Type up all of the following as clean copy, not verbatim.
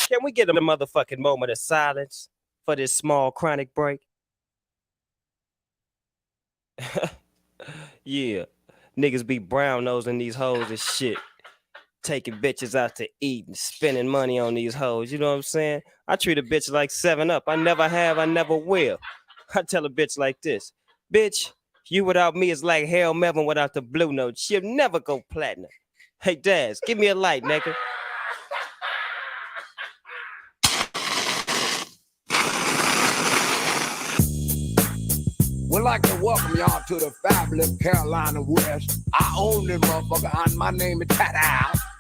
Can we get a motherfucking moment of silence for this small chronic break? Yeah, niggas be brown nosing these hoes and shit. Taking bitches out to eat and spending money on these hoes. You know what I'm saying? I treat a bitch like 7 Up. I never have, I never will. I tell a bitch like this. Bitch, you without me is like Hail Melvin without the blue note. She'll never go platinum. Hey, Daz, give me a light, nigga. We'd like to welcome y'all to the fabulous Carolina West. I own this motherfucker, and my name is Tat.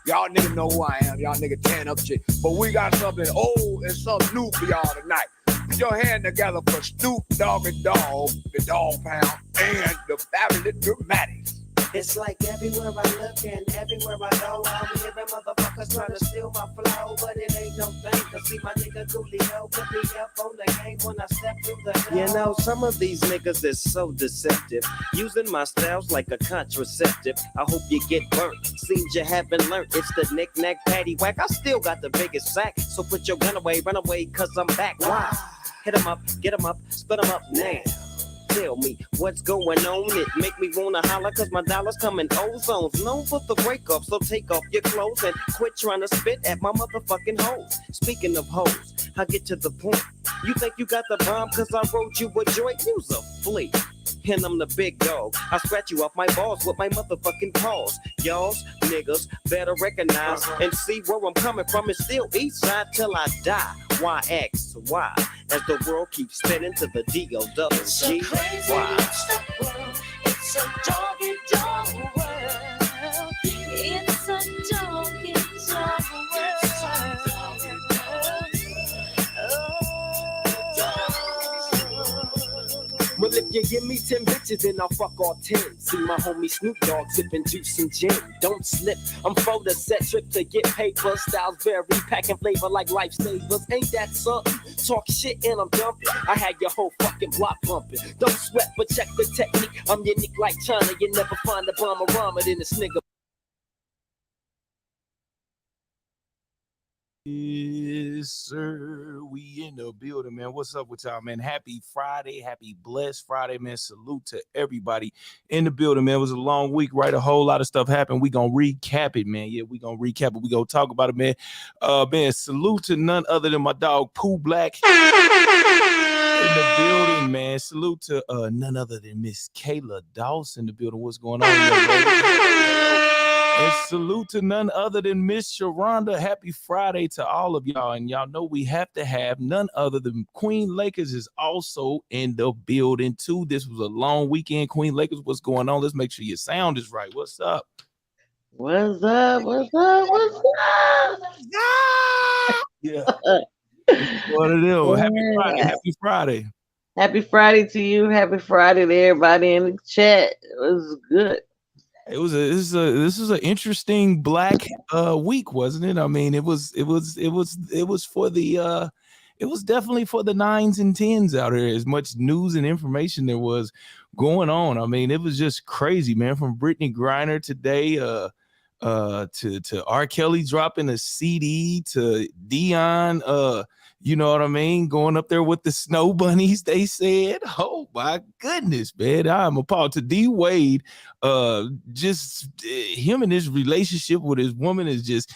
Y'all niggas know who I am. Y'all niggas tan up shit. But we got something old and something new for y'all tonight. Put your hand together for Snoop Dogg and Dogg, the Dog Pound, and the fabulous Dramatics. It's like everywhere I look and everywhere I go, I'm hearing motherfuckers trying to steal my flow, but it ain't no thing, cause see my nigga Coolio put me up on the game when I step through the door. You know, some of these niggas is so deceptive, using my styles like a contraceptive. I hope you get burnt, seems you haven't learned. It's the knick-knack, patty whack, I still got the biggest sack, so put your gun away, run away, cause I'm back. Why? Hit 'em up, get 'em up, split 'em up now. Tell me what's going on. It make me wanna holler cause my dollars come in ozones. Known for the break off, so take off your clothes and quit trying to spit at my motherfucking hoes. Speaking of hoes, I get to the point. You think you got the bomb cause I wrote you a joint? You's a flea. And I'm the big dog. I scratch you off my balls with my motherfucking paws. Y'all's niggas better recognize and see where I'm coming from. It's still east side till I die. YXY as the world keeps spinning to the DOWG. It's a crazy world. It's a doggy dog world. It's a doggy dog world. Well, if you give me 10 bitches, then I'll fuck all 10. See my homie Snoop Dogg sipping juice and gin. Don't slip, I'm for the set trip to get paper. Styles vary, packing flavor like lifesavers. Ain't that something? Talk shit and I'm dumping. I had your whole fucking block bumping. Don't sweat, but check the technique. I'm unique like China. You never find a bomber rhymer than this nigga. Yes, sir. We in the building, man. What's up with y'all, man? Happy Friday. Happy blessed Friday, man. Salute to everybody in the building, man. It was a long week, right? A whole lot of stuff happened. We gonna recap it, man. Yeah, we gonna recap it. We gonna talk about it, man. Man, salute to none other than my dog Pooh Black in the building, man. Salute to none other than Miss Kayla Dawson in the building. What's going on, man? And salute to none other than Miss Sharonda. Happy Friday to all of y'all. And y'all know we have to have none other than Queen Lakers is also in the building too. This was a long weekend. Queen Lakers, what's going on? Let's make sure your sound is right. What's up? What's up? What's up? What's up? Yeah. What it is? Happy Friday. Happy Friday. Happy Friday to you. Happy Friday to everybody in the chat. It was good. This is an interesting black week, wasn't it? I mean, it was for the it was definitely for the 9s and 10s out there. As much news and information there was going on. I mean, it was just crazy, man. From Brittney Griner today, to R. Kelly dropping a CD, to DEION, you know what I mean, going up there with the snow bunnies, they said. Oh my goodness, man, I'm appalled. To DWADE, just him and his relationship with his woman is just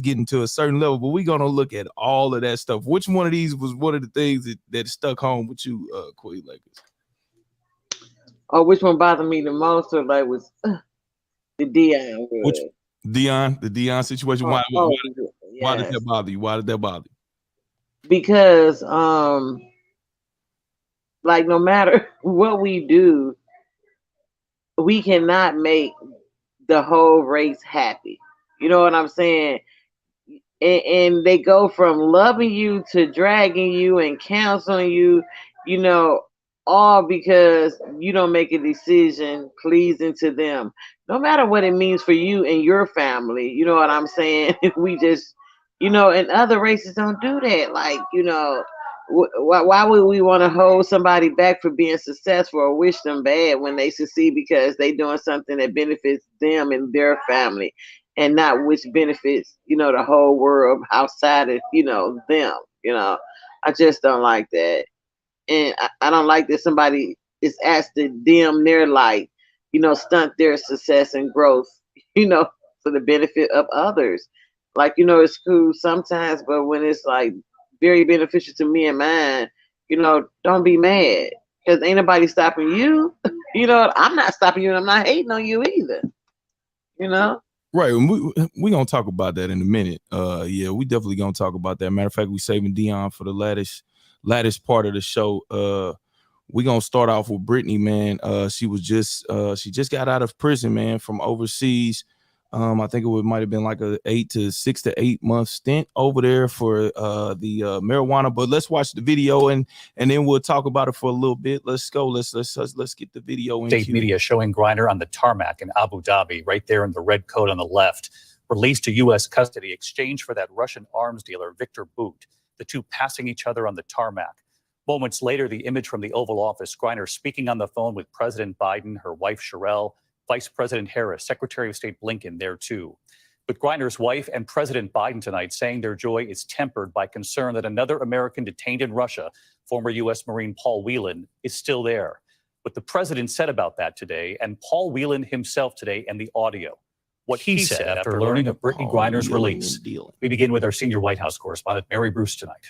getting to a certain level. But we're gonna look at all of that stuff. Which one of these was one of the things that stuck home with you, Queen Lakers? Oh, which one bothered me the most, or like was the DEION? Which DEION, the DEION situation? Why did that bother you? Why did that bother you? Because like no matter what we do, we cannot make the whole race happy. You know what I'm saying? And they go from loving you to dragging you and counseling you, you know, all because you don't make a decision pleasing to them. No matter what it means for you and your family, you know what I'm saying? We just, you know, and other races don't do that. Like, you know, why would we want to hold somebody back for being successful or wish them bad when they succeed because they doing something that benefits them and their family? and not which benefits, the whole world outside of, them. I just don't like that. And I don't like that somebody is asked to dim their light, stunt their success and growth, for the benefit of others. Like, it's cool sometimes, but when it's like very beneficial to me and mine, don't be mad because ain't nobody stopping you. I'm not stopping you and I'm not hating on you either. Right. We gonna talk about that in a minute. Yeah, we definitely gonna talk about that. Matter of fact, we saving Dion for the latest part of the show. We gonna start off with Brittney, man. She just got out of prison, man, from overseas. I think it might have been like a 6 to 8 month stint over there for the marijuana. But let's watch the video and then we'll talk about it for a little bit. Let's go. Let's get the video in. State media showing Griner on the tarmac in Abu Dhabi, right there in the red coat on the left, released to U.S. custody, exchanged for that Russian arms dealer Victor Bout. The two passing each other on the tarmac. Moments later, the image from the Oval Office, Griner speaking on the phone with President Biden, her wife Sherelle, Vice President Harris, Secretary of State Blinken there too. But Griner's wife and President Biden tonight saying their joy is tempered by concern that another American detained in Russia, former U.S. Marine Paul Whelan, is still there. What the president said about that today, and Paul Whelan himself today, and the audio. What he said after learning of Brittney Griner's release. We begin with our senior White House correspondent, Mary Bruce, tonight.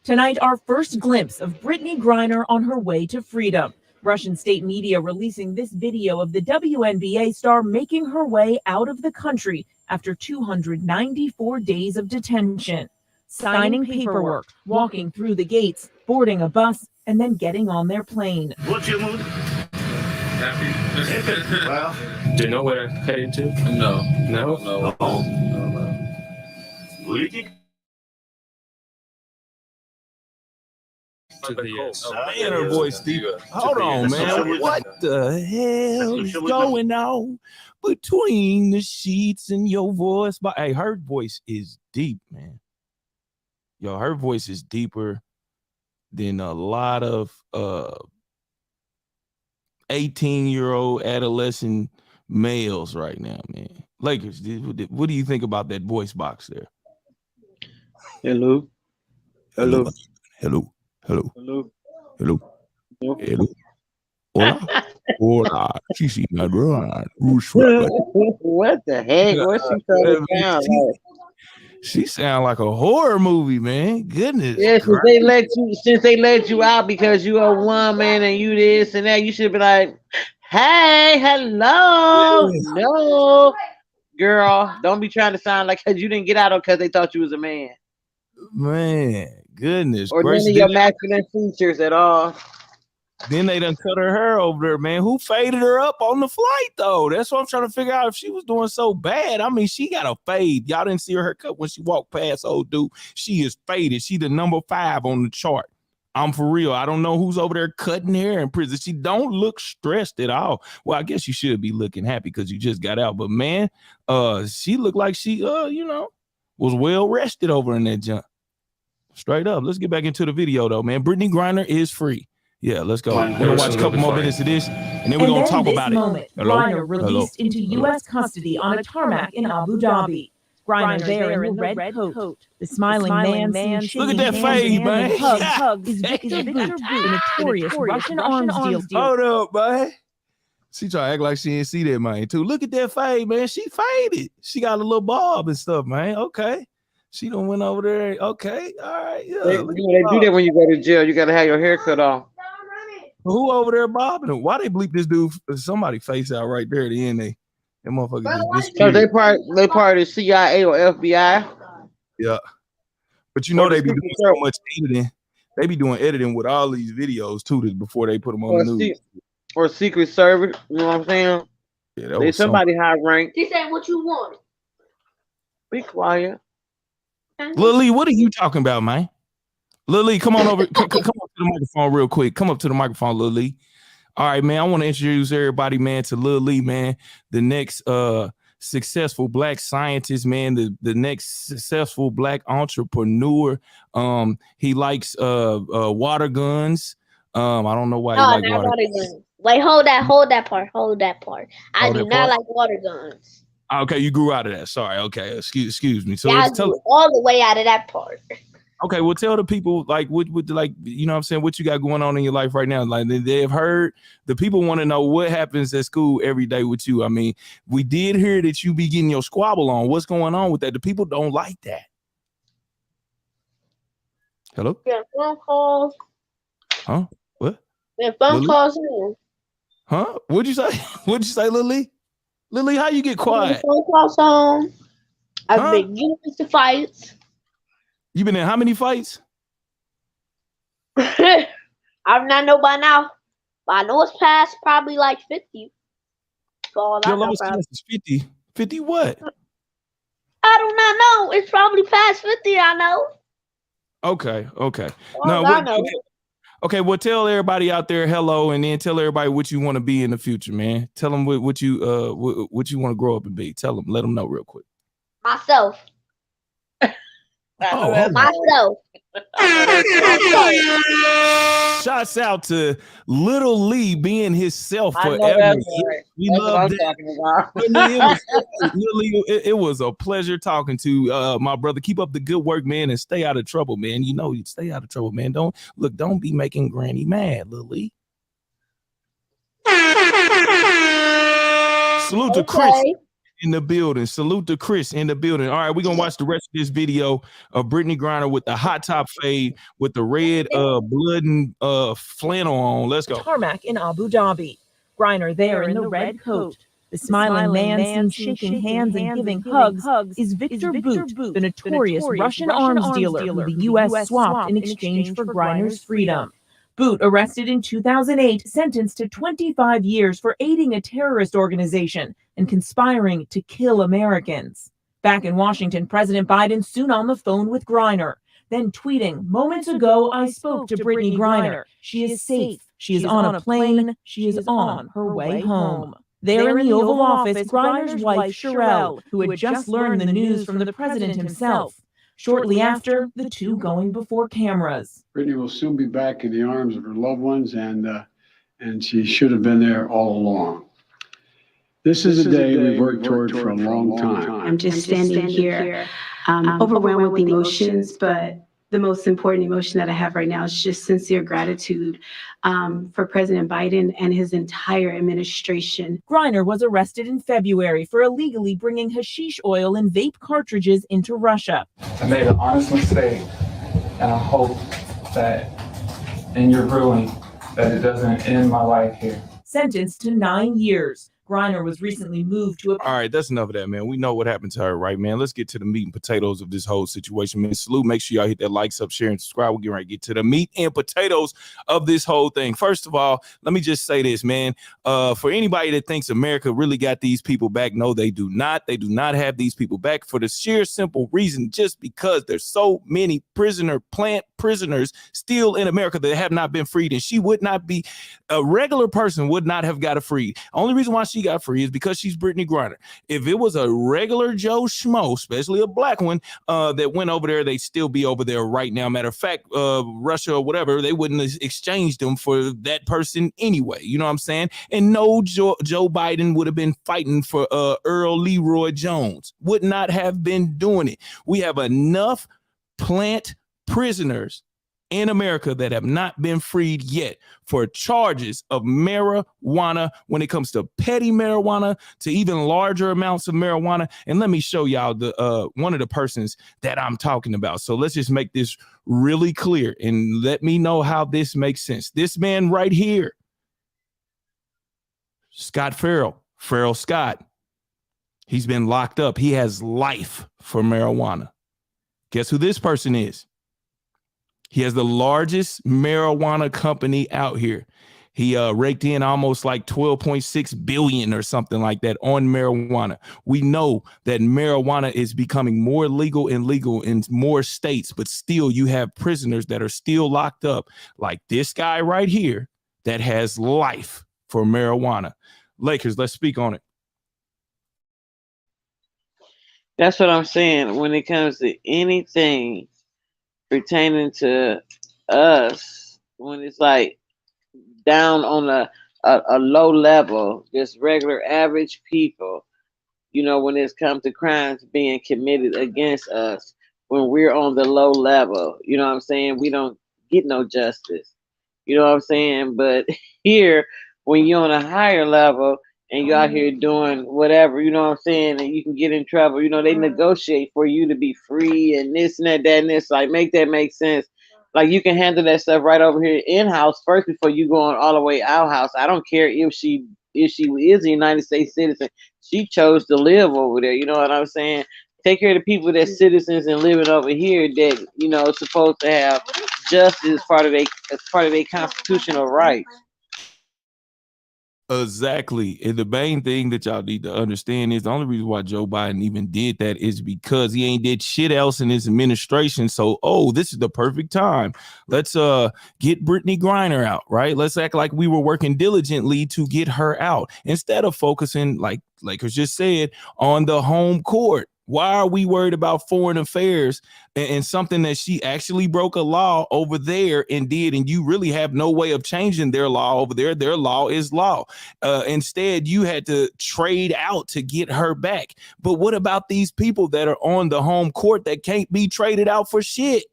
Tonight, our first glimpse of Brittney Griner on her way to freedom. Russian state media releasing this video of the WNBA star making her way out of the country after 294 days of detention. Signing paperwork, walking through the gates, boarding a bus, and then getting on their plane. What's your mood? Happy. Well, do you know where I'm heading to? No. No? No. What do you think? To the Man, her voice deep. Hold on, man. What the hell is going on between the sheets and your voice? But hey, her voice is deep, man. Yo, her voice is deeper than a lot of 18-year-old adolescent males right now, man. Lakers, what do you think about that voice box there? Hello. Hello. Hello. Hello. Hello. Hello. Hello. Hola. Hola. She's not right. What the heck? What's she trying to sound like? She sound like a horror movie, man. Goodness. Yeah, since they let you out because you a woman and you this and that, you should be like, hey, hello. Yeah. No. Girl, don't be trying to sound like because you didn't get out because they thought you was a man. Man, goodness. Or none of your masculine features at all. Then they done cut her hair over there, man. Who faded her up on the flight, though? That's what I'm trying to figure out if she was doing so bad. I mean, she got a fade. Y'all didn't see her haircut when she walked past old dude. She is faded. She the number 5 on the chart. I'm for real. I don't know who's over there cutting hair in prison. She don't look stressed at all. Well, I guess you should be looking happy because you just got out. But, man, she looked like she, was well rested over in that junk. Straight up. Let's get back into the video, though, man. Brittney Griner is free. Yeah, let's go. We're going to watch a couple more minutes of this, and then we're going to talk about it. Griner released into U.S. custody on a tarmac in Abu Dhabi. Griner there in the red coat. The smiling man. Look at that fade, man. Hug is Victor Bout, the notorious Russian arms dealer. Hold up, man. She try to act like she didn't see that, man, too. Look at that fade, man. She faded. She got a little bob and stuff, man. Okay. She done went over there. Okay. All right. Yeah. They do that when you go to jail. You got to have your hair cut off. Who over there bobbing them? Why they bleep this dude? Somebody face out right there at the end. That motherfucker just disappeared. They part of the CIA or FBI. Yeah. But you know they be doing so much editing. They be doing editing with all these videos too before they put them on the news. Or Secret Service. You know what I'm saying? Yeah, that somebody high ranked. She said, "What you want?" Be quiet. Lily, what are you talking about, man? Lily, come on over. Come up to the microphone real quick. Come up to the microphone, Lily. All right, man. I want to introduce everybody, man, to Lily, man, the next successful Black scientist, man, the next successful Black entrepreneur. He likes water guns. I don't know why he likes water guns. Wait, hold that part. I do not like water guns. Okay, you grew out of that. Sorry. Okay, excuse me. So Yeah, I let's tell. grew all the way out of that part. Okay, well, tell the people like what like you know what I'm saying, what you got going on in your life right now. Like they have heard, the people want to know what happens at school every day with you. I mean, we did hear that you be getting your squabble on. What's going on with that? The people don't like that. Hello? Yeah, phone calls. Huh? What? Yeah, phone Lily? calls in. Huh? What'd you say? What'd you say, Lily? Lily, how you get quiet? Phone calls home. I've Huh? been used to fights. You been in how many fights? I'm not know by now, but I know it's past probably like 50. For all I Your know, lowest probably. class is 50. 50 what? I do not know. It's probably past 50. I know. Okay. For No, all I know. Okay, well, tell everybody out there hello, and then tell everybody what you want to be in the future, man. Tell them what you want to grow up and be. Tell them, let them know real quick. Myself. Oh, Myself. shouts out to Little Lee being himself I know forever. that's right. We That's what love I'm that. talking about. Lily, it was a pleasure talking to my brother. Keep up the good work, man, and stay out of trouble, man. You know, stay out of trouble, man. Don't be making Granny mad, Lily. Salute to Chris in the building. Salute to Chris in the building. All right, we're gonna watch the rest of this video of Brittney Griner with the hot top fade with the red blood and flannel on. Let's go. Tarmac in Abu Dhabi. Griner there in the red coat. The smiling man seen shaking hands and giving hugs is Victor Bout, the notorious Russian arms dealer who the U.S. swapped in exchange for Griner's freedom. Bout, arrested in 2008, sentenced to 25 years for aiding a terrorist organization and conspiring to kill Americans. Back in Washington, President Biden soon on the phone with Griner, then tweeting, "Moments ago, I spoke to Brittney Griner. She is safe. She is on a plane. She is on her way home." There in the Oval Office, Griner's wife, Sherelle, who had just learned the news from the president himself. Shortly after, the two going before cameras. Brittney will soon be back in the arms of her loved ones, and she should have been there all along. This is a day we've worked toward for a long time. I'm just standing here, overwhelmed with emotions, but the most important emotion that I have right now is just sincere gratitude for President Biden and his entire administration. Griner was arrested in February for illegally bringing hashish oil and vape cartridges into Russia. I made an honest mistake, and I hope that in your ruling that it doesn't end my life here. Sentenced to 9 years. Griner was recently moved to a... All right, that's enough of that, man. We know what happened to her, right, man? Let's get to the meat and potatoes of this whole situation, man. Salute. Make sure y'all hit that like, sub, share, and subscribe. We're getting ready to get to the meat and potatoes of this whole thing. First of all, let me just say this, man. For anybody that thinks America really got these people back, no, they do not. They do not have these people back for the sheer simple reason, just because there's so many plant prisoners still in America that have not been freed, and she would not be, a regular person would not have got a free. Only reason why she got free is because she's Brittney Griner. If it was a regular Joe Schmo, especially a black one, that went over there, they'd still be over there right now. Matter of fact, Russia or whatever, they wouldn't have exchanged them for that person anyway. You know what I'm saying? And no, Joe Biden would have been fighting for Earl Leroy Jones. Would not have been doing it. We have enough plant prisoners in America that have not been freed yet for charges of marijuana, when it comes to petty marijuana to even larger amounts of marijuana. And let me show y'all the one of the persons that I'm talking about. So let's just make this really clear and let me know how this makes sense. This man right here, Scott Farrell Scott, he's been locked up. He has life for marijuana. Guess who this person is? He has the largest marijuana company out here. He raked in almost like 12.6 billion or something like that on marijuana. We know that marijuana is becoming more legal and legal in more states, but still you have prisoners that are still locked up, like this guy right here that has life for marijuana. Lakers, let's speak on it. That's what I'm saying. When it comes to anything pertaining to us, when it's like down on a low level, just regular average people, you know, when it's come to crimes being committed against us, when we're on the low level, you know what I'm saying? We don't get no justice. You know what I'm saying? But here, when you're on a higher level and you're out here doing whatever, you know what I'm saying, and you can get in trouble, you know, they negotiate for you to be free and this and that, that and this. Like, make that make sense. Like, you can handle that stuff right over here in house first before you go on all the way out house. I don't care if she is a United States citizen. She chose to live over there. You know what I'm saying? Take care of the people that's citizens and living over here that, you know, supposed to have justice as part of their constitutional rights. Exactly. And the main thing that y'all need to understand is the only reason why Joe Biden even did that is because he ain't did shit else in his administration. So, this is the perfect time. Let's get Brittney Griner out, right? Let's act like we were working diligently to get her out instead of focusing, like Lakers just said, on the home court. Why are we worried about foreign affairs and something that she actually broke a law over there and did, and you really have no way of changing their law over there? Their law is law. Instead, you had to trade out to get her back. But what about these people that are on the home court that can't be traded out for shit?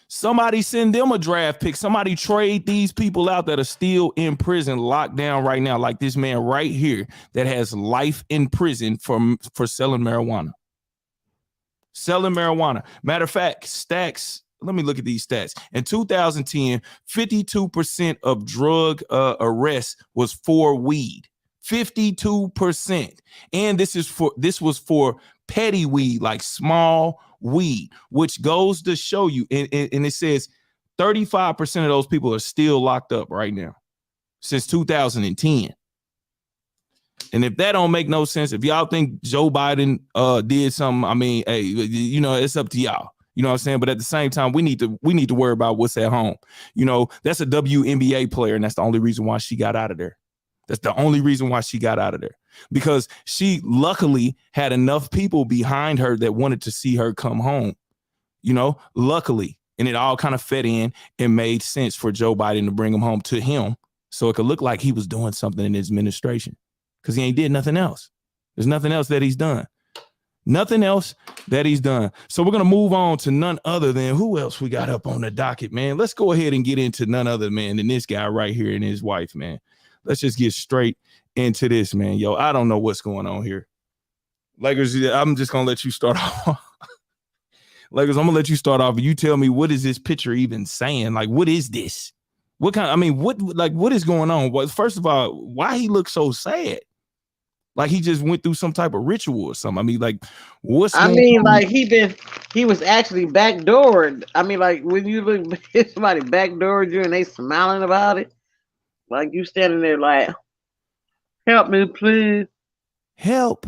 Somebody send them a draft pick. Somebody trade these people out that are still in prison, locked down right now, like this man right here that has life in prison for selling marijuana. Selling marijuana. Matter of fact, stacks. Let me look at these stats. In 2010, 52% of drug arrests was for weed. 52%. And this was for petty weed, like small weed, which goes to show you, and it says 35% of those people are still locked up right now since 2010. And if that don't make no sense, if y'all think Joe Biden did something, I mean, hey, you know, it's up to y'all. You know what I'm saying? But at the same time, we need to worry about what's at home. You know, that's a WNBA player, and that's the only reason why she got out of there. That's the only reason why she got out of there, because she luckily had enough people behind her that wanted to see her come home, you know, luckily. And it all kind of fed in and made sense for Joe Biden to bring him home to him so it could look like he was doing something in his administration, because he ain't did nothing else. There's nothing else that he's done. Nothing else that he's done. So we're going to move on to none other than who else we got up on the docket, man. Let's go ahead and get into none other, man, than this guy right here and his wife, man. Let's just get straight into this, man. Yo, I don't know what's going on here. Lakers, I'm just going to let you start off. Lakers, I'm going to let you start off. You tell me, what is this picture even saying? Like, what is this? What is going on? Well, first of all, why he looks so sad? Like he just went through some type of ritual or something. I mean, like, like he was actually backdoored. I mean, like, when you look at somebody backdoored you and they smiling about it, like you standing there like, help me, please. Help.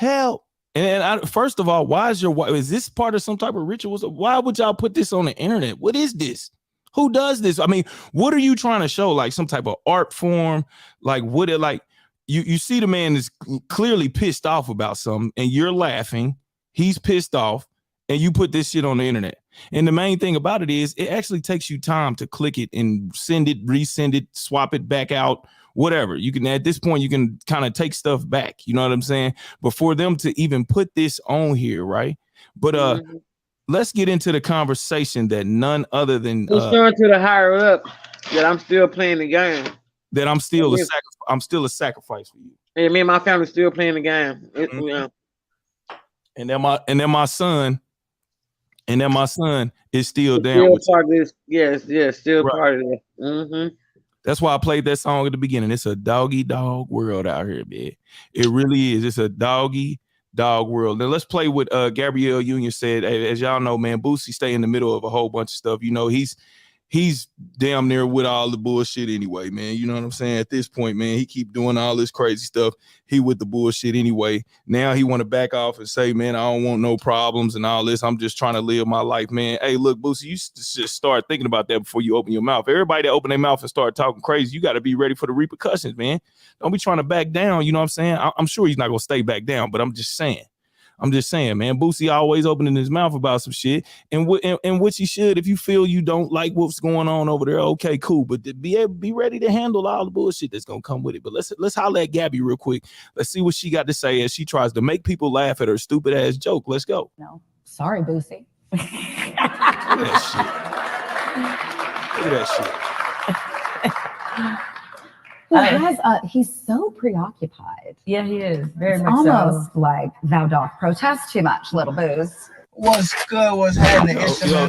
And first of all, why is your wife? Is this part of some type of ritual? Why would y'all put this on the internet? What is this? Who does this? I mean, what are you trying to show? Like some type of art form? Like what it like? You see the man is clearly pissed off about something and you're laughing. He's pissed off and you put this shit on the internet. And the main thing about it is it actually takes you time to click it and send it, resend it, swap it back out, whatever. You can, at this point, you can kind of take stuff back. You know what I'm saying? But for them to even put this on here, right? But let's get into the conversation that none other than showing to the higher up that I'm still playing the game. That I'm still a sacrifice for you. Yeah, me and my family still playing the game. You know. And then my son is still down. Still part of this. Yes, still right. Part of it. Mm-hmm. That's why I played that song at the beginning. It's a doggy dog world out here, man. It really is. It's a doggy dog world. Now let's play what Gabrielle Union said. As y'all know, man, Boosie stay in the middle of a whole bunch of stuff. You know, he's damn near with all the bullshit anyway, man. You know what I'm saying? At this point, man, he keep doing all this crazy stuff. He with the bullshit anyway. Now he want to back off and say, man, I don't want no problems and all this. I'm just trying to live my life, man. Hey, look, Boosie, you just start thinking about that before you open your mouth. Everybody that open their mouth and start talking crazy, you got to be ready for the repercussions, man. Don't be trying to back down. You know what I'm saying? I'm sure he's not going to stay back down, but I'm just saying. I'm just saying, man. Boosie always opening his mouth about some shit, and which he should. If you feel you don't like what's going on over there, okay, cool. But be ready to handle all the bullshit that's gonna come with it. But let's holler at Gabby real quick. Let's see what she got to say as she tries to make people laugh at her stupid ass joke. Let's go. No, sorry, Boosie. Look at that shit. Look at that shit. He's so preoccupied. Yeah, he is. Very It's much almost like thou doth protest too much, little Booze. What's good? What's happening?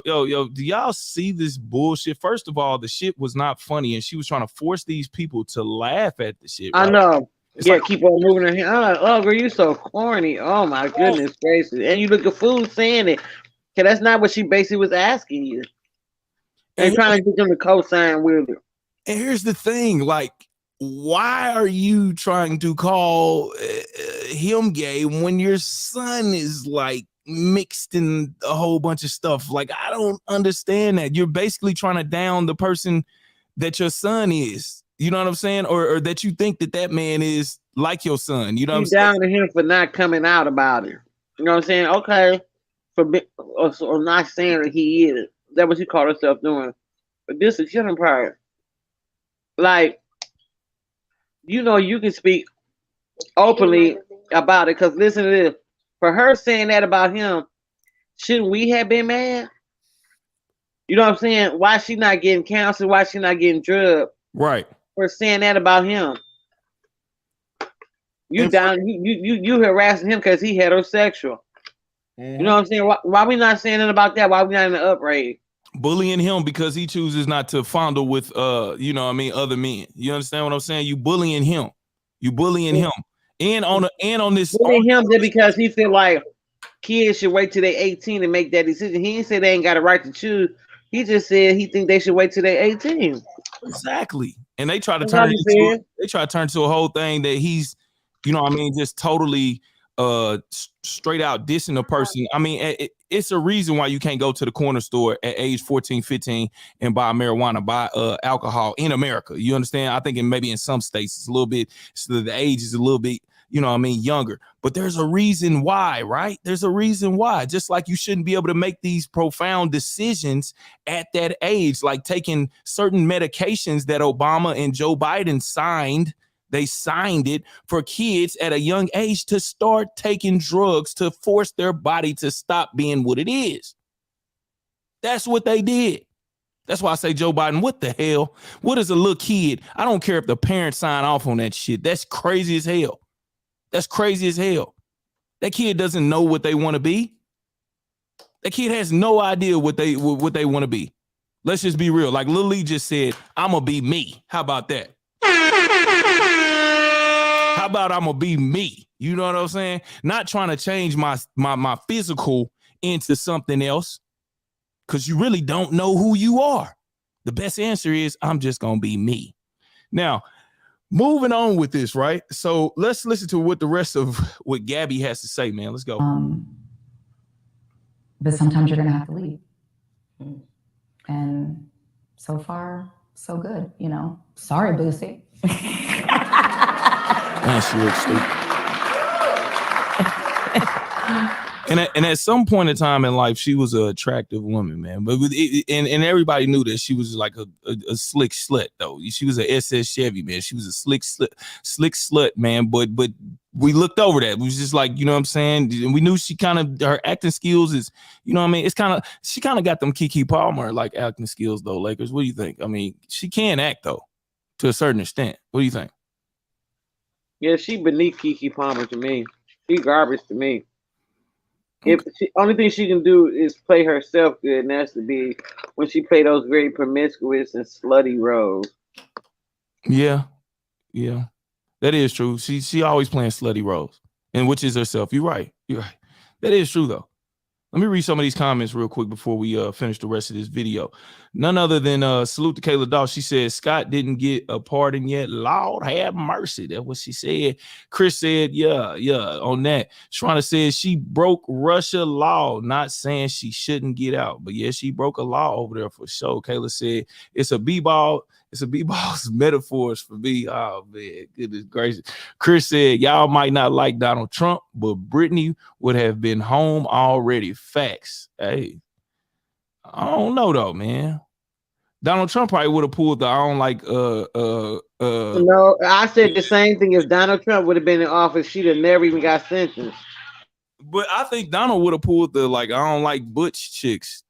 Yo, do y'all see this bullshit? First of all, the shit was not funny, and she was trying to force these people to laugh at the shit. Right? I know. It's Yeah, like, keep on moving her hand. I'm like, oh, girl, you so corny. Oh my goodness gracious. And you look a fool saying it. Cause that's not what she basically was asking you. And trying to get them to co-sign with her. And here's the thing, like, why are you trying to call him gay when your son is like mixed in a whole bunch of stuff? Like, I don't understand that. You're basically trying to down the person that your son is. You know what I'm saying? Or that you think that man is like your son. You know what I'm saying? You down to him for not coming out about it. You know what I'm saying? Okay. Or not saying that he is. That's what she called herself doing. But this is killing part. Like, you know, you can speak openly about it. Because listen to this. For her saying that about him, shouldn't we have been mad? You know what I'm saying? Why she not getting counseled? Why she not getting drugged? Right. For saying that about him. You harassing him because he heterosexual. You know what I'm saying? Why we not saying that about that? Why we not in the upraid? Bullying him because he chooses not to fondle with you know what I mean, other men. You understand what I'm saying? You bullying him. You bullying him. And on this bullying him just because he feel like kids should wait till they 18 to make that decision. He didn't say they ain't got a right to choose. He just said he think they should wait till they 18. Exactly. And they try to turn it into a whole thing that he's, you know what I mean, just totally straight out dissing a person. I mean, it's a reason why you can't go to the corner store at age 14, 15 and buy marijuana, buy alcohol in America. You understand? I think maybe in some states it's a little bit, so the age is a little bit, you know what I mean, younger. But there's a reason why, right? There's a reason why. Just like you shouldn't be able to make these profound decisions at that age, like taking certain medications that Obama and Joe Biden signed. They signed it for kids at a young age to start taking drugs to force their body to stop being what it is. That's what they did. That's why I say, Joe Biden, what the hell? What is a little kid? I don't care if the parents sign off on that shit. That's crazy as hell. That's crazy as hell. That kid doesn't know what they want to be. That kid has no idea what they want to be. Let's just be real. Like Lil Lee just said, I'm going to be me. How about that? How about I'm gonna be me? You know what I'm saying? Not trying to change my physical into something else, because you really don't know who you are. The best answer is I'm just gonna be me. Now, moving on with this, right? So let's listen to what the rest of what Gabby has to say, man. Let's go. But sometimes you're gonna have to leave. And so far, so good, you know. Sorry, Boosie. Man, she looks stupid. and at some point in time in life, she was an attractive woman, man. But and everybody knew that she was like a slick slut, though. She was a SS Chevy, man. She was a slick slut, man. But we looked over that. We was just like, you know what I'm saying? And we knew her acting skills is, you know what I mean? She kind of got them Keke Palmer like acting skills, though, Lakers. What do you think? I mean, she can act, though, to a certain extent. What do you think? Yeah, she beneath Keke Palmer to me. She garbage to me. Only thing she can do is play herself good, and that's to be when she play those very promiscuous and slutty roles. Yeah, that is true. She always playing slutty roles, and which is herself. You're right. That is true, though. Let me read some of these comments real quick before we finish the rest of this video. None other than salute to Kayla Doss. She said Scott didn't get a pardon yet. Lord have mercy. That's what she said. Chris said, yeah, on that. Shrana said she broke Russia law, not saying she shouldn't get out. But yeah, she broke a law over there for sure. Kayla said it's a b-ball It's a B-Ball's metaphors for me. Oh, man, goodness gracious. Chris said, y'all might not like Donald Trump, but Brittney would have been home already. Facts. Hey, I don't know, though, man. Donald Trump probably would have pulled the I don't like No, I said the same thing. If Donald Trump would have been in office, she'd have never even got sentenced. But I think Donald would have pulled the like I don't like butch chicks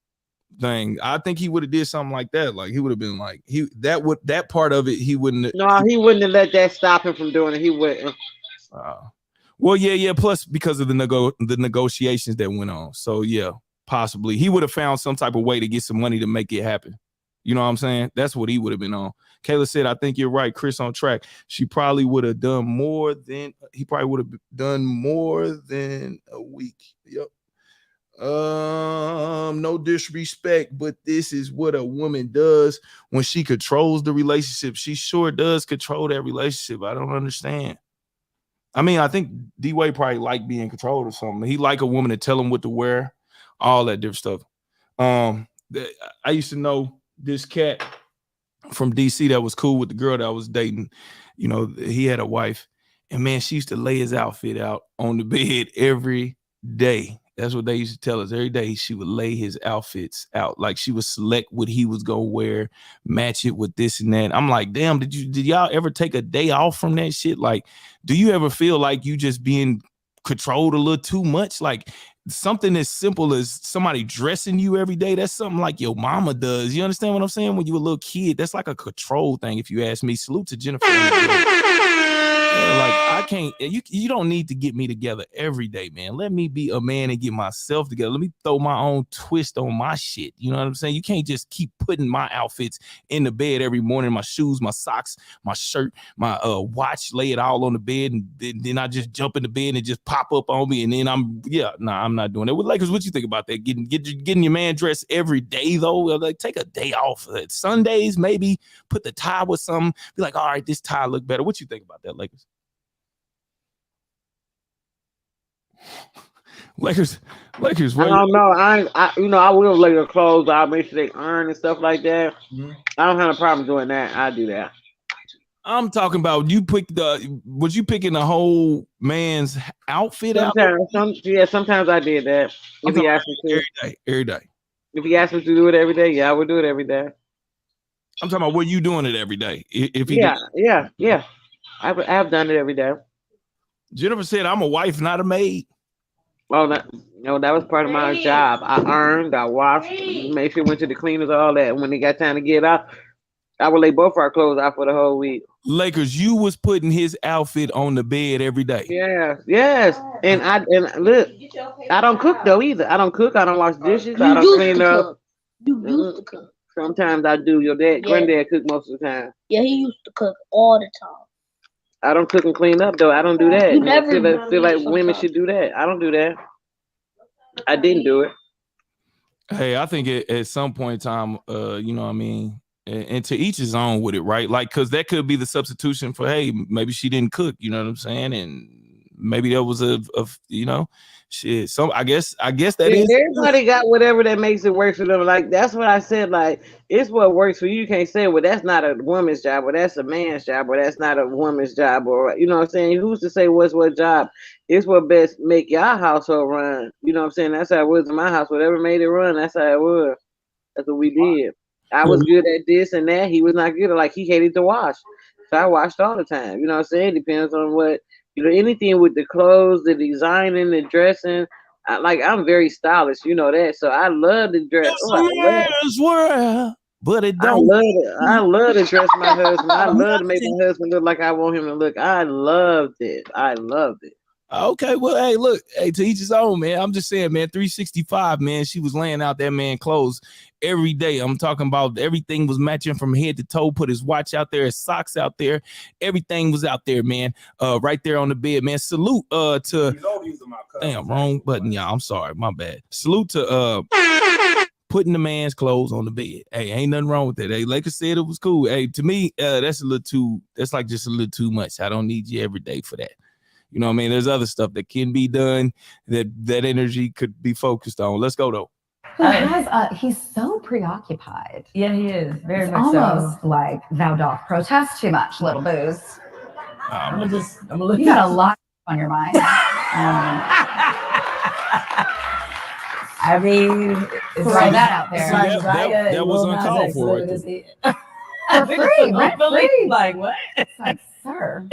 thing. I think he would have did something like that. Like he would have been like that part of it he wouldn't. No, he wouldn't have let that stop him from doing it. He wouldn't. Well, yeah. Plus because of the negotiations that went on. So yeah, possibly he would have found some type of way to get some money to make it happen. You know what I'm saying? That's what he would have been on. Kayla said, I think you're right. Chris on track. He probably would have done more than a week. Yep. No disrespect, but this is what a woman does when she controls the relationship. She sure does control that relationship. I don't understand. I mean, I think D-Wade probably like being controlled or something. He like a woman to tell him what to wear, all that different stuff. I used to know this cat from DC that was cool with the girl that I was dating. You know, he had a wife, and man, she used to lay his outfit out on the bed every day. That's what they used to tell us. Every day she would lay his outfits out. Like she would select what he was gonna wear, match it with this and that. I'm like, damn, did y'all ever take a day off from that shit? Like, do you ever feel like you just being controlled a little too much? Like something as simple as somebody dressing you every day, that's something like your mama does. You understand what I'm saying? When you were a little kid, that's like a control thing, if you ask me. Salute to Jennifer. Yeah, like I can't, you don't need to get me together every day, man. Let me be a man and get myself together. Let me throw my own twist on my shit. You know what I'm saying? You can't just keep putting my outfits in the bed every morning, my shoes, my socks, my shirt, my watch, lay it all on the bed, and then I just jump in the bed and just pop up on me, and then I'm not doing that. With Lakers, what you think about that? Getting your man dressed every day though? Like take a day off. Sundays, maybe put the tie with something. Be like, all right, this tie look better. What you think about that, Lakers? Lakers. Right? I don't know. I will lay their clothes out, make sure they iron and stuff like that. Mm-hmm. I don't have a problem doing that. I do that. I'm talking about was you picking the whole man's outfit sometimes, out? Sometimes I did that. If he asked me to. Every day. If he asked me to do it every day, yeah, I would do it every day. I'm talking about were you doing it every day? Yeah. I've done it every day. Jennifer said, I'm a wife, not a maid. Oh, that was part of my job. I earned, I washed, made sure went to the cleaners, all that. And when they got time to get out, I would lay both our clothes out for the whole week. Lakers, you was putting his outfit on the bed every day. Yes. And look, I don't cook though either. I don't cook. I don't wash dishes. I don't clean up. You used to cook. Sometimes I do. Your granddad cook most of the time. Yeah, he used to cook all the time. I don't cook and clean up though. I don't do that. I feel like women should do that. I don't do that. I didn't do it. Hey, I think at some point in time, you know what I mean, and to each his own with it, right? Like, because that could be the substitution for, hey, maybe she didn't cook, you know what I'm saying? And maybe that was a shit. So I guess that is. Everybody got whatever that makes it work for them. Like that's what I said. Like it's what works for you. You can't say, well, that's not a woman's job, or that's a man's job, or that's not a woman's job, or you know what I'm saying. Who's to say what's what job? It's what best make your household run. You know what I'm saying. That's how it was in my house. Whatever made it run, that's how it was. That's what we did. I was good at this and that. He was not good at, like he hated to wash, so I washed all the time. You know what I'm saying. Depends on what. You know, anything with the clothes, the designing, the dressing. I'm very stylish, you know that. So I love to dress. But it don't. I love to dress my husband. I love to make my husband look like I want him to look. I loved it. Okay, well, hey, to each his own, man. I'm just saying, man, 365, man. She was laying out that man clothes every day. I'm talking about everything was matching from head to toe. Put his watch out there, his socks out there. Everything was out there, man. Right there on the bed, man. Salute to. Damn, wrong button, y'all. I'm sorry, my bad. Salute to putting the man's clothes on the bed. Hey, ain't nothing wrong with that. Hey, Lakers said it was cool. Hey, to me, that's like just a little too much. I don't need you every day for that. You know what I mean? There's other stuff that can be done that energy could be focused on. Let's go, though. who has he's so preoccupied. Yeah, he is. Very It's much almost so. like thou doth protest too much, little booze. I'm gonna look. You got a lot on your mind. I mean, Throw that out there. That was uncalled for right there. For free, rent free. Like what? It's like, sir.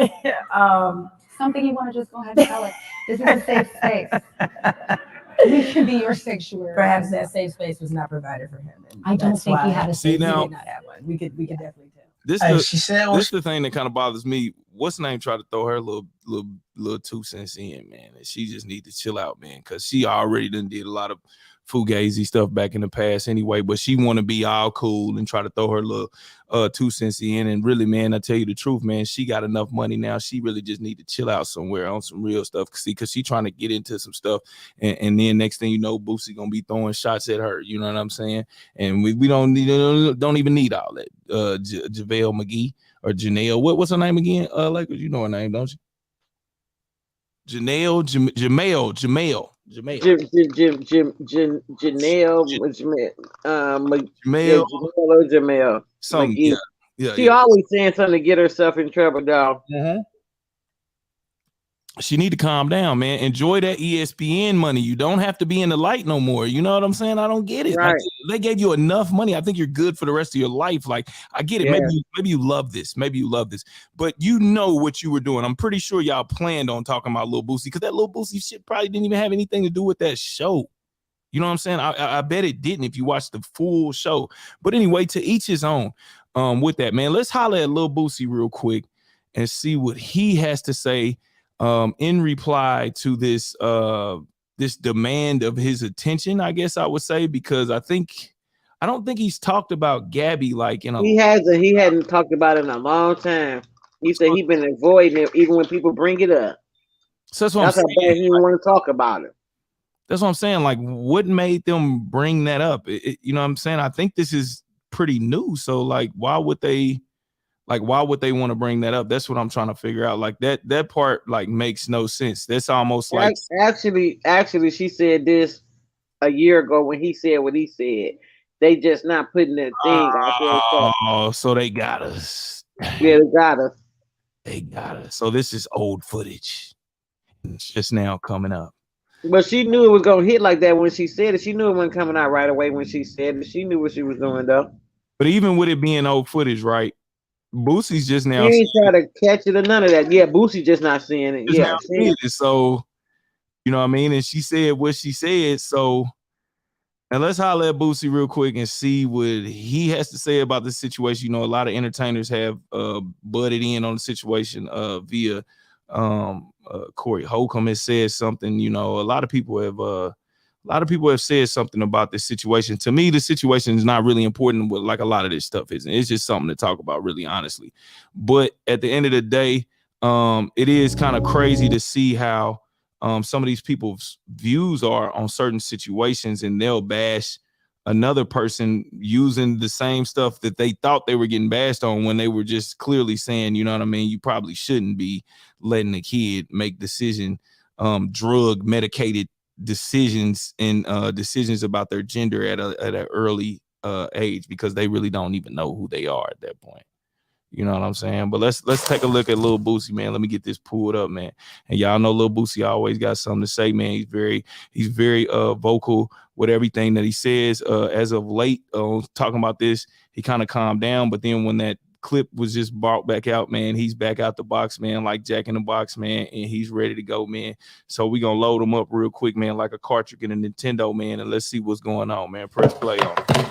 Something you want to just go ahead and tell us. This is a safe space. We should be your sanctuary. Perhaps that safe space was not provided for him. I don't think he had a See, safe now, He did not have one. We could definitely tell. This is the thing that kind of bothers me. What's the name? Tried to throw her little 2 cents in, man, and she just need to chill out, man, because she already done did a lot of fugazi stuff back in the past anyway. But she want to be all cool and try to throw her little 2 cents in. And really, man, I tell you the truth, man, she got enough money now. She really just need to chill out somewhere on some real stuff. Because she trying to get into some stuff, and then next thing you know, Boosie gonna be throwing shots at her. You know what I'm saying? And we don't even need all that. JaVale McGee or Janelle, what's her name again? Like, you know her name, don't you? Janelle, Jamel. Janelle, something. Yeah. She always saying something to get herself in trouble, dog. She need to calm down, man. Enjoy that ESPN money. You don't have to be in the light no more. You know what I'm saying? I don't get it. Right. They gave you enough money. I think you're good for the rest of your life. Like, I get it. Yeah. Maybe you love this. Maybe you love this. But you know what you were doing. I'm pretty sure y'all planned on talking about Lil Boosie, because that Lil Boosie shit probably didn't even have anything to do with that show. You know what I'm saying? I bet it didn't if you watched the full show. But anyway, to each his own with that, man. Let's holler at Lil Boosie real quick and see what he has to say in reply to this this demand of his attention, I guess I would say, because I don't think he's talked about Gabby like in a he hadn't talked about it in a long time. He said he's been avoiding it even when people bring it up. So that's how bad he didn't want to talk about it. That's what I'm saying. Like, what made them bring that up? You know what I'm saying? I think this is pretty new. So like, why would they want to bring that up? That's what I'm trying to figure out. Like that part like makes no sense. That's almost like actually she said this a year ago when he said what he said. They just not putting that thing out there. Oh, so they got us. Yeah, they got us. They got us. So this is old footage. It's just now coming up. But she knew it was gonna hit like that when she said it. She knew it wasn't coming out right away when she said it. She knew what she was doing though. But even with it being old footage, right? Boosie's just now. He ain't trying to catch it or none of that. Yeah, Boosie just not seeing it. Yeah, so you know what I mean. And she said what she said. So, and let's holler at Boosie real quick and see what he has to say about this situation. You know, a lot of entertainers have butted in on the situation via Corey Holcomb has said something. You know, a lot of people have said something about this situation. To me, the situation is not really important, but like a lot of this stuff isn't. It's just something to talk about, really, honestly. But at the end of the day, it is kind of crazy to see how some of these people's views are on certain situations, and they'll bash another person using the same stuff that they thought they were getting bashed on when they were just clearly saying, you know what I mean, you probably shouldn't be letting a kid make drug medicated decisions and decisions about their gender at an early age, because they really don't even know who they are at that point. You know what I'm saying? But let's take a look at Lil Boosie, man. Let me get this pulled up, man. And y'all know Lil Boosie always got something to say, man. He's very vocal with everything that he says. As of late, talking about this, he kind of calmed down. But then when that clip was just brought back out, man, he's back out the box, man, like Jack in the Box, man, and he's ready to go, man. So we gonna load him up real quick, man, like a cartridge in a Nintendo, man, and let's see what's going on, man. Press play on it.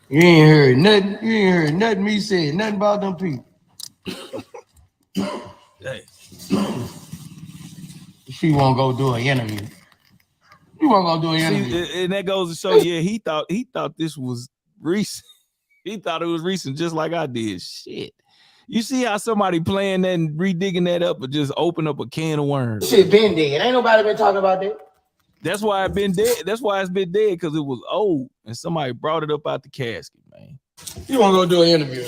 You ain't heard nothing. You ain't heard nothing me say. Nothing about them people. Hey. She won't go do an interview. You won't go do an interview. See, and that goes to show, yeah, he thought this was recent. He thought it was recent, just like I did. Shit. You see how somebody playing that and redigging that up and just open up a can of worms. Shit been dead. Ain't nobody been talking about that. That's why it's been dead. That's why it's been dead, because it was old and somebody brought it up out the casket, man. You want to go do an interview?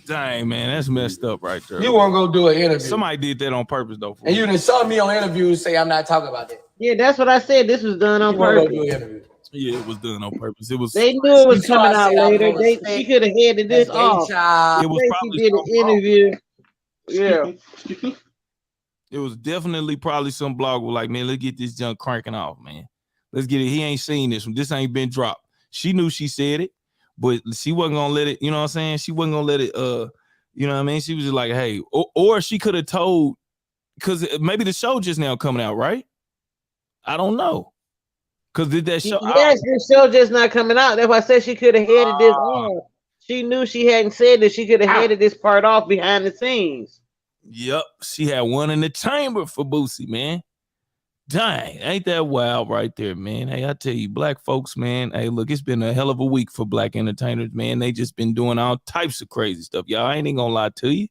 Dang, man, that's messed up right there. You want to go do an interview? Somebody did that on purpose, though. And you done saw me on interviews say I'm not talking about that. Yeah, that's what I said. This was done on purpose. Go do an interview. Yeah, it was done on purpose. It was. They knew it was coming out later. She could have headed this off. It was probably did an interview. Yeah. It was definitely probably some blog was like, man, let's get this junk cranking off, man. Let's get it. He ain't seen this one. This ain't been dropped. She knew she said it, but she wasn't gonna let it, you know what I'm saying? She wasn't gonna let it, you know what I mean? She was just like, hey, or she could have told, because maybe the show just now coming out, right? I don't know. Because did that show? Yes, the show just not coming out. That's why I said she could have headed this off. She knew she hadn't said that. She could have headed this part off behind the scenes. Yep, she had one in the chamber for Boosie, man. Dang, ain't that wild right there, man? Hey, I tell you, black folks, man. Hey, look, it's been a hell of a week for black entertainers, man. They just been doing all types of crazy stuff. Y'all, I ain't even gonna lie to you.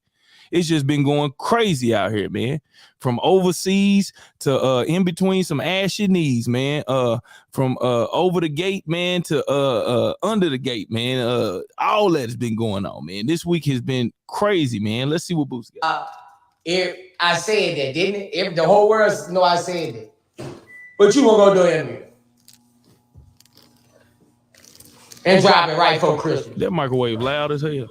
It's just been going crazy out here, man. From overseas to in between some ass your knees, man. From over the gate, man, to under the gate, man. All that's been going on, man. This week has been crazy, man. Let's see what Boosie got. If I said that, didn't it? If the whole world know I said that. But you won't go do an interview. And drop it right for Christmas. That microwave loud as hell.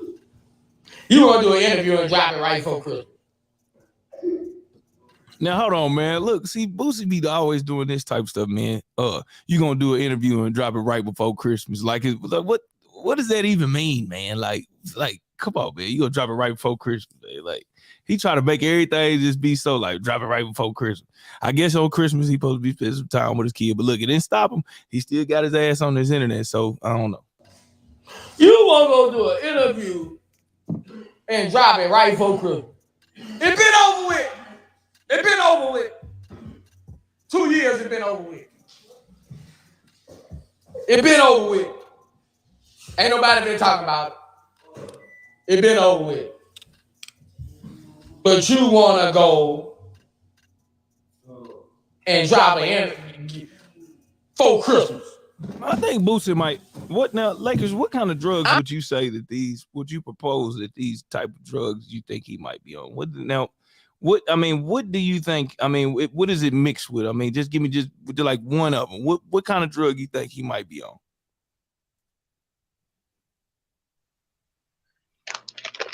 You want to do an interview and drop it right for Christmas. Now, hold on, man. Look, see, Boosie be always doing this type of stuff, man. You gonna do an interview and drop it right before Christmas. Like, what does that even mean, man? Like, come on, man. You gonna drop it right before Christmas, man. Like, he try to make everything just be so, like, drop it right before Christmas. I guess on Christmas, he supposed to be spending some time with his kid. But look, it didn't stop him. He still got his ass on this internet, so I don't know. You want to go do an interview and drop it right before Christmas. It been over with. It been over with. 2 years it been over with. It been over with. Ain't nobody been talking about it. It been over with. But you want to go and drop an interview for Christmas. I think Boosie might. What now, Lakers? What kind of drugs would you say that would you propose that these type of drugs you think he might be on? What now? What I mean, what do you think? I mean, what is it mixed with? I mean, just give me just like one of them. What kind of drug you think he might be on?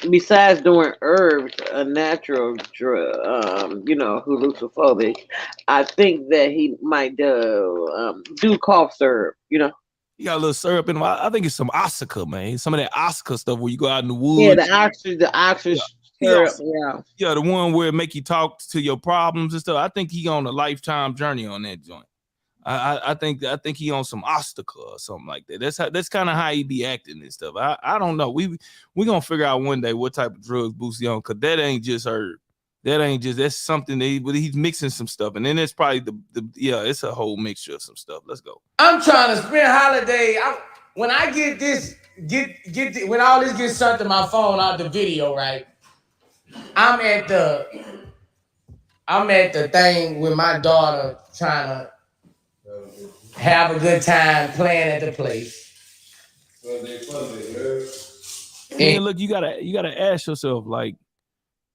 Besides doing herbs, a natural drug, hallucinophobic, I think that he might do cough syrup, You got a little syrup in him. I think it's some Oscar, man. Some of that Oscar stuff where you go out in the woods. Yeah, the oxygen syrup, yeah, the one where it make you talk to your problems and stuff. I think he on a lifetime journey on that joint. I think he on some Ostica or something like that. That's kind of how he be acting and stuff. I don't know. We gonna figure out one day what type of drugs Boosie on, cause that ain't just herb. That's something that he's mixing some stuff, and then it's probably it's a whole mixture of some stuff. Let's go. I'm trying to spend holiday. When I get this, when all this gets sent to my phone out the video, right? I'm at the thing with my daughter trying to have a good time playing at the place. And look, you gotta ask yourself, like,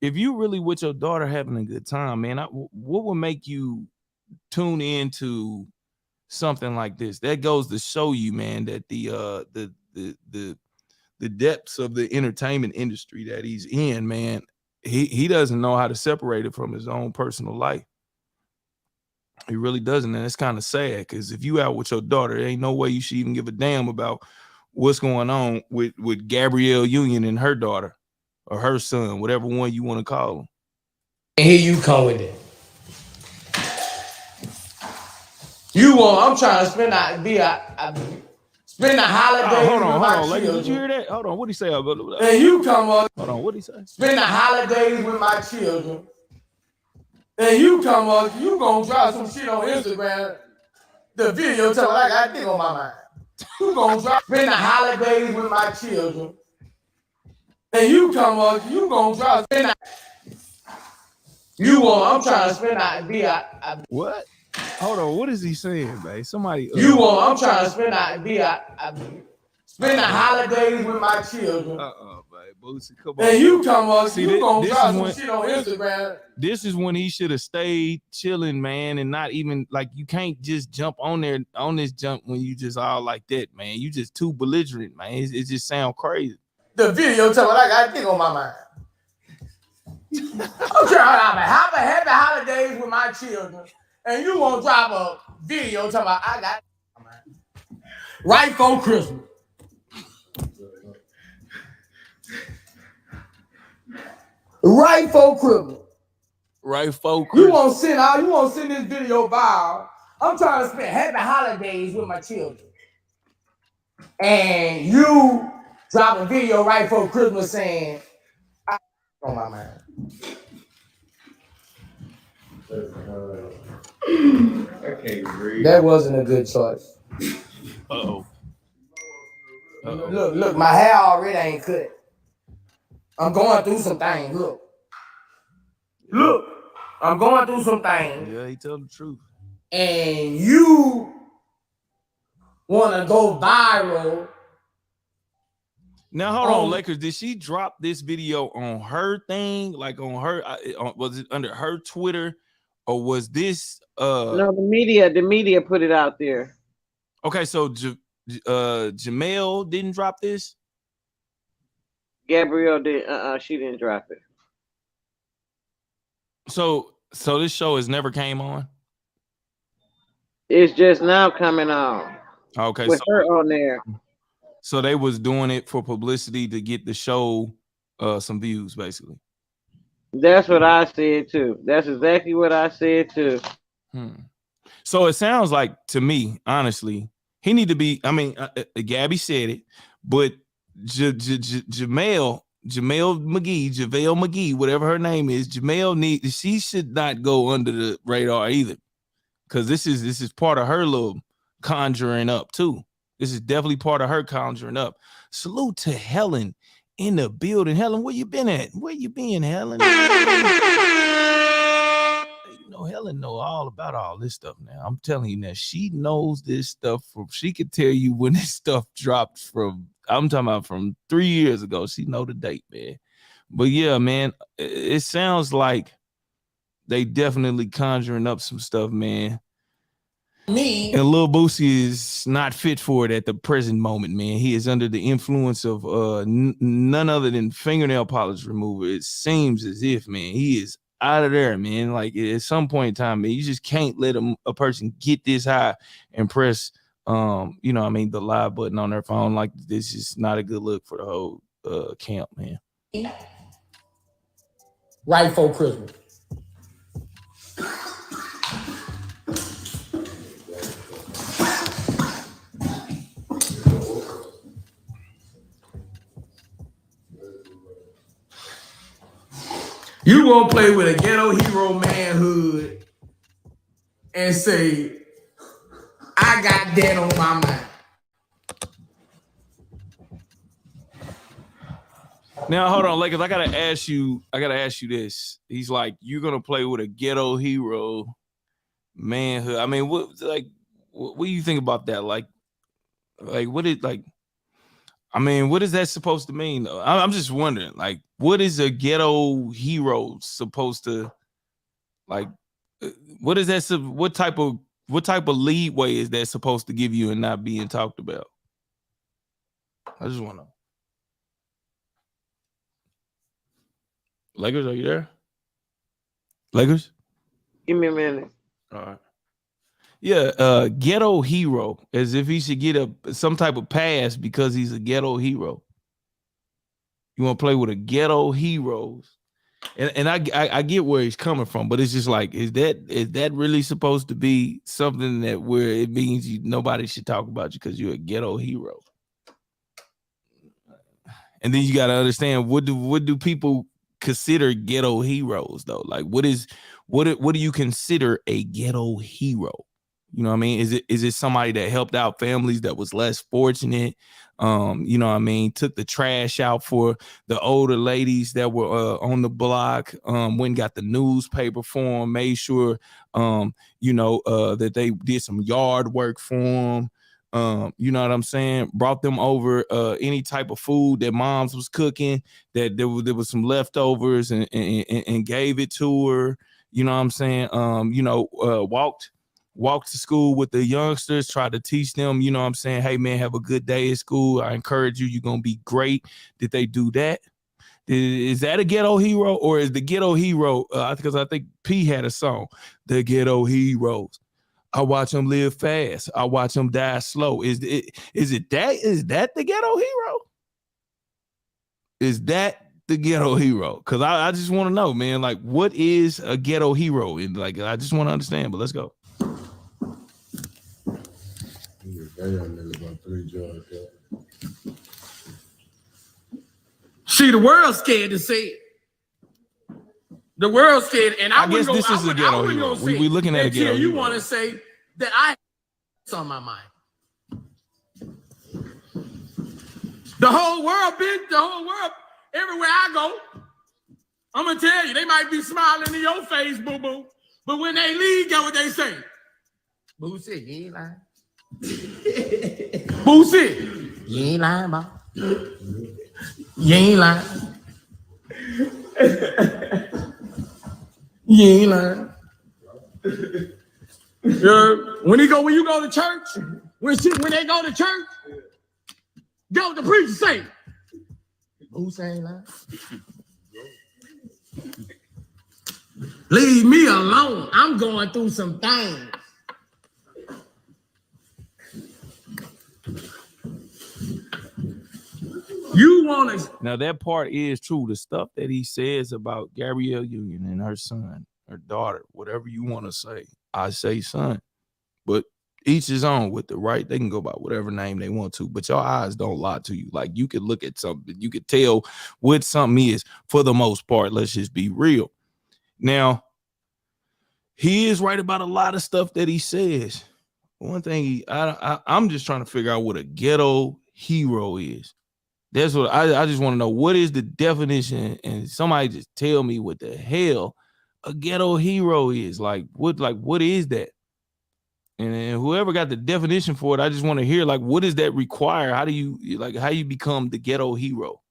if you really with your daughter having a good time, man, what would make you tune into something like this? That goes to show you, man, that the depths of the entertainment industry that he's in, man, he doesn't know how to separate it from his own personal life. He really doesn't, and it's kind of sad, because if you out with your daughter, there ain't no way you should even give a damn about what's going on with Gabrielle Union and her daughter or her son, whatever one you want to call him. And here you come with it. I'm trying to spend the holidays. Hold on. Like, did you hear that? Hold on. What did he say? And you come on. Hold on. What did he say? Spend the holidays with my children. And you come up, you gonna drop some shit on Instagram. The video tell I got a thing on my mind. You gonna spend the holidays with my children. And you come up, you gonna drop. I'm trying to spend what? Hold on, what is he saying, man? Somebody. I'm trying to spend the holidays with my children. Man, Boosie, come on. And you come on, See, you gonna this drop is some when- shit on Instagram. This is when he should have stayed chilling, man, and not even like you can't just jump on there on this jump when you just all like that, man. You just too belligerent, man. It just sound crazy. The video tell me I got a thing on my mind. I'm trying to have a happy holidays with my children, and you gonna drop a video talking about I got right for Christmas. Right for Christmas. Right for Christmas. You won't send this video viral. I'm trying to spend happy holidays with my children. And you drop a video right for Christmas saying I on my mind. That wasn't a good choice. Uh-oh. Look, my hair already ain't cut. I'm going through some things. Look, I'm going through some things. Yeah, he tell the truth. And you want to go viral. Now, hold on, Lakers. Did she drop this video on her thing? Like on her, was it under her Twitter? Or was this No, the media put it out there. Okay, so Jamel didn't drop this? Gabrielle did she didn't drop it. So this show has never came on? It's just now coming on. Okay, with her on there. So they was doing it for publicity to get the show some views, basically. That's what I said too. That's exactly what I said too. So it sounds like to me, honestly, he need to be. I mean, Gabby said it, but JaVale McGee, whatever her name is, she should not go under the radar either, because this is part of her little conjuring up too. This is definitely part of her conjuring up. Salute to Helen in the building. Helen, where you been at? Where you been, Helen? You know, Helen know all about all this stuff now. I'm telling you now, she knows this stuff she could tell you when this stuff dropped from, I'm talking about from 3 years ago. She know the date, man. But yeah, man, it sounds like they definitely conjuring up some stuff, man. And Lil Boosie is not fit for it at the present moment, man. He is under the influence of none other than fingernail polish remover. It seems as if, man, he is out of there, man. Like at some point in time, man, you just can't let a person get this high and press, you know, I mean, the live button on their phone. Like this is not a good look for the whole camp, man. Right for Christmas. You gonna play with a ghetto hero manhood and say, I got that on my mind. Now hold on, Lakers. I gotta ask you this. He's like, you're gonna play with a ghetto hero manhood. I mean, what do you think about that? Like what is like? I mean, what is that supposed to mean? I'm just wondering, like, what is a ghetto hero supposed to, like, what is that? What type of leeway is that supposed to give you and not being talked about? I just want to know. Lakers, are you there? Lakers? Give me a minute. All right. Yeah, ghetto hero, as if he should get some type of pass because he's a ghetto hero. You want to play with a ghetto heroes, and I get where he's coming from, but it's just like, is that really supposed to be something that where it means nobody should talk about you because you're a ghetto hero? And then you got to understand, what do people consider ghetto heroes though? Like what do you consider a ghetto hero? You know what I mean? Is it somebody that helped out families that was less fortunate? You know what I mean? Took the trash out for the older ladies that were on the block, went and got the newspaper for them, made sure, you know, that they did some yard work for them. You know what I'm saying? Brought them over any type of food that moms was cooking, that there was some leftovers and gave it to her. You know what I'm saying? You know, walked to school with the youngsters, tried to teach them, you know what I'm saying? Hey man, have a good day at school. I encourage you. You're going to be great. Did they do that? Is that a ghetto hero, or is the ghetto hero? Because I think P had a song, The Ghetto Heroes. I watch them live fast. I watch them die slow. Is that the ghetto hero? Is that the ghetto hero? Because I just want to know, man, like, what is a ghetto hero? And like, I just want to understand, but let's go. See, the world's scared to say it. The world's scared, and I guess this is a ghetto hero. We looking at a ghetto hero. You want to say that I on my mind. The whole world, everywhere I go, I'm gonna tell you, they might be smiling in your face, boo-boo, but when they leave, get what they say. Boo said, you ain't lying. Boo said, you ain't lying, Bob. You ain't lying. You ain't lying. When you go to church, when they go to church, go what the preacher say. Who say lying? Leave me alone. I'm going through some things. You want to. Now that part is true. The stuff that he says about Gabrielle Union and her son, her daughter, whatever you want to say, I say son. But each his own with the right. They can go by whatever name they want to, but your eyes don't lie to you. Like, you could look at something, you could tell what something is for the most part. Let's just be real. Now, he is right about a lot of stuff that he says. One thing I'm just trying to figure out what a ghetto hero is. That's what I just want to know. What is the definition? And somebody just tell me what the hell a ghetto hero is. Like what is that? And whoever got the definition for it, I just want to hear, like, what does that require? How do you become the ghetto hero?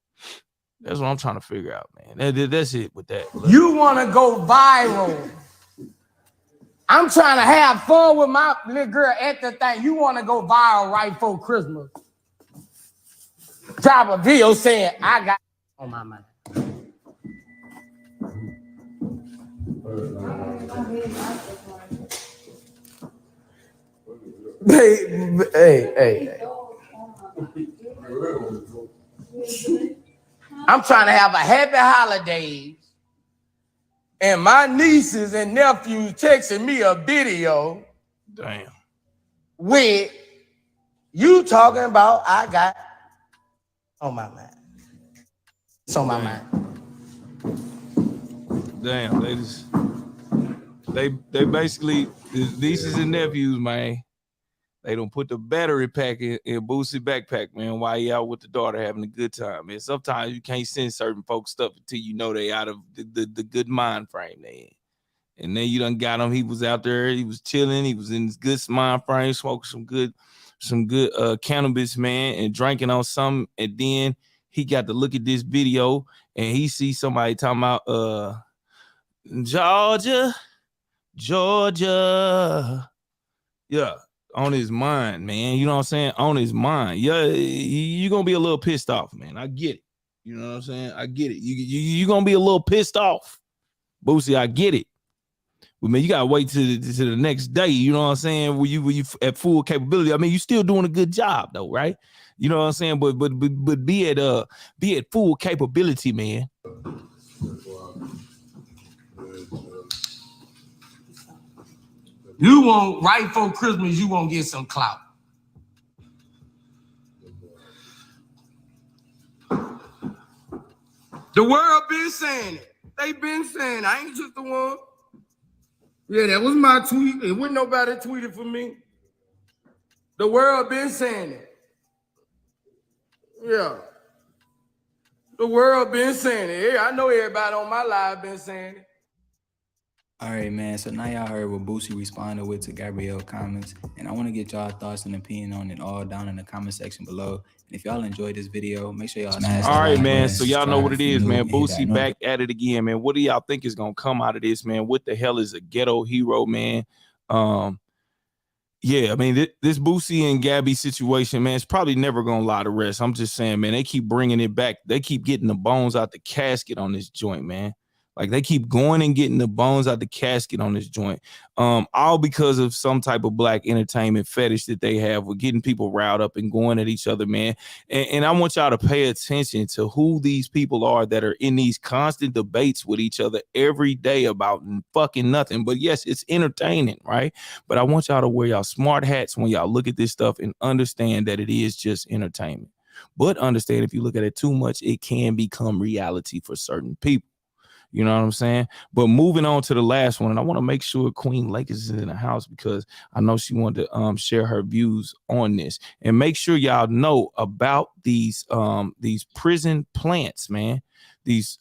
That's what I'm trying to figure out, man. That's it with that. You want to go viral. I'm trying to have fun with my little girl at the thing. You want to go viral right before Christmas. Drop a video saying, I got on my mind. Hey. I'm trying to have a happy holidays, and my nieces and nephews texting me a video. Damn. With you talking about I got on my mind. It's on my mind. Damn, they basically, nieces and nephews, man. They don't put the battery pack in Boosie backpack, man, while you out with the daughter having a good time. Man, sometimes you can't send certain folks stuff until you know they out of the good mind frame they in. And then you done got him. He was out there. He was chilling. He was in his good mind frame, smoking some good cannabis, man, and drinking on something. And then he got to look at this video and he sees somebody talking about Georgia. Yeah. On his mind, man. You know what I'm saying? On his mind. Yeah, you're gonna be a little pissed off, man. I get it. You know what I'm saying? I get it. You're gonna be a little pissed off. Boosie, I get it. But man, you gotta wait to the next day. You know what I'm saying? When you at full capability. I mean, you still doing a good job though, right? You know what I'm saying? But be at full capability, man. You want right before Christmas, you won't get some clout. The world been saying it. They been saying, I ain't just the one. Yeah, that was my tweet. It wasn't nobody tweeted for me. The world been saying it. Yeah. The world been saying it. Yeah, I know everybody on my live been saying it. All right, man. So now y'all heard what Boosie responded with to Gabrielle comments, and I want to get y'all thoughts and opinion on it all down in the comment section below. And if y'all enjoyed this video, make sure y'all smash all right, like man. button, So y'all know what it is, man. and hit that Boosie back at it again, man. What do y'all think is gonna come out of this, man? What the hell is a ghetto hero, man? Yeah, I mean, this Boosie and Gabby situation, man, it's probably never gonna lie to rest. I'm just saying, man, they keep bringing it back. They keep getting the bones out the casket on this joint, man. Like they keep going and getting the bones out the casket on this joint, all because of some type of black entertainment fetish that they have with getting people riled up and going at each other, man. And I want y'all to pay attention to who these people are that are in these constant debates with each other every day about fucking nothing. But yes, it's entertaining, right? But I want y'all to wear y'all smart hats when y'all look at this stuff and understand that it is just entertainment. But understand if you look at it too much, it can become reality for certain people. You know what I'm saying? But moving on to the last one, and I want to make sure Queen Lakers is in the house because I know she wanted to share her views on this. And make sure y'all know about these prison plants, man. These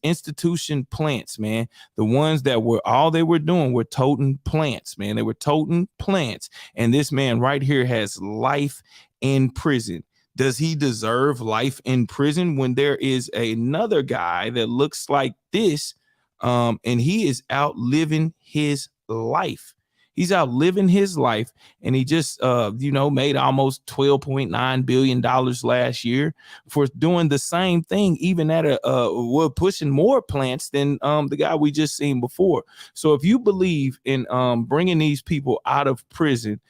institution plants, man. The ones that were all they were doing were toting plants, man. They were toting plants. And this man right here has life in prison. Does he deserve life in prison when there is another guy that looks like this, and he is out living his life? He's out living his life, and he just, made almost $12.9 billion last year for doing the same thing, even at we're pushing more plants than the guy we just seen before. So if you believe in bringing these people out of prison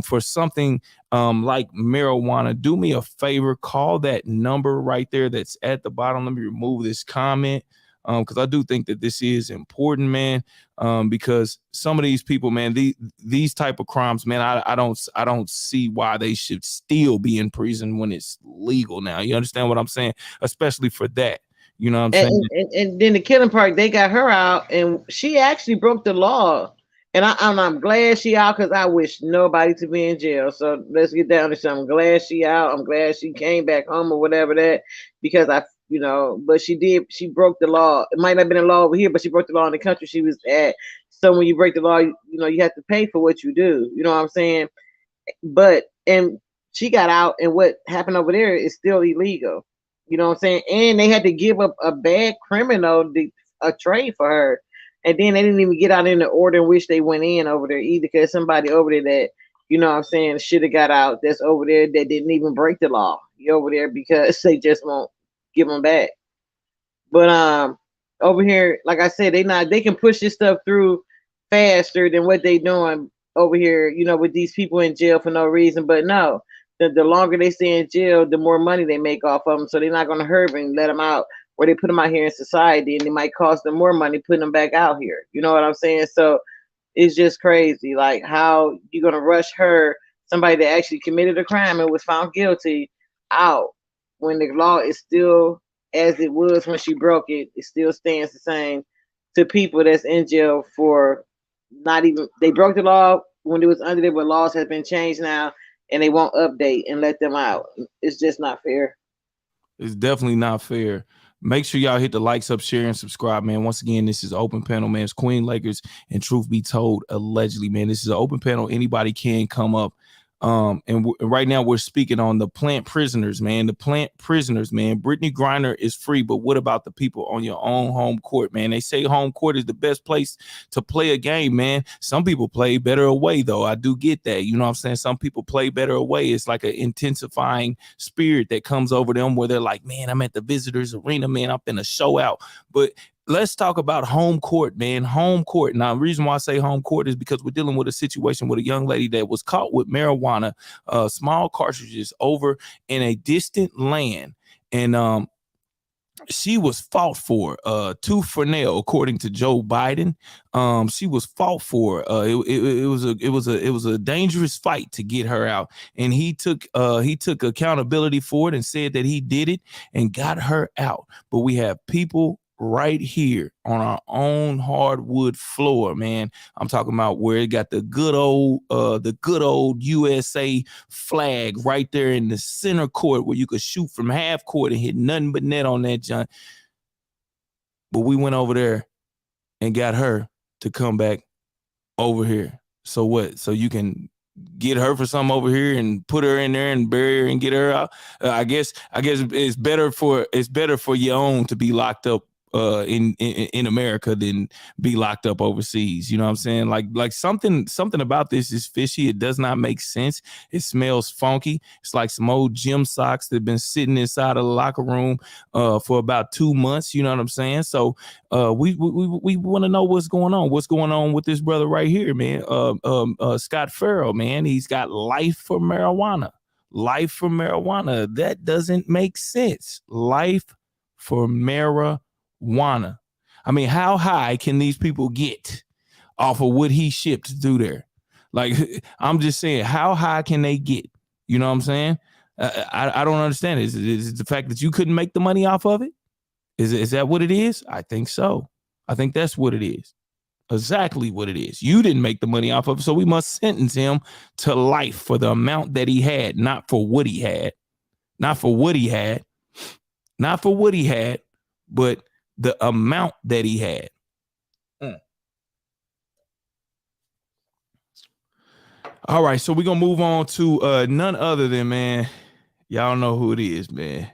for something like marijuana, do me a favor, call that number right there that's at the bottom. Let me remove this comment. Because I do think that this is important, man. Because some of these people, man, these type of crimes, man, I don't see why they should still be in prison when it's legal now. You understand what I'm saying? Especially for that. You know what I'm saying? And then the killing part, they got her out, and she actually broke the law. And I'm glad she out because I wish nobody to be in jail. So let's get down to something. I'm glad she out. I'm glad she came back home or whatever that, because but she broke the law. It might not have been a law over here, but she broke the law in the country she was at. So when you break the law, you have to pay for what you do. You know what I'm saying? And she got out, and what happened over there is still illegal. You know what I'm saying? And they had to give up a bad criminal a trade for her. And then they didn't even get out in the order in which they went in over there either, because somebody over there that, you know what I'm saying, should have got out, that's over there that didn't even break the law. You over there because they just won't give them back. But over here, like I said, they can push this stuff through faster than what they doing over here, with these people in jail for no reason. But no, the longer they stay in jail, the more money they make off of them. So they're not going to hurry and let them out, or they put them out here in society, and it might cost them more money putting them back out here. You know what I'm saying? So it's just crazy. Like, how you going to rush her, somebody that actually committed a crime and was found guilty, out when the law is still as it was when she broke it. It still stands the same to people that's in jail for they broke the law when it was under there, but laws have been changed now, and they won't update and let them out. It's just not fair. It's definitely not fair. Make sure y'all hit the likes up, share, and subscribe, man. Once again, this is Open Panel, man. It's Queen Lakers, and truth be told, allegedly, man, this is an open panel. Anybody can come up. And right now we're speaking on the plant prisoners, man. The plant prisoners, man. Brittney Griner is free, but what about the people on your own home court, man? They say home court is the best place to play a game, man. Some people play better away, though. I do get that. You know what I'm saying? Some people play better away. It's like an intensifying spirit that comes over them where they're like, man, I'm at the visitors arena, man. I'm finna show out. But let's talk about home court, man. Home court. Now, the reason why I say home court is because we're dealing with a situation with a young lady that was caught with marijuana, small cartridges over in a distant land. And she was fought for tooth for nail, according to Joe Biden. She was fought for. It was a dangerous fight to get her out, and he took accountability for it and said that he did it and got her out. But we have people right here on our own hardwood floor, man. I'm talking about where it got the good old USA flag right there in the center court where you could shoot from half court and hit nothing but net on that junk. But we went over there and got her to come back over here. So what? So you can get her for something over here and put her in there and bury her and get her out. I guess it's better for your own to be locked up in America than be locked up overseas. You know what I'm saying? Like something about this is fishy. It does not make sense. It smells funky. It's like some old gym socks that have been sitting inside of the locker room for about 2 months. You know what I'm saying? So we want to know what's going on. What's going on with this brother right here, man? Scott Farrell, man. He's got life for marijuana. Life for marijuana. That doesn't make sense. Life for marijuana. I mean, how high can these people get off of what he shipped through there? Like, I'm just saying, how high can they get? You know what I'm saying? I don't understand. Is it the fact that you couldn't make the money off of it? Is that what it is? I think so. I think that's what it is. Exactly what it is. You didn't make the money off of it, so we must sentence him to life for the amount that he had, not for what he had. Not for what he had. Not for what he had, but the amount that he had. All right, so we're gonna move on to none other than, man, y'all know who it is, man.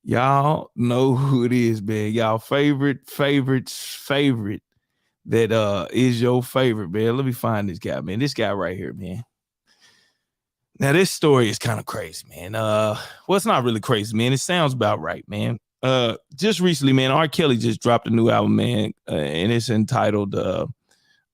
Y'all know who it is, man. Y'all favorite that is your favorite, man. Let me find this guy, man. This guy right here, man. Now this story is kind of crazy, man. Well, it's not really crazy, man. It sounds about right, man. Just recently, man, R. Kelly just dropped a new album, man, and it's entitled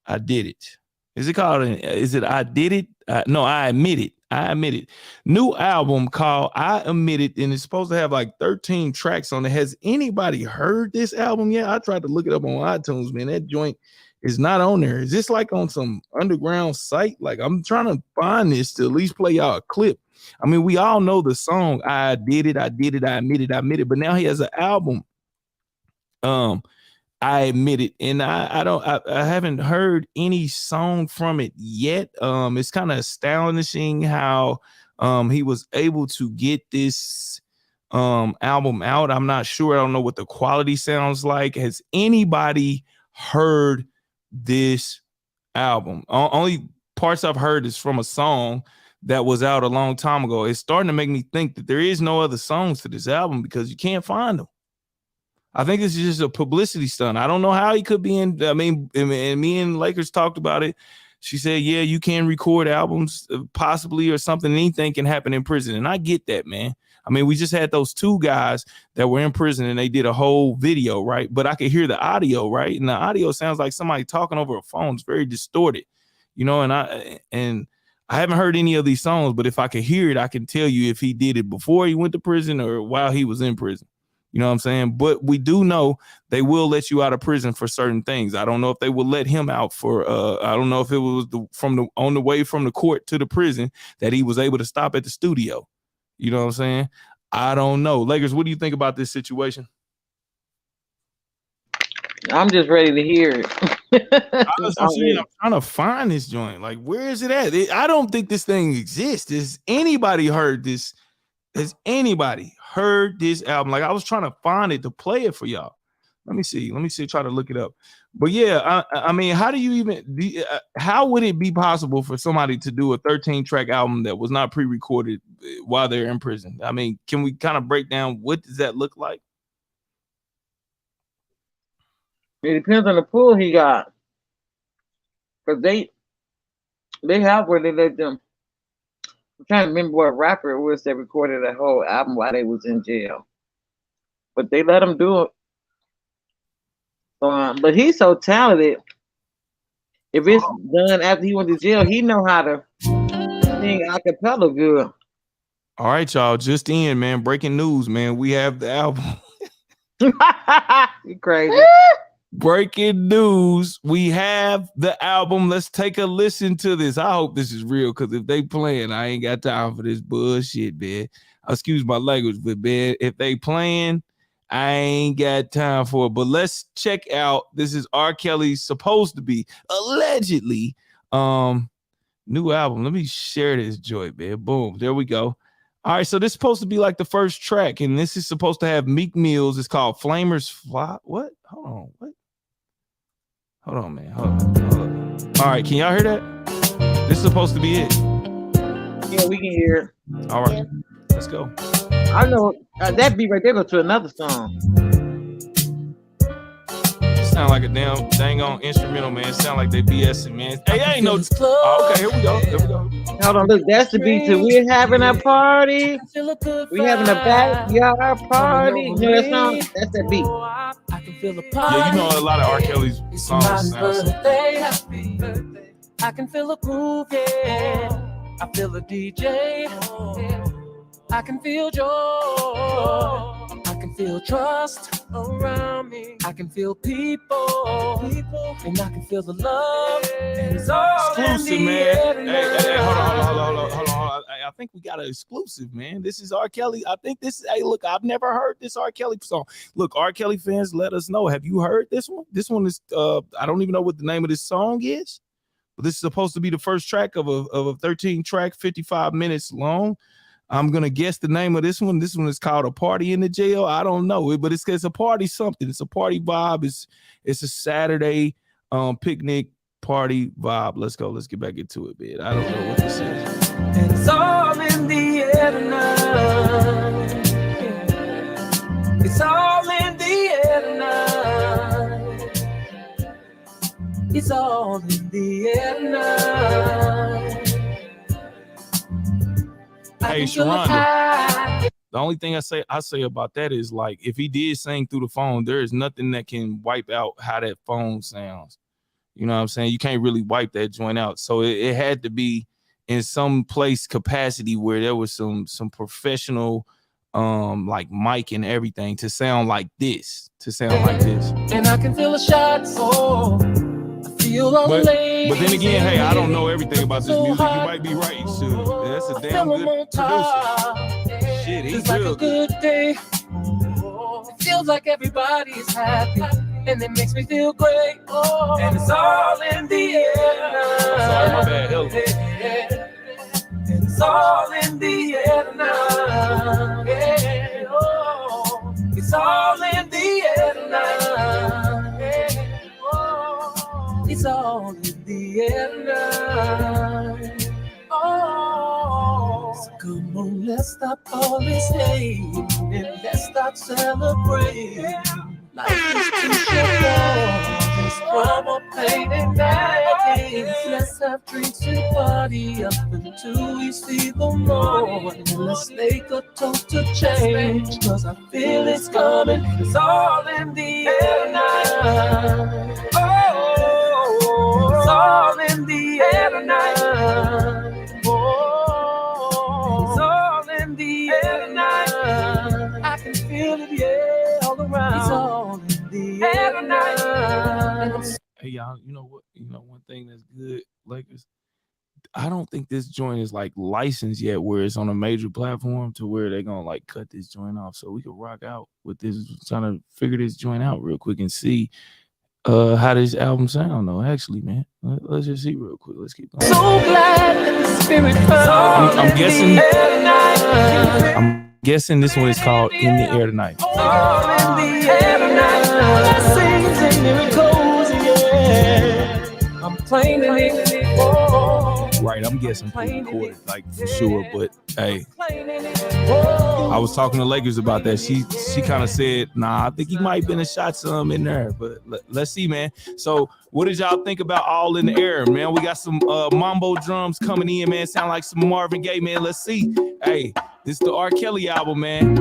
I Did It. Is it called, is it I Did It? No, I Admit It. I Admit It. New album called I Admit It, and it's supposed to have like 13 tracks on it. Has anybody heard this album yet? I tried to look it up on iTunes, man. That joint is not on there. Is this like on some underground site? Like, I'm trying to find this to at least play y'all a clip. I mean, we all know the song I Did It, I Did It, I Admit It, I Admit It, but now he has an album. I Admit It, and I haven't heard any song from it yet. It's kind of astonishing how he was able to get this album out. I'm not sure. I don't know what the quality sounds like. Has anybody heard this album? Only parts I've heard is from a song that was out a long time ago. It's starting to make me think that there is no other songs to this album because you can't find them. I think this is just a publicity stunt. I don't know how he could be in. I mean, and me and Lakers talked about it. She said, yeah, you can record albums possibly or something. Anything can happen in prison. And I get that, man. I mean, we just had those two guys that were in prison and they did a whole video, right? But I could hear the audio, right? And the audio sounds like somebody talking over a phone. It's very distorted, you know, and I haven't heard any of these songs, but if I could hear it, I can tell you if he did it before he went to prison or while he was in prison. You know what I'm saying? But we do know they will let you out of prison for certain things. I don't know if they will let him out for, I don't know if it was on the way from the court to the prison that he was able to stop at the studio. You know what I'm saying? I don't know. Lakers, what do you think about this situation? I'm just ready to hear it. I'm trying to find this joint. Like, where is it at? I don't think this thing exists. Has anybody heard this? Has anybody heard this album? Like, I was trying to find it to play it for y'all. Let me see. Try to look it up. But yeah, I mean, how do you even? How would it be possible for somebody to do a 13-track album that was not pre-recorded while they're in prison? I mean, can we kind of break down what does that look like? It depends on the pool he got, because they have where they let them. I'm trying to remember what rapper it was that recorded a whole album while they was in jail, but they let him do it. But he's so talented. If it's done after he went to jail, he know how to sing a cappella good. All right, y'all. Just in, man. Breaking news, man. We have the album. You crazy. Breaking news. We have the album. Let's take a listen to this. I hope this is real, because if they playing, I ain't got time for this bullshit, man. Excuse my language, but man, if they playing, I ain't got time for it. But let's check out. This is R. Kelly's supposed to be allegedly new album. Let me share this joint, man. Boom. There we go. All right, so this is supposed to be like the first track, and this is supposed to have Meek Mills. It's called Flamers Fly. What? Hold on. What? Hold on, man. Hold on. All right, can y'all hear that? This is supposed to be it. Yeah, we can hear it. All right, let's go. I know that beat right there go to another song. Sound like a dang on instrumental, man. It sound like they BSing, man. Hey, I ain't no. Oh, okay, here we go. Here we go. Hold on, look, that's the beat to We're Having a Party. We having a backyard party. You know that song? That's that beat. Yeah, you know a lot of R. Kelly's songs sound. I can feel a groove, yeah. I feel a DJ. I can feel joy. I can feel trust around me. I can feel people, and I can feel the love. And it's all Exclusive, man. Hey, hold on. I think we got an exclusive, man. This is R. Kelly. I think this is, hey, look, I've never heard this R. Kelly song. Look, R. Kelly fans, let us know. Have you heard this one? This one is, I don't even know what the name of this song is, but this is supposed to be the first track of a 13-track, 55 minutes long. I'm gonna guess the name of this one. This one is called A Party in the Jail. I don't know it, but it's a party something. It's a party vibe. It's a Saturday picnic party vibe. Let's go. Let's get back into it, man. I don't know what this is. And it's all in the air tonight. It's all in the air tonight. It's all in the air tonight. Hey, Sharonda, the only thing I say about that is, like, if he did sing through the phone, there is nothing that can wipe out how that phone sounds. You know what I'm saying? You can't really wipe that joint out. So it had to be in some place capacity where there was some professional like mic and everything to sound like this. And I can feel a shot, so But then again, hey, I don't know everything about this music. You might be right. That's a damn good producer. Shit, he's real good. Day. It feels like everybody's happy, and it makes me feel great. And it's all in the air. Sorry, my bad. Hell. It's all in the air now. Yeah. Oh, it's all in the air now. Yeah. Oh, it's all in the air now. Oh, so come on, let's stop all this hate and let's start celebrating. Life is too short for this drama, pain, and bad things. Let's have drinks and party up until we see the morning. Let's make a toast to change, cause I feel it's coming. It's all in the air now. Oh, it's all in the air tonight. Oh, it's all in the air tonight. I can feel it, yeah, all around. It's all in the air tonight. Hey, y'all, you know what? You know one thing that's good, Lakers? I don't think this joint is like licensed yet where it's on a major platform to where they're gonna like cut this joint off. So we could rock out with this, trying to figure this joint out real quick and see how this album sound though. Actually, man, let's just see real quick. Let's keep going. So glad that the spirit found. I'm guessing this one is called In the Air Tonight. All in the air tonight. Blessings and miracles, yeah. I'm playing it. Oh. Right, I'm guessing pre-recorded, like for sure. But hey, I was talking to Lakers about that. She kind of said, "Nah, I think he might have been a shot some in there." But let's see, man. So, what did y'all think about All in the Air, man? We got some mambo drums coming in, man. Sound like some Marvin Gaye, man. Let's see. Hey, this is the R. Kelly album, man.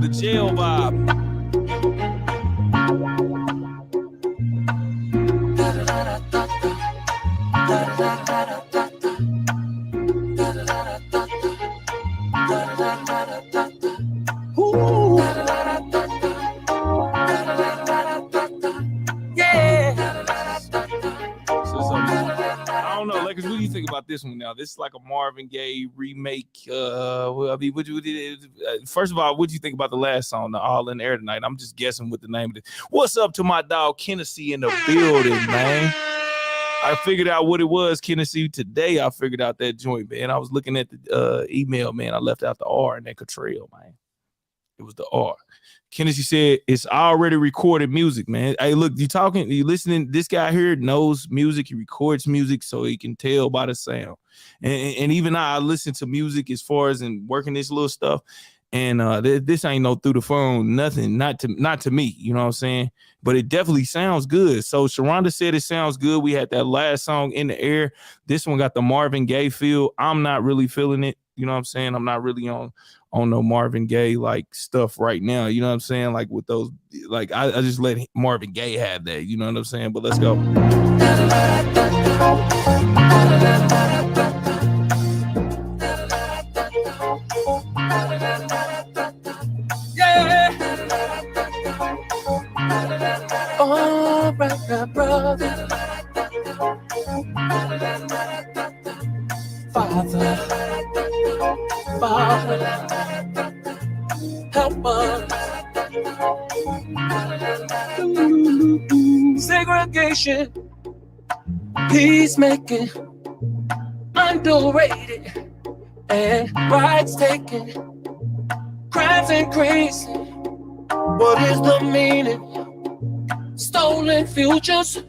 The jail vibe. I I don't know, Lakers. What do you think about this one now? This is like a Marvin Gaye remake. Well, I mean, first of all, what do you think about the last song, the All in the Air Tonight? I'm just guessing what the name of it. What's up to my dog Kennedy in the building, man? I figured out what it was, Kennedy. Today I figured out that joint, man. I was looking at the email, man. I left out the R in that Cottrell, man. It was the R. Kennedy said it's already recorded music, man. Hey, look, you listening. This guy here knows music. He records music so he can tell by the sound. And even I listen to music as far as in working this little stuff. And this ain't no through the phone, nothing, not to me, you know what I'm saying? But it definitely sounds good. So Sharonda said it sounds good. We had that last song In the Air. This one got the Marvin Gaye feel. I'm not really feeling it, you know what I'm saying? I'm not really on no Marvin Gaye like stuff right now, you know what I'm saying? Like with those, like I just let Marvin Gaye have that, you know what I'm saying? But let's go. All right, now, brother. Father, help us. Segregation, peacemaking, underrated, and rights taken, crimes increasing. What is the meaning? Stolen futures.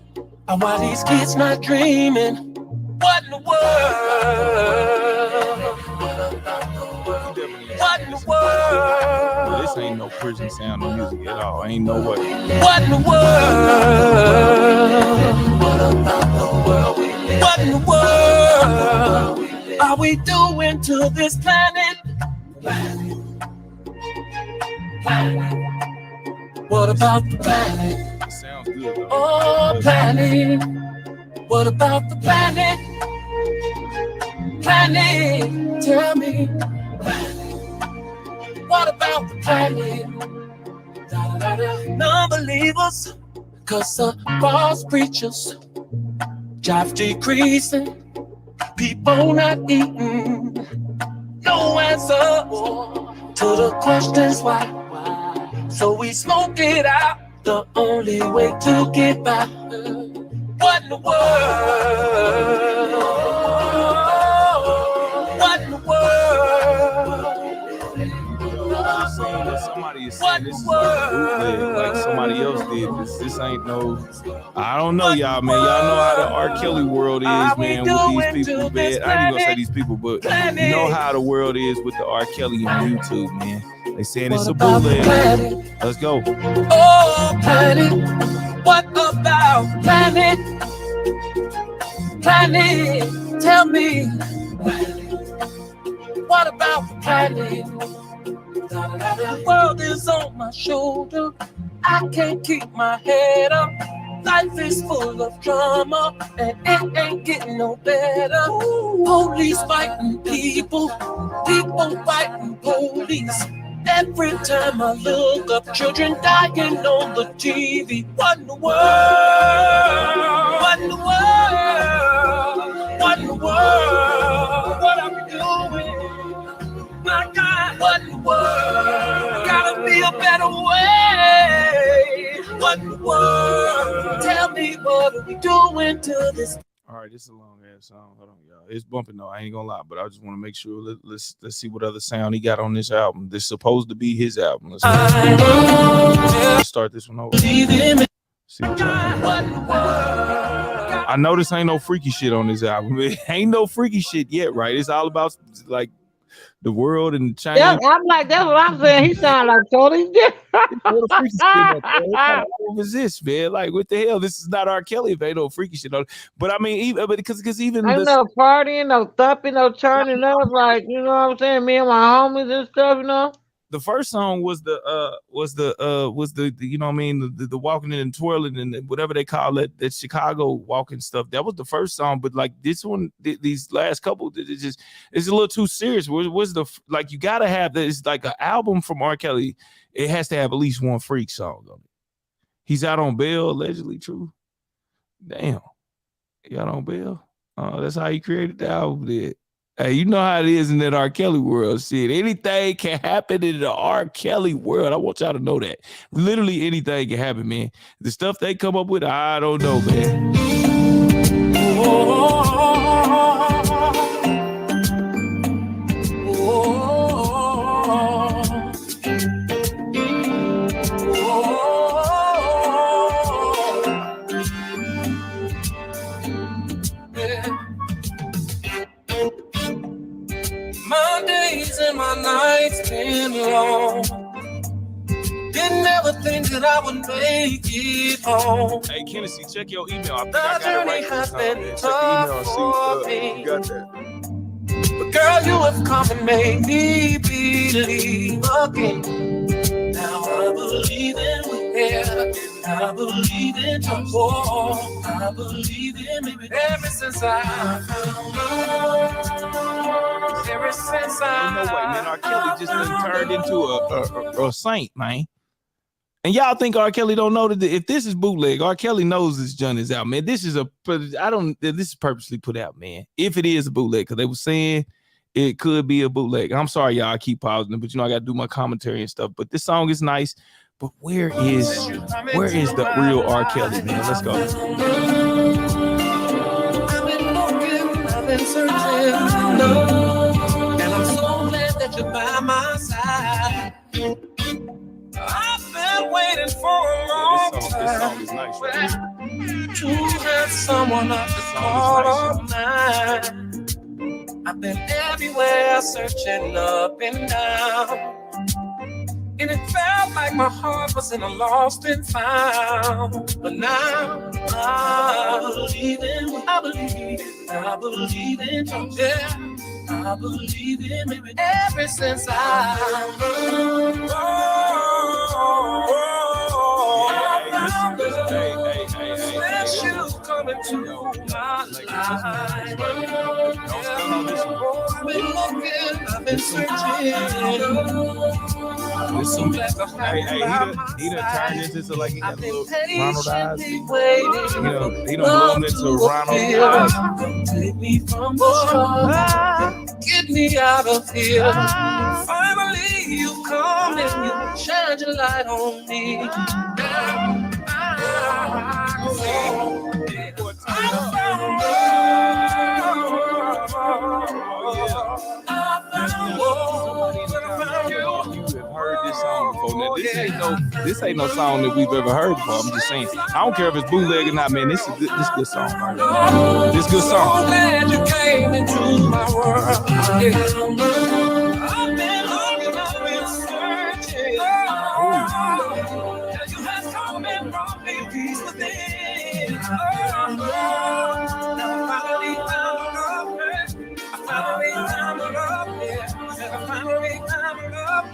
And why these kids not dreaming? What in the world? What in the world? Well, this ain't no prison sound of music at all. Ain't no way. What in the world? What in the world are we doing to this planet? What about the planet? It sounds good though. Oh, planet. What about the planet? Planet, tell me. What about the planet? Non-believers, cause of false preachers. Jobs decreasing, people not eating. No answer to the questions why. So we smoke it out, the only way to get by. What in the world? What in the world? Somebody is saying this is like a bootleg, like somebody else did this. This ain't no, I don't know, y'all, man. Y'all know how the R. Kelly world is, man, with these people, man. I ain't even gonna say these people, but you know how the world is with the R. Kelly on YouTube, man. They saying it's a bootleg. Let's go. Oh, planet. What about planet? Planet, tell me. What about the planet? The world is on my shoulder. I can't keep my head up. Life is full of drama, and it ain't getting no better. Police fighting people, people fighting police. Every time I look up, children dying on the TV. What in the world? What in the world? What in the world? What are we doing? My God, what in the world? Gotta be a better way. What in the world? Tell me, what are we doing to this? All right, this is a long ass song. Hold on, y'all. It's bumping though. I ain't gonna lie, but I just want to make sure. Let's see what other sound he got on this album. This is supposed to be his album. Let's start this one over. See what I know this ain't no freaky shit on this album. It ain't no freaky shit yet, right? It's all about like the world and China. Yeah, I'm like, that's what I'm saying. He sound like totally different. What was this, man? Like, what the hell? This is not R. Kelly if ain't no freaky shit on it. But I mean, even because even ain't no partying, no thumping, no turning up, like, you know what I'm saying? Me and my homies and stuff, you know. The first song was the you know what I mean, the walking and twirling and whatever they call it, that Chicago walking stuff. That was the first song, but like this one, these last couple, it's a little too serious. What's the, like, you gotta have this, like an album from R. Kelly, it has to have at least one freak song on it. He's out on bail, allegedly. True. Damn, he out on bail. Oh, that's how he created the album. Then. Hey, you know how it is in that R. Kelly world. Shit, anything can happen in the R. Kelly world. I want y'all to know that. Literally anything can happen, man. The stuff they come up with, I don't know, man. My days and my nights been long. Didn't ever think that I would make it home. Hey, Kennedy, check your email. I think The I got it journey right has this time, been man. Check tough the for email me. and see if you got that. But girl, you have come and made me believe again. Now I believe in we're I believe in tomorrow. I believe in maybe ever since I found love. Ever since Ain't no way, man. R. Kelly just done turned into a saint, man. And y'all think R. Kelly don't know that if this is bootleg, R. Kelly knows this joint is out, man. This is this is purposely put out, man. If it is a bootleg, because they were saying it could be a bootleg. I'm sorry, y'all, I keep pausing, but you know I got to do my commentary and stuff. But this song is nice. But where is the real R. Kelly, man? Let's go. I've been looking, I've been searching, and I'm so glad that you're by my side. I've been waiting for a long time This song is nice, right? to have someone up to call on mine. I've been everywhere, searching up and down. And it felt like my heart was in a lost and found. But now I believe in, I believe in, yeah. I believe in maybe ever since I found love. You coming to my life. I've been looking, I've been searching. He done turned into like he got a little Ronald eyes. He done blown into Ronald eyes. Take me from the start, get me out of here. Finally, you come and you shine your light on me. Now I see I found Heard this song before. Now, this ain't no song that we've ever heard before. I'm just saying. I don't care if it's bootleg or not, man. This good song. This good song. so glad you came into my world. I've been looking, I've been searching. You have come and brought me peace within. Now I finally found love. I finally found love. I finally found love.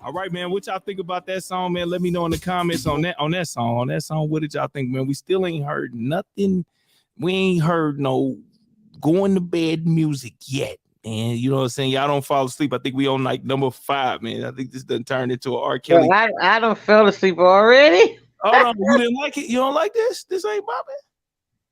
All right, man. What y'all think about that song, man? Let me know in the comments on that song. What did y'all think, man? We still ain't heard nothing. We ain't heard no going to bed music yet, man. You know what I'm saying? Y'all don't fall asleep. I think we on like number 5, man. I think this done turned into an R. Kelly. Well, I don't fell asleep already. Hold on, you didn't like it? You don't like this? This ain't popping.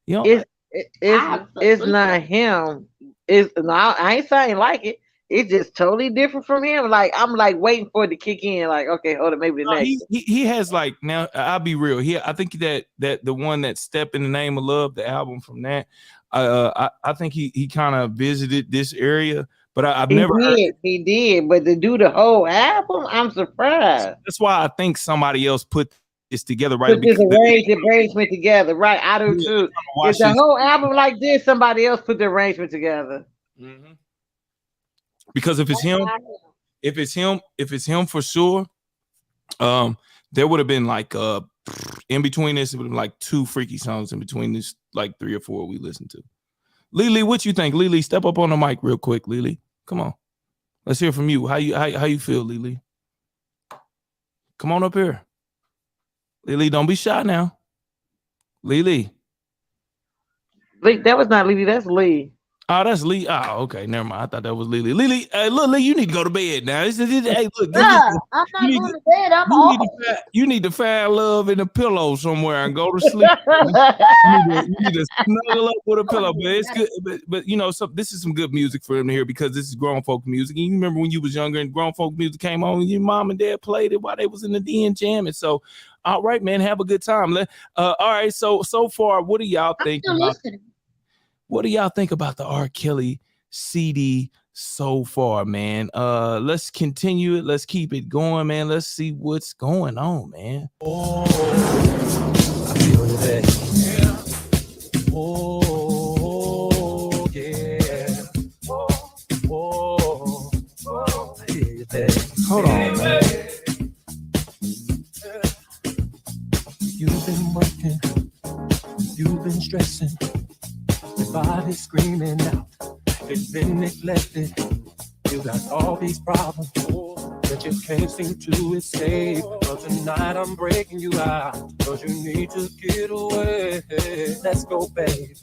You know, It's not him. I ain't saying like it. It's just totally different from him. Like I'm like waiting for it to kick in. Like okay, hold on, maybe the next. He has like now. I'll be real. I think that the one that Step in the Name of Love, the album from that. I think he kind of visited this area, but I've never heard it. He did, but to do the whole album, I'm surprised. That's why I think somebody else put this together, right? Put this arrangement together, right? I do too. If the whole album like this, somebody else put the arrangement together. Mm-hmm. Because if it's him for sure, there would have been like in between this, it would have been like 2 freaky songs in between this, like 3 or 4 we listened to. Lily, what you think? Lily, step up on the mic real quick. Lily, come on, let's hear from you. How you feel, Lily? Come on up here. Lily, don't be shy now. Lily. That was not Lily, that's Lee. Oh, that's Lee. Oh, okay. Never mind. I thought that was Lily. Lily, look, Lee, you need to go to bed now. Hey, look, Nah, I'm not going to bed. I'm off. you need to find love in a pillow somewhere and go to sleep. you need to snuggle up with a pillow. But it's good. But you know, this is some good music for them to hear because this is grown folk music. And you remember when you was younger and grown folk music came on, and your mom and dad played it while they was in the DN jamming. So, all right, man, have a good time. All right. So far, what do y'all think about? What do y'all think about the R. Kelly CD so far, man? Let's continue it. Let's keep it going, man. Let's see what's going on, man. Oh, I feel that. Yeah. Oh, yeah. Oh, I hear you there. Hold on, man. You've been working. You've been stressing. Your body's screaming out. It's been neglected. You got all these problems that you can't seem to escape. But tonight I'm breaking you out. Cause you need to get away. Let's go, babe.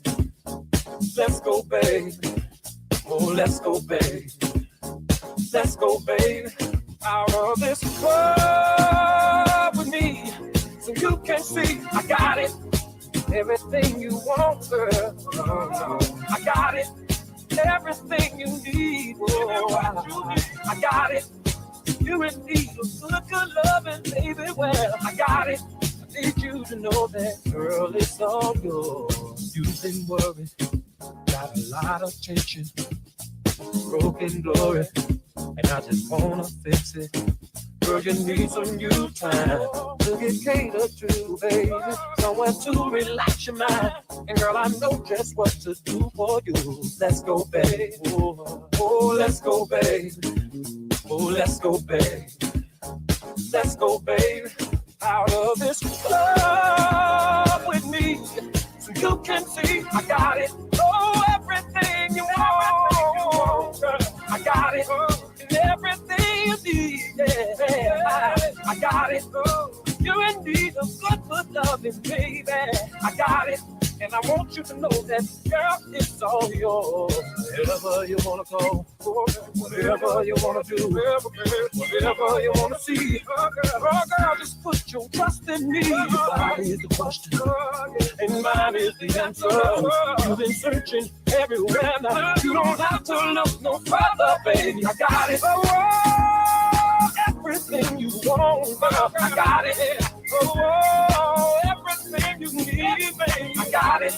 Let's go, babe. Oh, let's go, babe. Let's go, babe. Out of this club with me. So you can see I got it. Everything you want, girl. I got it. Everything you need. I got it. You in need of good loving, baby. Well, I got it. I need you to know that, girl, it's all yours. You've been worried, got a lot of tension, broken glory, and I just wanna fix it. Girl, you need some new time to get catered to, baby. Somewhere to relax your mind. And girl, I know just what to do for you. Let's go, babe. Oh, let's go, babe. Oh, let's go, babe. Let's go, babe. Out of this club with me. So you can see I got it. Oh, everything you want, girl. I got it. And everything you need, yeah. I got it. You're in need of good loving, baby. I got it. And I want you to know that, girl, it's all yours. Wherever you wanna go, whatever you wanna do, whatever you wanna see. Oh, girl, just put your trust in me. Your body is the question, and mine is the answer. You've been searching everywhere now. You don't have to look no further, baby. I got it. Oh, everything you want, girl, I got it. Oh, everything you need, baby, I got it.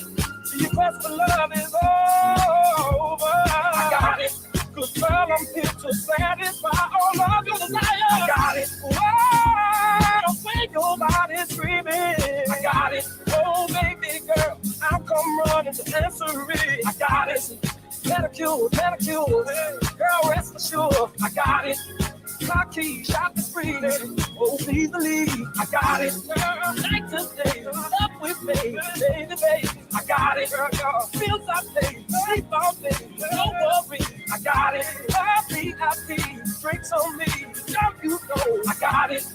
Your quest for love is over. I got it. Cause girl, I'm here to satisfy all of your desires. I got it. Oh, when your body's screaming, I got it. Oh, baby girl, I'll come running to answer it. I got it. Manicure, girl, rest assured, I got it. My key, shot the screen, oh, please believe, I got it. Girl, night to day, up with me, baby, I got it. Girl, feels I pay, sleep all day, don't worry, I got it. Happy, drinks on me, don't you know, I got it.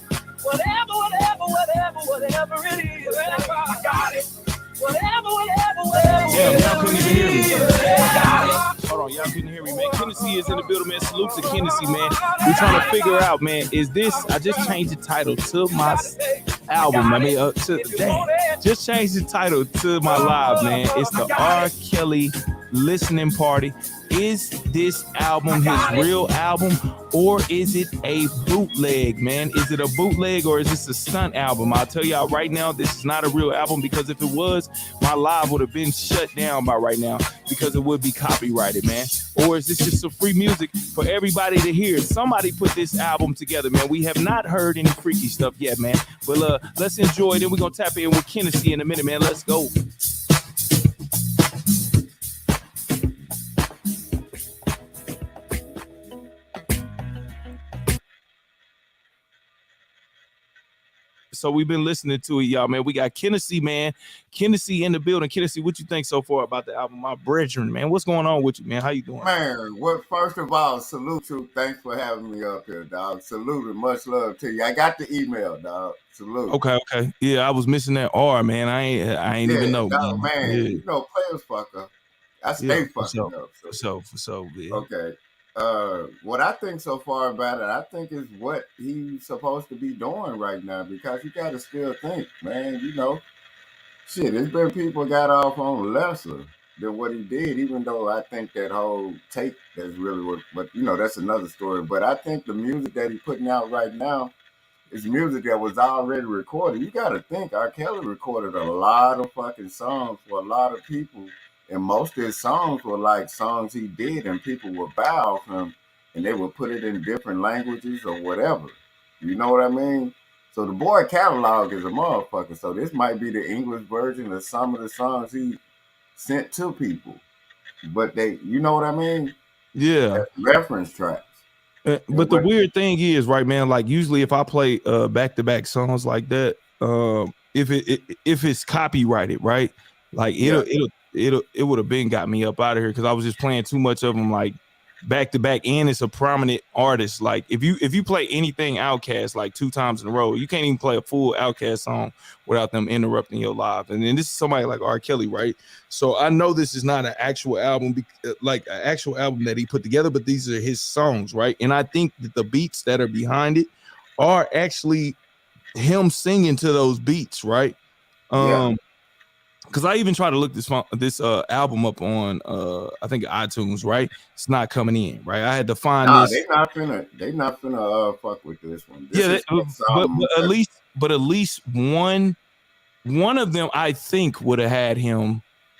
Whatever it is, I got it. Whatever. Damn, y'all couldn't even hear me. I got it. Hold on, y'all couldn't hear me, man. Kennedy is in the building, man. Salute to Kennedy, man. We're trying to figure out, man, is this, I just changed the title to my album. I mean, just changed the title to my live, man. It's the R. Kelly listening party. Is this album his real album, or is it a bootleg, man? Is it a bootleg, or is this a stunt album? I'll tell y'all right now, this is not a real album, because if it was, my live would have been shut down by right now, because it would be copyrighted, man. Or is this just some free music for everybody to hear? Somebody put this album together, man. We have not heard any freaky stuff yet, man. But let's enjoy it, and we're gonna tap in with Kennedy in a minute, man. Let's go. So we've been listening to it, y'all, man. We got Kennedy, man. Kennedy in the building. Kennedy, what you think so far about the album, my brethren, man? What's going on with you, man? How you doing? Man, well, first of all, salute to. Thanks for having me up here, dog. Salute and much love to you. I got the email, dog. Salute. Okay. Yeah, I was missing that R, man. I ain't even know. Dog, man. Yeah. You know, players fucker. I stay for fucking sure. up. For sure, man. Okay. What I think so far about it, I think is what he's supposed to be doing right now, because you got to still think, man. You know, shit. There's been people got off on lesser than what he did, even though I think that whole tape that's really what. But you know, that's another story. But I think the music that he's putting out right now is music that was already recorded. You got to think, R. Kelly recorded a lot of fucking songs for a lot of people, and most of his songs were like songs he did, and people would bow off him, and they would put it in different languages or whatever. You know what I mean? So the boy catalog is a motherfucker. So this might be the English version of some of the songs he sent to people, but they, you know what I mean? Yeah. That's reference tracks. But the weird thing is, right, man, like usually if I play back-to-back songs like that, if it's copyrighted, right, like it would have been got me up out of here, because I was just playing too much of them like back-to-back, and it's a prominent artist. Like if you play anything Outkast like 2 times in a row, you can't even play a full Outkast song without them interrupting your live. And then this is somebody like R. Kelly, right? So I know this is not an actual album, like an actual album that he put together, but these are his songs, right? And I think that the beats that are behind it are actually him singing to those beats, right? Because I even tried to look this album up on I think ITunes, right? It's not coming in, right? I had to find this. They not finna fuck with this one. But at least one of them, I think, would have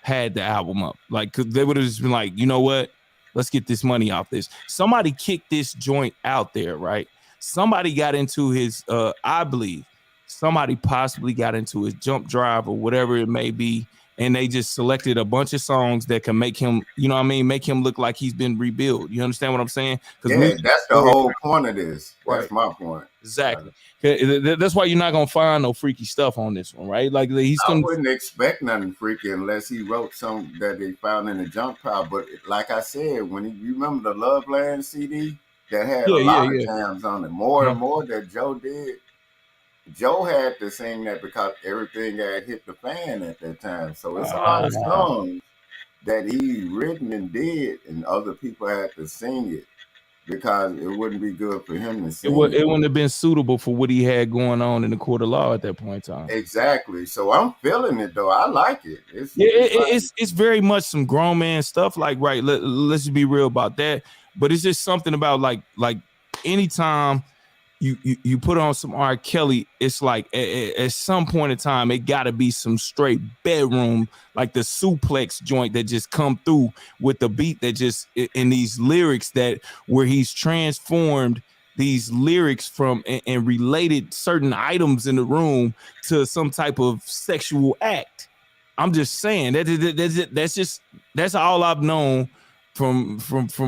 had the album up. Like, cause they would have just been like, you know what? Let's get this money off this. Somebody kicked this joint out there, right? Somebody got into his I believe somebody possibly got into his jump drive or whatever it may be, and they just selected a bunch of songs that can make him, you know what I mean, make him look like he's been rebuilt. You understand what I'm saying? Yeah, that's the whole point of this. That's my point. Exactly. That's why you're not gonna find no freaky stuff on this one, right? Like I wouldn't expect nothing freaky unless he wrote something that they found in the junk pile. But like I said, you remember the Love Land CD that had a lot of jams on it, more and more that Joe did. Joe had to sing that because everything had hit the fan at that time. So it's a lot of songs that he written and did, and other people had to sing it because it wouldn't be good for him to sing it. It wouldn't have been suitable for what he had going on in the court of law at that point in time. Exactly. So I'm feeling it though. I like it. It's very much some grown man stuff. Like, right, let's just be real about that. But it's just something about like anytime you put on some R. Kelly, it's like at some point in time it got to be some straight bedroom, like the suplex joint that just come through with the beat that just in these lyrics that where he's transformed these lyrics from and related certain items in the room to some type of sexual act. I'm just saying that's all I've known from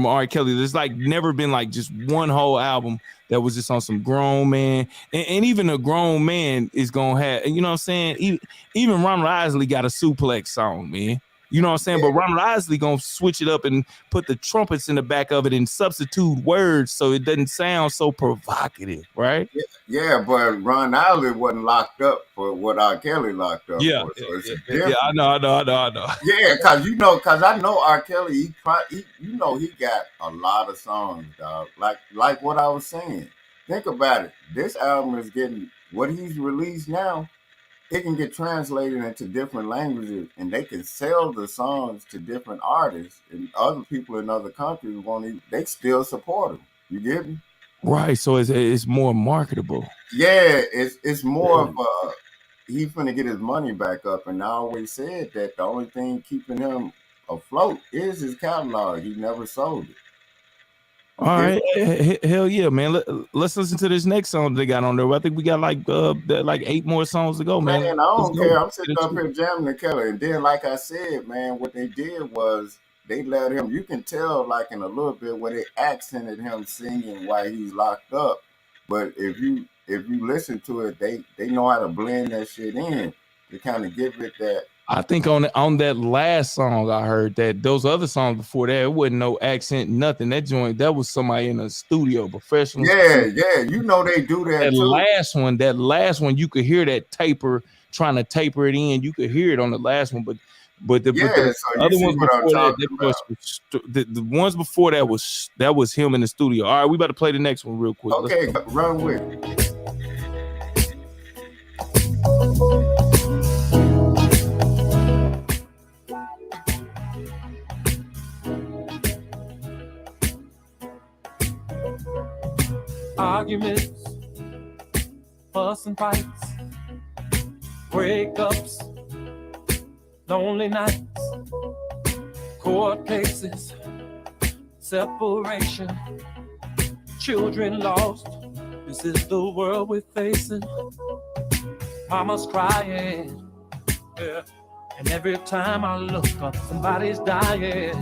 R. Kelly. There's like never been like just one whole album that was just on some grown man, and even a grown man is gonna have, you know what I'm saying? Even Ronald Isley got a suplex song, man. You know what I'm saying? But Ronald Isley gonna switch it up and put the trumpets in the back of it and substitute words so it doesn't sound so provocative, right? Yeah, but Ron Isley wasn't locked up for what R. Kelly locked up for. So it's I know. Yeah, because I know R. Kelly, he got a lot of songs, dog. Like what I was saying. Think about it. This album is getting what he's released now. It can get translated into different languages, and they can sell the songs to different artists, and other people in other countries they still support him. You get me? Right. So it's more marketable. Yeah, it's more of he's gonna get his money back up, and I always said that the only thing keeping him afloat is his catalog. He never sold it. All right, hell yeah, man. Let's listen to this next song they got on there. I think we got like 8 more songs to go, man. Man, I don't care. I'm sitting up here jamming the Kelly, and then like I said, man, what they did was they let him. You can tell like in a little bit where they accented him singing while he's locked up. But if you listen to it, they know how to blend that shit in to kind of give it that. I think on that last song I heard that those other songs before that, it wasn't no accent, nothing. That joint, that was somebody in a studio, professional. Yeah, you know they do that too. That last one, you could hear that taper trying to taper it in. You could hear it on the last one, but But the so other you see ones what I'm before that, talking about. the ones before that was him in the studio. All right, we about to play the next one real quick. Okay, run with it. Arguments, fuss and fights, breakups, lonely nights, court cases, separation, children lost. This is the world we're facing. Mama's crying, yeah. And every time I look up, somebody's dying.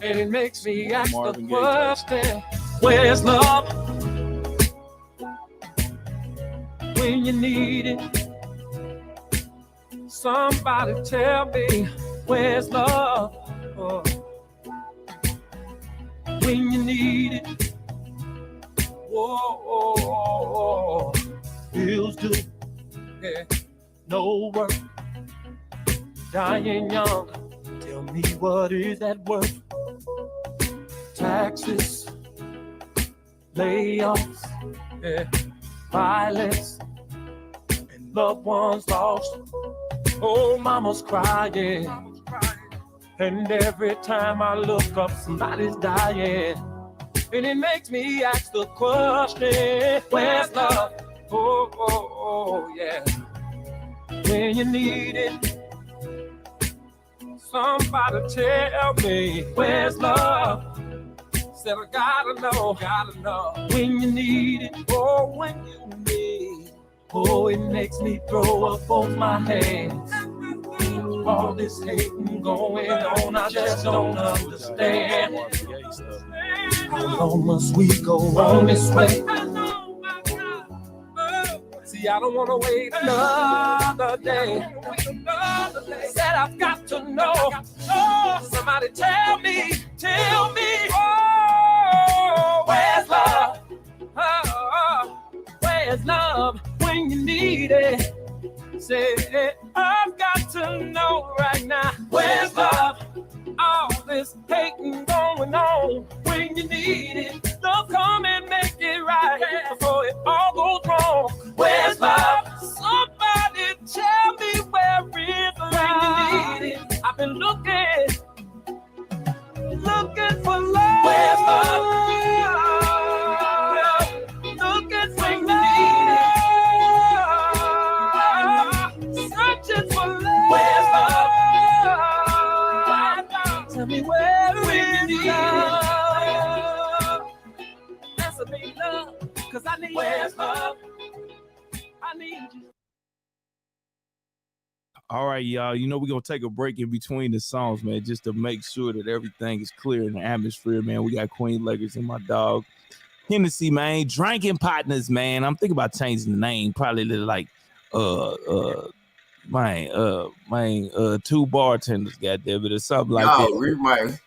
And it makes me ask the question, where's love? When you need it, somebody tell me, where's love? Oh. When you need it, whoa, bills due, yeah, no work, dying young, tell me what is that worth? Taxes, layoffs, yeah, violence, and loved ones lost. Oh, mama's crying, and every time I look up, somebody's dying. And it makes me ask the question, where's love? Oh, yeah. When you need it, somebody tell me, where's love? Said I gotta know, when you need it, oh, when you need it. Oh, it makes me throw up both my hands. All this hating going on, I just don't understand. How long must we go on this way? See, I don't want to wait another day. Said I've got to know. Somebody tell me, oh, where's love? Oh, where's love when you need it? Say, I've got to know right now, where's love? All this hating going on, when you need it, love come and make it right before it all goes wrong. Where's love? Somebody tell me where is love? When you need it, I've been looking for love. Where's love? Looking for love. Searching for love. Where's love? Tell me where is love? Answer me, love, cause I need where's love? I need you. All right, y'all. You know we're gonna take a break in between the songs, man, just to make sure that everything is clear in the atmosphere, man. We got Queen Lakers and my dog Hennessy, man. Drinking partners, man. I'm thinking about changing the name, probably like two bartenders, goddamn it, or something like that. We might.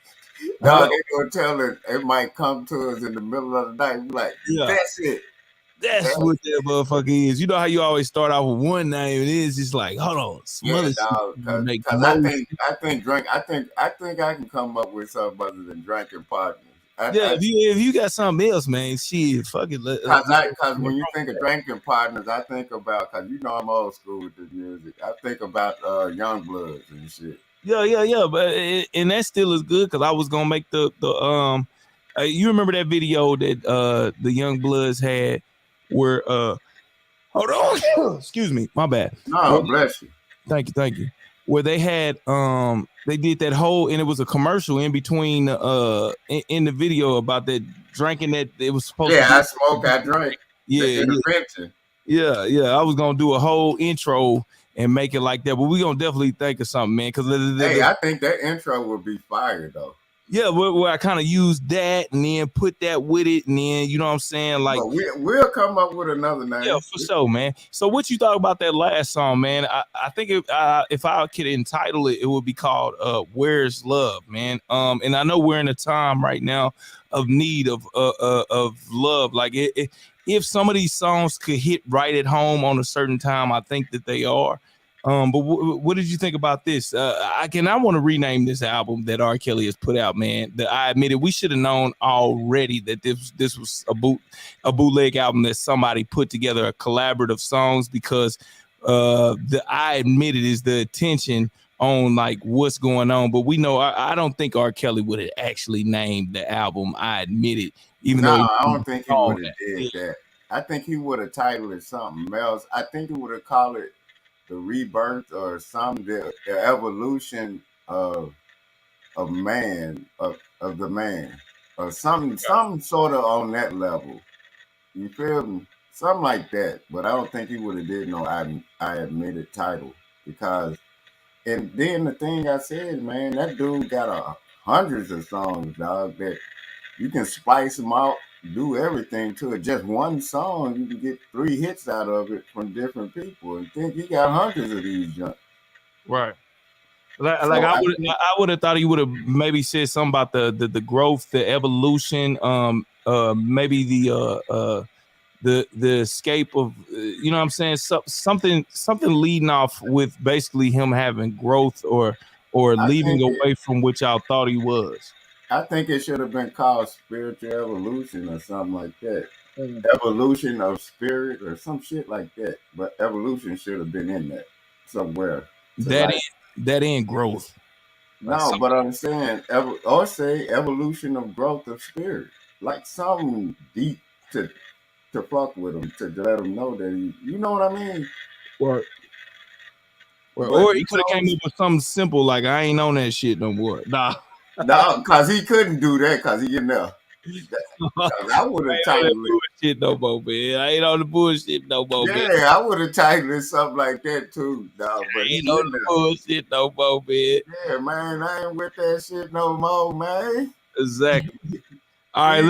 No, they gonna tell it might come to us in the middle of the night. We're like, that's it. That's what that motherfucker is. You know how you always start off with one name, and it's just like, hold on, because I think I can come up with something other than drinking partners. If you got something else, man, shit, fuck it. Because when you think of drinking partners, I think about, because you know I'm old school with the music. I think about Young Bloods and shit. Yeah, but and that still is good, because I was gonna make the you remember that video that the Young Bloods had where hold on, excuse me, my bad. No, bless you. Thank you. Where they had they did that whole, and it was a commercial in between in the video about that drinking that it was supposed to be. I smoke, I drink. Yeah. I was gonna do a whole intro and make it like that, but we gonna definitely think of something, man. Because I think that intro would be fire though. Yeah, where I kind of used that and then put that with it, and then you know what I'm saying, like we'll come up with another name. Yeah, for sure, man. So what you thought about that last song, man? I think if I could entitle it, it would be called "Where's Love," man. And I know we're in a time right now of need of love. Like if some of these songs could hit right at home on a certain time, I think that they are. But what did you think about this? I want to rename this album that R. Kelly has put out, man. I admit it, we should have known already that this was a bootleg album that somebody put together, a collaborative songs, because I admit it is the attention on like what's going on. But we know I don't think R. Kelly would have actually named the album. I admit it, even though I don't think he would have did that. I think he would have titled it something else. I think he would have called it The Rebirth or some the evolution of man of the man or something sort of on that level. You feel me? Something like that. But I don't think he would have did no I admit it title, because and then the thing I said, man, that dude got hundreds of songs, dog, that you can spice them out, do everything to it. Just one song, you can get 3 hits out of it from different people. And think he got hundreds of these junk. Right. I would have thought he would have maybe said something about the growth, the evolution, maybe the escape of, you know what I'm saying, something leading off with basically him having growth or leaving away from what y'all thought he was. I think it should have been called Spiritual Evolution or something like that. Evolution of spirit or some shit like that. But evolution should have been in that somewhere. That ain't growth. No, but I'm saying, or say evolution of growth of spirit. Like something deep to fuck with him, to let him know that you know what I mean? Or he could have came up with something simple like, I ain't on that shit no more. Nah. No, because he couldn't do that because he, I would have titled it. Shit no more, man. I ain't on the bullshit no more, man. Yeah, I would have titled it something like that too, dog. But he ain't on the bullshit no more, man. Yeah, man, I ain't with that shit no more, man. Exactly. All right,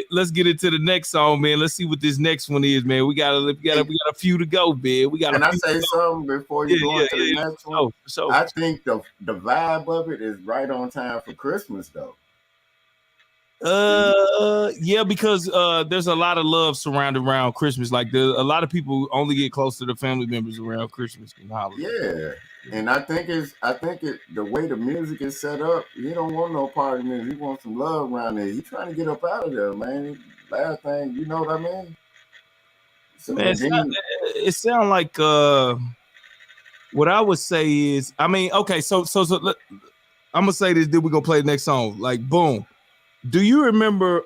let's get into the next song, man. Let's see what this next one is, man. We got a few to go, man. Can I say something before you go into the next one? So I think the vibe of it is right on time for Christmas, though. Yeah, because there's a lot of love surrounded around Christmas. Like a lot of people only get close to their family members around Christmas and holidays. Yeah. And I think the way the music is set up, he don't want no party music. He wants some love around there. He's trying to get up out of there, man. Last thing, you know what I mean? So man, it sounds like what I would say is, I mean, okay, so I'm gonna say this, then we're gonna play the next song. Like, boom. Do you remember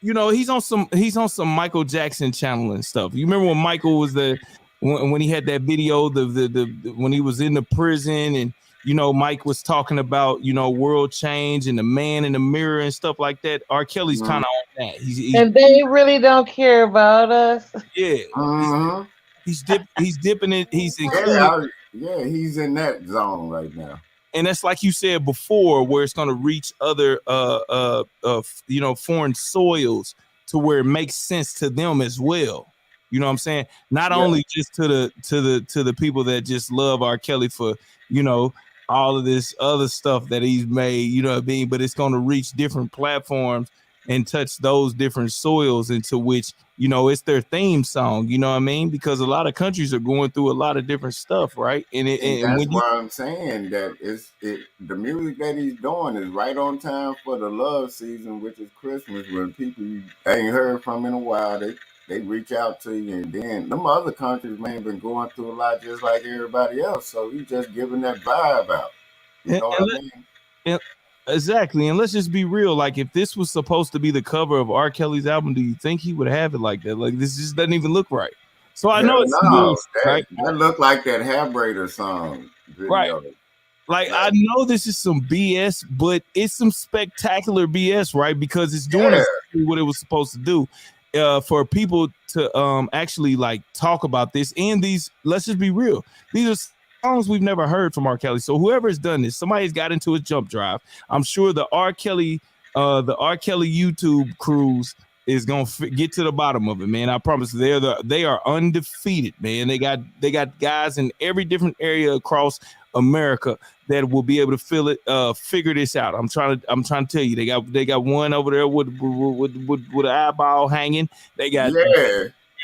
he's on some Michael Jackson channel and stuff. You remember when Michael was when he had that video, when he was in the prison, and Mike was talking about world change and the man in the mirror and stuff like that. R. Kelly's kind of on that. And they really don't care about us. Yeah, he's dipping it. He's he's in that zone right now. And that's like you said before, where it's going to reach other foreign soils to where it makes sense to them as well. You know what I'm saying? Not only just to the people that just love R. Kelly for, all of this other stuff that he's made, you know what I mean? But it's going to reach different platforms and touch those different soils into which, it's their theme song, you know what I mean? Because a lot of countries are going through a lot of different stuff, right? And that's why I'm saying that the music that he's doing is right on time for the love season, which is Christmas, when people you ain't heard from in a while, they reach out to you. And then them other countries, man, been going through a lot just like everybody else. So he's just giving that vibe out. You know what I mean? Exactly. And let's just be real. Like, if this was supposed to be the cover of R. Kelly's album, do you think he would have it like that? Like, this just doesn't even look right. So I know that looked like that Hair Braider song video. Right. Like, I know this is some BS, but it's some spectacular BS, right? Because it's doing exactly what it was supposed to do. For people to actually like talk about this, and these, let's just be real, these are songs we've never heard from R. Kelly. So whoever has done this, somebody's got into a jump drive. I'm sure the R. Kelly YouTube cruise is gonna get to the bottom of it, man. I promise. They are undefeated, man. They got guys in every different area across America that will be able to figure this out. I'm trying to tell you, they got one over there with an eyeball hanging. They got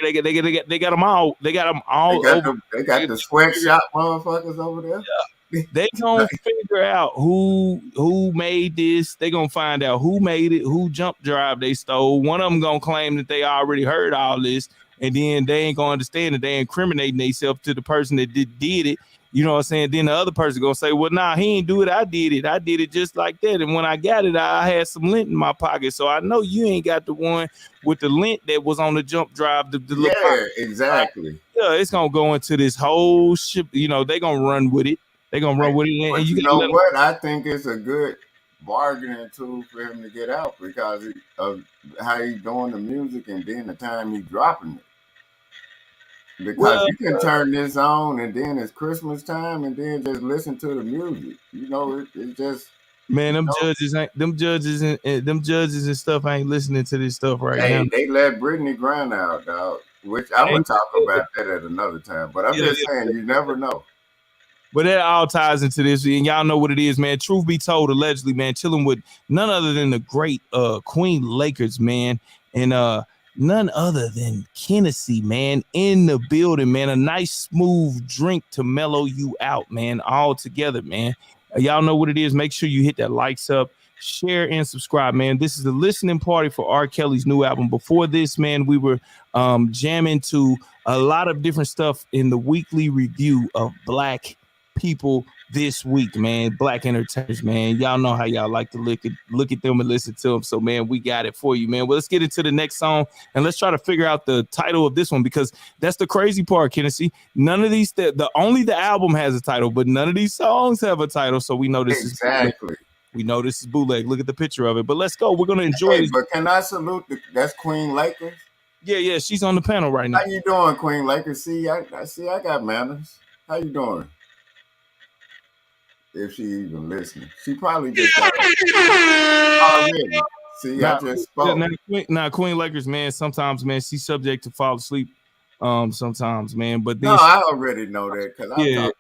They got them all. They got them all. They got the sweatshop motherfuckers over there. Yeah. They gonna figure out who made this. They gonna find out who made it, who jump drive they stole. One of them gonna claim that they already heard all this, and then they ain't gonna understand that they incriminating themselves to the person that did it. You know what I'm saying? Then the other person gonna say, well, nah, he ain't do it. I did it. I did it just like that. And when I got it, I had some lint in my pocket. So I know you ain't got the one with the lint that was on the jump drive. Yeah, exactly. Yeah, it's gonna go into this whole ship. You know, they gonna run with it. They gonna run with it. But you know what? I think it's a good bargaining tool for him to get out because of how he's doing the music and then the time he's dropping it. Because you can turn this on and then it's Christmas time and then just listen to the music. You know, it's just man, them judges and stuff ain't listening to this stuff right now. They let BRITTNEY grind out, dog. Which I'm gonna talk about that at another time. But I'm just saying, you never know. But that all ties into this, and y'all know what it is, man. Truth be told, allegedly, man, chilling with none other than the great Queen Lakers, man, and none other than Hennessy, man, in the building, man. A nice smooth drink to mellow you out, man, all together, man. Y'all know what it is. Make sure you hit that likes up, share, and subscribe, man. This is the listening party for R. Kelly's new album. Before this, man, we were jamming to a lot of different stuff in the weekly review of Black people this week, man. Black entertainers, man. Y'all know how y'all like to look at them and listen to them. So, man, we got it for you, man. Well, let's get into the next song and let's try to figure out the title of this one, because that's the crazy part, Hennessy. None of these, only the album has a title, but none of these songs have a title. So we know this is bootleg. We know this is bootleg. Look at the picture of it. But let's go. We're gonna enjoy it. But can I salute that's Queen Lakers? Yeah, she's on the panel right now. How you doing, Queen Lakers? See, I got manners. How you doing? If she even listening, she probably just got already. See, I just spoke. Now, Queen Lakers, man. Sometimes, man, she's subject to fall asleep. Sometimes, man. But then I already know that because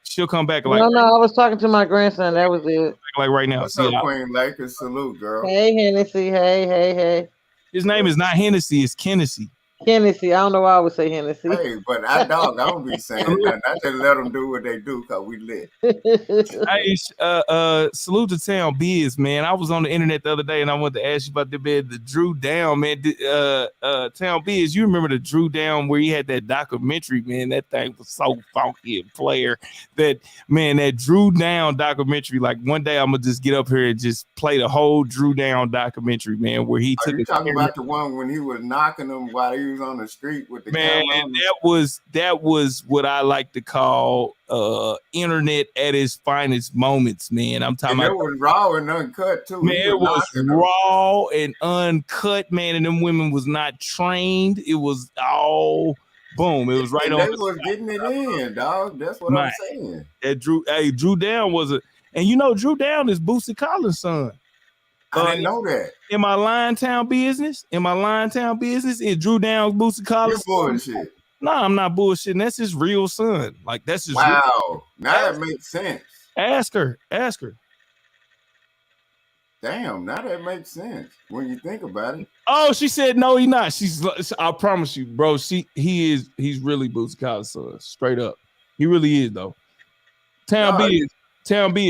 she'll come back like. No, I was talking to my grandson. That was it. Like right now. What's up, Queen Lakers? Salute, girl. Hey, Hennessy. Hey. His name is not Hennessy. It's Hennessy. Hennessy. I don't know why I would say Hennessy. Hey, but I don't be saying that. I just let them do what they do because we lit. Hey, salute to Town Biz, man. I was on the internet the other day and I wanted to ask you about the Drew Down, man. Town Biz, you remember the Drew Down where he had that documentary, man? That thing was so funky and player. That Drew Down documentary. Like one day I'm gonna just get up here and just play the whole Drew Down documentary, man. Where he took. You talking about the one when he was knocking them while he was on the street with the man? That was what I like to call internet at its finest moments, man. I'm talking about it was raw and uncut too. Man, it was raw and uncut, man, and them women was not trained. It was all boom. It was right on. They was getting it in, dog. That's what I'm saying. That Drew Down was and you know Drew Down is Boosie Collins' son. I didn't know that. In my Liontown business, is Drew Down's Boosie Collins' bullshit. No, I'm not bullshitting. That's his real son. Like that's his wow. Now that makes sense. Ask her. Damn, now that makes sense when you think about it. Oh, she said no, he's not. I promise you, bro. He's really Boosie Collins' son. Straight up. He really is though. Town B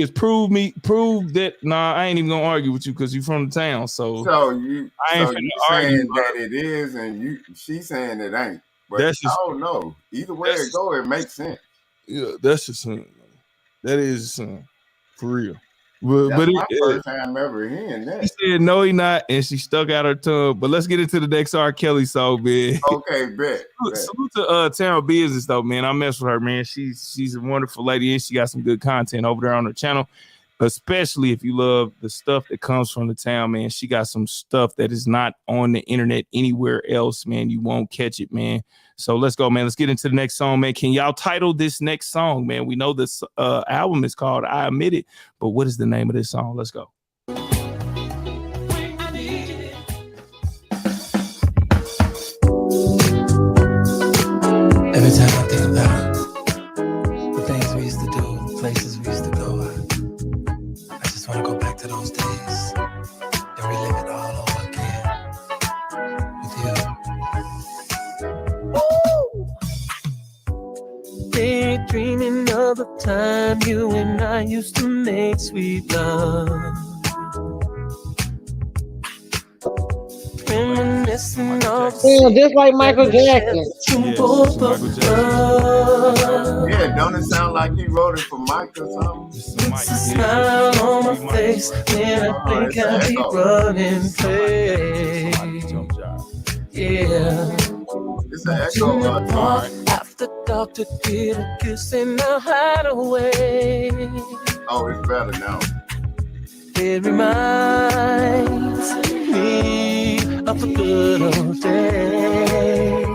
is prove that. Nah, I ain't even gonna argue with you because you from the town. So you saying that it is, and she's saying it ain't. But I don't know. Either way it go, it makes sense. Yeah, that's your son. That is his son, for real. That's my first time ever hearing that. She said no, he not, and she stuck out her tongue. But let's get into the next R. Kelly song, man. Okay, bet. Salute to Town Business though, man. I mess with her, man. She's a wonderful lady, and she got some good content over there on her channel. Especially if you love the stuff that comes from the town, man. She got some stuff that is not on the internet anywhere else, man. You won't catch it, man. So let's go, man. Let's get into the next song, man. Can y'all title this next song, man? We know this album is called I Admit It, but what is the name of this song? Let's go. Every time I think about the things we used to do, places we used to go, I just want to go back to those days and relive it all over again with you. time you and I used to make sweet love. Reminiscing of Just like Michael Jackson. Yeah, don't it sound like he wrote it for Mike or something? It's a smile on my face when I think I'll be running place. Yeah. It's an echo. After dark to get a kiss in the hideaway. Oh, it's better now. It reminds me of the good old days.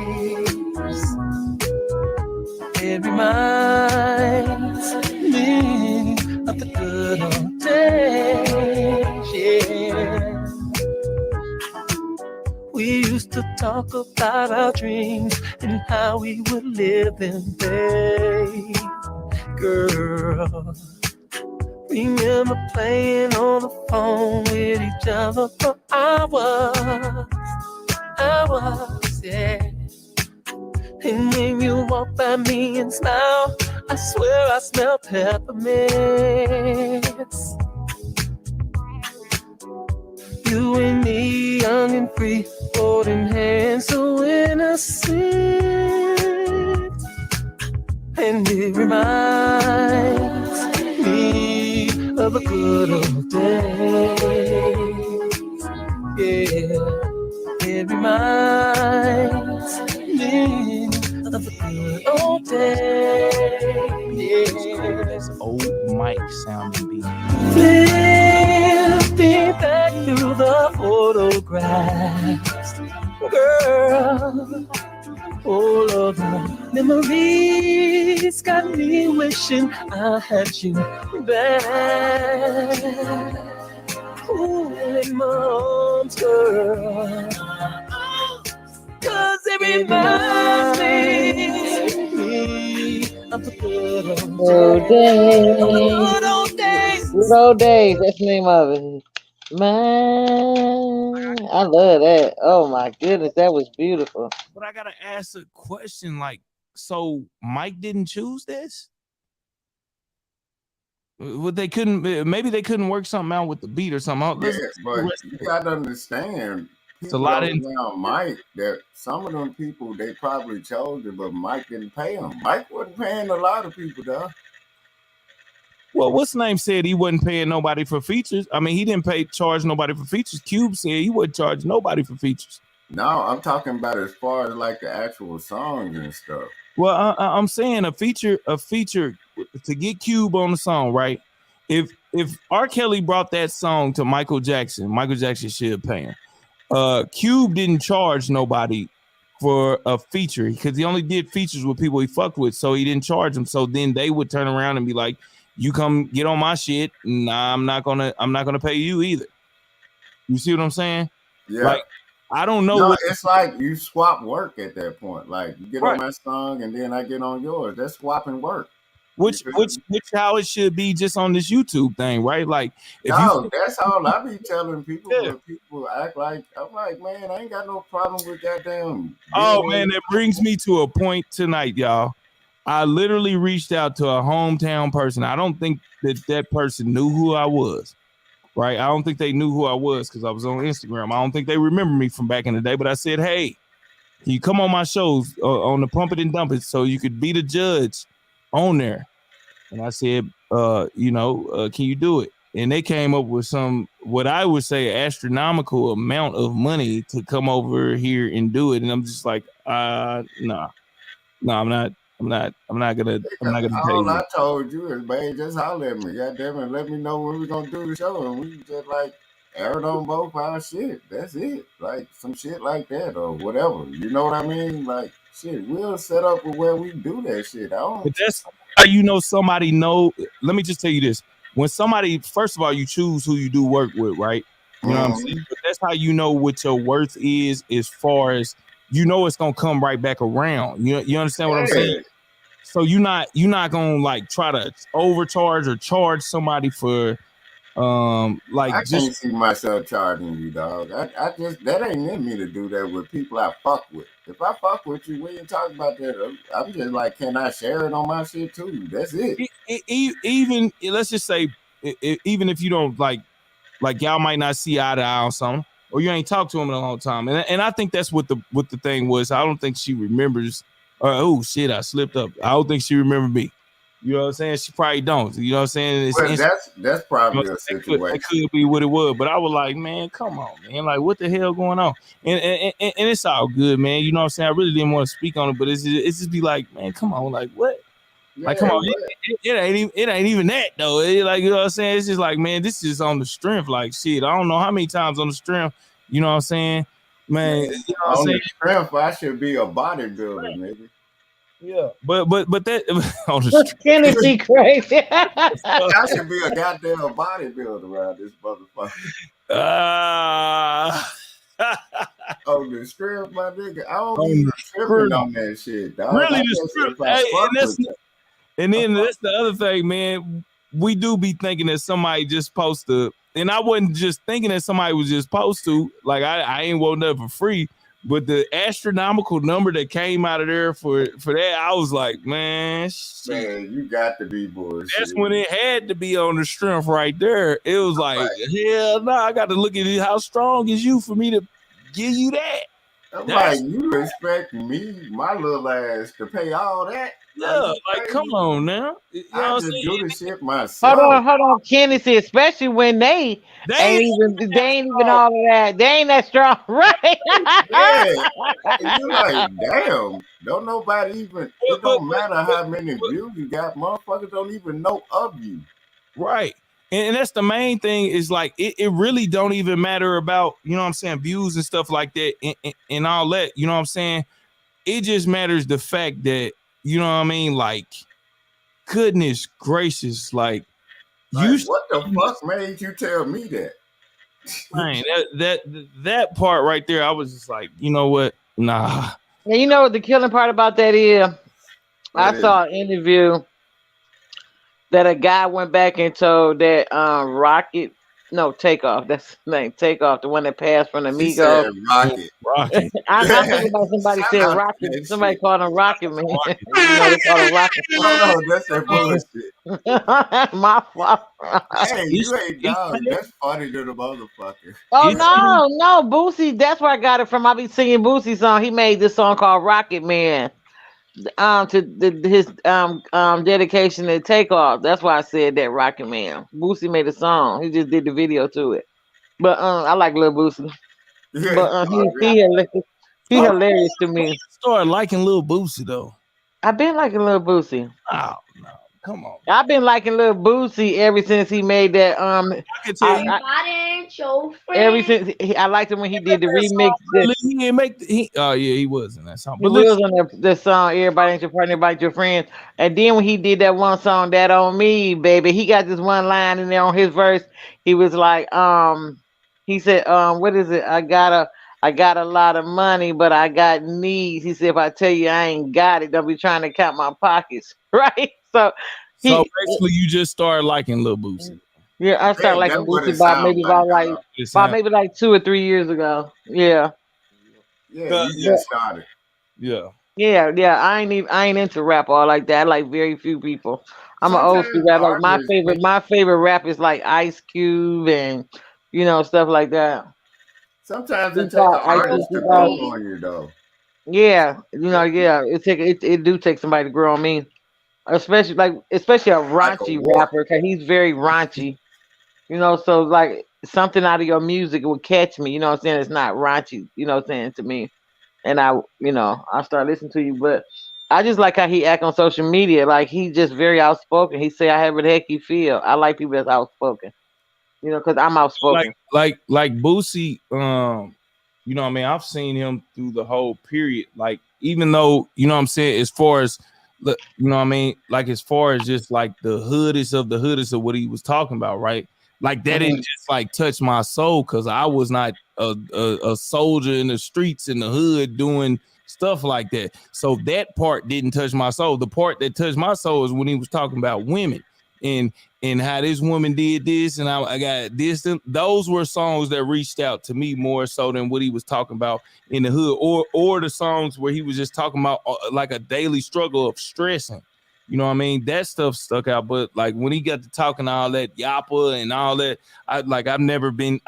It reminds me of the good old days. Yeah. We used to talk about our dreams and how we would live in day. Girl, remember playing on the phone with each other for hours, yeah. And when you walk by me and smile, I swear I smell peppermints. You and me, young and free, holding hands so innocent. And it reminds me of a good old days. Yeah, it reminds me of a good old days. Yeah, that's old Mike sounding beat. Flipping back through the photographs, girl. All of the memories got me wishing I had you back. Ooh, in my arms, girl. 'Cause it reminds me of the good old days. Good old days. Good old days. That's the name of it. Man, I love that. Oh my goodness, that was beautiful. But I gotta ask a question, like, so Mike didn't choose this? Well, they couldn't. Maybe they couldn't work something out with the beat or something. Yeah, but you gotta understand. It's a lot of around Mike that some of them people they probably chose it, but Mike didn't pay them. Mike wasn't paying a lot of people, though. Well, what's name said he wasn't paying nobody for features. I mean, he didn't charge nobody for features. Cube said he wouldn't charge nobody for features. No, I'm talking about as far as like the actual songs and stuff. Well, I'm saying a feature to get Cube on the song, right? If R. Kelly brought that song to Michael Jackson should pay him. Cube didn't charge nobody for a feature because he only did features with people he fucked with, so he didn't charge them. So then they would turn around and be like, "You come get on my shit, and I'm not gonna pay you either." You see what I'm saying? Yeah. Like, I don't know. No, it's like you swap work at that point. Like you get on my song, and then I get on yours. That's swapping work. Which how it should be just on this YouTube thing, right? Like, if that's all I be telling people. Yeah. People act like I'm like, man, I ain't got no problem with that damn. Oh man, that brings me to a point tonight, y'all. I literally reached out to a hometown person. I don't think that person knew who I was, right? I don't think they knew who I was because I was on Instagram. I don't think they remember me from back in the day. But I said, hey, can you come on my shows on the Pump It and Dump It so you could be the judge on there? And I said, can you do it? And they came up with some, what I would say, astronomical amount of money to come over here and do it. And I'm just like, no, I'm not gonna pay all you. I told you is, man, just holler at me. God damn it, let me know when we're gonna do the show. And we just like air it on both our shit. That's it. Like some shit like that or whatever. You know what I mean? Like shit, we'll set up where we do that shit. But that's how you know somebody know. Let me just tell you this. When somebody, first of all, you choose who you do work with, right? You know what I'm saying? But that's how you know what your worth is as far as you know it's gonna come right back around. You understand what I'm saying? So you're not gonna like try to overcharge or charge somebody for I just can't see myself charging you, dog. I just that ain't in me to do that with people I fuck with. If I fuck with you, we ain't talking about that. I'm just like, can I share it on my shit too? That's it. even let's just say, even if you don't like y'all might not see eye to eye on something, or you ain't talked to him in a long time, and I think that's what the thing was. I don't think she remembers. Oh shit, I slipped up. I don't think she remembered me. You know what I'm saying? She probably don't. You know what I'm saying? Well, that's probably a situation. It could be what it was, but I was like, man, come on, man. Like, what the hell going on? And it's all good, man. You know what I'm saying? I really didn't want to speak on it, but it's just be like, man, come on, like what? Yeah, like, come on, it ain't even that though. Like, you know what I'm saying? It's just like, man, this is on the strength. Like, shit, I don't know how many times on the strength. You know what I'm saying, man? You know what I'm on saying? the strength, I should be a bodybuilder, maybe. Yeah, but that on the strength. Kennedy crazy. I should be a goddamn bodybuilder around this motherfucker. On the strength, my nigga. I don't be tripping on that shit, dog. Really, and then that's the other thing, man. We do be thinking that somebody just supposed to, and I wasn't just thinking that somebody was just supposed to. Like, I ain't want nothing for free, but the astronomical number that came out of there for that, I was like, man, you got to be bullshit. That's when it had to be on the strength right there. It was like, hell no, I got to look at it. How strong is you for me to give you that? I'm like, you expect me, my little ass, to pay all that? Yeah, like, come on now. You know I what just I'm do the shit myself. Hold on, Kennedy, especially when they ain't even all of that. They ain't that strong, right? And you like, damn, don't nobody even, it don't matter how many views you got, motherfuckers don't even know of you. Right. And that's the main thing is like, it really don't even matter about, you know what I'm saying, views and stuff like that and all that, you know what I'm saying? It just matters the fact that, you know what I mean? Like, goodness gracious, like you. What the fuck made you tell me that? Man, that part right there, I was just like, you know what? Nah. And you know what the killing part about that is? I saw an interview that a guy went back and told that Takeoff. That's his name, Takeoff, the one that passed from the Migos. Said Rocket. I'm thinking about somebody said Rocket. Somebody called him Rocket, man. You know, they call him Rocket. No, that's that bullshit. My fault. Hey, you ain't dog. That's funny to the motherfucker. Oh no, Boosie. That's where I got it from. I be singing Boosie song. He made this song called Rocket Man. To his dedication to Takeoff. That's why I said that Rocket Man. Boosie made a song. He just did the video to it. But I like Lil Boosie. Yeah, but he hilarious to me. Started liking Lil Boosie though. I've been liking Lil Boosie. Oh no, come on. I've been liking Lil Boosie ever since he made that. Ever since I liked him when he did the remix. He didn't make he was in that song. But he was on the song "Everybody Ain't Your Partner, Everybody Your Friend." And then when he did that one song, "That On Me," baby, he got this one line in there on his verse. He was like, he said, what is it? I got a lot of money, but I got needs. He said, if I tell you I ain't got it, don't be trying to count my pockets, right? So basically, you just started liking Lil Boosie. Yeah, I started liking Boosie about maybe like 2 or 3 years ago. Yeah. Yeah, you just started. Yeah. Yeah. I ain't into rap all like that. I like very few people. I'm an old school rapper. My favorite rap is like Ice Cube and stuff like that. Sometimes it takes an artist to grow on you though. Yeah, it do take somebody to grow on me. Especially a raunchy rapper, because he's very raunchy. So like something out of your music will catch me, you know what I'm saying? It's not raunchy, you know what I'm saying, to me. And I start listening to you, but I just like how he act on social media. Like he's just very outspoken. He say I have what the heck he feel. I like people that's outspoken. Because I'm outspoken. Like Boosie, you know what I mean? I've seen him through the whole period. Like, even though, you know what I'm saying, as far as you know what I mean, like as far as just like the hoodest of what he was talking about, right? Like that didn't just like touch my soul, because I was not a soldier in the streets in the hood doing stuff like that. So that part didn't touch my soul. The part that touched my soul is when he was talking about women. and how this woman did this, and I got this. Those were songs that reached out to me more so than what he was talking about in the hood, or the songs where he was just talking about like a daily struggle of stressing. You know what I mean? That stuff stuck out. But like when he got to talking all that yappa and all that, I've never been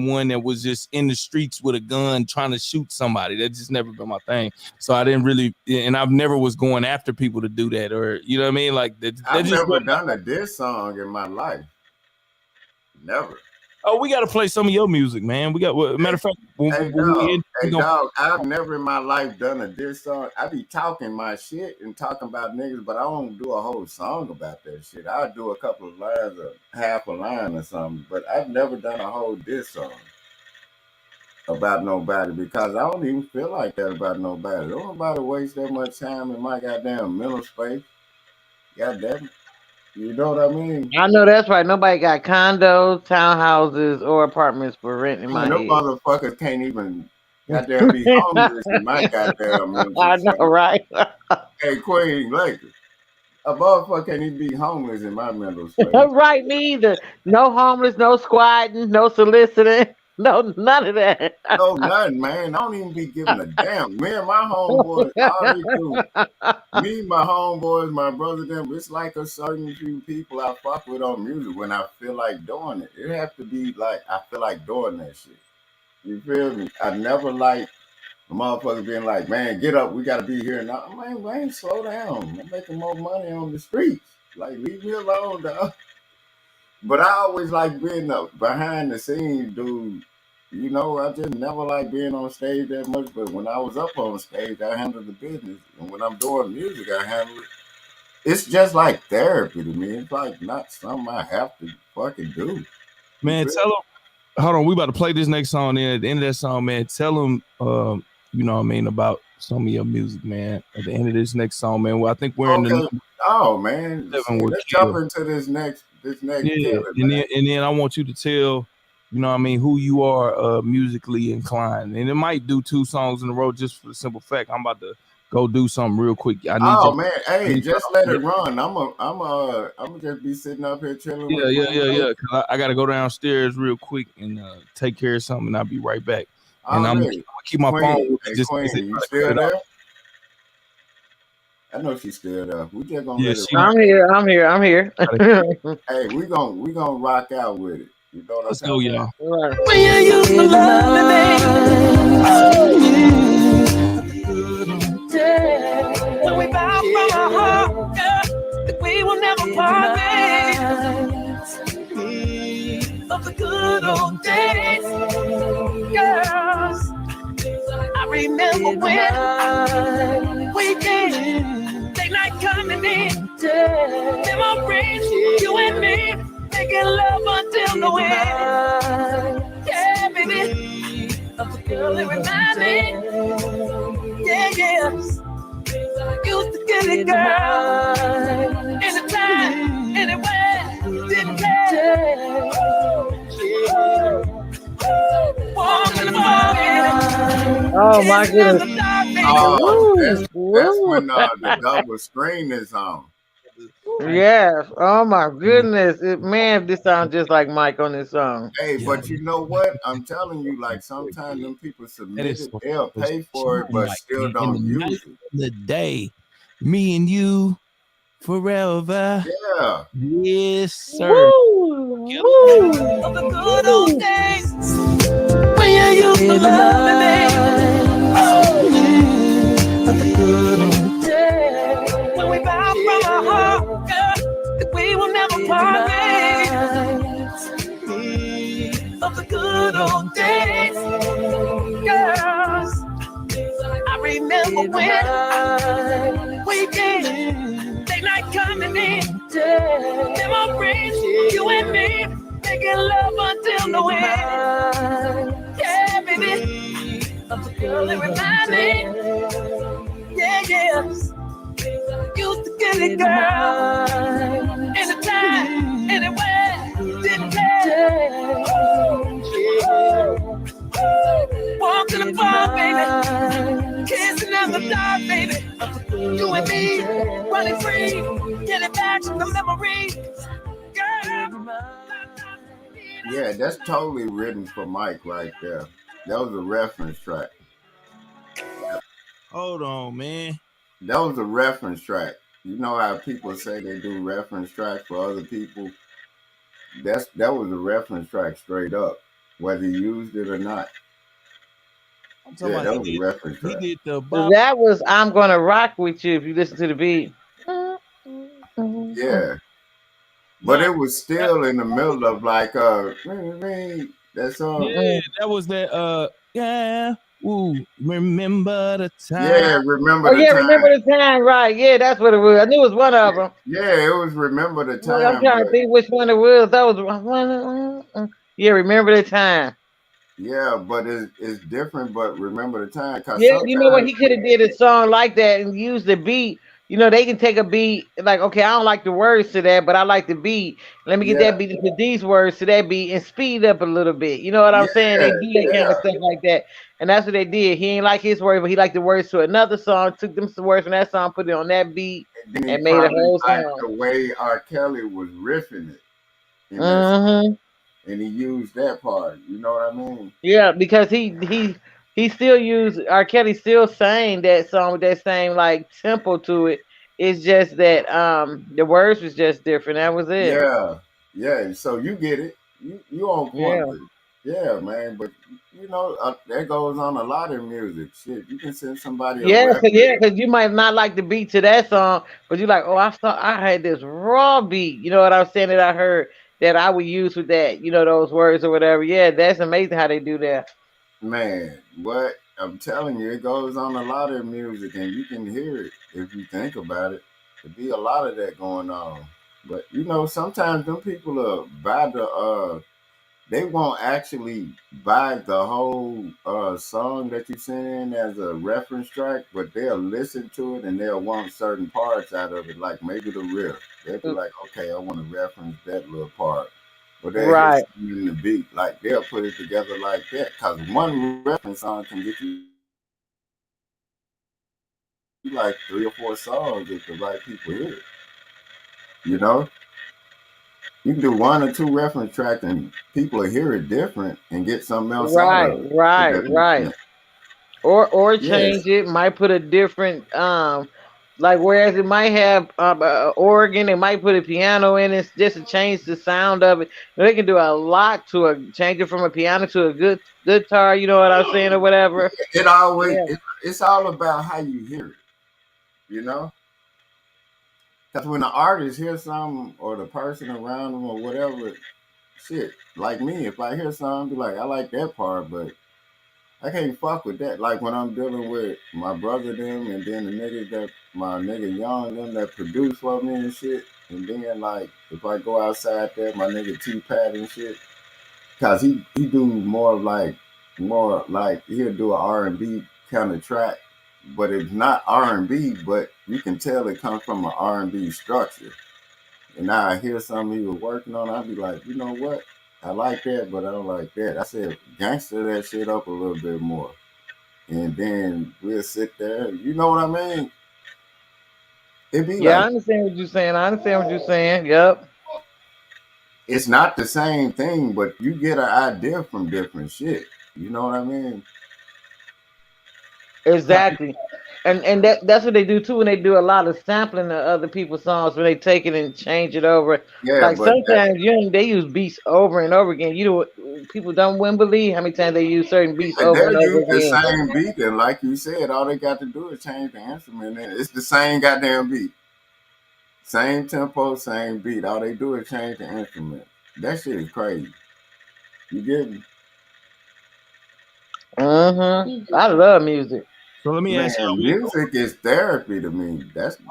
one that was just in the streets with a gun trying to shoot somebody. That's just never been my thing. So I didn't really, and I've never was going after people to do that, or you know what I mean? Like I've never done a diss song in my life. Never. Oh, we got to play some of your music, man. We got, matter of fact, dog, I've never in my life done a diss song. I be talking my shit and talking about niggas, but I don't do a whole song about that shit. I'll do a couple of lines or half a line or something, but I've never done a whole diss song about nobody because I don't even feel like that about nobody. Don't nobody waste that much time in my goddamn mental space. God damn it. You know what I mean? I know that's right. Nobody got condos, townhouses, or apartments for rent in my No head. motherfuckers can't even goddamn be homeless in my goddamn mental I know, right? Hey, Queen Lakers. A motherfucker can't even be homeless in my mental space. Right, me either. No homeless, no squatting, no soliciting, no none of that. No, nothing, man. I don't even be giving a damn. Me and my homeboys, all they do. Me, my homeboys, my brother, them. It's like a certain few people I fuck with on music when I feel like doing it. It has to be like I feel like doing that shit. You feel me? I never like the motherfucker being like, man, get up, we gotta be here now. Man, slow down. I'm making more money on the streets. Like, leave me alone, dog. But I always like being the behind the scenes dude. You know, I just never like being on stage that much. But when I was up on stage, I handled the business. And when I'm doing music, I handle it. It's just like therapy to me. It's like not something I have to fucking do. Man, tell them. Hold on, we about to play this next song. Then at the end of that song, man, tell them, you know what I mean, about some of your music, man. At the end of this next song, man. Well, I think we're in the. Oh man, let's jump into this next. Yeah, and then I want you to tell, you know what I mean, who you are musically inclined. And it might do 2 songs in a row just for the simple fact I'm about to go do something real quick. I need man, hey, just let it run. I'm just be sitting up here chilling. Yeah. I got to go downstairs real quick and take care of something, and I'll be right back. And I'm gonna keep my phone. Hey, Queen, you still there? I know she's still there. We just gonna let it I'm here. Hey, we gonna rock out with it. You know what I'm saying? Let's go, y'all. When you used to love me, baby. When we bow from our heart, that we will never part, of the good old days, girls. I remember when we did late night coming in, memories, you and me making love until the wind. Yeah, baby, of the girl that remind me. Yeah. Used to get it, girl. Anytime, anywhere, didn't care. Oh my goodness. That's when the double screen is on. Yes. Oh my goodness. Man, this sounds just like Mike on this song. Hey, but you know what? I'm telling you, like sometimes them people submit it, they'll pay for it, but still don't use it. The day, me and you forever. Yeah. Yes, sir. Woo. Of the good old days when you used to love me, baby. Of the good old days when we bow from our heart, girl, that we will never part, baby. Of the good old days, girls. I remember when we did late night coming in, memories, you and me making love until the wind. Yeah, baby, of the girl that remind me. Yeah. Used to get it, girl. Anytime, anywhere, didn't care. Walk to the bar, baby. Kissing in the dark, baby. You and me, running free, getting back. back the memories. Yeah, that's totally written for Mike right there. That was a reference track. Hold on, man. That was a reference track. You know how people say they do reference tracks for other people? That was a reference track straight up, whether he used it or not. Yeah, that was a reference track. He did the That was I'm Gonna Rock With You if you listen to the beat. Yeah. But it was still in the middle of like that song. Yeah, that was that yeah. Ooh, remember the time. Yeah, remember Oh the yeah, time. remember the time, right? Yeah, that's what it was. I knew it was one of them. Yeah, it was remember the time. I'm trying to think which one it was. That was one. Yeah, remember the time. Yeah, but it's different. But remember the time. Yeah, you know what? He could have did a song like that and used the beat. You know, they can take a beat like, okay, I don't like the words to that, but I like the beat. Let me get that beat to put these words to that beat and speed up a little bit. You know what I'm saying? They do that kind of stuff like that, and that's what they did. He ain't like his words, but he liked the words to another song. Took them some words from that song, put it on that beat, and made a whole song. The way R. Kelly was riffing it, in that and he used that part. You know what I mean? Yeah, because he still used R. Kelly still sang that song with that same like tempo to it. It's just that the words was just different. That was it. Yeah. So you get it. You on point with it. Yeah, man. But you know that goes on a lot in music. Shit, you can send somebody a record. Because you might not like the beat to that song, but you like, oh, I had this raw beat. You know what I'm saying that I heard that I would use with that. You know those words or whatever. Yeah, that's amazing how they do that. Man, what I'm telling you, it goes on a lot in music, and you can hear it if you think about it. There'd be a lot of that going on. But you know, sometimes them people are buy the they won't actually buy the whole song that you send in as a reference track, but they'll listen to it and they'll want certain parts out of it, like maybe the riff. They'll be like, okay, I want to reference that little part. But they hear something in the beat, like they'll put it together like that. Cause one reference song can get you like 3 or 4 songs if the right people hear it. You know? You can do 1 or 2 reference tracks and people will hear it different and get something else out of it. Right. Or change it, might put a different like whereas it might have organ, it might put a piano in it just to change the sound of it. They can do a lot to change it from a piano to a good guitar, you know what I'm saying, or whatever. It always it's all about how you hear it, you know? Because when the artist hears something or the person around them or whatever, shit, like me, if I hear something, be like, I like that part, but I can't fuck with that. Like when I'm dealing with my brother them and then the niggas that my nigga Young them that produce for me and shit. And then like if I go outside there, my nigga T-Pat and shit. Cause he do more like he'll do an R&B kind of track. But it's not R&B, but you can tell it comes from an R&B structure. And now I hear something he was working on, I'll be like, you know what? I like that, but I don't like that. I said, gangster that shit up a little bit more. And then we'll sit there. You know what I mean? It be I understand what you're saying. Yep. It's not the same thing, but you get an idea from different shit. You know what I mean? Exactly. And that's what they do too when they do a lot of sampling of other people's songs when they take it and change it over. Yeah, like sometimes they use beats over and over again. You know, people wouldn't believe how many times they use certain beats over and over again. The same beat, and like you said, all they got to do is change the instrument. And it's the same goddamn beat, same tempo, same beat. All they do is change the instrument. That shit is crazy. You get me? I love music. So let me ask you. Music is therapy to me.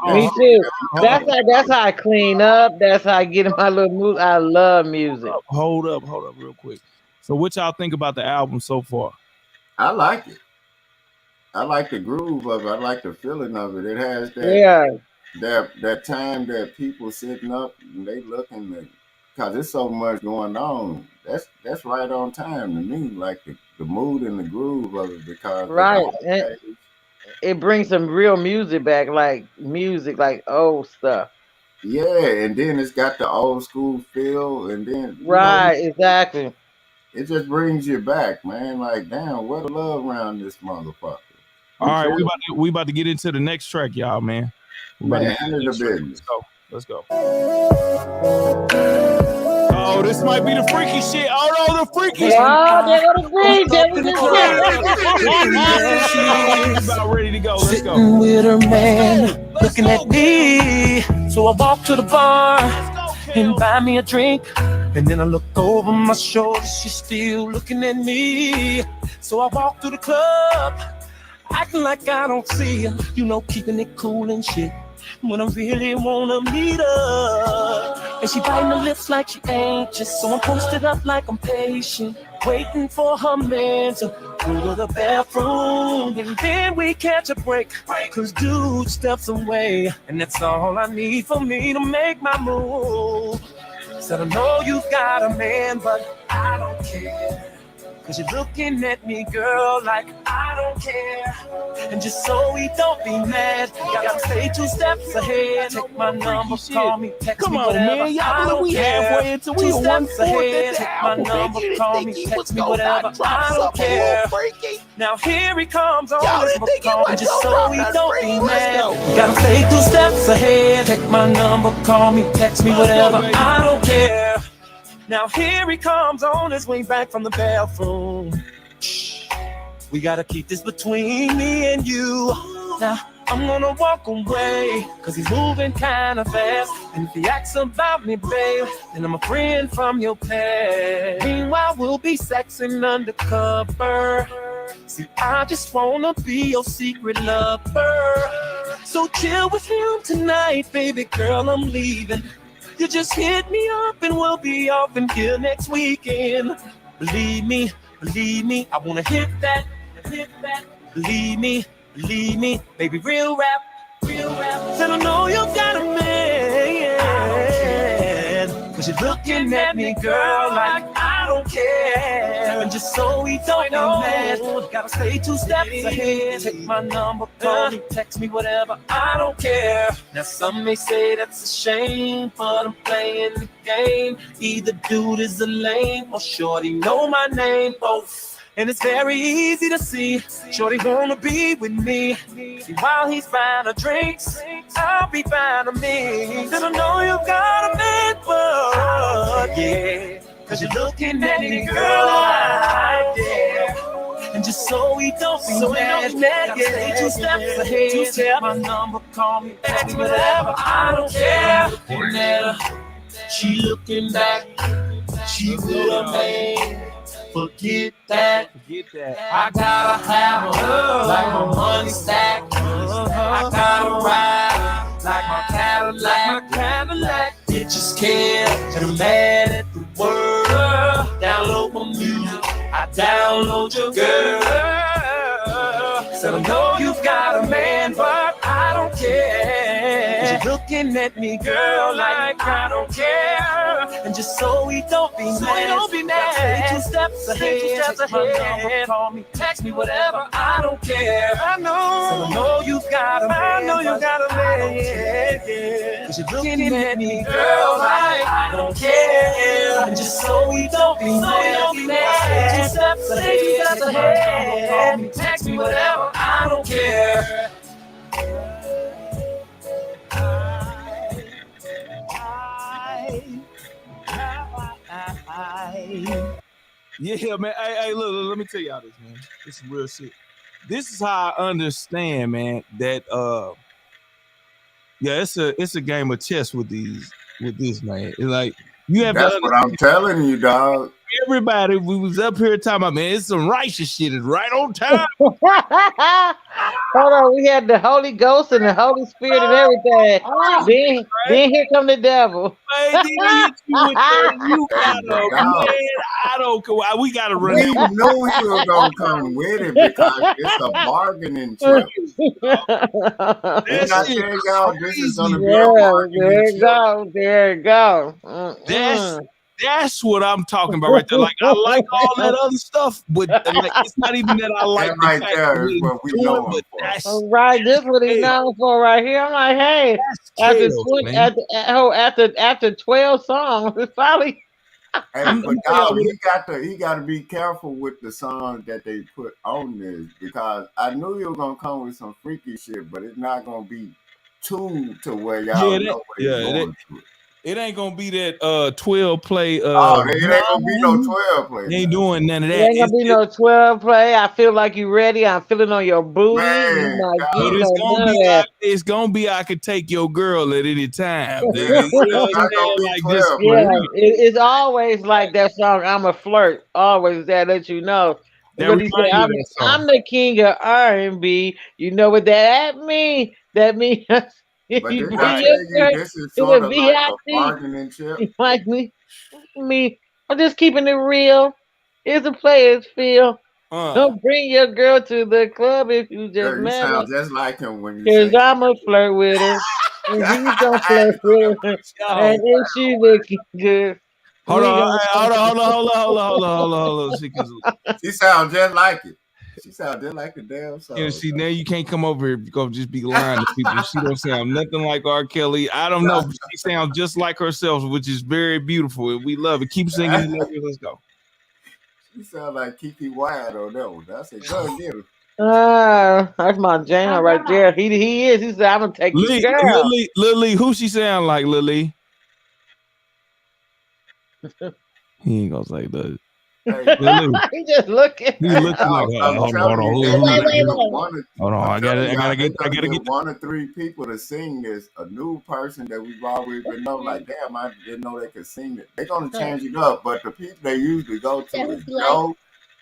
Me too. That's how I clean up. That's how I get in my little mood. I love music. Hold up, real quick. So what y'all think about the album so far? I like it. I like the groove of it. I like the feeling of it. It has that time that people sitting up and they looking at, because there's so much going on. That's right on time to me. Like the mood and the groove of it, because it brings some real music back, like old stuff. Yeah, and then it's got the old school feel, and then Right, exactly. it just brings you back, man. Like, damn, what a love around this motherfucker. All right, we about to get into the next track, y'all, man. Man, handle the business. Let's go. Oh, this might be the freaky shit. Oh no, the freaky shit. Oh, they're gonna freak. About ready to go. Let's go. Sitting with her man, looking at me. So I walk to the bar and buy me a drink. And then I look over my shoulder, she's still looking at me. So I walk through the club, acting like I don't see her. You know, keeping it cool and shit. When I really wanna meet her. And she biting her lips like she anxious. So I'm posted up like I'm patient, waiting for her man to go to the bathroom. And then we catch a break, cause dude steps away. And that's all I need for me to make my move. Said I know you've got a man, but I don't care. Cause you're looking at me, girl, like I don't care. And just so we don't be mad, gotta stay 2 steps ahead. Take my number, call me, text me, whatever. Man, y'all believe we halfway into we 2 steps ahead. Take my number, call me, text me, whatever. I don't care. Now here he comes on his phone. And just so we don't be mad, gotta stay 2 steps ahead. Take my number, call me, text me, whatever. I don't care. Now here he comes on his way back from the bathroom. Shh. We gotta keep this between me and you. Now I'm gonna walk away, cause he's moving kinda fast. And if he asks about me, babe, then I'm a friend from your past. Meanwhile, we'll be sexing undercover. See, I just wanna be your secret lover. So chill with him tonight, baby girl, I'm leaving. You just hit me up and we'll be off in here next weekend. Believe me, I wanna hit that. Believe me, baby, real rap. Said I know you got a man, cause you're looking at me, girl, like I don't care. And just so we don't know, gotta stay 2 steps ahead. Take my number, call me, text me, whatever, I don't care. Now some may say that's a shame, but I'm playing the game. Either dude is a lame or shorty know my name, both. And it's very easy to see, shorty wanna be with me. See, while he's buying her drinks, I'll be buying her me. Said I know you got a man, but yeah, cause you're looking at me, girl, like yeah. And just so we don't be mad, gotta stay 2 steps ahead. 2 steps, my number, call me, text me, whatever, I don't care. Looking at her, she looking back, she with a man. Forget that. I gotta have her like my money stack. I gotta ride like my Cadillac. Bitches care, and I'm mad at the world. Download my music, I download your girl. Said I know you've got a man, but I don't care. You're looking at me, girl, like I don't care. And just so we don't be mad, stay 2 steps ahead. Take my number, call me, text me, whatever, I don't care. I know, so I know you've got a man, I know you got a man, yeah. Cause you're looking at me, girl, like I don't care. And just so we don't be mad, stay 2 steps ahead. Take my number, call me, text me, whatever, I don't care. Yeah, man. Hey, look, let me tell y'all this, man. This is real shit. This is how I understand, man, that yeah, it's a game of chess with this, man. It's like you have That's what I'm telling you, dog. Everybody, we was up here talking about, man, it's some righteous shit. It's right on time. Hold on, we had the Holy Ghost and the Holy Spirit and everything. Then here come the devil. You gotta, man, I don't care. We gotta run. We knew you were gonna come with it because it's a bargaining chip. Didn't I tell y'all this is gonna be a bargaining chip? There you go. That's That's what I'm talking about right there. Like I like all that other stuff, but like it's not even that I like That the right fact there of is what what we he's know doing, him but for. that's Right, this what he's known for right here. I'm like, hey, after chaos, 20, man. after 12 songs, it's probably Hey, I'm but gonna tell dog, y'all he got to be careful with the songs that they put on this because I knew you were gonna come with some freaky shit, but it's not gonna be tuned to where y'all know what he's going through. It ain't gonna be that 12 play. It ain't gonna be no 12 play. Ain't doing none of it that. ain't gonna be no 12 play. I feel like you ready. I'm feeling on your booty. Man, Like, But you it's know, gonna none of be that. it's gonna be I could take your girl at any time. Yeah, Nigga. You know it's what I'm not gonna saying? be Like 12 just play. Yeah, it's always like that song. I'm a flirt. Always that let you know. that What he said, remind you of that song. I'm the king of R&B. You know what that mean? That means if But you didn't bring I your tell you girl this is to sort the of like a VIP, bargaining chip? you like me. I'm just keeping it real. Here's a player's feel. Don't bring your girl to the club if you just Girl, you met her. sound just like him when you Cause sing. I'm a flirt with her. And he's gonna flirt with her. And if she looking good, Hold we on, gonna hold on. She sound just like it. She sound just like the damn song. You know, see, now you can't come over here and go just be lying to people. She don't sound nothing like R. Kelly. I don't know. She sounds just like herself, which is very beautiful. And we love it. Keep singing it. Let's go. She sound like Kiki Wyatt on that one. I said, go get her. that's my jam right there. He is. He said, I'm gonna take your girl. Lily, who she sound like, Lily? He ain't gonna say that. Hey, he just looking. He looking like I'm telling you, hold on. I gotta get one or three people to sing this. A new person that we've always been know, like, damn, I didn't know they could sing it. They're gonna change it up, but the people they usually go to is Joe,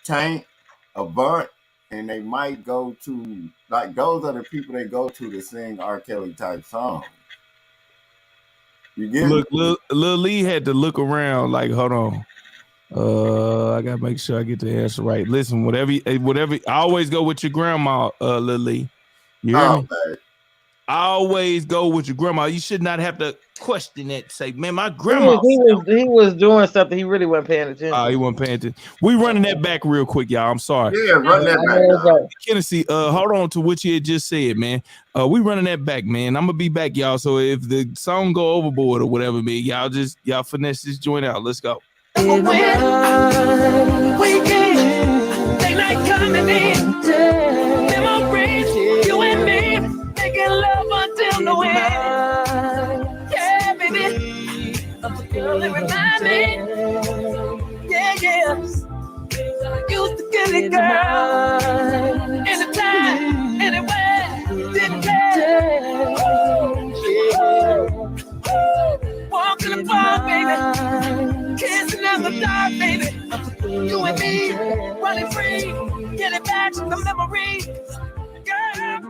Tank, Avant, and they might go to like those are the people they go to sing R. Kelly type songs. You get look, Lil Lee had to look around like, hold on. I gotta make sure I get the answer right. Listen, whatever, I always go with your grandma, Lil Lee. You hear me? Man. I always go with your grandma. You should not have to question that. Say, man, my grandma. He was doing something. He really wasn't paying attention. Oh, he wasn't paying attention. We running that back real quick, y'all. I'm sorry. Yeah, run that back. Tennessee, hold on to what you had just said, man. We running that back, man. I'm gonna be back, y'all. So if the song go overboard or whatever, man, y'all finesse this joint out. Let's go. In the weekend, they night coming in. Memories, you and me, making love until the end. Yeah, baby, girl, it remind me. Yeah. Used to get it, girl. Anytime, anywhere, didn't care. Walk in the park, baby. Kissing in the dark, baby. You and me, running free. Get it back to the memory. Girl.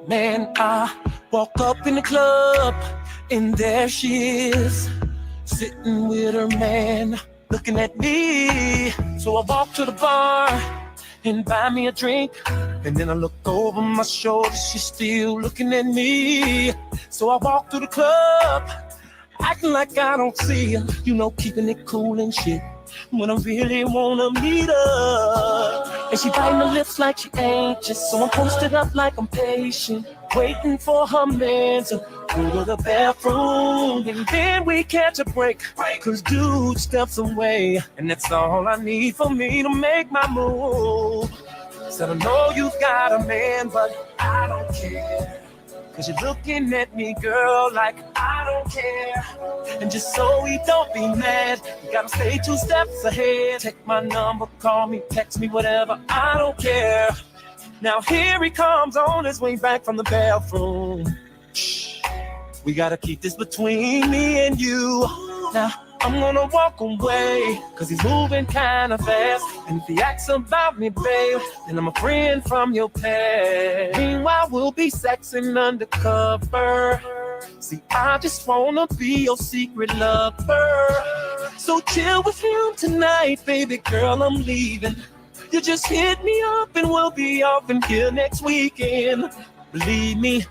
Man, I walk up in the club, and there she is, sitting with her man, looking at me. So I walk to the bar and buy me a drink, and then I look over my shoulder, she's still looking at me. So I walk through the club, acting like I don't see her, you know, keeping it cool and shit, when I really wanna meet her. And she biting her lips like she anxious, so I'm posted up like I'm patient, waiting for her man to go to the bathroom. And then we catch a break, cause dude steps away, and that's all I need for me to make my move. Said I know you've got a man, but I don't care, cause you're looking at me, girl, like I don't care. And just so we don't be mad, you gotta stay 2 steps ahead. Take my number, call me, text me, whatever, I don't care. Now here he comes on his way back from the bathroom. Shh. We gotta keep this between me and you. Now I'm gonna walk away, cause he's moving kinda fast. And if he asks about me, babe, then I'm a friend from your past. Meanwhile, we'll be sexing undercover. See, I just wanna be your secret lover. So chill with him tonight, baby girl, I'm leaving. You just hit me up and we'll be off in here next weekend. Believe me,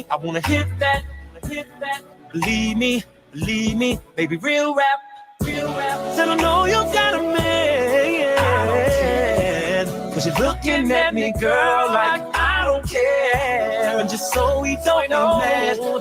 I wanna hit that. Believe me, baby, real rap. Said I know you got a man, 'cause you're looking at me, girl, like I don't care. And just so we don't know,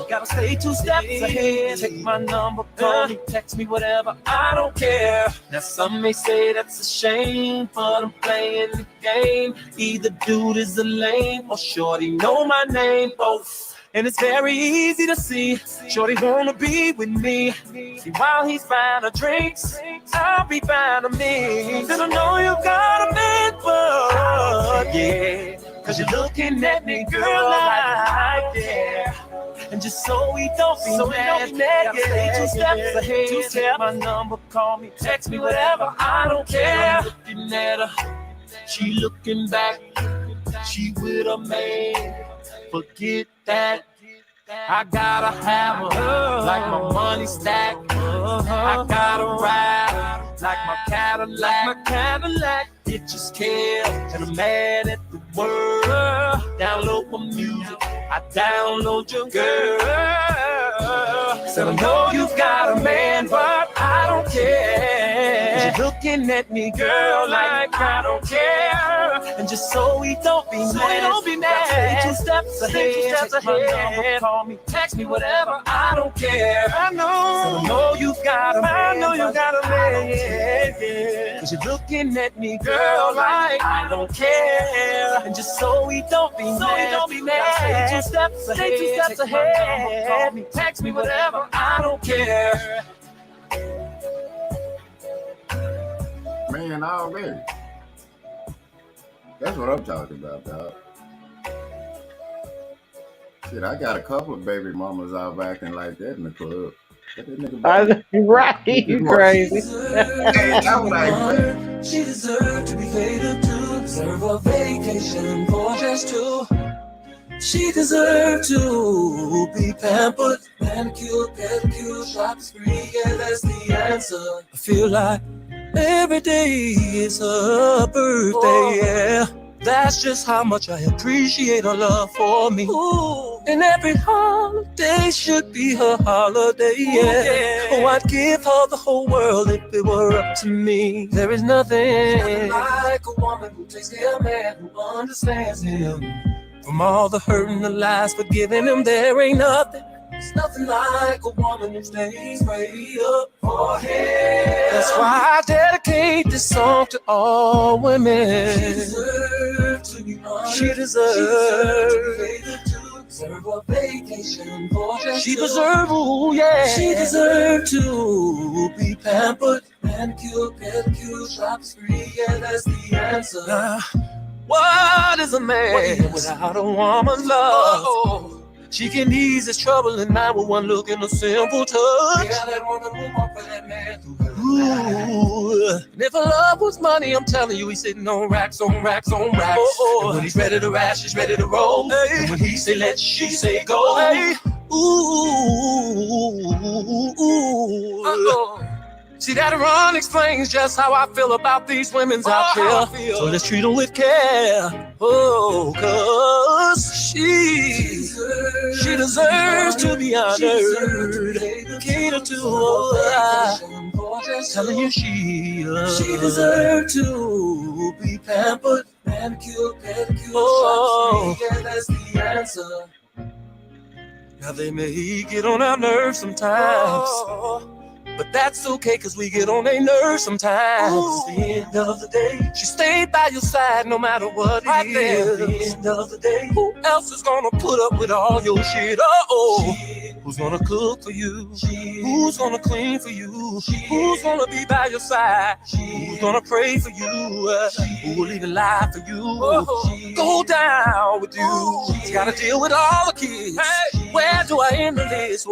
gotta stay 2 steps ahead. Take my number, call me, text me, whatever, I don't care. Now some may say that's a shame, but I'm playing the game. Either dude is a lame or shorty know my name, both. And it's very easy to see, shorty wanna be with me. See, while he's buying her drinks, I'll be buying her me. Said I know you got a man, but yeah, 'cause you're looking at me, girl, like yeah. And just so we don't be mad, gotta stay 2 steps ahead. Take my number, call me, text me, whatever, I don't care. Looking at her, she looking back, she with a man. Forget that, I gotta have her, like my money stack. I gotta ride, like my Cadillac. It just kills, and I'm mad at the world. Download my music, I download your girl. Said I know you got a man, but I don't care. 'Cause you're looking at me, girl, like I don't care. And just so we don't be mad, stay 2 steps ahead. Take my number, call me, text me, whatever, I don't care. I know you got a man, yeah. 'Cause you're looking at me, girl, like I don't care. And just so we don't be mad, stay 2 steps ahead. Take my number, call me, text me, whatever, I don't care. Man, already. That's what I'm talking about, dog. Shit, I got a couple of baby mamas out acting like that in the club. Right, you crazy. She deserved to be catered to, deserve a vacation for just 2. She deserved to be pampered, manicured, pedicure, shops free, yeah, that's the answer. I feel like every day is her birthday, yeah. That's just how much I appreciate her love for me. Ooh. And every holiday should be her holiday, yeah. Oh, I'd give her the whole world if it were up to me. There is nothing like a woman who takes care of a man who understands him. From all the hurt and the lies, forgiving him, there ain't nothing. There's nothing like a woman who stays way up for him. That's why I dedicate this song to all women. She deserves to be honored. She deserves a vacation for just she deserves, ooh, yeah. She deserves to be pampered, manicured, pedicure, shops free, yeah, that's the answer. What is a man without a woman's love? She can ease his trouble and night with one look and a simple touch. Yeah, that woman will walk for that man. Ooh. And if her love was money, I'm telling you, he's sitting on racks on racks on racks. And when he's ready to rash, she's ready to roll. Hey. And when he say let, she say go. Hey. Ooh. See, that run explains just how I feel about these women's out there. So let's treat them with care. Oh, 'cause she deserves to be honored. Cater to her. Telling you she deserves to be pampered, manicured, pedicure. Oh, yeah, that's the answer. Now they may get on our nerves sometimes. But that's okay, 'cause we get on their nerves sometimes. Ooh. At the end of the day, she stayed by your side no matter what it is. There, at the end of the day, who else is gonna put up with all your shit? Who's gonna cook for you? Who's gonna clean for you? Who's gonna be by your side? Who's gonna pray for you? Who will even lie for you? Go down with you. She's gotta deal with all the kids. Hey. Where do I end the list?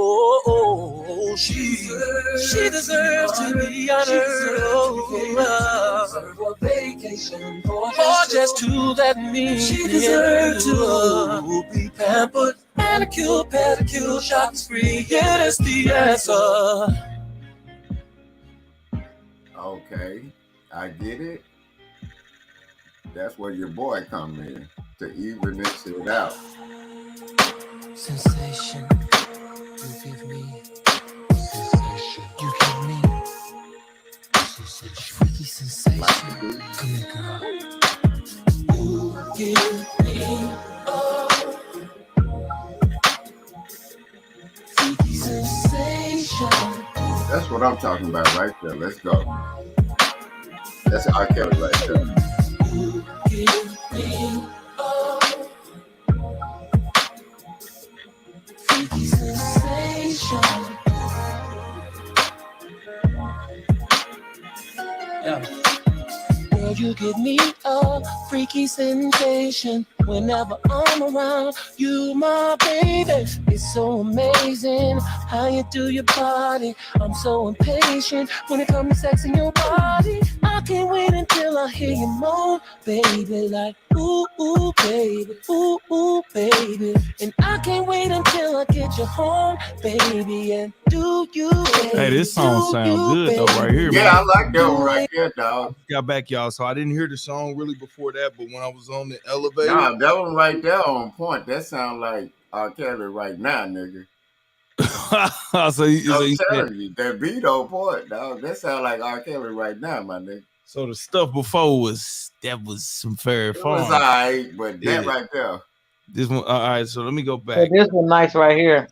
She deserves to be honored. Deserve a vacation for just 2, that means she deserves to be pampered, manicured, pedicure, shops free. Yeah, that's the answer. Okay, I get it. that's where your boy come in to even this shit out. Sensation, you give me. Sensation, you give me. Sensation, freaky sensation. Come here, girl. You give me. Freaky sensation. That's what I'm talking about right there. Let's go. That's R. Kelly right there. You give me freaky sensation. Yeah. Girl, you give me a freaky sensation whenever I'm around you, my baby. It's so amazing how you do your body. I'm so impatient when it comes to sexing your body. I can't wait until I hear you moan, baby, like ooh, ooh, baby, ooh, ooh, baby. And I can't wait until I get you home, baby, and do you, baby. Hey, this song sounds good though, right here, man. Yeah, I like that one right there, dog. Got back, y'all, so I didn't hear the song really before that, but when I was on the elevator, Nah, that one right there on point. That sound like R. Kelly right now, nigga. so you telling you, that beat on point, dog. That sound like R. Kelly right now, my nigga. So the stuff before was some fair It fun. was alright, but that right there. This one, all right. So let me go So back. this one nice right here.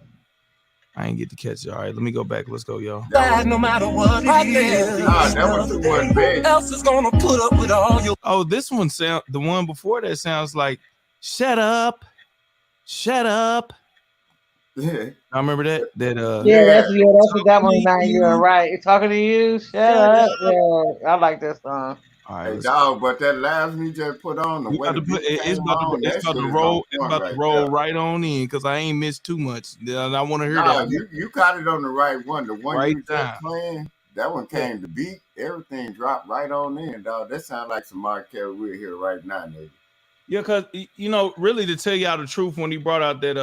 I ain't get to catch it. All right, let me go back. Let's go, y'all. No matter what it is, that was too much big. else is gonna put up with all your. Oh, this one sound. The one before that sounds like "Shut up, shut up." Yeah, I remember that. That that's what that one. Now you're right. Talking to you. Shut up. Yeah, I like that song. All right, hey, dog, but that last we just put on the way the beat it's came about on, to, it's about to roll. It's about to roll right on in because I ain't missed too much. I want to hear that. You caught it on the right one. The one Right you just playing, that one came to beat. Everything dropped right on in, dog. That sounds like some R. Kelly we're here right now, nigga. Yeah, because you know, really, to tell y'all the truth, when he brought out that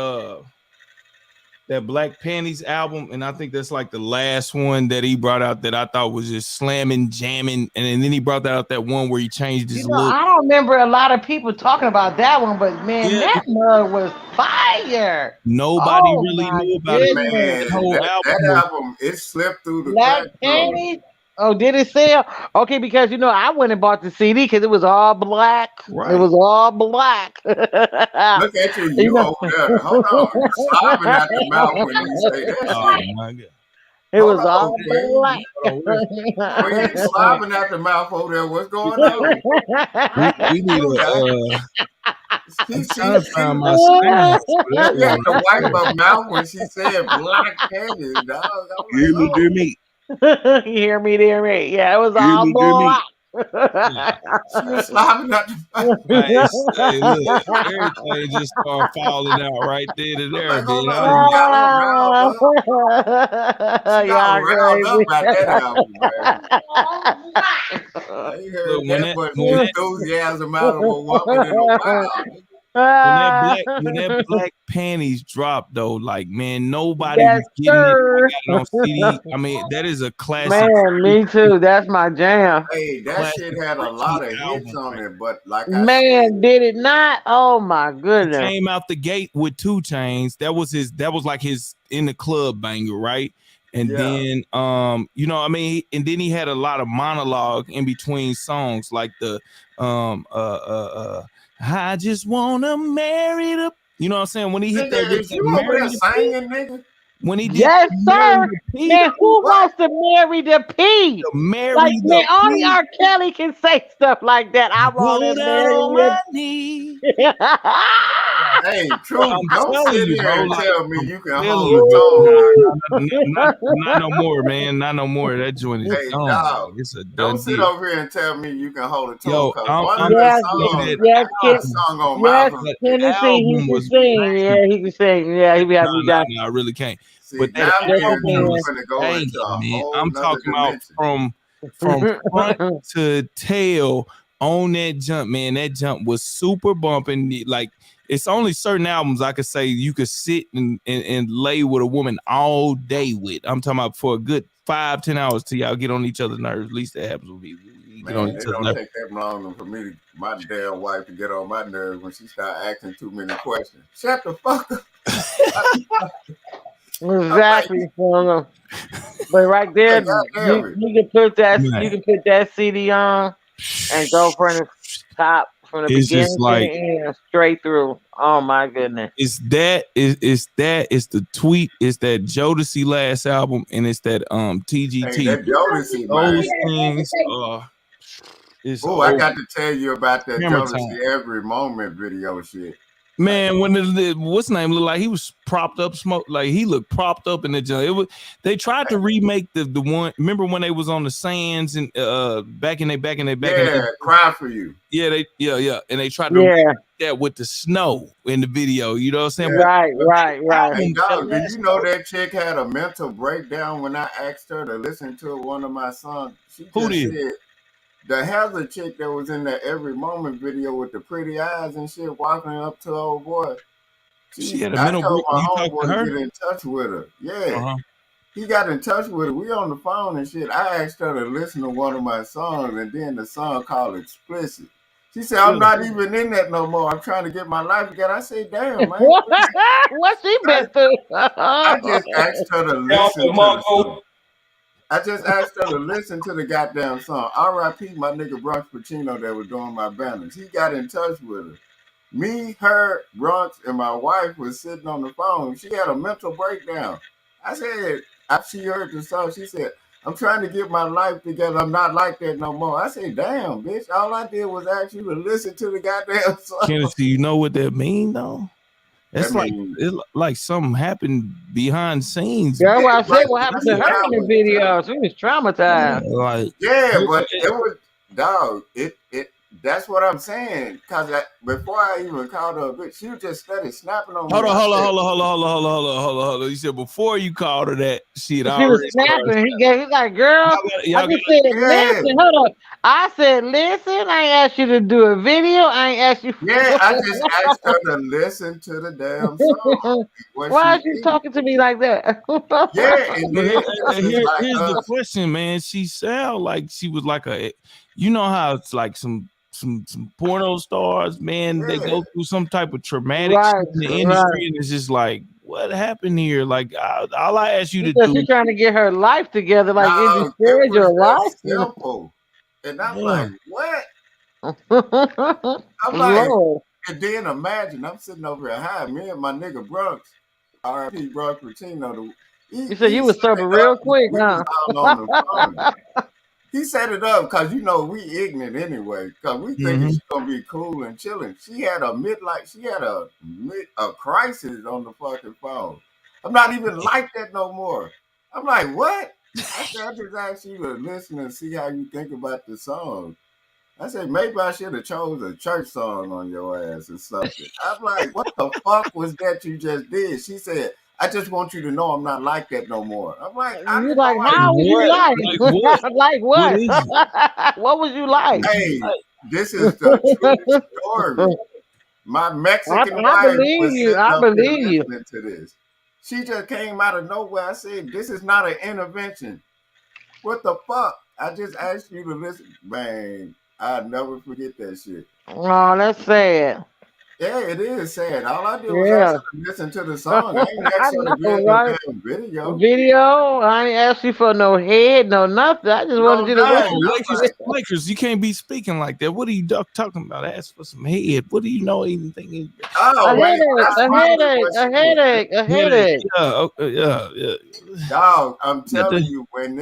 Black Panties album, and I think that's like the last one that he brought out that I thought was just slamming, jamming, and then he brought out that one where he changed his look. I don't remember a lot of people talking about that one, but man, that mug was fire. Nobody really knew about it. Man, that album, it slipped through the Black Panties. Oh, did it sell? Okay, because I went and bought the CD because it was all black. Right. It was all black. Look at you over there. Hold on, you slobbing out the mouth when you say that shit. My God. It was all black. When you slobbing out the mouth over there, what's going on? We need a. She found my sounds. You had to wipe her mouth when she said Black Panties, dog. Hear me. You hear me, dear me? Yeah, it was all black. She was slobbing out the mouth. Hey, look, everything just started falling out right there to there, man. Y'all riled up about that album, man. I ain't heard that much enthusiasm out of a woman in a while. When that Black Panties dropped, though, like, man, nobody was getting it. I got it on CD. I mean, that is a classic. Man, me too. That's my jam. Hey, that shit had a lot of hits on it, but like did it not? Oh my goodness! He came out the gate with 2 Chainz. That was like his in the club banger, right? And then you know, I mean, and then he had a lot of monologue in between songs, like the I just wanna marry the, you know what I'm saying? When he hit that, singing, nigga. When he did, yes, sir. Man, who wants to marry the P? Like, man, only R. Kelly can say stuff like that. I want to marry the P. Hey, true. Don't sit here and tell me you can hold a tone. Not no more, man. Not no more. That joint is done. Dog, it's a don't sit deal. over here and tell me you can hold a tone. Yo, song on Malcolm. Tennessee, he can sing. Yeah, he can sing. Yeah, he be having no, I really can't. See, but that album was banging, man. I'm talking about from front to tail on that jump, man. That jump was super bumping. Like, it's only certain albums I could say you could sit and lay with a woman all day with. I'm talking about for a good 5-10 hours till y'all get on each other's nerves. At least that happens with me. Man, it don't take that long for me, my damn wife, to get on my nerves when she start asking too many questions. Shut the fuck up. Exactly. But right there, you can put that CD on and go from the top, from the It's beginning just to like the end, straight through. Oh my goodness! it's the tweet, it's that Jodeci last album, and it's that TGT. Hey, that Jodeci, those man. things it's Oh, I got to tell you about that Hammer Jodeci time. Every Moment video shit. Man, when what's the name looked like he was propped up, smoke, like he looked propped up in the joint. It was, they tried to remake the one. Remember when they was on the sands and back in Cry For You. Yeah, and they tried to remake that with the snow in the video. You know what I'm saying? Right. Hey, dog, do you know that chick had a mental breakdown when I asked her to listen to one of my songs? She just said the Heather chick that was in the Every Moment video with the pretty eyes and shit walking up to old boy. She had a mental told my you talked homeboy to her? to get in touch with her. Yeah. He got in touch with her. We on the phone and shit. I asked her to listen to one of my songs, and then the song called Explicit. She said, I'm not even in that no more. I'm trying to get my life together. I said, damn, man. What's she been through? I just asked her to listen to the song. I just asked her to listen to the goddamn song. R.I.P. my nigga Bronx Pacino that was doing my banners. He got in touch with her. Me, her, Bronx, and my wife was sitting on the phone. She had a mental breakdown. I said, after she heard the song, she said, I'm trying to get my life together. I'm not like that no more. I said, damn, bitch, all I did was ask you to listen to the goddamn song. Kenneth, you know what that mean though? It's like something happened behind scenes. That's why I said what happened to her in the video. She was traumatized. But it was, dog, that's what I'm saying. Because before I even called her a bitch, she was just started snapping on me. Hold on. You said before you called her that shit. She was snapping. He's like, girl, I just said, listen, hold up. I said, listen, I ain't asked you to do a video. I ain't asked you. I just asked her to listen to the damn song. Why is you talking to me like that? And here's the question, man. She sound like she was like you know how it's like some porno stars, man, they go through some type of traumatic shit in the industry, and it's just like, what happened here? Like, all I asked you to do. She's trying to get her life together, like it destroyed your life. Simple. And I'm like, what? I'm like, and then imagine I'm sitting over here high, me and my nigga Bronx, R.I.P. Bronx Pacino. You said you was sober real quick, huh? He set it up because you know we ignorant anyway. Because we think she's gonna be cool and chilling. She had a crisis on the fucking phone. I'm not even like that no more. I'm like, what? I said, I just asked you to listen and see how you think about the song. I said, maybe I should have chose a church song on your ass or something. I'm like, what the fuck was that you just did? She said, I just want you to know I'm not like that no more. I'm like, you like, how was you like? Like what? What was you like? Hey, this is the true story. My Mexican wife was sitting up there listening to this. She just came out of nowhere. I said, this is not an intervention. What the fuck? I just asked you to listen. Man, I'll never forget that shit. Oh, that's sad. Yeah, it is sad. All I did was ask her to listen to the song. I ain't asked her to be in the damn video. I ain't asked you for no head, no nothing. I just wanted you to listen. Lakers, you can't be speaking like that. What are you talking about? Ask for some head. What do you know? Even thinking? A headache. Yeah. Dog, I'm telling you, when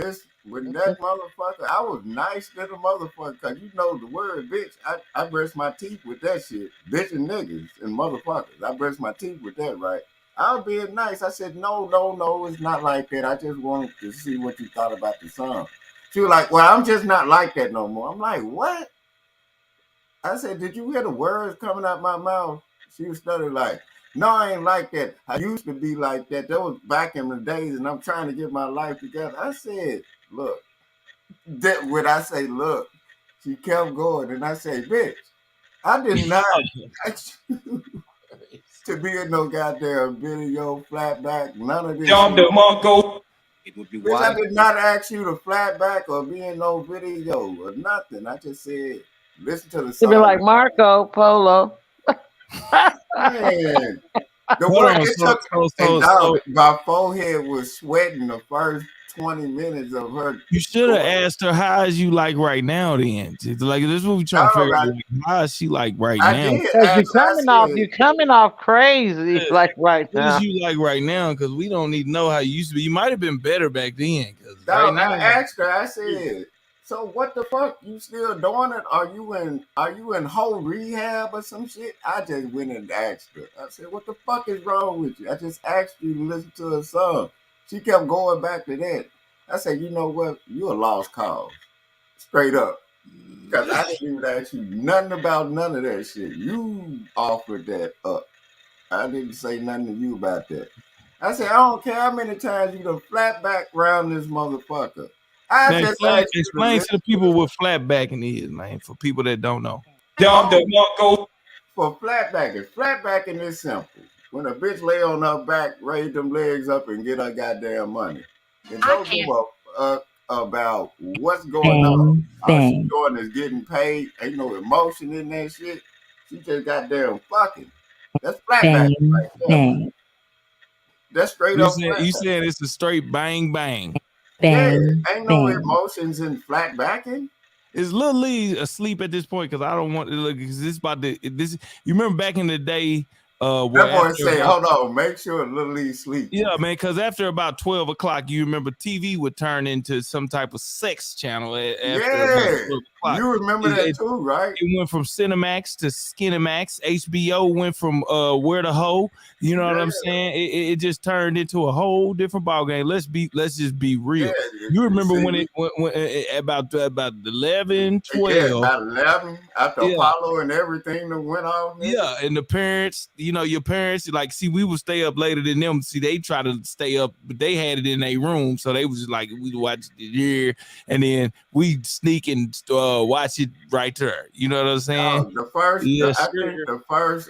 that motherfucker, I was nice to the motherfucker, because you know the word bitch. I brush my teeth with that shit. Bitch and niggas and motherfuckers. I brush my teeth with that, right? I was being nice. I said, no, it's not like that. I just wanted to see what you thought about the song. She was like, well, I'm just not like that no more. I'm like, what? I said, did you hear the words coming out my mouth? She was stuttering like, no, I ain't like that. I used to be like that. That was back in the days, and I'm trying to get my life together. I said, look, when I say look, she kept going, and I say, bitch, I did not ask you to be in no goddamn video, flat back, none of this. it would be Bitch, I wise. did not ask you to flat back or be in no video or nothing. I just said listen to the To be song. like Marco Polo. Man, the Hold one on, it took, so dog, my forehead was sweating the first 20 minutes of her. you should have asked her how is you like right now. Then, like this is what we trying to figure out. Like, how is she like right I now? did Because ask. you coming off crazy like right What now. is you like right now? Because we don't need to know how you used to be. You might have been better back then. Because Dog, right now, I asked her. I said, "So what the fuck? You still doing it? Are you in whole rehab or some shit?" I just went and asked her. I said, "What the fuck is wrong with you? I just asked you to listen to a song." She kept going back to that. I said, "You know what? You a lost cause, straight up." Because I didn't even ask you nothing about none of that shit. You offered that up. I didn't say nothing to you about that. I said, I don't care how many times you done flat back round this motherfucker. I now just explain, asked you to explain to listen the people what flat backing is, man. For people that don't know. for flat backing. Flat backing is simple. When a bitch lay on her back, raise them legs up and get her goddamn money. And don't give a fuck about what's going on. All she doing is getting paid. Ain't no emotion in that shit. She just goddamn fucking. That's flat backing right there. That's straight up flat You backing. said it's a straight bang bang. Yeah, ain't no emotions in flat backing. Is Lil Lee asleep at this point? Because I don't want to look. Because this about the this. You remember back in the day, That boy say, "Hold on, make sure Lil Lee sleep." Yeah, man. Because after about 12 o'clock, you remember TV would turn into some type of sex channel. After about 12 o'clock, you remember that too, right? It went from Cinemax to Skinemax. HBO went from Where the Hoe. You know what I'm saying? It just turned into a whole different ballgame. Let's just be real. You remember when it when about 11, 12. Yeah, about 11 after Apollo and everything that went off. Yeah, and the parents, you know, your parents, like, see, we would stay up later than them. See, they try to stay up, but they had it in their room, so they was just like, we watch it here, and then we sneak and watch it right there. You know what I'm saying? The first, Yes, I think the first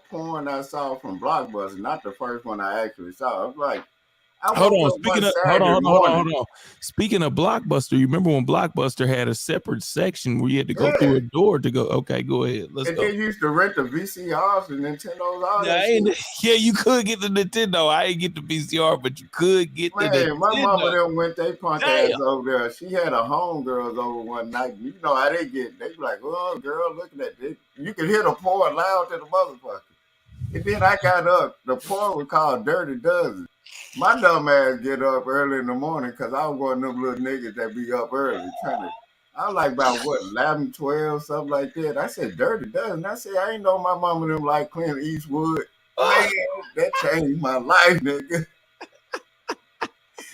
porn I saw from Blockbuster, not the first one I actually saw. I was like, hold on. Speaking of Blockbuster, you remember when Blockbuster had a separate section where you had to go through a door to go? Okay, go ahead. Let's and go. they used to rent the VCRs and Nintendos, all that shit. Yeah, you could get the Nintendo. I ain't get the VCR, but you could get the Nintendo. My mama them went they punk ass over there. She had a homegirls over one night. You know how they get. They be like, "Oh, girl, look at that." You could hear the porn loud to the motherfucker. And then I got up. The porn was called Dirty Dozen. My dumb ass get up early in the morning because I was one of them little niggas that be up early trying to. I was like about what 11, 12, something like that. I said Dirty Dozen. I said I ain't know my mama them like Clint Eastwood. Man, that changed my life, nigga.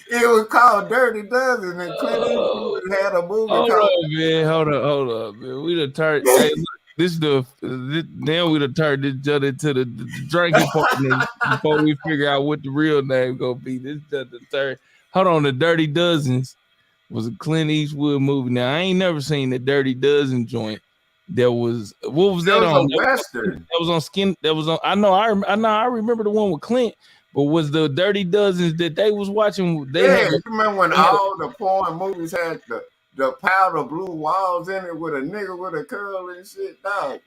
It was called Dirty Dozen, and Clint Eastwood had a movie Hold called. on, man. Hold up, man. We done turned. Hey, look, now we done turned this judge into the drinking partner before we figure out what the real name gonna be. This just the third. Hold on, the Dirty Dozens was a Clint Eastwood movie. Now I ain't never seen the Dirty Dozen joint. There was what was that on? A Western. That was on Skin. That was on. I know. I remember the one with Clint. But was the Dirty Dozens that they was watching? You remember when all the porn movies had the powder blue walls in it with a nigga with a curl and shit? Dog.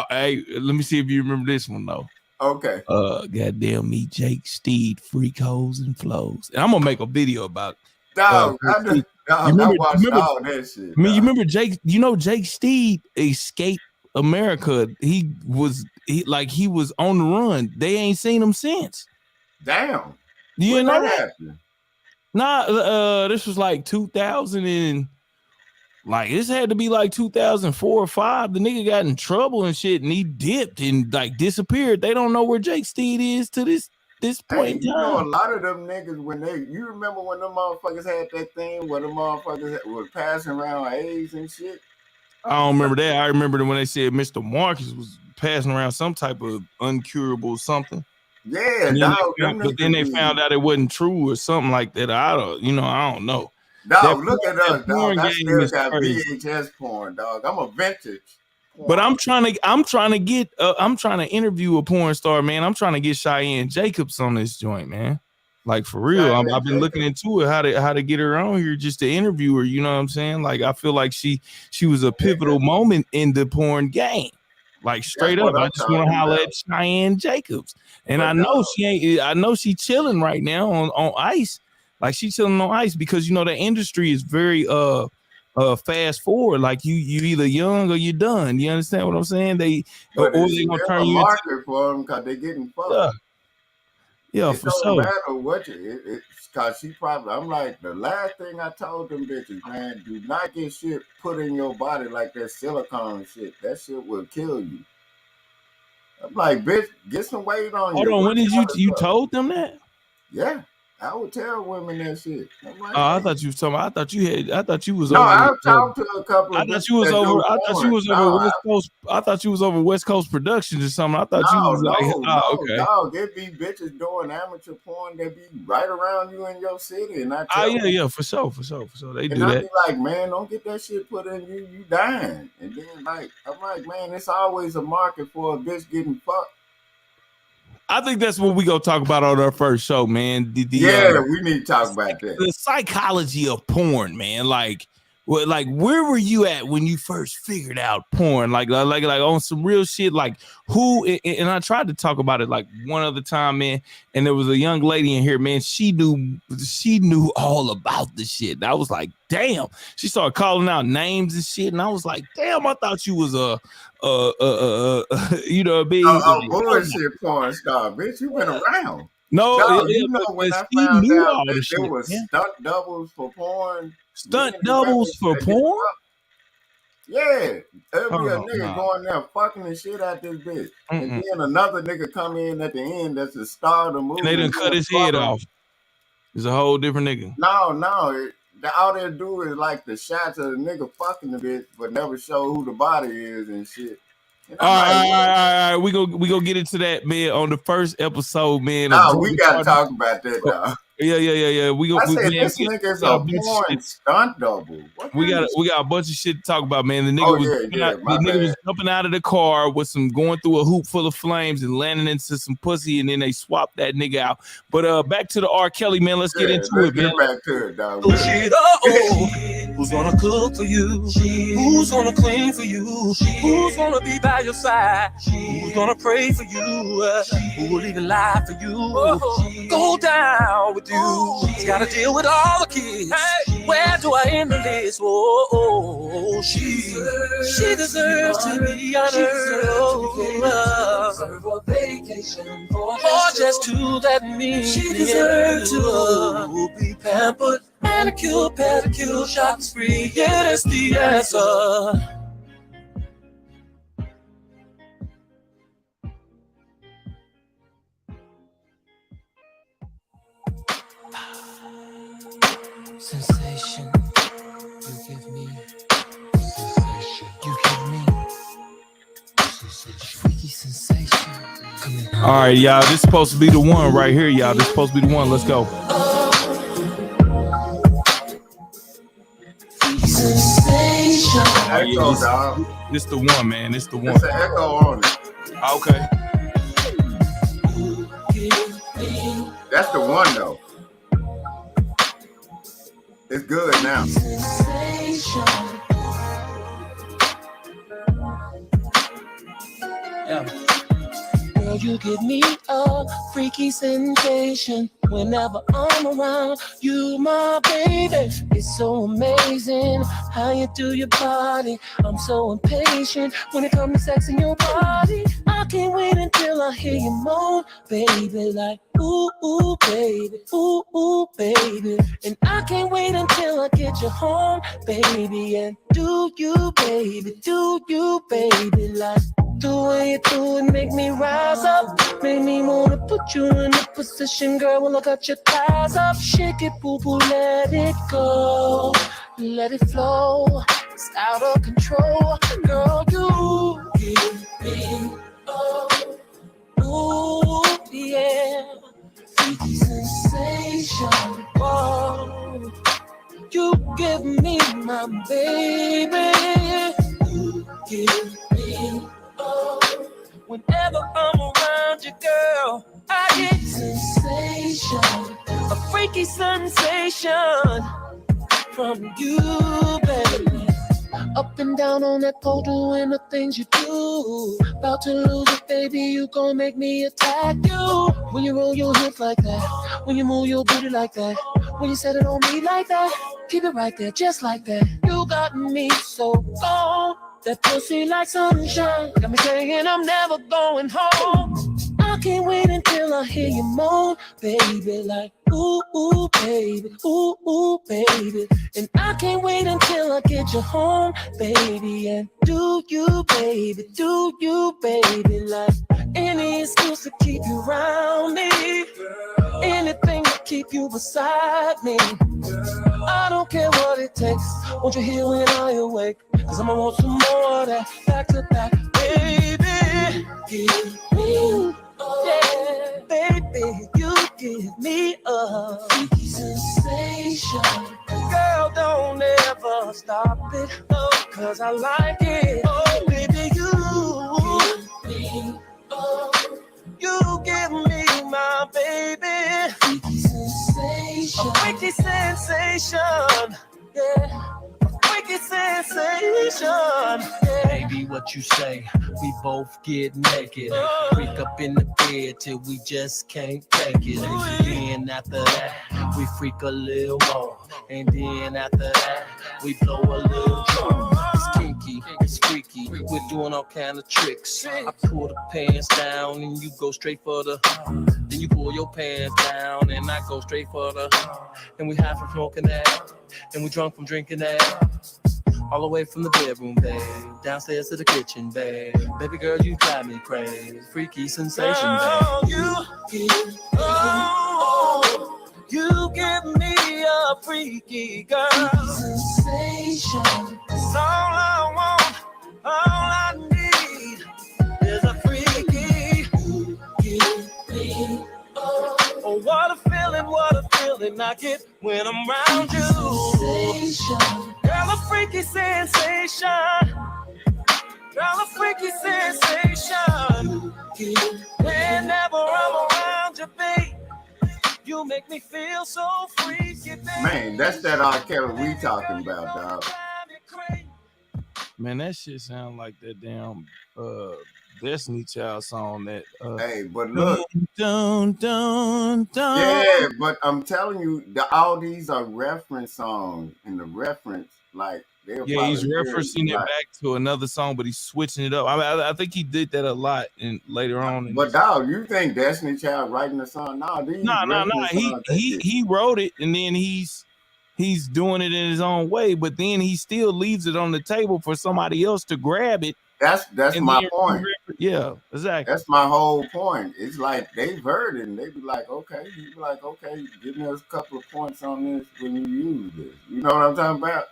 Hey, let me see if you remember this one though. Okay. Goddamn me, Jake Steed, freak hoes and flows. And I'm gonna make a video about dog. I watched all that shit. I mean, you remember Jake? You know Jake Steed escaped America. He was on the run. They ain't seen him since. Damn. You when know that that? happened? Nah, this was like 2000 and like this had to be like 2004 or 5. The nigga got in trouble and shit, and he dipped and like disappeared. They don't know where Jake Steed is to this point. Hey, you know a lot of them niggas you remember when them motherfuckers had that thing where the motherfuckers were passing around AIDS and shit? I don't remember that. I remember when they said Mr. Marcus was passing around some type of uncurable something. Yeah, but then they found out it wasn't true or something like that. I don't know. Dog, look at us, dog. I still got crazy. VHS porn, dog. I'm a vintage. But I'm trying to interview a porn star, man. I'm trying to get Cheyenne Jacobs on this joint, man. Like for real, I've been looking into it, how to get her on here just to interview her. You know what I'm saying? Like I feel like she was a pivotal moment in the porn game. Like straight up, I just want to holler at Cheyenne Jacobs, and I know she ain't. I know she chilling right now on ice. Like she chilling on ice because you know the industry is very fast forward. Like you either young or you done. You understand what I'm saying? They or they gonna turn you market for them because they getting fucked. Yeah, it for don't sure. matter what it's cause she probably. I'm like the last thing I told them bitches, man, do not get shit put in your body like that silicone shit. That shit will kill you. I'm like, bitch, get some weight on you. Hold on, when did you told them that? Yeah, I would tell women that shit. I'm like, I thought you was talking. I thought you was no, over. I've talked to a couple of I thought you was over. I thought you was over West Coast. I thought you was over West Coast Productions or something. I thought you was like, okay. Dog, there be bitches doing amateur porn that be right around you in your city, and I tell yeah, for sure. They do I that. be like, man, don't get that shit put in you. You dying, and then like, I'm like, man, it's always a market for a bitch getting fucked. I think that's what we gonna talk about on our first show, man. We need to talk about that. The psychology of porn, man. Like where were you at when you first figured out porn? Like on some real shit. Like who? And I tried to talk about it like one other time, man. And there was a young lady in here, man. She knew all about the shit. And I was like, damn. She started calling out names and shit, and I was like, damn. I thought you was you know, a bullshit porn star, bitch. You been around. No, you know when I found out that there was stunt doubles for porn. Stunt doubles for porn? Yeah. There'll be a nigga going there fucking the shit out this bitch. And then another nigga come in at the end that's the star of the movie. And they done cut his head off. It's a whole different nigga. No. All they do is like the shots of the nigga fucking the bitch, but never show who the body is and shit. All right. We go get into that, man, on the first episode, man. No, we gotta talk about that, dog. Yeah. I said this nigga's a porn stunt double. We got a bunch of shit to talk about, man. The nigga was jumping out of the car with going through a hoop full of flames and landing into some pussy, and then they swapped that nigga out. But back to the R. Kelly, man. Let's get into it, man. Get back to it, dog. Who's gonna cook for you? Who's gonna clean for you? Who's gonna be by your side? Who's gonna pray for you? Who will even lie for you? Go down with you. She's gotta deal with all the kids. Hey, where do I end the list? She deserves to be honored. A vacation or just to let me. She deserves to be pampered. Manicure, pedicure, shopping spree. Yeah, that's the answer. Sensation, you give me. Sensation, you give me. Sensation, freaky sensation. All right, y'all. This is supposed to be the one right here, y'all. This is supposed to be the one. Let's go. Echo, dog. This the one, man. This the one. It's an echo on it. Okay. That's the one, though. It's good now. Yeah. Girl, you give me a freaky sensation whenever I'm around you, my baby. It's so amazing how you do your body. I'm so impatient when it comes to sex in your body. I can't wait until I hear you moan, baby, like ooh, ooh, baby, ooh, ooh, baby. And I can't wait until I get you home, baby, and do you, baby, like the way you do it make me rise up, make me wanna put you in a position, girl, when I got your thighs up. Shake it, boo boo, let it go, let it flow, it's out of control, girl, you give me, ooh, yeah, freaky sensation, whoa, you give me my baby, you give me, whenever I'm around you, girl, I get sensation. freaky sensation from you, baby. Up and down on that pole, doing the things you do. About to lose it, baby, you gon' make me attack you. When you roll your hips like that, when you move your booty like that, when you set it on me like that, keep it right there, just like that. You got me so gone, that pussy like sunshine, got me saying I'm never going home. I can't wait until I hear you moan, baby, like ooh, ooh, baby, ooh, ooh, baby. And I can't wait until I get you home, baby, and do you, baby, like any excuse to keep you around me, anything to keep you beside me. I don't care what it takes, won't you hear when I awake? Cause I'ma want some more of that, back to back, baby. Give me, yeah, baby, you give me a freaky sensation. Girl, don't ever stop it, oh, cause I like it. Oh, baby, you give me, oh, you give me my baby. Freaky sensation. A freaky sensation, yeah. Freaky sensation, yeah. Baby, what you say? We both get naked. Freak up in the bed till we just can't take it. Then after that, we freak a little more. And then after that, we blow a little drum. It's kinky, it's freaky. We're doing all kind of tricks. I pull the pants down and you go straight for the. Then you pull your pants down and I go straight for the. And we high from smoking that. And we drunk from drinking that. All the way from the bedroom, babe, downstairs to the kitchen, babe. Baby girl, you got me crazy. Freaky sensation, babe. You give me a freaky girl. Sensation. That's all I want, all I need is a freaky. Give me, oh, what a feeling I get when I'm around you. Sensation. Girl, a freaky sensation. Girl, a freaky sensation. Whenever I'm around you, babe, you make me feel so freaky, babe. Man, that's that RKELLY we talking about, dog. Man, that shit sound like that damn Destiny Child song that hey, but look, dun. Yeah, but I'm telling you, all these are reference songs, and the reference, like, yeah, he's referencing it back to another song, but he's switching it up. I think he did that a lot, and later on. But dog, you think Destiny Child writing the song? No. He wrote it, and then he's doing it in his own way, but then he still leaves it on the table for somebody else to grab it. That's my point. Yeah, exactly. That's my whole point. It's like they've heard it and they be like, okay, you be like, okay, give me a couple of points on this when you use this. You know what I'm talking about?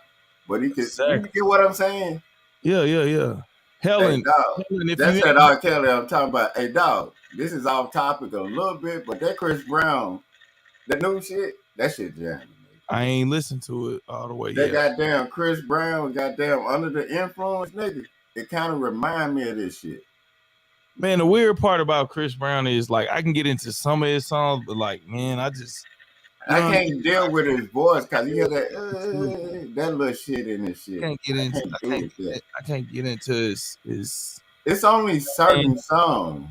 But he can, you get what I'm saying? Yeah. Helen, hey, dog, that's that RKELLY I'm talking about. Hey, dog, this is off topic a little bit, but that Chris Brown, the new shit, that shit jamming. I ain't listened to it all the way yet. That goddamn Chris Brown, goddamn Under the Influence, nigga. It kind of remind me of this shit. Man, the weird part about Chris Brown is like I can get into some of his songs, but like, man, I can't deal with his voice because he got that little shit in his shit. I can't get into his. It's only certain songs.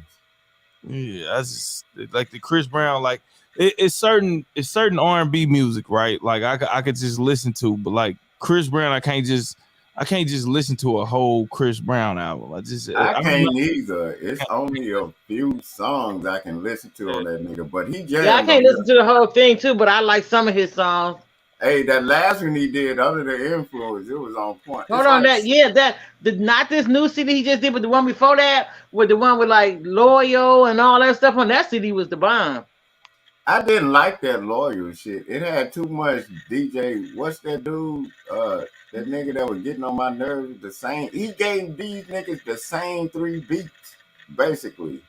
Yeah, I just like the Chris Brown, like it's certain R&B music, right? Like I could just listen to, but like Chris Brown, I can't just listen to a whole Chris Brown album. I can't either. It's only a few songs I can listen to on that nigga. But he jammed. Yeah, I can't listen to the whole thing too, but I like some of his songs. Hey, that last one he did, Under the Influence, it was on point. Hold on, not this new CD he just did, but the one before that, with the one with like Loyal and all that stuff on that CD was the bomb. I didn't like that Loyal shit. It had too much DJ. What's that dude? That nigga that was getting on my nerves. The same. He gave these niggas the same 3 beats, basically.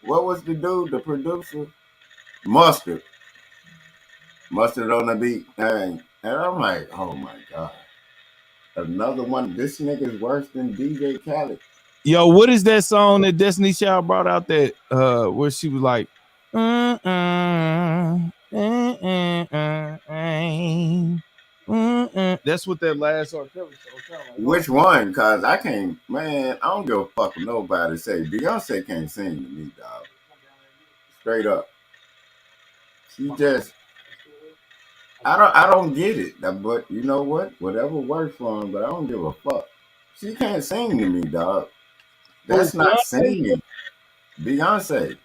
What was the dude? The producer? Mustard on the beat. And I'm like, oh my god, another one. This nigga's worse than DJ Khaled. Yo, what is that song that Destiny Child brought out that where she was like, That's what that last R. Kelly song sound like. Which one? Cause I can't, man. I don't give a fuck what nobody say. Beyonce can't sing to me, dog. Straight up. She just, I don't get it. But you know what? Whatever works for him. But I don't give a fuck. She can't sing to me, dog. That's not singing. Beyonce.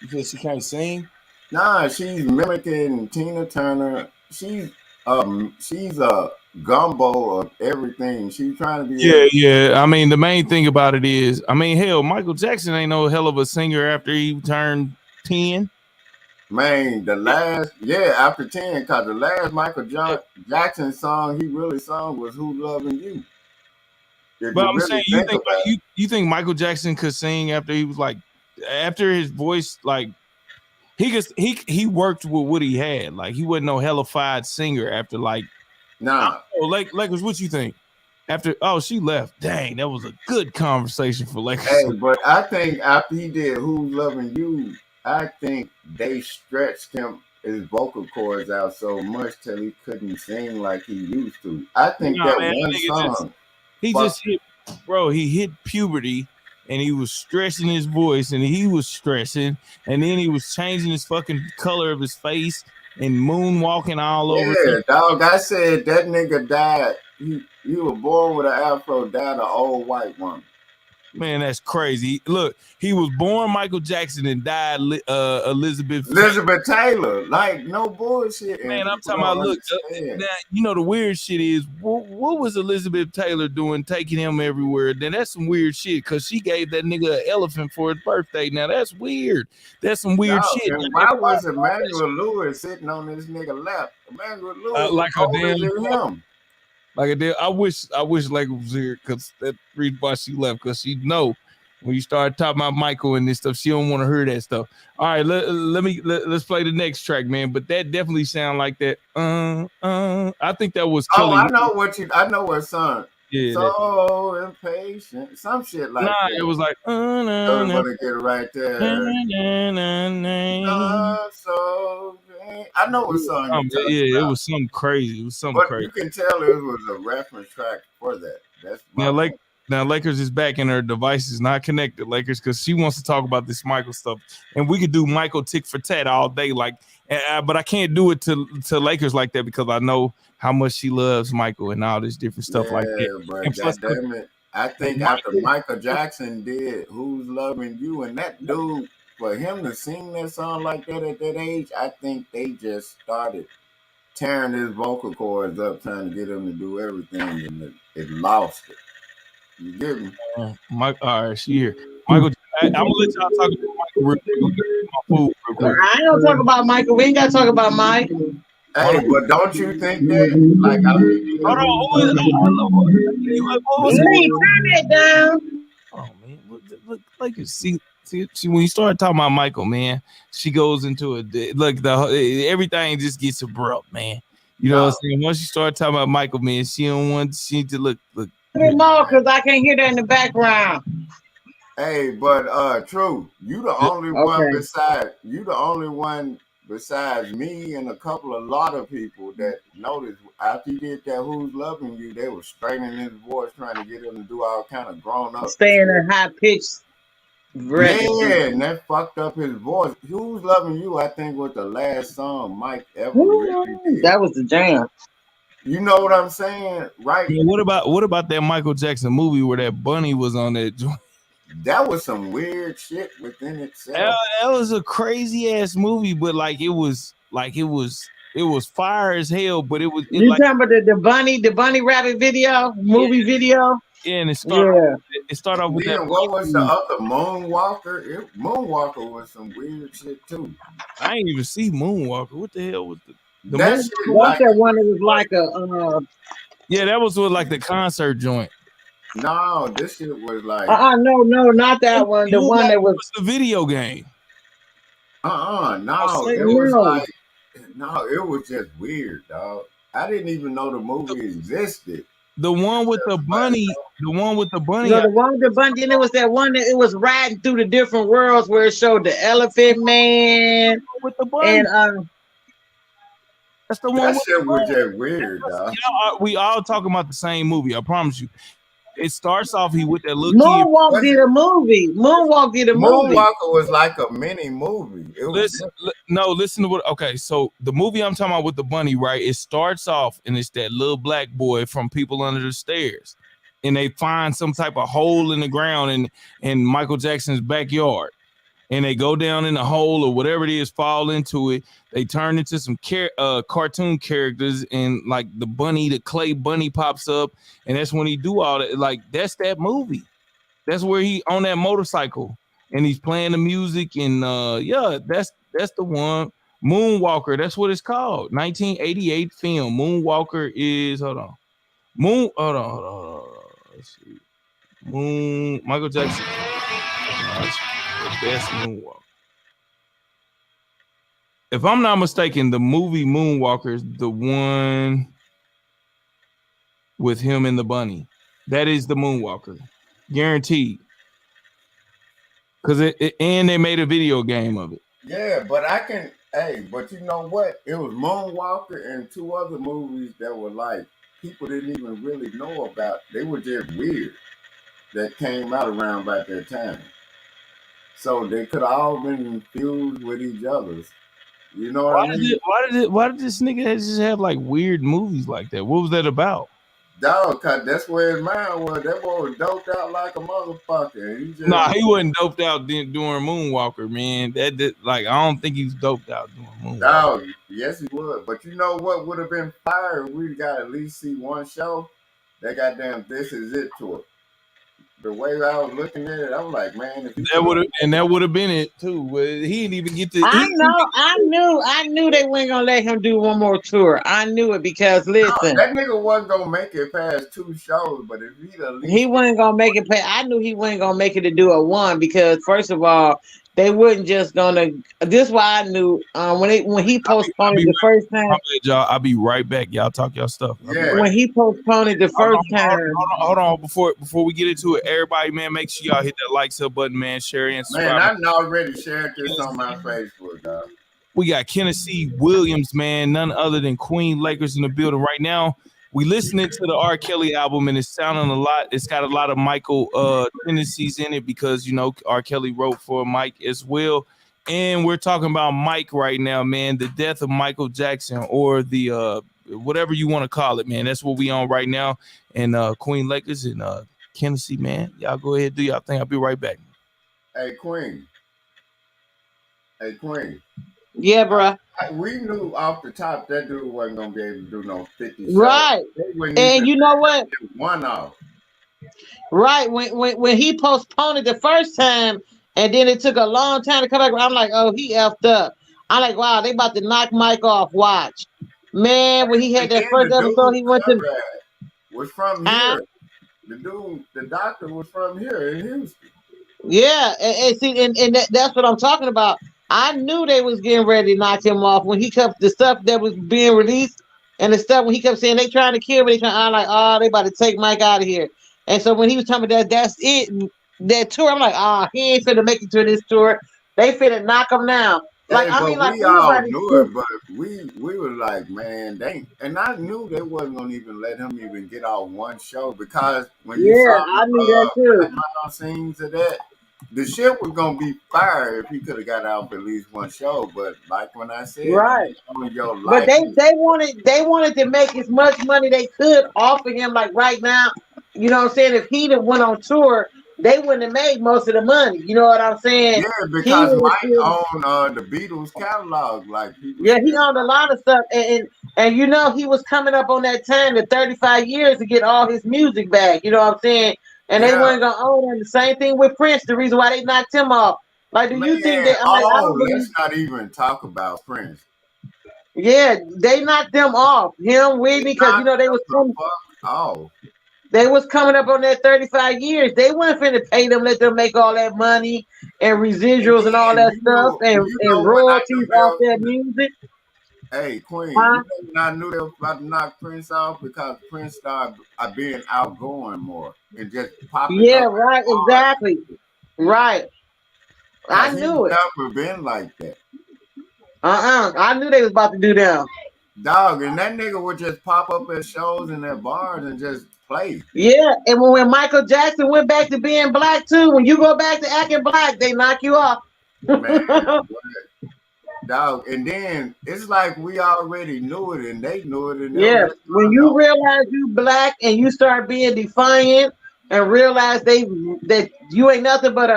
You said she can't sing? Nah, she's mimicking Tina Turner. She's a gumbo of everything. She's trying to be. Yeah. I mean, the main thing about it is, I mean, hell, Michael Jackson ain't no hell of a singer after he turned 10. Man, after 10, because the last Michael Jackson song he really sung was "Who's Loving You." But I'm saying, you think Michael Jackson could sing after he was like, after his voice, like he worked with what he had. Like he wasn't no hellified singer after like. Nah. Lakers, what you think? After she left. Dang, that was a good conversation for Lakers. Hey, but I think after he did "Who's Loving You," I think they stretched his vocal cords out so much till he couldn't sing like he used to. I think one song. He hit puberty and he was stressing his voice and he was stressing and then he was changing his fucking color of his face and moonwalking all over. Yeah, dog. I said that nigga died. You were born with an afro, died an old white woman. Man, that's crazy. Look, he was born Michael Jackson and died Elizabeth Taylor. Like, no bullshit. Man, I'm talking about, look, now, you know, the weird shit is, what was Elizabeth Taylor doing taking him everywhere? Then that's some weird shit because she gave that nigga an elephant for his birthday. Now, that's weird. That's some weird shit. And why was Emmanuel Lewis sitting on this nigga lap? Emmanuel Lewis like a older damn than him. Like I did. I wish Lakers was here because that reason why she left, because she know when you start talking about Michael and this stuff, she don't want to hear that stuff. All right, let's play the next track, man. But that definitely sound like that. I think that was Kelly. I know what song. Yeah, so impatient, some shit like that. It was like I'm gonna get it right there. I know what song. It was something crazy. It was something crazy. You can tell it was a reference track for that. That's now Lakers is back and her device is not connected, Lakers, because she wants to talk about this Michael stuff, and we could do Michael tick for tat all day, but I can't do it to Lakers like that because I know how much she loves Michael and all this different stuff like that. But goddamn it, I think after Michael Jackson did "Who's Loving You" and that dude, for him to sing that song like that at that age, I think they just started tearing his vocal cords up, trying to get him to do everything, and it lost it. You get me? Mike, all right, she here. Michael, I'm gonna let y'all talk about Michael real quick. I ain't gonna talk about Michael. We ain't gotta talk about Mike. Hey, but don't you think that? Like, I mean, hold on. Turn it down. Oh man, look, like you see, when you start talking about Michael, man, she goes into everything just gets abrupt, man. You know what I'm saying? Once you start talking about Michael, man, she to look. No, because I can't hear that in the background. Hey, but True, you the only one besides me and a lot of people that noticed after he did that "Who's Loving You," they were straightening his voice, trying to get him to do all kind of grown up. Staying in high pitched. Yeah, and that fucked up his voice. "Who's Loving You," I think, was the last song Mike ever really did. That was the jam. You know what I'm saying, right? Yeah, what about that Michael Jackson movie where that bunny was on that joint? That was some weird shit within itself. That was a crazy ass movie, but it was fire as hell. But it was. You talking about the bunny rabbit movie video? Yeah, and it started off with that. What was the other Moonwalker? Moonwalker was some weird shit too. I ain't even see Moonwalker. What the hell was the that one that was like a yeah, that was with like the concert joint. No, this shit was like no, not that one. The one that was the video game. No, it was like it was just weird, dog. I didn't even know the movie existed. The one with the bunny. No, the one with the bunny. And it was that one that it was riding through the different worlds where it showed the Elephant Man with the bunny. And That's the one. That with shit the was moon. just weird, dog. We all talking about the same movie. I promise you. It starts off he with that little kid. Moonwalk did a movie. Moonwalk did a movie. Moonwalker was like a mini movie. It was Listen to what. Okay, so the movie I'm talking about with the bunny, right? It starts off and it's that little black boy from People Under the Stairs, and they find some type of hole in the ground in Michael Jackson's backyard, and they go down in the hole or whatever it is, fall into it. They turn into some cartoon characters, and like the bunny, the clay bunny pops up, and that's when he do all that. Like that's that movie. That's where he on that motorcycle and he's playing the music, and yeah, that's the one. Moonwalker, that's what it's called. 1988 film. Moonwalker is hold on. Hold on. Let's see. Michael Jackson. That's the best Moonwalker. If I'm not mistaken, the movie Moonwalker is the one with him and the bunny. That is the Moonwalker. Guaranteed. Because and they made a video game of it. Yeah, but but you know what? It was Moonwalker and two other movies that were like people didn't even really know about. They were just weird that came out around about that time. So they could all been fused with each other's. You know what I mean? Why did this nigga just have like weird movies like that? What was that about? Dog, cause that's where his mind was. That boy was doped out like a motherfucker. He wasn't doped out during Moonwalker, man. Like I don't think he was doped out doing Moonwalker. Dog, yes he would. But you know what would have been fire if we got at least see one show? That goddamn This Is It tour. The way I was looking at it, I was like, man, that would have been it too. He didn't even get to. I knew they weren't gonna let him do one more tour. I knew it because listen, that nigga wasn't gonna make it past 2 shows, but if he wasn't gonna make it past. I knew he wasn't gonna make it to do a one because first of all, they wasn't just gonna. This is why I knew when he postponed it the first time. Y'all, I'll be right back. Y'all talk y'all stuff. When he postponed it the first time. Hold on. Before we get into it, everybody, man, make sure y'all hit that like sub button, man. Share and subscribe. Man, I already shared this on my Facebook, dog. We got Tennessee Williams, man, none other than Queen Lakers in the building right now. We listening to the R. Kelly album, and it's sounding a lot. It's got a lot of Michael tendencies in it because, you know, R. Kelly wrote for Mike as well. And we're talking about Mike right now, man, the death of Michael Jackson or the whatever you want to call it, man. That's what we on right now. And Queen Lakers and Tennessee, man. Y'all go ahead, do y'all thing. I'll be right back. Hey, Queen. Yeah, bro. We knew off the top that dude wasn't gonna be able to do no 50 shows. Right. And you know what? One off. Right. When he postponed it the first time, and then it took a long time to come back, I'm like, oh, he effed up. I'm like, wow, they about to knock Mike off. Watch, man. When he had that first episode, he went to was from here. The doctor was from here in Houston. Yeah, and see, and that's what I'm talking about. I knew they was getting ready to knock him off when he kept the stuff that was being released and the stuff when he kept saying they trying to kill me. I'm like, oh, they about to take Mike out of here. And so when he was telling me that's it, that tour, I'm like, he ain't finna make it to this tour. They finna knock him down. Like, yeah, I mean, like we all knew it, but we were like, man, and I knew they wasn't gonna even let him even get out one show because when you saw I knew that too. Scenes of that. The shit was gonna be fire if he could have got out for at least one show, but like when I said, right. But they wanted to make as much money they could off of him. Like right now, you know what I'm saying? If he'd have went on tour, they wouldn't have made most of the money. You know what I'm saying? Yeah, because Mike owned the Beatles catalog. Like he owned a lot of stuff, and you know he was coming up on that time, the 35 years to get all his music back. You know what I'm saying? And they weren't gonna own him. The same thing with Prince. The reason why they knocked him off. Like, do you think that? Let's not even talk about Prince. Yeah, they knocked them off. Him, Whitney, because you know they was coming. They was coming up on that 35 years. They weren't finna pay them, let them make all that money and residuals and all that stuff and royalties off their music. Hey, Queen, you think I knew they were about to knock Prince off because Prince started being outgoing more and just popping up. Yeah, right, exactly. Right. I knew it. Never been like that. I knew they was about to do that. Dog, and that nigga would just pop up at shows and at bars and just play. Yeah, and when Michael Jackson went back to being black too, when you go back to acting black, they knock you off. Man, dog, and then it's like we already knew it and they knew it. And Yeah, when you realize you black and you start being defiant and realize that you ain't nothing but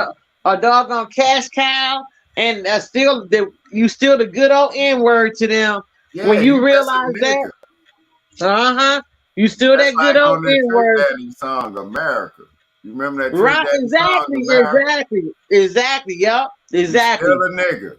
a doggone cash cow and you still the good old N-word to them. Yeah, when you just a realize nigga. that, you still That's that good like old on the N-word. Trick Daddy song, America. You remember that Trick Right, Daddy exactly, song, America? exactly, yup, exactly. Still a nigga.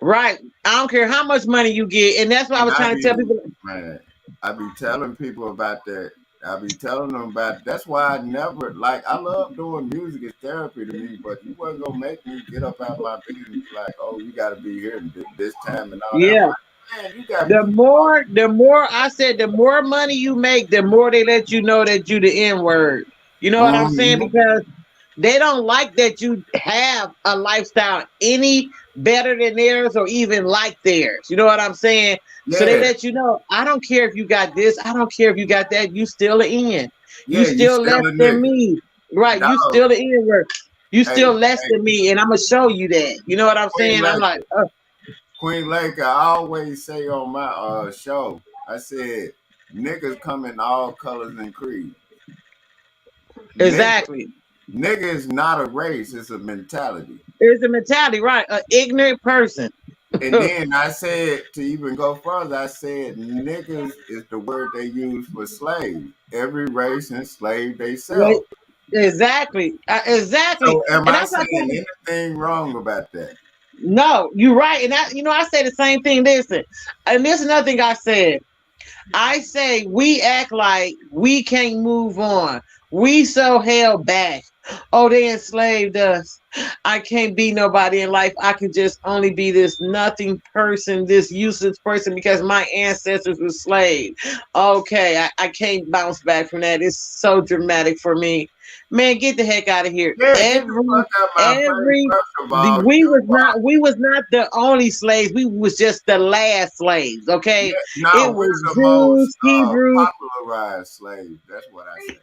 Right. I don't care how much money you get, and that's what I was trying to tell people. Man, I be telling people about that. I be telling them about. That's why I never like. I love doing music as therapy to me, but you wasn't gonna make me get up out my bed and be like, "Oh, you got to be here this time and all Yeah. that." Man, you got The more I said, the more money you make, the more they let you know that you the N-word. You know what I'm saying? Because they don't like that you have a lifestyle any better than theirs or even like theirs. You know what I'm saying? So they Yeah. let you know, I don't care if you got this, I don't care if you got that, you still an N. Yeah, You still less a than nigga. me. Right, you Dog. still the N-word. You Hey, still less than me, and I'm gonna show you that. You know what I'm Queen saying? I'm like, Queen Lake, I always say on my show, I said, niggas come in all colors and creeds. exactly. Nigga is not a race, it's a mentality. It's a mentality, right? An ignorant person. And then I said, to even go further, I said, niggas is the word they use for slave. Every race enslaved themselves. Exactly. Exactly. So am And I that's what I'm saying anything wrong about that? No, you're right. And I say the same thing. Listen, and this is another thing I said. I say we act like we can't move on. We so held back. Oh, they enslaved us. I can't be nobody in life. I can just only be this nothing person, this useless person because my ancestors were slaves. Okay, I can't bounce back from that. It's so dramatic for me. Man, get the heck out of here. Yeah, We was not the only slaves. We was just the last slaves. Okay, no, it we're was the Jews, most Hebrews. popularized slaves. That's what I say.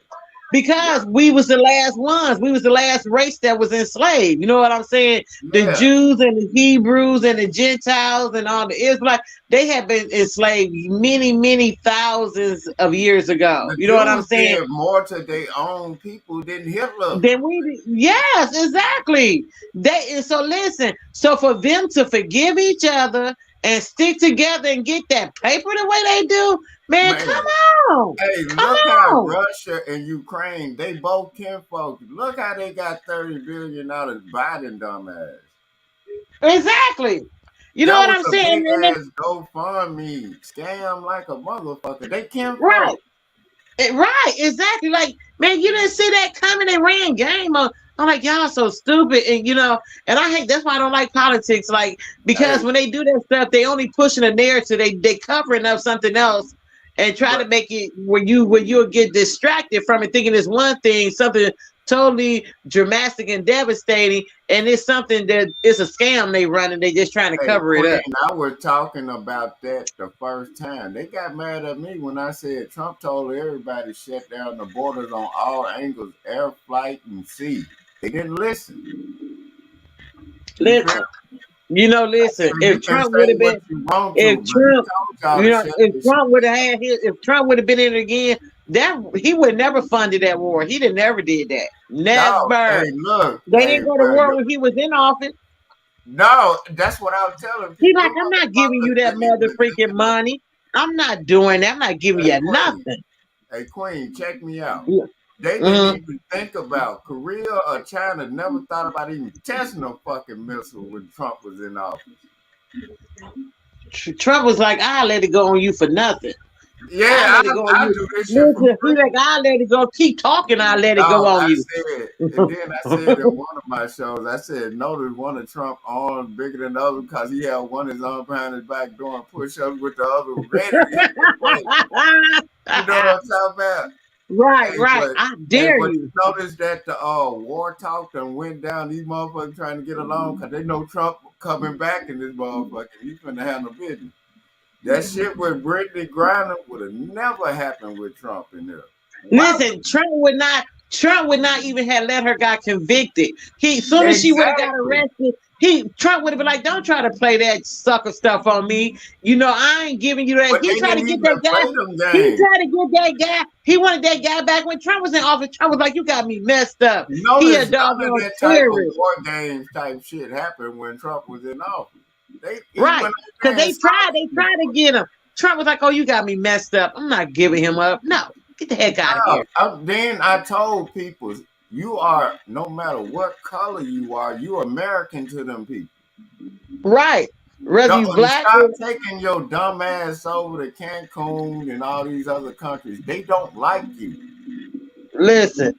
Because we was the last ones. We was the last race that was enslaved. You know what I'm saying? The Yeah. Jews and the Hebrews and the Gentiles and all the Israelites, they have been enslaved many, many thousands of years ago. The You know what I'm Jews saying? did more to their own people than Hitler. Then we did. Yes, exactly. And so listen, so for them to forgive each other and stick together and get that paper the way they do, man. Come on. Hey, look how Russia and Ukraine, they both kinfolk. Look how they got $30 billion out of Biden dumbass. Exactly. You know what I'm saying? Big ass GoFundMe scam like a motherfucker. They kinfolk. Right. Right, exactly. Like, man, you didn't see that coming. They ran game on. I'm like, y'all so stupid. And and I hate, that's why I don't like politics. Like, because when they do that stuff, they only pushing a narrative. They covering up something else and try to make it where you'll get distracted from it, thinking it's one thing, something totally dramatic and devastating, and it's something that it's a scam they run and they just trying to cover it up. I was talking about that the first time. They got mad at me when I said Trump told everybody to shut down the borders on all angles, air, flight, and sea. They didn't listen. Listen. Listen, if Trump would have been, if Trump would have been in it again, he would never funded that war. He never did that. Never. They didn't go to war when he was in office. No, that's what I was telling people. He's like, I'm not giving you that mother freaking money. I'm not doing that. I'm not giving you nothing. Hey, Queen, check me out. Yeah. They didn't even think about Korea or China. Never thought about even testing a fucking missile when Trump was in office. Trump was like, I'll let it go on you for nothing. Yeah, I do this shit for free. He's like, I'll let it go. Keep talking. I'll let it go on you. And then I said in one of my shows, I said, notice one of Trump's arms bigger than the other because he had one of his arm behind his back doing push-ups with the other ready. You know what I'm talking about? Right. I dare you. You notice that the war talk done went down. These motherfuckers trying to get along because they know Trump coming back in this motherfucker. He's finna handle business. That shit with Brittney Griner would have never happened with Trump in there. Listen, Trump would not even have let her got convicted. Soon as she would have got arrested, Trump would have been like, "Don't try to play that sucker stuff on me. You know, I ain't giving you that." But He they tried to didn't get even that guy. play them He games. tried to get that guy. He wanted that guy back when Trump was in office. Trump was like, "You got me messed up." He Notice a none of doggone that type of terrorist. war games type shit happened when Trump was in office. He Right. went Because out there they and tried to get him. Trump was like, "Oh, you got me messed up. I'm not giving him up. No, get the heck out of here." Then I told people, you are, no matter what color you are, you American to them people. Right. Whether you black Stop or taking your dumb ass over to Cancun and all these other countries. They don't like you. listen,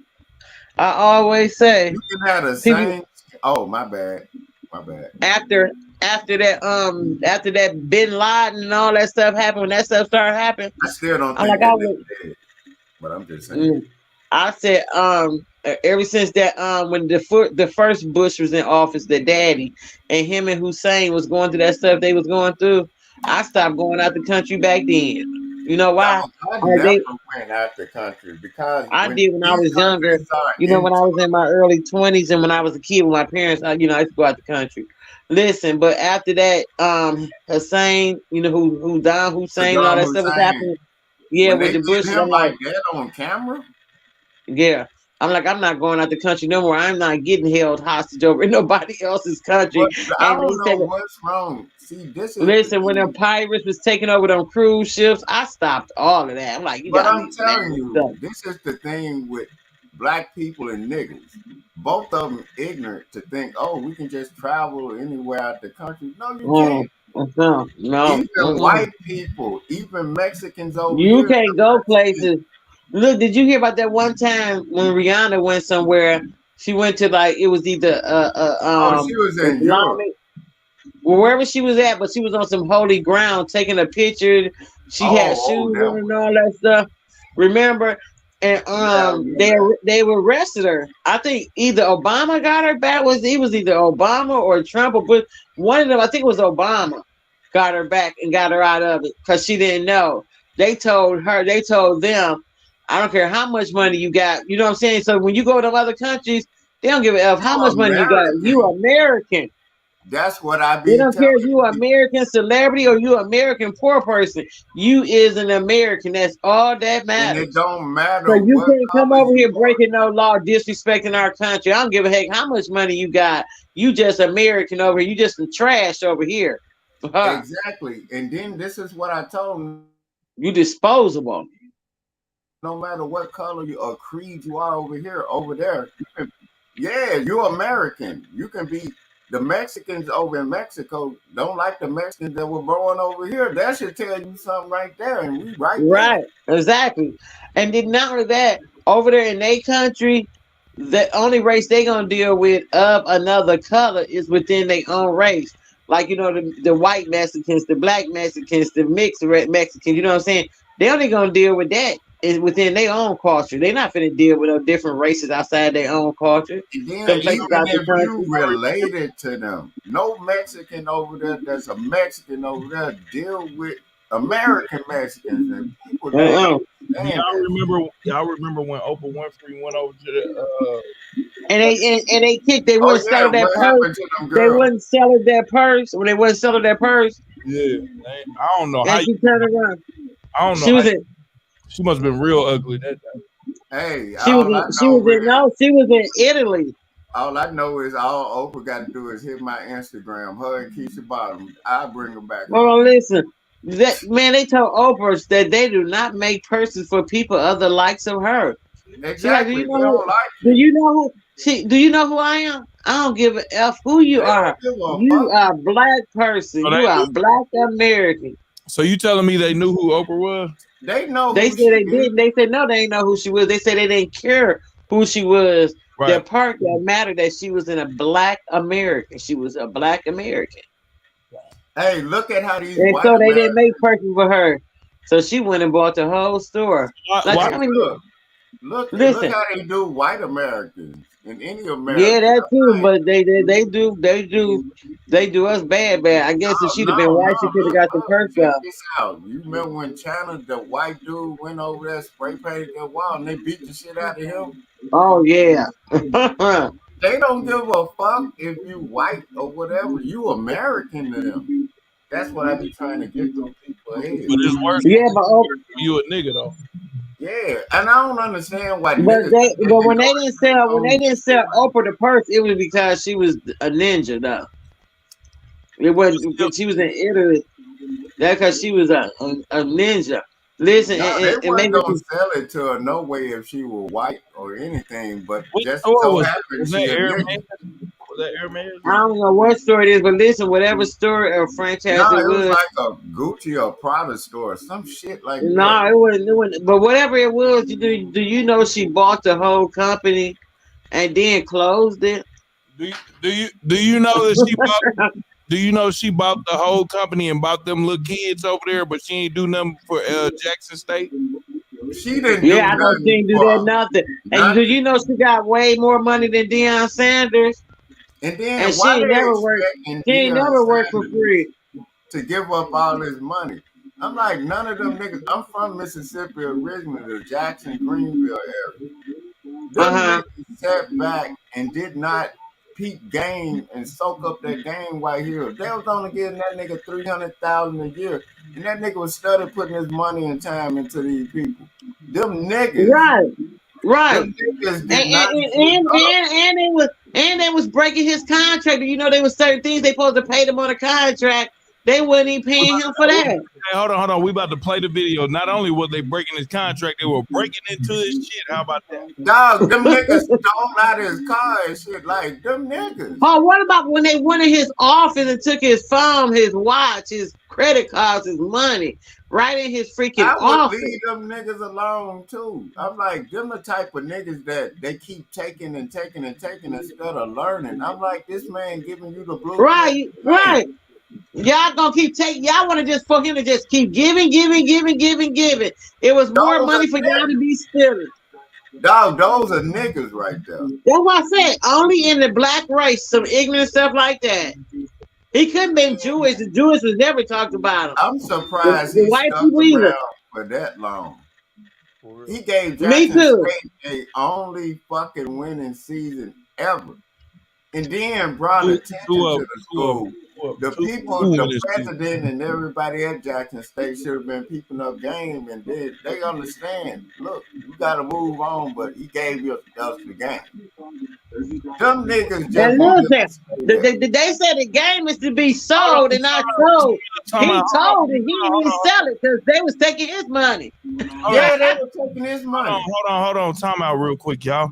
I always say You can have the people same. Oh, my bad. My bad. after that Bin Laden and all that stuff happened, when that stuff started happening, I still don't I'm think like, I that would. nigga dead. But I'm just saying. I said, ever since that, when the first Bush was in office, the daddy, and him and Hussein was going through that stuff they was going through, I stopped going out the country back then. You know why? I never went out the country because I when did when I these was younger. countries are You know, when I into was in my early 20s and when I was a kid with my parents, I used to go out the country. Listen, but after that, Hussein, you know who Don Hussein and all Saddam that stuff was Hussein, happening. Yeah, when with they the did Bushes, him I'm like like, that on camera, yeah. I'm like, I'm not going out the country no more. I'm not getting held hostage over in nobody else's country. but I And they don't know said, what's wrong. See, this is the listen, when the thing. pirates was taking over them cruise ships, I stopped all of that. I'm like, you But got I'm me telling messed you, up. this is the thing with black people and niggas. Both of them ignorant to think, oh, we can just travel anywhere out the country. No, you can't. No. Even white people, even Mexicans over You here. can't go places. Look, did you hear about that one time when Rihanna went somewhere? She went to like it was either She was in Europe. Islamic, wherever she was at, but she was on some holy ground taking a picture. She had shoes that on and all that stuff. Remember? And they arrested her. I think either Obama got her back. It was either Obama or Trump or Bush. One of them, I think it was Obama, got her back and got her out of it because she didn't know. They told them, I don't care how much money you got. You know what I'm saying? So when you go to other countries, they don't give a F how much money you got. You American. That's what I They be don't telling care if you an American celebrity or you American poor person. You is an American. That's all that and matters. it don't matter So you what can't come color over you here are. breaking no law, disrespecting our country. I don't give a heck how much money you got. You just American over here. You just some trash over here. Exactly. And then this is what I told them. You disposable. No matter what color you or creed you are over here, over there, you're American. You can be the Mexicans over in Mexico don't like the Mexicans that were born over here. That should tell you something right there. And we Right, exactly. And then not only that, over there in their country, the only race they gonna deal with of another color is within their own race. Like the white Mexicans, the black Mexicans, the mixed Mexicans. You know what I'm saying? They only gonna deal with that is within their own culture. They're not finna deal with no different races outside their own culture. And then Some places even out the if country. you related to them, no Mexican over there that's a Mexican over there deal with American Mexicans and people that Y'all remember when Oprah Winfrey went over to the and they kicked. They wouldn't sell her that purse. They wouldn't sell her that purse when they wouldn't sell her that purse. Yeah, I don't know And how she turned around. I don't know. She was in. She must have been real ugly that day. Hey, She was in Italy. All I know is all Oprah got to do is hit my Instagram, her and Keisha Bottom. I'll bring her back. Well, listen, they told Oprah that they do not make purses for people other likes of her. Exactly. Like, do you know who I am? I don't give a F who you are. You are a black person. You are black American. So you telling me they knew who Oprah was? They know. They said they didn't. They said no, they didn't know who she was. They said they didn't care who she was. Right. The part that mattered that she was a black American. She was a black American. Hey, look at how these. And so they didn't make purses for her. So she went and bought the whole store. Look how they do white Americans. in any American. Yeah, that too. Like, But they do us bad. I guess if she'd have been white, she could have got the first check out. this out. You remember when China, the white dude, went over there, spray painted their wall, and they beat the shit out of him? Oh yeah. They don't give a fuck if you white or whatever. You American to them. That's what I be trying to get those people ahead. But it's worse. Yeah, but you a nigga though. Yeah, and I don't understand why. But when they didn't sell Oprah the purse, it was because she was a ninja though. It wasn't because she was in Italy. That's because she was a ninja. Listen, no, and they maybe wasn't gonna sell it to her no way if she were white or anything. But just store so was happened that she a Air nigga. Man? Was that Air Man? I don't know what store it is, but listen, whatever store or franchise No, it it was was. like a Gucci or Prada store, some shit like that. No, it wasn't. But whatever it was, do you know she bought the whole company and then closed it? Do you know that she bought? Do you know she bought the whole company and bought them little kids over there, but she ain't do nothing for Jackson State? She didn't. Yeah, I know she didn't do that nothing. And do you know she got way more money than Deion Sanders? And then And she why ain't they never worked. expecting She ain't Deion never worked for Sanders free. to give up all his money? I'm like, none of them niggas. I'm from Mississippi originally, the Jackson Greenville area. Them niggas sat back and did not peak game and soak up that game right here. They was only giving that nigga $300,000 a year, and that nigga was studying putting his money and time into these people. Them niggas, Right. Them niggas did not. And they was breaking his contract. You know, there was certain things they supposed to pay them on a contract. They wasn't even paying him for that. Hey, hold on. We about to play the video. Not only were they breaking his contract, they were breaking into his shit. How about that? Dog, them niggas stole out his car and shit. Like, them niggas. Oh, what about when they went in his office and took his phone, his watch, his credit cards, his money, right in his freaking office? I would leave them niggas alone too. I'm like, them the type of niggas that they keep taking instead of learning. I'm like, this man giving you the blueprint. Right. Y'all gonna keep taking. Y'all want to just for him to just keep giving. It was more money for y'all to be stealing. Dog, those are niggas right there. That's what I said. Only in the black race, some ignorant stuff like that. He couldn't be Jewish. The Jewish was never talked about him. I'm surprised he white stuck people either. around for that long. He gave Me Jackson too. State a only fucking winning season ever. And then brought attention to the school. The people, the president and everybody at Jackson State should have been peeping up game, and they understand. Look, you got to move on, but he gave us the game. Them niggas just. And listen, they said the game is to be sold and not sold. He told it. He didn't sell it because they was taking his money. Yeah, they were taking his money. Hold on. Time out real quick, y'all.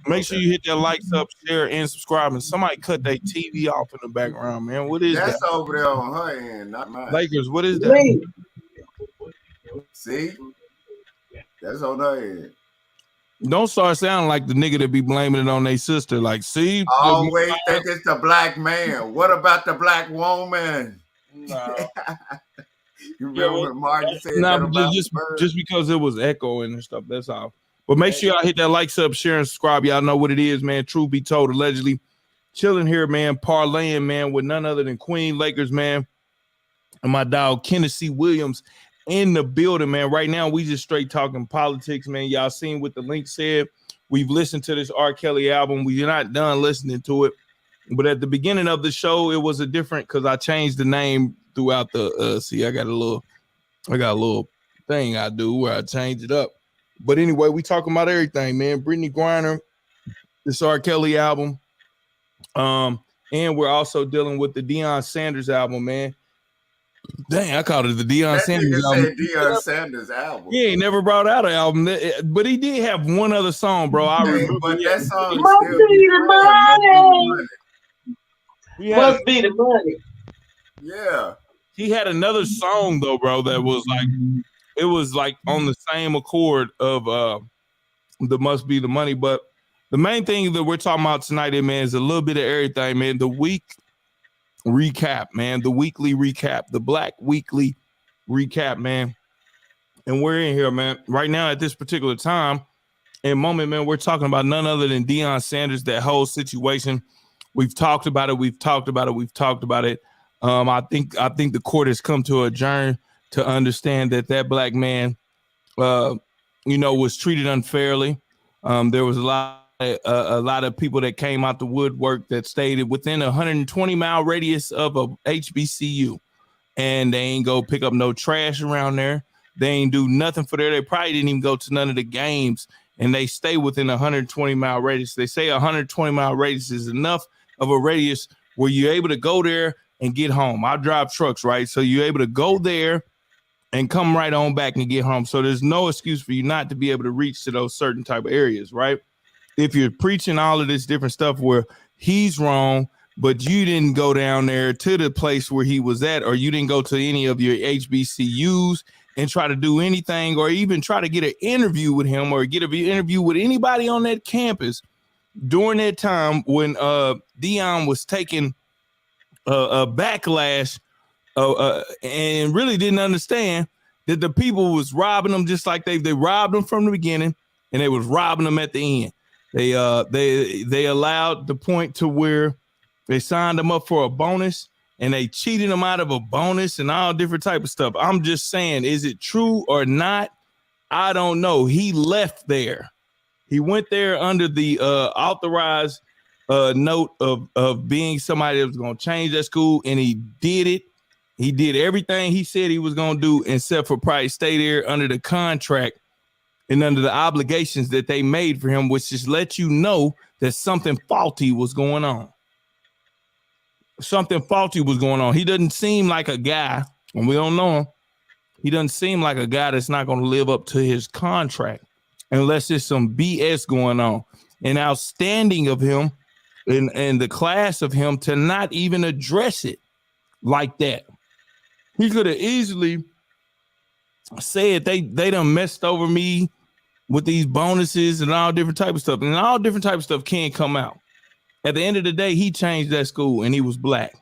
Make sure you hit that likes up, share, and subscribe. And somebody cut their TV off in the background, man. What is that? That's over there on her end, not mine. Lakers, what is that? See? That's on her end. Don't start sounding like the nigga that be blaming it on their sister. Like, see? Always think it's the black man. What about the black woman? No. You remember when Martin said that about just because it was echoing and stuff, that's all. But make sure y'all hit that likes up, share, and subscribe. Y'all know what it is, man. Truth be told, allegedly chilling here, man, parlaying, man, with none other than Queen Lakers, man, and my dog Tennessee Williams in the building, man. Right now, we just straight talking politics, man. Y'all seen what the link said. We've listened to this R. Kelly album. We're not done listening to it. But at the beginning of the show, it was a different because I changed the name throughout the see, I got a little thing I do where I change it up. But anyway, we talking about everything, man. Brittney Griner, this R. Kelly album. And we're also dealing with the Deion Sanders album, man. Dang, I called it the Deion Sanders album. Said Deion Sanders album. He ain't never brought out an album, but he did have one other song, bro. I remember. But that song Must be the money. Must be the money. Yeah. He had another song though, bro, that was like, it was like on the same accord of the Must Be the Money. But the main thing that we're talking about tonight, man, is a little bit of everything, man. The week recap, man. The weekly recap. The Black Weekly recap, man. And we're in here, man. Right now at this particular time, and Moment Man, we're talking about none other than Deion Sanders, that whole situation. We've talked about it. I think the court has come to adjourn to understand that black man, was treated unfairly. There was a lot of people that came out the woodwork that stayed within a 120-mile radius of a HBCU, and they ain't go pick up no trash around there. They ain't do nothing for there. They probably didn't even go to none of the games, and they stay within a 120-mile radius. They say a 120-mile radius is enough of a radius where you're able to go there and get home. I drive trucks, right? So you're able to go there and come right on back and get home. So there's no excuse for you not to be able to reach to those certain type of areas, right? If you're preaching all of this different stuff where he's wrong, but you didn't go down there to the place where he was at, or you didn't go to any of your HBCUs and try to do anything, or even try to get an interview with him, or get an interview with anybody on that campus during that time when Deion was taking a backlash and really didn't understand that the people was robbing them, just like they robbed them from the beginning, and they was robbing them at the end. They allowed the point to where they signed them up for a bonus, and they cheated them out of a bonus and all different type of stuff. I'm just saying, is it true or not? I don't know. He left there. He went there under the authorized note of being somebody that was going to change that school, and he did it. He did everything he said he was going to do, except for probably stay there under the contract and under the obligations that they made for him, which just let you know that something faulty was going on. Something faulty was going on. He doesn't seem like a guy, and we don't know him. He doesn't seem like a guy that's not going to live up to his contract unless there's some BS going on. And outstanding of him and the class of him to not even address it like that. He could have easily said they done messed over me with these bonuses and all different type of stuff. And all different type of stuff can come out. At the end of the day, he changed that school, and he was black.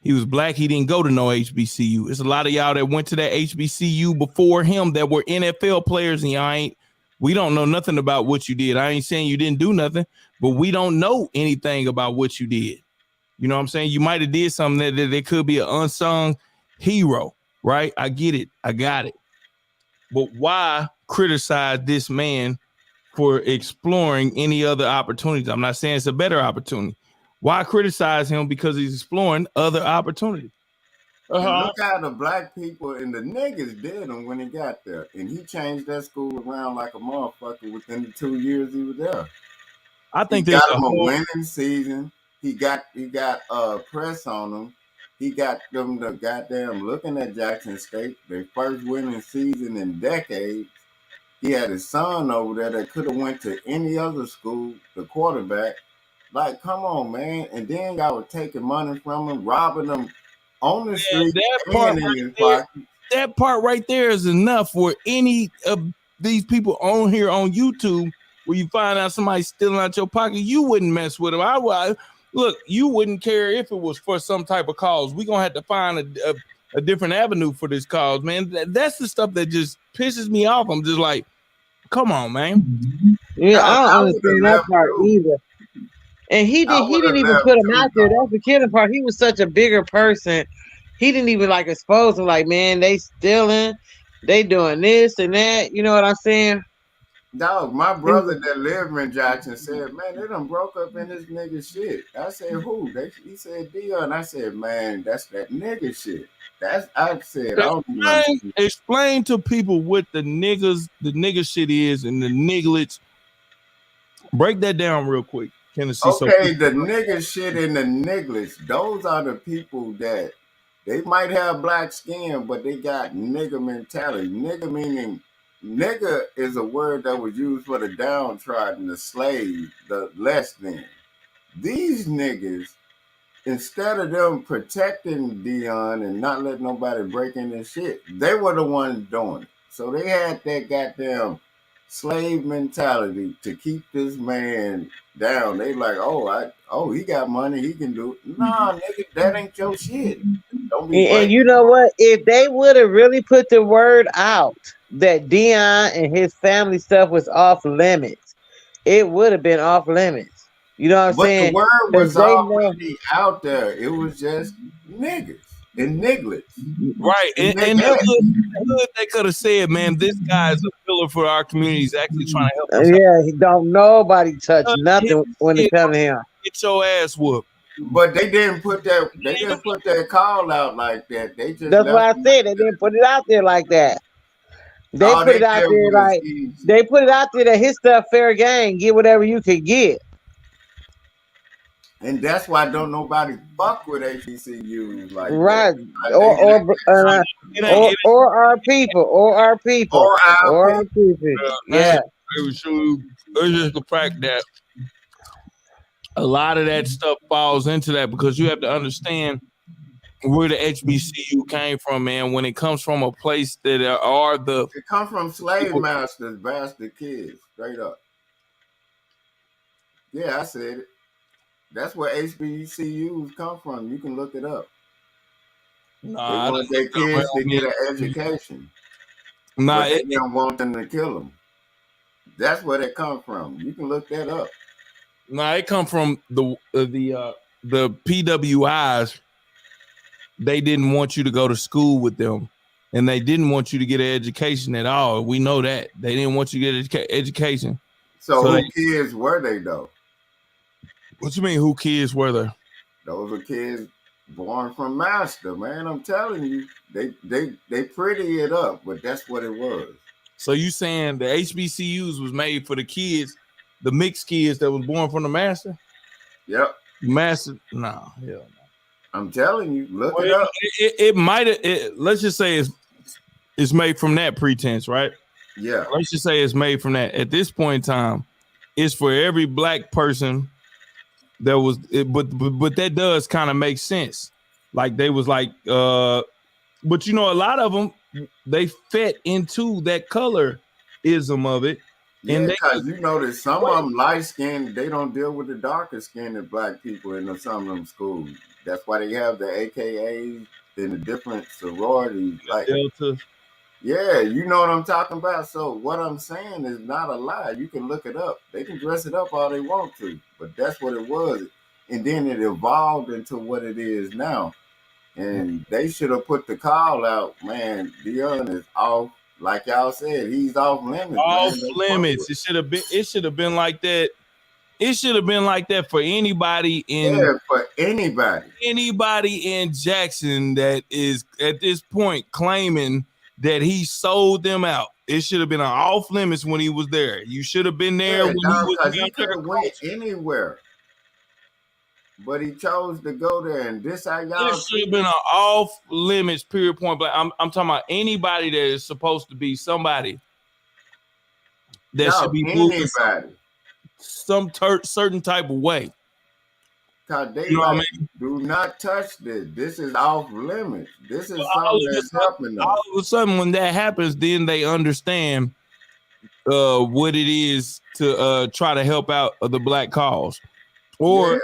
He was black. He didn't go to no HBCU. There's a lot of y'all that went to that HBCU before him that were NFL players, and we don't know nothing about what you did. I ain't saying you didn't do nothing, but we don't know anything about what you did. You know what I'm saying? You might have did something that could be an unsung hero, right? I get it. I got it. But why criticize this man for exploring any other opportunities? I'm not saying it's a better opportunity. Why criticize him because he's exploring other opportunities? And look how the black people and the niggas did him when he got there. And he changed that school around like a motherfucker within the 2 years he was there. I think he got him a winning season. He got press on him. He got them the goddamn looking at Jackson State, their first winning season in decades. He had his son over there that could have went to any other school, the quarterback. Like, come on, man. And then y'all were taking money from him, robbing them on the street. That part right there is enough for any of these people on here on YouTube where you find out somebody stealing out your pocket. You wouldn't mess with them. Look, you wouldn't care if it was for some type of cause. We're going to have to find a different avenue for this cause, man. That's the stuff that just pisses me off. I'm just like, come on, man. Yeah, I don't understand that part either. And he didn't even put him out there. That's the killing part. He was such a bigger person. He didn't even like expose him. Like, man, they stealing, they doing this and that. You know what I'm saying? Dog, my brother that lived in Jackson said, man, they done broke up in this nigga shit. I said, who? He said, DEION. I said, man, that's that nigga shit. Explain to people what the nigga shit is and the nigglets. Break that down real quick. Tennessee. Okay, the nigga shit and the nigglets, those are the people that they might have black skin, but they got nigga mentality. Nigga meaning, nigga is a word that was used for the downtrodden, the slave, the less than. These niggas, instead of them protecting DEION and not letting nobody break in this shit, they were the ones doing it. So they had that goddamn slave mentality to keep this man down. They like, he got money, he can do it. Nah, nigga, that ain't your shit. Don't be and you know what? If they would have really put the word out that DEION and his family stuff was off limits, it would have been off limits. You know what I'm But the saying? word Because was they know. already out there. It was just niggas and nigglets. Right. And in the hood, they could have said, man, this guy is a pillar for our community. He's actually trying to help us out. Yeah, he don't nobody touch nothing when it comes to him. Get your ass whooped. But they didn't put that. They didn't put that call out like that. They just. That's why I said they didn't put it out there like that. They All put it out did there was like they put it out there that his stuff fair game. Get whatever you can get. And that's why don't nobody fuck with HBCUs like Right. that. Like Or our people. Or our people. Or our people. Yeah. It's just the fact that a lot of that stuff falls into that, because you have to understand where the HBCU came from, man. When it comes from a place that are the it come from slave masters, bastard kids, straight up. Yeah, I said it. That's where HBCUs come from. You can look it up. Nah, they want their kids to get an education. Nah, but they don't want them to kill them. That's where they come from. You can look that up. Nah, it come from the PWIs. They didn't want you to go to school with them, and they didn't want you to get an education at all. We know that they didn't want you to get education. So who kids were they though? What you mean? Who kids were there? Those are kids born from master, man. I'm telling you, they pretty it up, but that's what it was. So you saying the HBCUs was made for the kids, the mixed kids that was born from the master? Yep. Master? No, hell no. I'm telling you, look it up. It might have. Let's just say it's made from that pretense, right? Yeah. Let's just say it's made from that. At this point in time, it's for every black person that was. But that does kind of make sense. Like they was like, but you know, a lot of them they fit into that colorism of it. Yeah, because you notice some of them light skinned, they don't deal with the darker skinned black people in some of them schools. That's why they have the AKAs and the different sororities. Like Delta. Yeah, you know what I'm talking about. So what I'm saying is not a lie. You can look it up. They can dress it up all they want to, but that's what it was. And then it evolved into what it is now. And they should have put the call out, man, DEION is off. Like y'all said, he's off limits. Off limits. It should have been like that. It should have been like that for anybody for anybody. Anybody in Jackson that is at this point claiming that he sold them out. It should have been an off limits when he was there. You should have been there when he was he could have went anywhere. But he chose to go there, and this how y'all. It should have been an off limits, period, point blank. I'm talking about anybody that is supposed to be somebody that should be moving some certain type of way. Cause they do not touch this. This is off limits. This is something that's happening. All of a sudden, when that happens, then they understand what it is to try to help out the black cause, or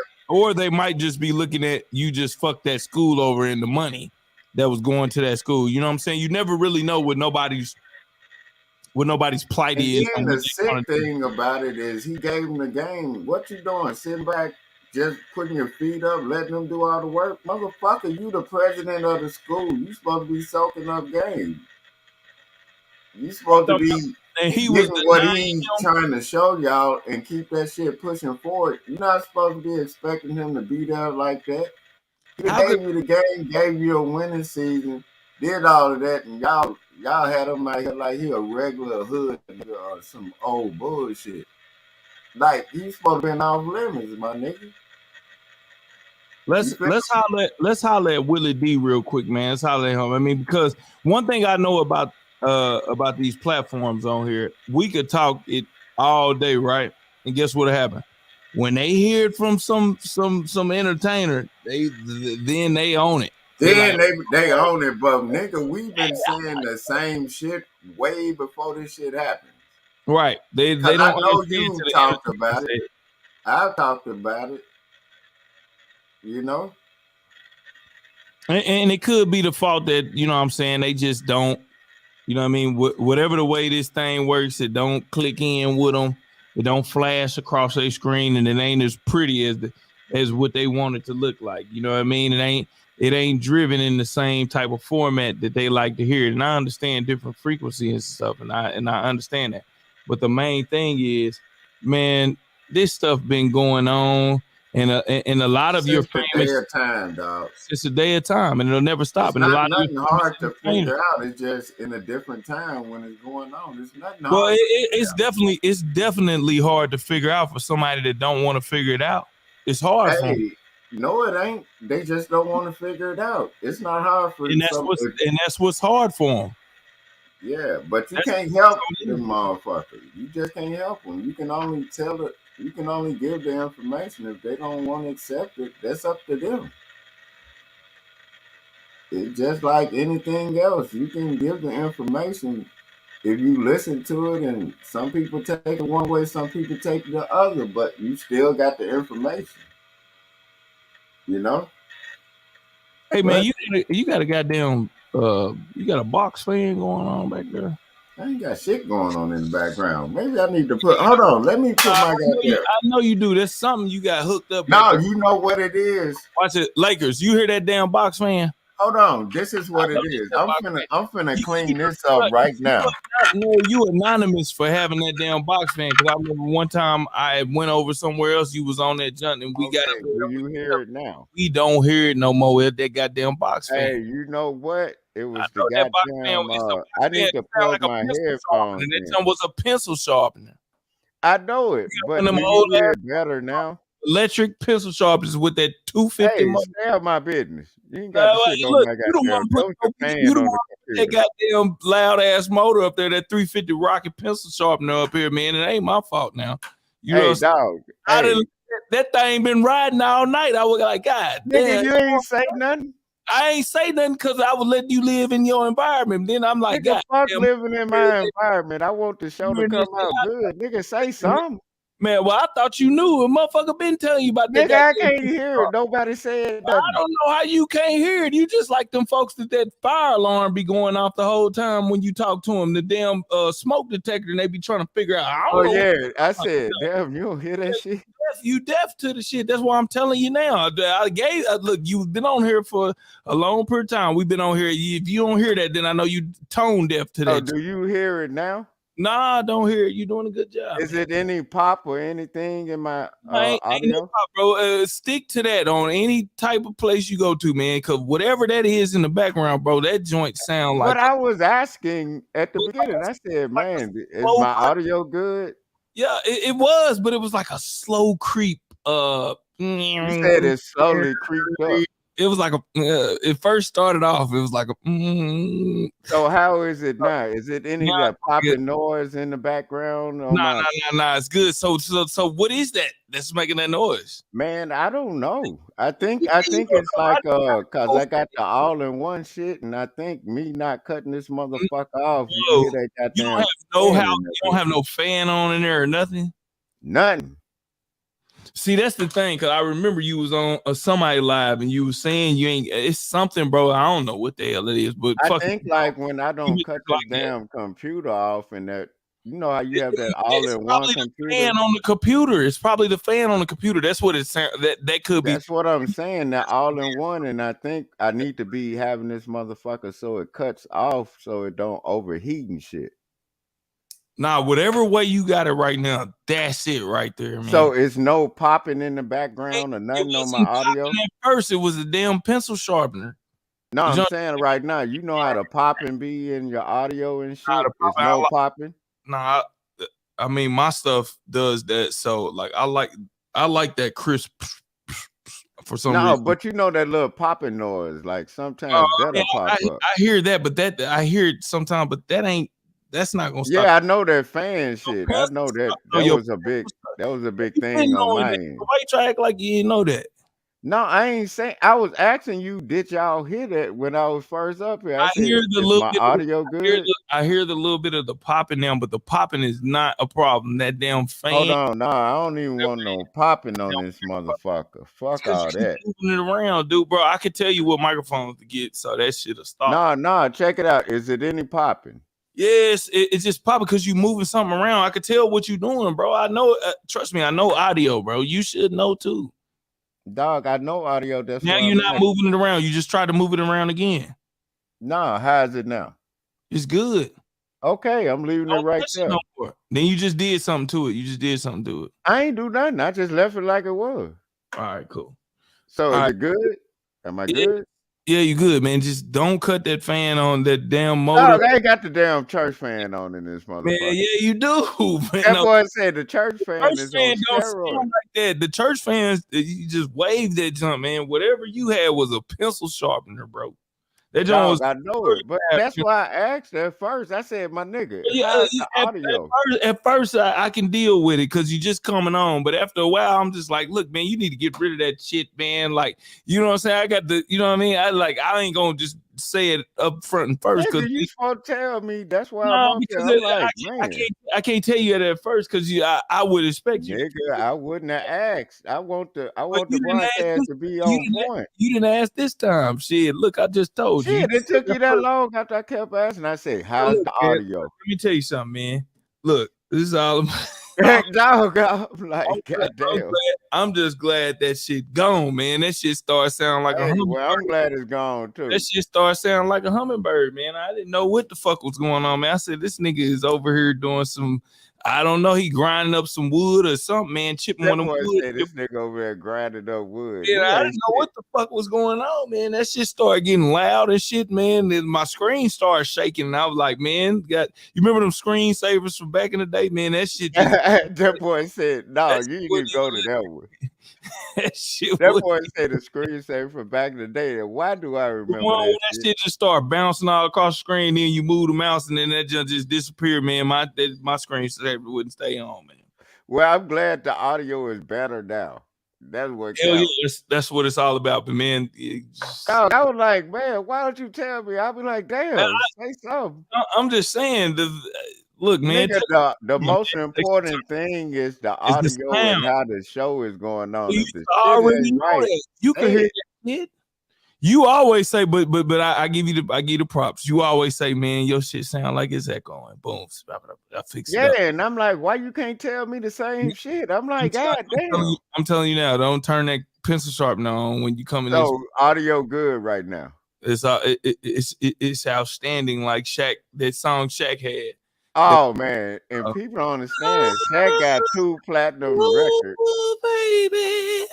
they might just be looking at you just fucked that school over in the money that was going to that school. You know what I'm saying? You never really know what nobody's plight is. And the sick thing about it is he gave him the game. What you doing? Sitting back, just putting your feet up, letting them do all the work? Motherfucker, you the president of the school. You supposed to be soaking up game. You supposed to be and he was what he's young. trying to show y'all and keep that shit pushing forward. You're not supposed to be expecting him to be there like that. He gave you the game, gave you a winning season, did all of that, and y'all had him out here like he a regular hood nigga or some old bullshit. Like he's supposed to be off limits, my nigga. Let's holler at Willie D real quick, man. Let's holler at him. I mean, because one thing I know about these platforms on here, we could talk it all day, right? And guess what happened? When they hear it from some entertainer, then they own it. Then they own it, but nigga, we've been saying the same shit way before this shit happened. Right. They don't. I know you talked about it. I've talked about it. You know. And it could be the fault that, you know what I'm saying, they just don't You know what I mean? Whatever the way this thing works, it don't click in with them. It don't flash across their screen, and it ain't as pretty as what they want it to look like. You know what I mean? It ain't driven in the same type of format that they like to hear. And I understand different frequencies and stuff, and I understand that. But the main thing is, man, this stuff been going on, and a lot of your Since the famous day of time, dog. It's a day of time, and it'll never stop. It's And a not lot nothing of hard to figure out. It's just in a different time when it's going on. It's nothing well, hard. it's definitely hard to figure out for somebody that don't want to figure it out. It's hard for them. Hey, no, it ain't. They just don't want to figure it out. It's not hard for And that's what's hard for them. Yeah, but you can't help them motherfuckers. You just can't help them. You can only tell it. You can only give the information. If they don't want to accept it, that's up to them. It's just like anything else. You can give the information if you listen to it, and some people take it one way, some people take it the other, but you still got the information. You know? Hey man, you got a goddamn you got a box fan going on back there. I ain't got shit going on in the background. Maybe I need to put. Hold on, let me put my goddamn. I know you do. There's something you got hooked up. No, you know what it is. Watch it, Lakers. You hear that damn box fan? Hold on, this is what it is. I'm finna clean this up right now. No, you anonymous for having that damn box fan. Because I remember one time I went over somewhere else. You was on that junk, and we got it. Do you hear it now? We don't hear it no more. That goddamn box fan. Hey, you know what? It was the goddamn. I need to plug my headphones. And that time was a pencil sharpener. I know it, but do you hear it better now? Electric pencil sharpeners with that 250. Hey, stay out my business. You ain't got to shit on my goddamn. You don't want to put that goddamn loud ass motor up there, that 350 rocket pencil sharpener up here, man. It ain't my fault now. You know, dog. That thing been riding all night. I was like, God damn. Nigga, you ain't say nothing. I ain't say nothing because I was letting you live in your environment. Then I'm like, nigga, fuck living in my environment. I want the show to come out good. Nigga, say something. Man, well, I thought you knew. A motherfucker been telling you about that. Nigga, I can't hear it. Nobody said nothing. I don't know how you can't hear it. You just like them folks that fire alarm be going off the whole time when you talk to them. The damn smoke detector, and they be trying to figure out. I said, damn, you don't hear that shit? You deaf to the shit. That's why I'm telling you now. Look, you've been on here for a long period of time. We've been on here. If you don't hear that, then I know you tone deaf to that. Oh, do you hear it now? Nah, I don't hear it. You're doing a good job. Is it any pop or anything in my audio? Ain't pop, bro. Stick to that on any type of place you go to, man. Because whatever that is in the background, bro, that joint sound like. But I was asking at the beginning. I said, man, is my audio good? Yeah, it was, but it was like a slow creep. You said it slowly creeped up. It was like it first started off. It was like a. So how is it now? Is it any of that popping noise in the background? Nah. It's good. So what is that that's making that noise? Man, I don't know. I think it's like cause I got the all-in-one shit, and I think me not cutting this motherfucker off. You don't have no fan on in there or nothing. Nothing. See, that's the thing, because I remember you was on somebody live and you was saying you ain't, it's something, bro. I don't know what the hell it is, but I think like when I don't cut this damn computer off, and that, you know how you have that all-in-one computer. Fan on the computer. It's probably the fan on the computer. That's what it's that could be. That's what I'm saying. That all-in-one, and I think I need to be having this motherfucker so it cuts off, so it don't overheat and shit. Nah, whatever way you got it right now, that's it right there, man. So it's no popping in the background or nothing on my audio? At first, it was a damn pencil sharpener. No, I'm saying right now, you know how to pop and be in your audio and shit? It's no popping? Nah, I mean, my stuff does that. So, like, I like that crisp for some reason. No, but you know that little popping noise. Like, sometimes that'll pop up. I hear that, but I hear it sometimes, but that's not gonna stop. Yeah, I know that fan shit. I know that was a big thing on my end. Why you try to act like you didn't know that? No, I ain't saying. I was asking you, did y'all hear that when I was first up here? I said, hear the little bit audio good. I hear the little bit of the popping now, but the popping is not a problem. That damn fan. Hold on, no, I don't even want no popping on this motherfucker. Fuck all that. Moving it around, dude, bro. I could tell you what microphones to get, so that shit'll stop. No, check it out. Is it any popping? Yes, it's just probably because you moving something around. I could tell what you doing, bro. I know. Trust me, I know audio, bro. You should know too. Dog, I know audio. That's Now why you're I'm not moving it around. You just try to move it around again. Nah, how is it now? It's good. Okay, I'm leaving it right there. No more. Then you just did something to it. You just did something to it. I ain't do nothing. I just left it like it was. All right, cool. So All is right. it good? Am I good? Yeah, you good, man. Just don't cut that fan on that damn motor. Dog, I ain't got the damn church fan on in this motherfucker. Man, yeah, you do. Man, That boy said the church fan is on don't steroids. sound like that. The church fans, you just waved that jump, man. Whatever you had was a pencil sharpener, bro. That jump was. I know it, but that's why I asked at first. I said, my nigga, how's the audio? At first I can deal with it because you just coming on, but after a while, I'm just like, look, man, you need to get rid of that shit, man. Like, you know what I'm saying? I got the, you know what I mean? I ain't gonna just say it up front and first because you supposed to tell me. That's why I'm up there. I'm like, I can't tell you that at first because I would expect you. Nigga, I wouldn't have asked. I want the broadcast to be on point. You didn't ask this time. Shit, look, I just told you. Shit, it took you that long after I kept asking. I said, how's the audio? Let me tell you something, man. Look, this is all about. Dog, I'm like, goddamn. I'm just glad that shit gone, man. That shit started sounding like a hummingbird. Well, I'm glad it's gone too. That shit started sounding like a hummingbird, man. I didn't know what the fuck was going on, man. I said, this nigga is over here doing some, I don't know, he grinding up some wood or something, man. Chipping one of them wood. Said this nigga over there grinding up wood. Yeah, I didn't know what the fuck was going on, man. That shit started getting loud and shit, man. Then my screen started shaking, and I was like, man, you remember them screensavers from back in the day, man? That shit. That boy said, no, you need to go to that one. That boy said the screensaver from back in the day. And why do I remember that? That shit just started bouncing all across the screen, then you move the mouse, and then that just disappeared, man. My screensaver wouldn't stay on, man. Well, I'm glad the audio is better now. That's what that's what it's all about, but man. I was like, man, why don't you tell me? I'll be like, damn, say something. I'm just saying, look, man. Nigga, the most important thing is the audio and how the show is going on. You already know that. You can hear that shit. You always say, but I give you the props. You always say, man, your shit sound like it's echoing. Boom, I fix it. Yeah, and I'm like, why you can't tell me the same shit? I'm like, God damn. I'm telling you now, don't turn that pencil sharpener on when you come in. So audio good right now. It's outstanding, like Shaq, that song Shaq had. Oh man, and people don't understand. Shaq got 2 platinum records. Baby.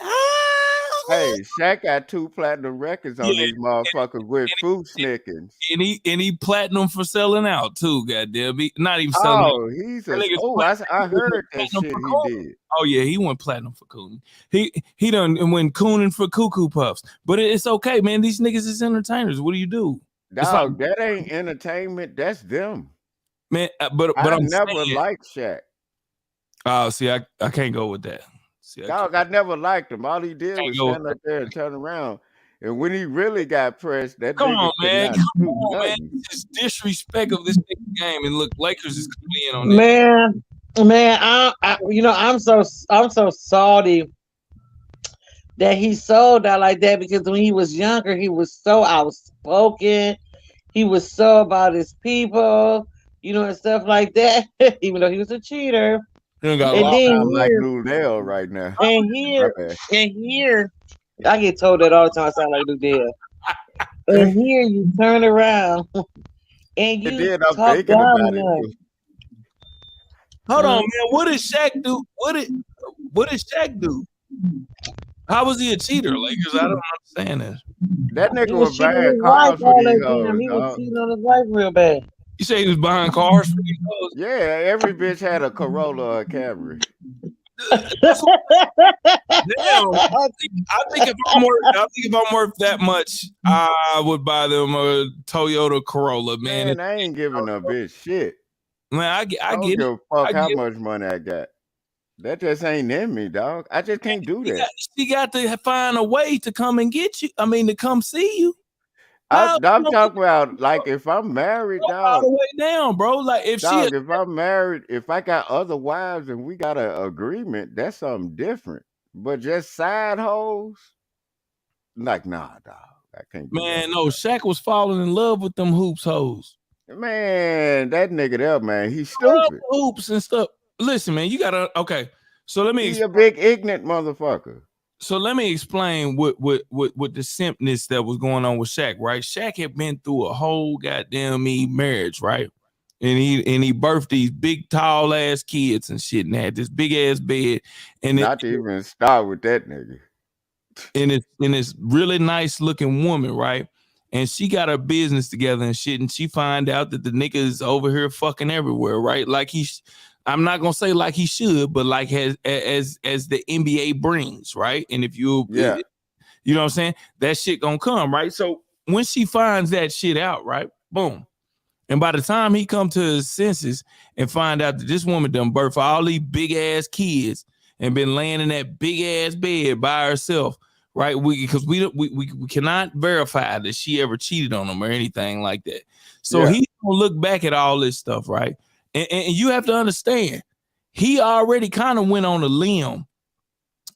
Hey, Shaq got 2 platinum records on these motherfuckers with Food Snickers. And he platinum for selling out too, goddamn. Not even selling out. Oh, I heard that shit he did. Oh yeah, he went platinum for Coonan. He done went Coonan for Cuckoo Puffs. But it's okay, man. These niggas is entertainers. What do you do? Dog, that ain't entertainment. That's them. Man, but I'm never liked Shaq. Oh, see, I can't go with that. See, I never liked him. All he did was stand up there and turn around. And when he really got pressed, that come nigga on, man. Come on, man. This disrespect of this game, and look, Lakers is coming in on that. Man, I'm so salty that he sold out like that, because when he was younger, he was so outspoken. He was so about his people, and stuff like that. Even though he was a cheater. And then like Nudell right now. And here, I get told that all the time. I sound like Nudell. And here you turn around and you talk down about it. Hold on, man. What did Shaq do? What did Shaq do? How was he a cheater, Lakers? I don't understand this. That nigga was buying cars for these hoes. He was cheating on his wife real bad. You say he was buying cars for these hoes? Yeah, every bitch had a Corolla or a Camry. Damn, I think if I'm worth that much, I would buy them a Toyota Corolla, man. Man, I ain't giving a bitch shit. Man, I get I don't give a fuck how much money I got. That just ain't in me, dog. I just can't do that. She got to find a way to come and get you. I mean, to come see you. I'm talking about, like, if I'm married, dog. All the way down, bro. Like, if I'm married, if I got other wives and we got an agreement, that's something different. But just side hoes, like, nah, dog. I can't. Man, no. Shaq was falling in love with them hoops hoes. Man, that nigga there, man, he's stupid. Hoops and stuff. Listen, man, you gotta okay. So let me. He's a big ignorant motherfucker. So let me explain what the simpness that was going on with Shaq, right? Shaq had been through a whole goddamn marriage, right? And he birthed these big tall ass kids and shit, and had this big ass bed. And not to even start with that nigga. And it's really nice looking woman, right? And she got her business together and shit, and she find out that the nigga is over here fucking everywhere, right? Like I'm not gonna say like he should, but like as the NBA brings, right? And if you know what I'm saying, that shit gonna come, right? So when she finds that shit out, right, boom. And by the time he come to his senses and find out that this woman done birthed all these big ass kids and been laying in that big ass bed by herself, right? Because we cannot verify that she ever cheated on him or anything like that. So he's gonna look back at all this stuff, right? And you have to understand, he already kind of went on a limb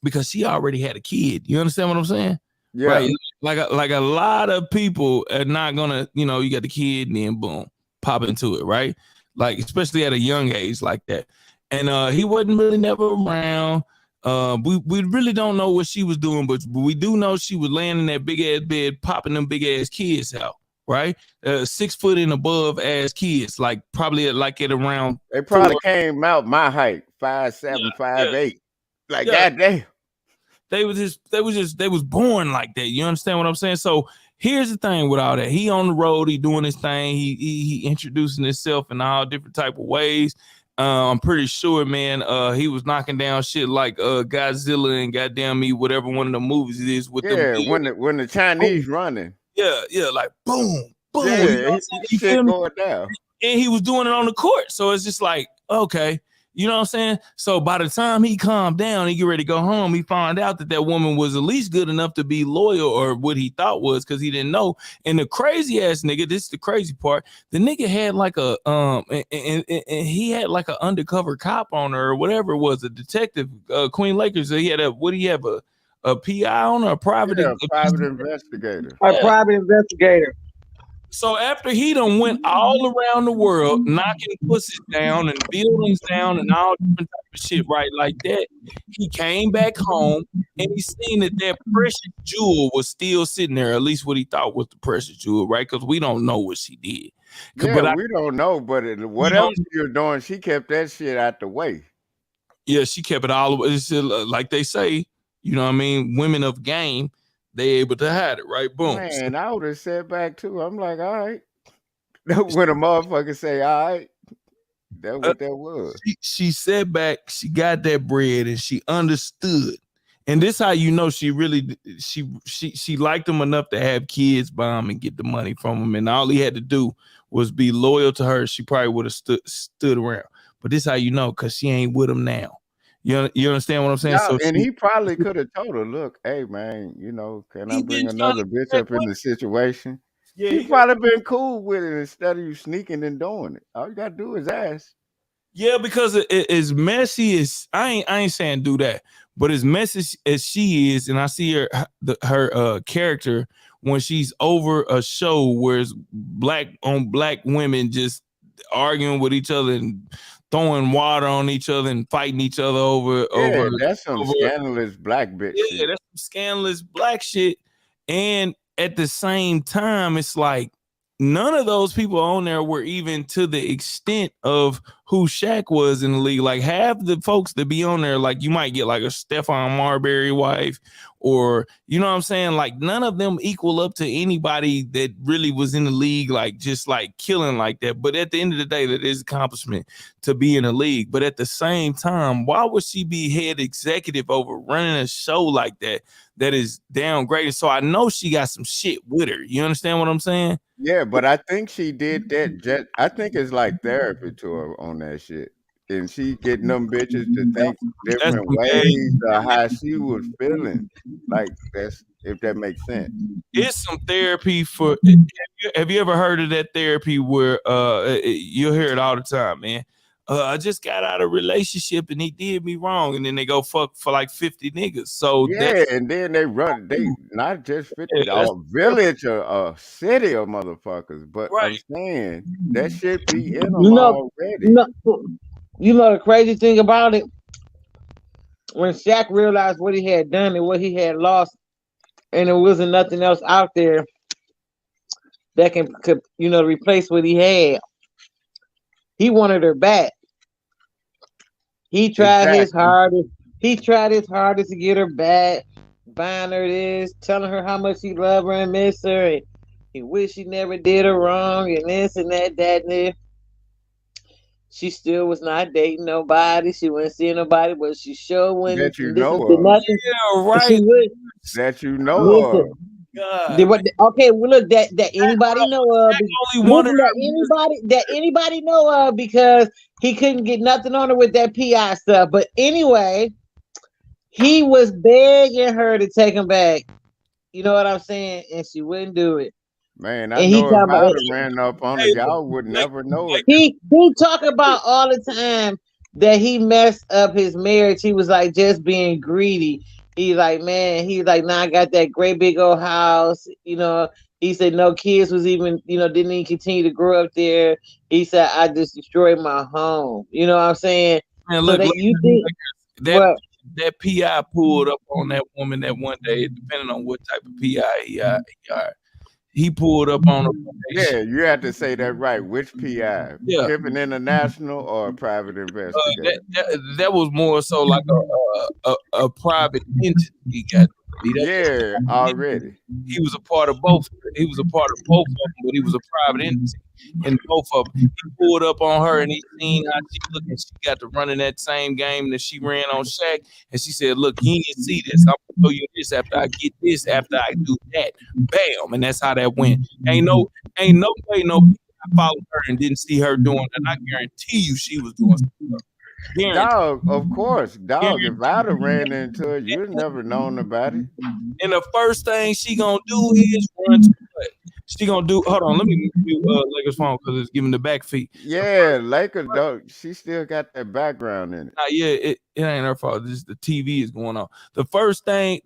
because she already had a kid. You understand what I'm saying? Yeah. Right? Like a lot of people are not gonna, you got the kid and then boom, pop into it, right? Like especially at a young age like that. And he wasn't really never around. We really don't know what she was doing, but we do know she was laying in that big ass bed, popping them big ass kids out, right? 6 foot and above ass kids, like probably at around. They probably came out my height, 5'7", 5'8". Like goddamn. They was born like that. You understand what I'm saying? So here's the thing with all that. He on the road, he doing his thing, he introducing himself in all different type of ways. I'm pretty sure, man, he was knocking down shit like Godzilla and goddamn me, whatever one of the movies it is with when the Chinese running. Yeah, like boom, boom. Yeah, shit going down. And he was doing it on the court. So it's just like, okay, you know what I'm saying? So by the time he calmed down, he get ready to go home, he found out that woman was at least good enough to be loyal, or what he thought was, because he didn't know. And the crazy ass nigga, this is the crazy part, the nigga had like a and he had like an undercover cop on her or whatever it was, a detective, Queen Lakers. So he had a PI on her, a private investigator. A private investigator. So after he done went all around the world, knocking pussies down and buildings down and all different type of shit, right, like that, he came back home and he seen that precious jewel was still sitting there, at least what he thought was the precious jewel, right? Because we don't know what she did. Yeah, we don't know, but whatever you're doing, she kept that shit out the way. Yeah, she kept it all the way. It's like they say, you know what I mean? Women of game, they able to hide it, right? Boom. Man, I would have said back too. I'm like, all right. When a motherfucker say, all right, that's what that was. She said back, she got that bread and she understood. And this how you know she really she liked him enough to have kids by him and get the money from him. And all he had to do was be loyal to her. She probably would have stood around. But this how you know, because she ain't with him now. You understand what I'm saying? Yeah, so and he probably could have told her, look, hey man, can I bring another bitch up in the situation? Yeah, he probably been cool with it instead of you sneaking and doing it. All you gotta do is ask. Yeah, because as messy as I ain't saying do that, but as messy as she is, and I see her character when she's over a show where it's black on black women just arguing with each other and throwing water on each other and fighting each other over. That's some scandalous black bitch. Yeah, shit. that's some scandalous black shit. And at the same time, it's like none of those people on there were even to the extent of who Shaq was in the league. Like half the folks that be on there, like you might get like a Stephon Marbury wife, or you know what I'm saying? Like none of them equal up to anybody that really was in the league, like just like killing like that. But at the end of the day, that is accomplishment to be in the league. But at the same time, why would she be head executive over running a show like that is downgraded? So I know she got some shit with her. You understand what I'm saying? Yeah, but I think she did that. I think it's like therapy to her on that shit. And she getting them bitches to think different ways of how she was feeling. Like that's, if that makes sense. It's some therapy for. Have you ever heard of that therapy where you'll hear it all the time, man? I just got out of a relationship and he did me wrong, and then they go fuck for like 50 niggas. So Yeah, and then they not just 50, a village or a city of motherfuckers. But I'm saying that shit be in them already. You know the crazy thing about it? When Shaq realized what he had done and what he had lost, and there wasn't nothing else out there that could replace what he had, he wanted her back. He tried his hardest. He tried his hardest to get her back, buying her this, telling her how much he loved her and miss her, and he wished he never did her wrong, and this and that, and this. She still was not dating nobody. She wasn't seeing nobody, but she sure wouldn't That you listen know to of. nothing. Yeah, right. That you know of. Okay, well look, that anybody know of. Listen, that anybody know of, because he couldn't get nothing on her with that PI stuff. But anyway, he was begging her to take him back. You know what I'm saying? And she wouldn't do it. Man, I know if I'd have ran up on it, y'all would never know it. He talk about all the time that he messed up his marriage. He was like just being greedy. He's like, nah, I got that great big old house. He said no kids was even, didn't even continue to grow up there. He said, I just destroyed my home. You know what I'm saying? Man, look, that PI pulled up on that woman that one day, depending on what type of PI he pulled up on her. Yeah, you have to say that right. Which PI? Yeah. Pippin International or a private investigator? That was more so like a private entity. Yeah, already. He was a part of both. He was a part of both of them, but he was a private entity in both of them. He pulled up on her and he seen how she looked, and she got to run in that same game that she ran on Shaq. And she said, "Look, you didn't see this. I'm gonna show you this after I get this. After I do that, bam!" And that's how that went. Ain't no way I followed her and didn't see her doing it. I guarantee you, she was doing something. Dog, of course, dog. If I'd have ran into it, you'd never known about it. And the first thing she gonna do is run to what? She gonna do. Hold on, let me mute Lakers phone because it's giving the back feet. Yeah, Lakers dog. She still got that background in it. Yeah, it ain't her fault. Just the TV is going on. The first thing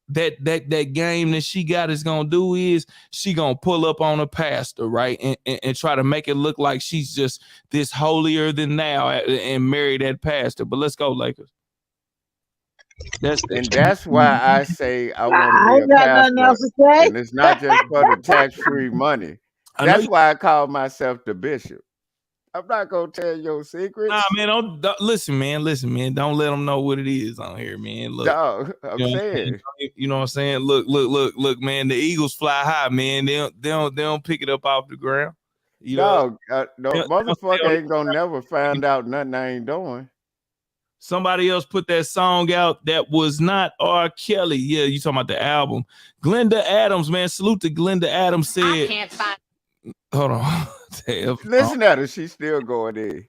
that game that she got is gonna do is she gonna pull up on a pastor, right, and try to make it look like she's just this holier than thou and marry that pastor. But let's go, Lakers. That's why I say I want to be a pastor, and it's not just for the tax-free money. That's why I call myself the bishop. I'm not gonna tell your secrets. Nah, man, don't listen, man. Don't let them know what it is on here, man. Look, dog, I'm saying. You know what I'm saying? Look, man. The Eagles fly high, man. They don't pick it up off the ground. Dog, no motherfucker ain't gonna never find out nothing I ain't doing. Somebody else put that song out that was not R. Kelly. Yeah, you talking about the album. Glenda Adams, man. Salute to Glenda Adams said. I can't find. Hold on. Listen at her. She's still going in.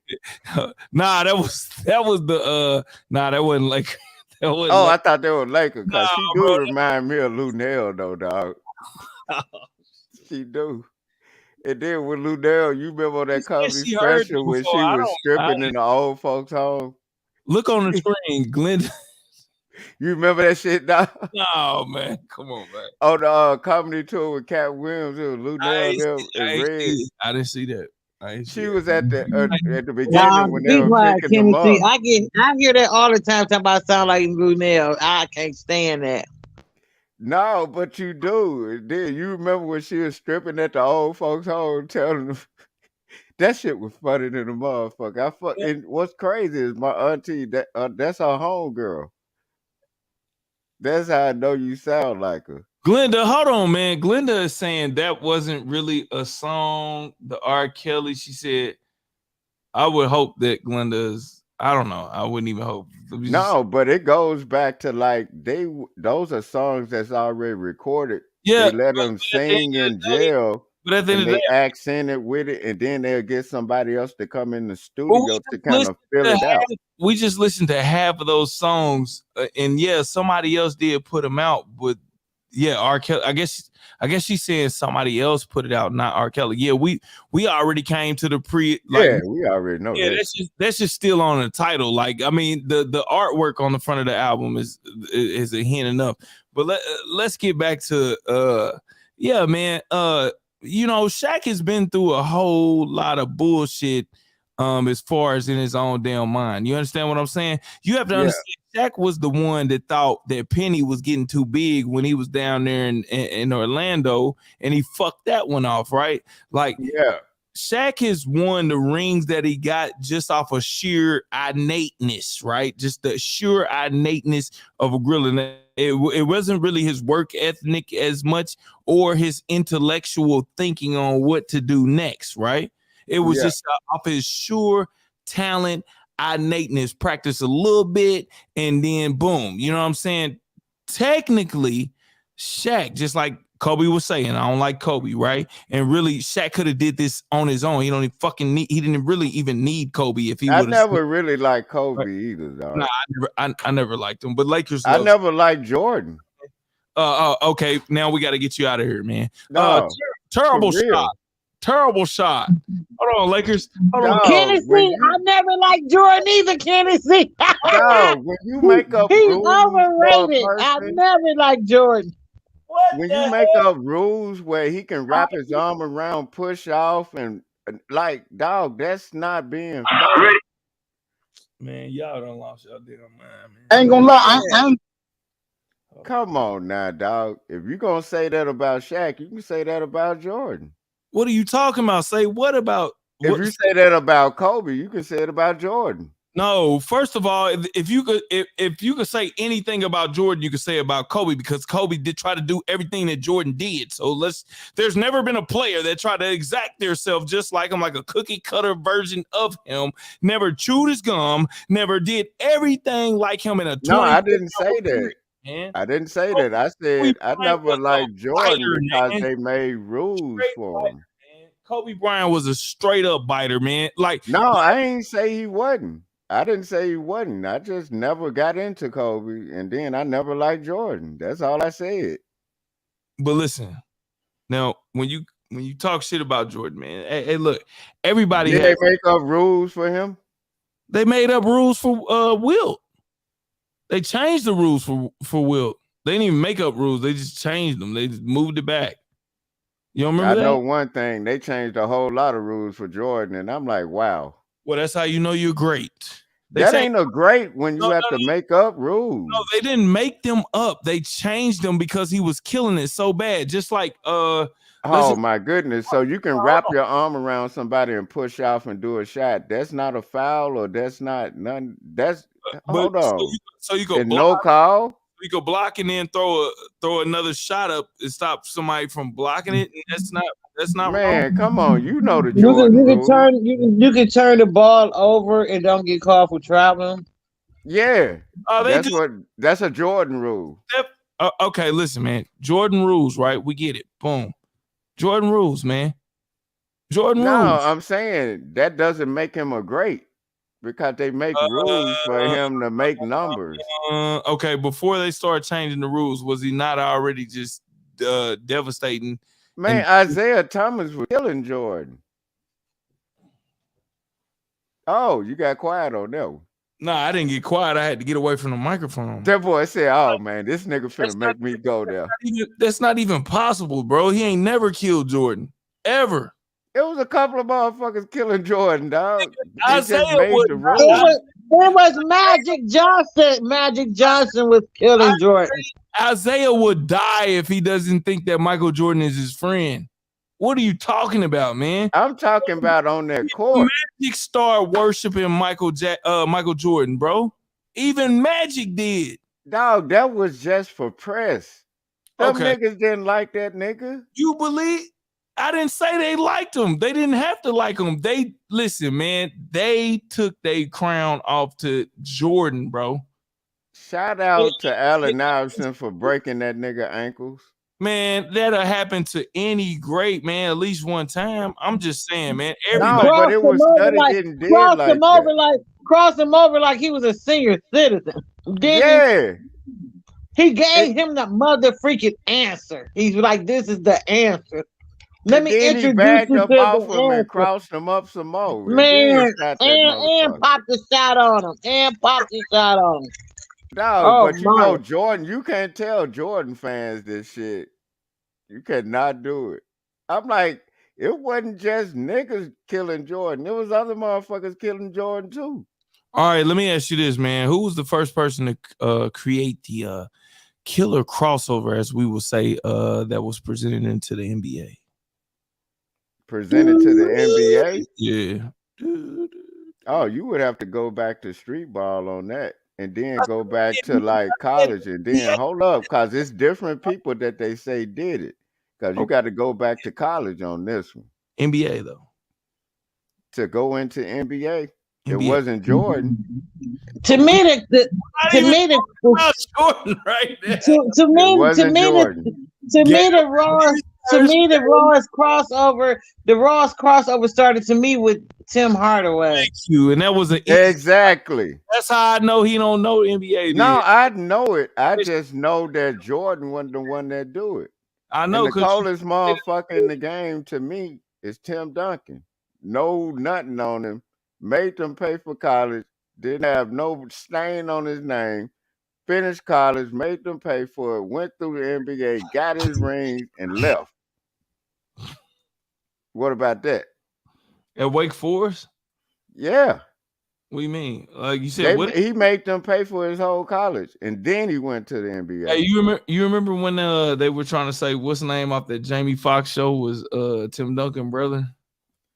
Nah, that was the that wasn't like. I thought they were Lakers because she do remind me of Lunel though, dog. She do. And then with Lunel, you remember that comedy special when she was stripping in the old folks' home? Look on the screen, Glenda. You remember that shit, dog? No, man. Come on, man. On the comedy tour with Cat Williams, it was Lunel and Red. I didn't see that. She was at the beginning when they were picking them up. I hear that all the time. Talking about sound like Lunel. I can't stand that. No, but you do. Then you remember when she was stripping at the old folks' home, telling them that shit was funny than a motherfucker. And what's crazy is my auntie. That's her homegirl. That's how I know you sound like her. Glenda, hold on, man. Glenda is saying that wasn't really a song, the R. Kelly. She said, I would hope that Glenda's, I don't know. I wouldn't even hope. No, but it goes back to like, those are songs that's already recorded. Yeah. They let them sing in jail. But at the end of the day, accent it with it, and then they'll get somebody else to come in the studio to kind of fill it out. We just listened to half of those songs, and yeah, somebody else did put them out, but yeah, R. Kelly. I guess she's saying somebody else put it out, not R. Kelly. Yeah, we already came to the yeah, we already know that. That's just still on the title. Like, I mean, the artwork on the front of the album is a hint enough. But let's get back to yeah, man. You know, Shaq has been through a whole lot of bullshit. As far as in his own damn mind. You understand what I'm saying? You have to understand Shaq was the one that thought that Penny was getting too big when he was down there in Orlando, and he fucked that one off, right? Like, yeah, Shaq has won the rings that he got just off of sheer innateness, right? Just the sheer innateness of a gorilla. It wasn't really his work ethic as much or his intellectual thinking on what to do next, right? It was just off his sure talent, innateness, practice a little bit, and then boom. You know what I'm saying? Technically, Shaq, just like Kobe was saying, I don't like Kobe, right? And really, Shaq could have did this on his own. He don't even he didn't really even need Kobe if he would. I never really liked Kobe either, dog. Nah, I never liked him. But Lakers. I never liked Jordan. Okay, now we got to get you out of here, man. No, terrible shot. Terrible shot. Hold on, Lakers. Hold on. Kenny C, I never liked Jordan either, Kenny C. No, when you make up He's rules overrated. I never liked Jordan. When you make up rules where he can wrap his arm around, push off, and like, dog, that's not being fair. Man, y'all done lost your damn mind, man. I ain't gonna lie. Come on now, dog. If you're gonna say that about Shaq, you can say that about Jordan. What are you talking about? Say what about? If you say that about Kobe, you can say it about Jordan. No, first of all, if you could say anything about Jordan, you could say about Kobe, because Kobe did try to do everything that Jordan did. So there's never been a player that tried to exact themselves just like him, like a cookie cutter version of him. Never chewed his gum, never did everything like him in a. No, I didn't say that. Man. I didn't say that. I said I never liked Jordan because they made rules for him. Kobe Bryant was a straight up biter, man. Like, no, I ain't say he wasn't. I didn't say he wasn't. I just never got into Kobe, and then I never liked Jordan. That's all I said. But listen, now when you talk shit about Jordan, man, hey look, everybody. Did they make up rules for him? They made up rules for Wilt. They changed the rules for Wilt. They didn't even make up rules. They just changed them. They just moved it back. You don't remember that? I know one thing. They changed a whole lot of rules for Jordan, and I'm like, wow. Well, that's how you know you're great. That ain't a great when you have to make up rules. No, they didn't make them up. They changed them because he was killing it so bad. Just like oh my goodness. So you can wrap your arm around somebody and push off and do a shot. That's not a foul, or that's not none. That's hold on. So you go no call. You go block and then throw another shot up and stop somebody from blocking it. And that's not man. Wrong. Come on, you know the Jordan you can turn the ball over and don't get called for traveling. Yeah, that's a Jordan rule. Okay, listen, man. Jordan rules, right? We get it. Boom. Jordan rules, man. Jordan rules. No, I'm saying that doesn't make him a great. Because they make rules for him to make numbers. Okay, before they start changing the rules, was he not already just devastating? Man, Isaiah Thomas was killing Jordan. Oh, you got quiet on that one. No, I didn't get quiet. I had to get away from the microphone. That boy said, oh, man, this nigga finna make me go there. That's not even possible, bro. He ain't never killed Jordan. Ever. It was a couple of motherfuckers killing Jordan, dog. There was Magic Johnson. Magic Johnson was killing Jordan. Isaiah would die if he doesn't think that Michael Jordan is his friend. What are you talking about, man? I'm talking about on that court. Magic started worshiping Michael Jordan, bro. Even Magic did. Dog, that was just for press. Them niggas didn't like that nigga. You believe? I didn't say they liked him. They didn't have to like him. They listen, man. They took their crown off to Jordan, bro. Shout out to Allen Iverson for breaking that nigga ankles. Man, that'll happen to any great man at least one time. I'm just saying, man. No, but it was getting dead cross him over like he was a senior citizen. Yeah. He gave him the mother freaking answer. He's like, this is the answer. Let And me then he introduce backed you to up off him the and answer. crossed him up some more. And then Man, shot that and motherfucker. popped the shot on him. And popped the shot on him. No, Oh but you my. know, Jordan, you can't tell Jordan fans this shit. You cannot do it. I'm like, it wasn't just niggas killing Jordan. It was other motherfuckers killing Jordan too. All right, let me ask you this, man. Who was the first person to create the killer crossover, as we will say, that was presented into the NBA? Presented to the NBA? Yeah. Oh, you would have to go back to street ball on that. And then go back to like college and then hold up, because it's different people that they say did it. Because you got to go back to college on this one. NBA though. To go into NBA, it NBA. wasn't Jordan. To me, Jordan right there. to me, the Ross crossover started to me with Tim Hardaway. Thank you, and that was an exactly. That's how I know he don't know NBA. No, I know it. I just know that Jordan wasn't the one that do it. I know, and the coldest motherfucker in the game to me is Tim Duncan. No nothing on him. Made them pay for college. Didn't have no stain on his name. Finished college. Made them pay for it. Went through the NBA. Got his rings and left. What about that? At Wake Forest? Yeah. What do you mean? Like you said, he made them pay for his whole college, and then he went to the NBA. Hey, you remember when they were trying to say what's the name off that Jamie Foxx show was Tim Duncan brother?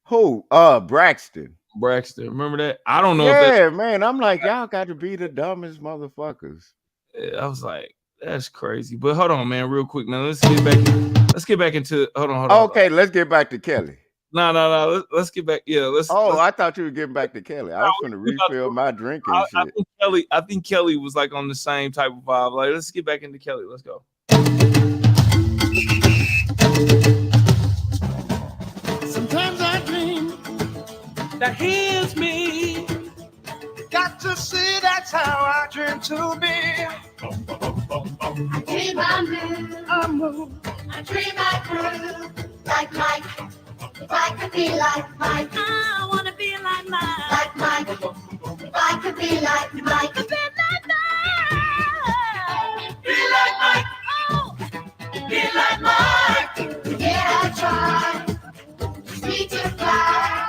Who? Braxton. Braxton. Remember that? I don't know. Yeah, man. I'm like, y'all got to be the dumbest motherfuckers. I was like, that's crazy. But hold on, man, real quick. Now let's get back into. Hold on. Okay, let's get back to Kelly. No. Let's get back. Yeah, let's. I thought you were getting back to Kelly. I was going to refill my drink and shit. I think Kelly was like on the same type of vibe. Like, let's get back into Kelly. Let's go. Sometimes I dream that he is me. Got to see that's how I dream to be. I dream I move. I dream I groove like Mike. If I could be like Mike, I wanna be like Mike. Like Mike. If I could be like Mike, be like Mike. Be like Mike. Oh, be like Mike. Yeah, I try. Need to fly.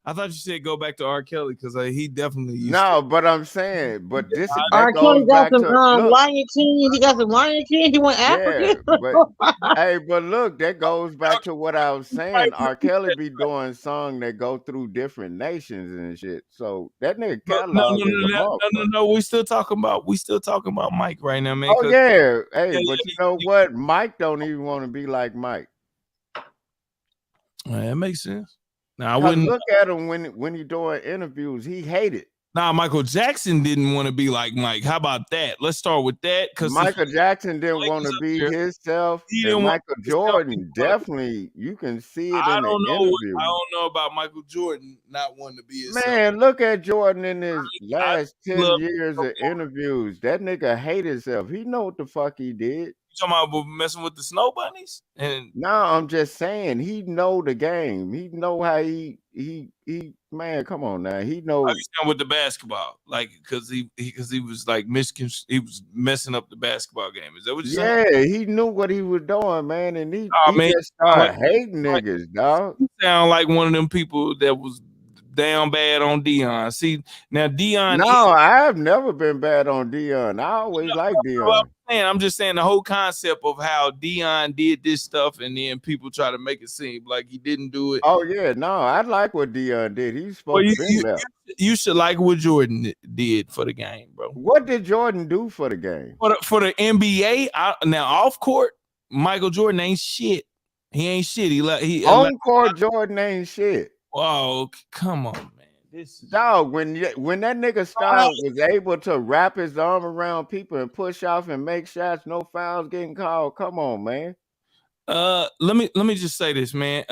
I thought you said go back to R. Kelly because he definitely used but I'm saying, but this R. Kelly got some look, Lion King. He got some Lion King. He went African. But look, that goes back to what I was saying. R. Kelly be doing songs that go through different nations and shit. So that nigga catalog No. We still talking about Mike right now, man. Oh yeah, hey, but you know what? Mike don't even want to be like Mike. That makes sense. Now I wouldn't wouldn't look at him when he doing interviews. He hated. Nah, Michael Jackson didn't want to be like Mike. How about that? Let's start with that. Because Michael Jackson didn't want to be himself. And Michael Jordan definitely, you can see it in the interview. I don't know about Michael Jordan not wanting to be himself. Man, look at Jordan in his last 10 years of interviews. That nigga hate himself. He know what the fuck he did. You talking about messing with the snow bunnies? And no, I'm just saying he know the game. He know how he man, come on now. He know with the basketball, like because he was like he was messing up the basketball game. Is that what you're saying? Yeah, he knew what he was doing, man, and he just started hating niggas, dog. You sound like one of them people that was down bad on DEION. See, now DEION. No, I've never been bad on DEION. I always liked DEION. I'm just saying the whole concept of how DEION did this stuff, and then people try to make it seem like he didn't do it. Oh yeah, no, I like what DEION did. He's supposed to be left. You should like what Jordan did for the game, bro. What did Jordan do for the game? For the NBA, now off court, Michael Jordan ain't shit. He ain't shit. On court, Jordan ain't shit. Oh, come on, man. This is dog. When that nigga Star was able to wrap his arm around people and push off and make shots, no fouls getting called. Come on, man. Let me just say this, man.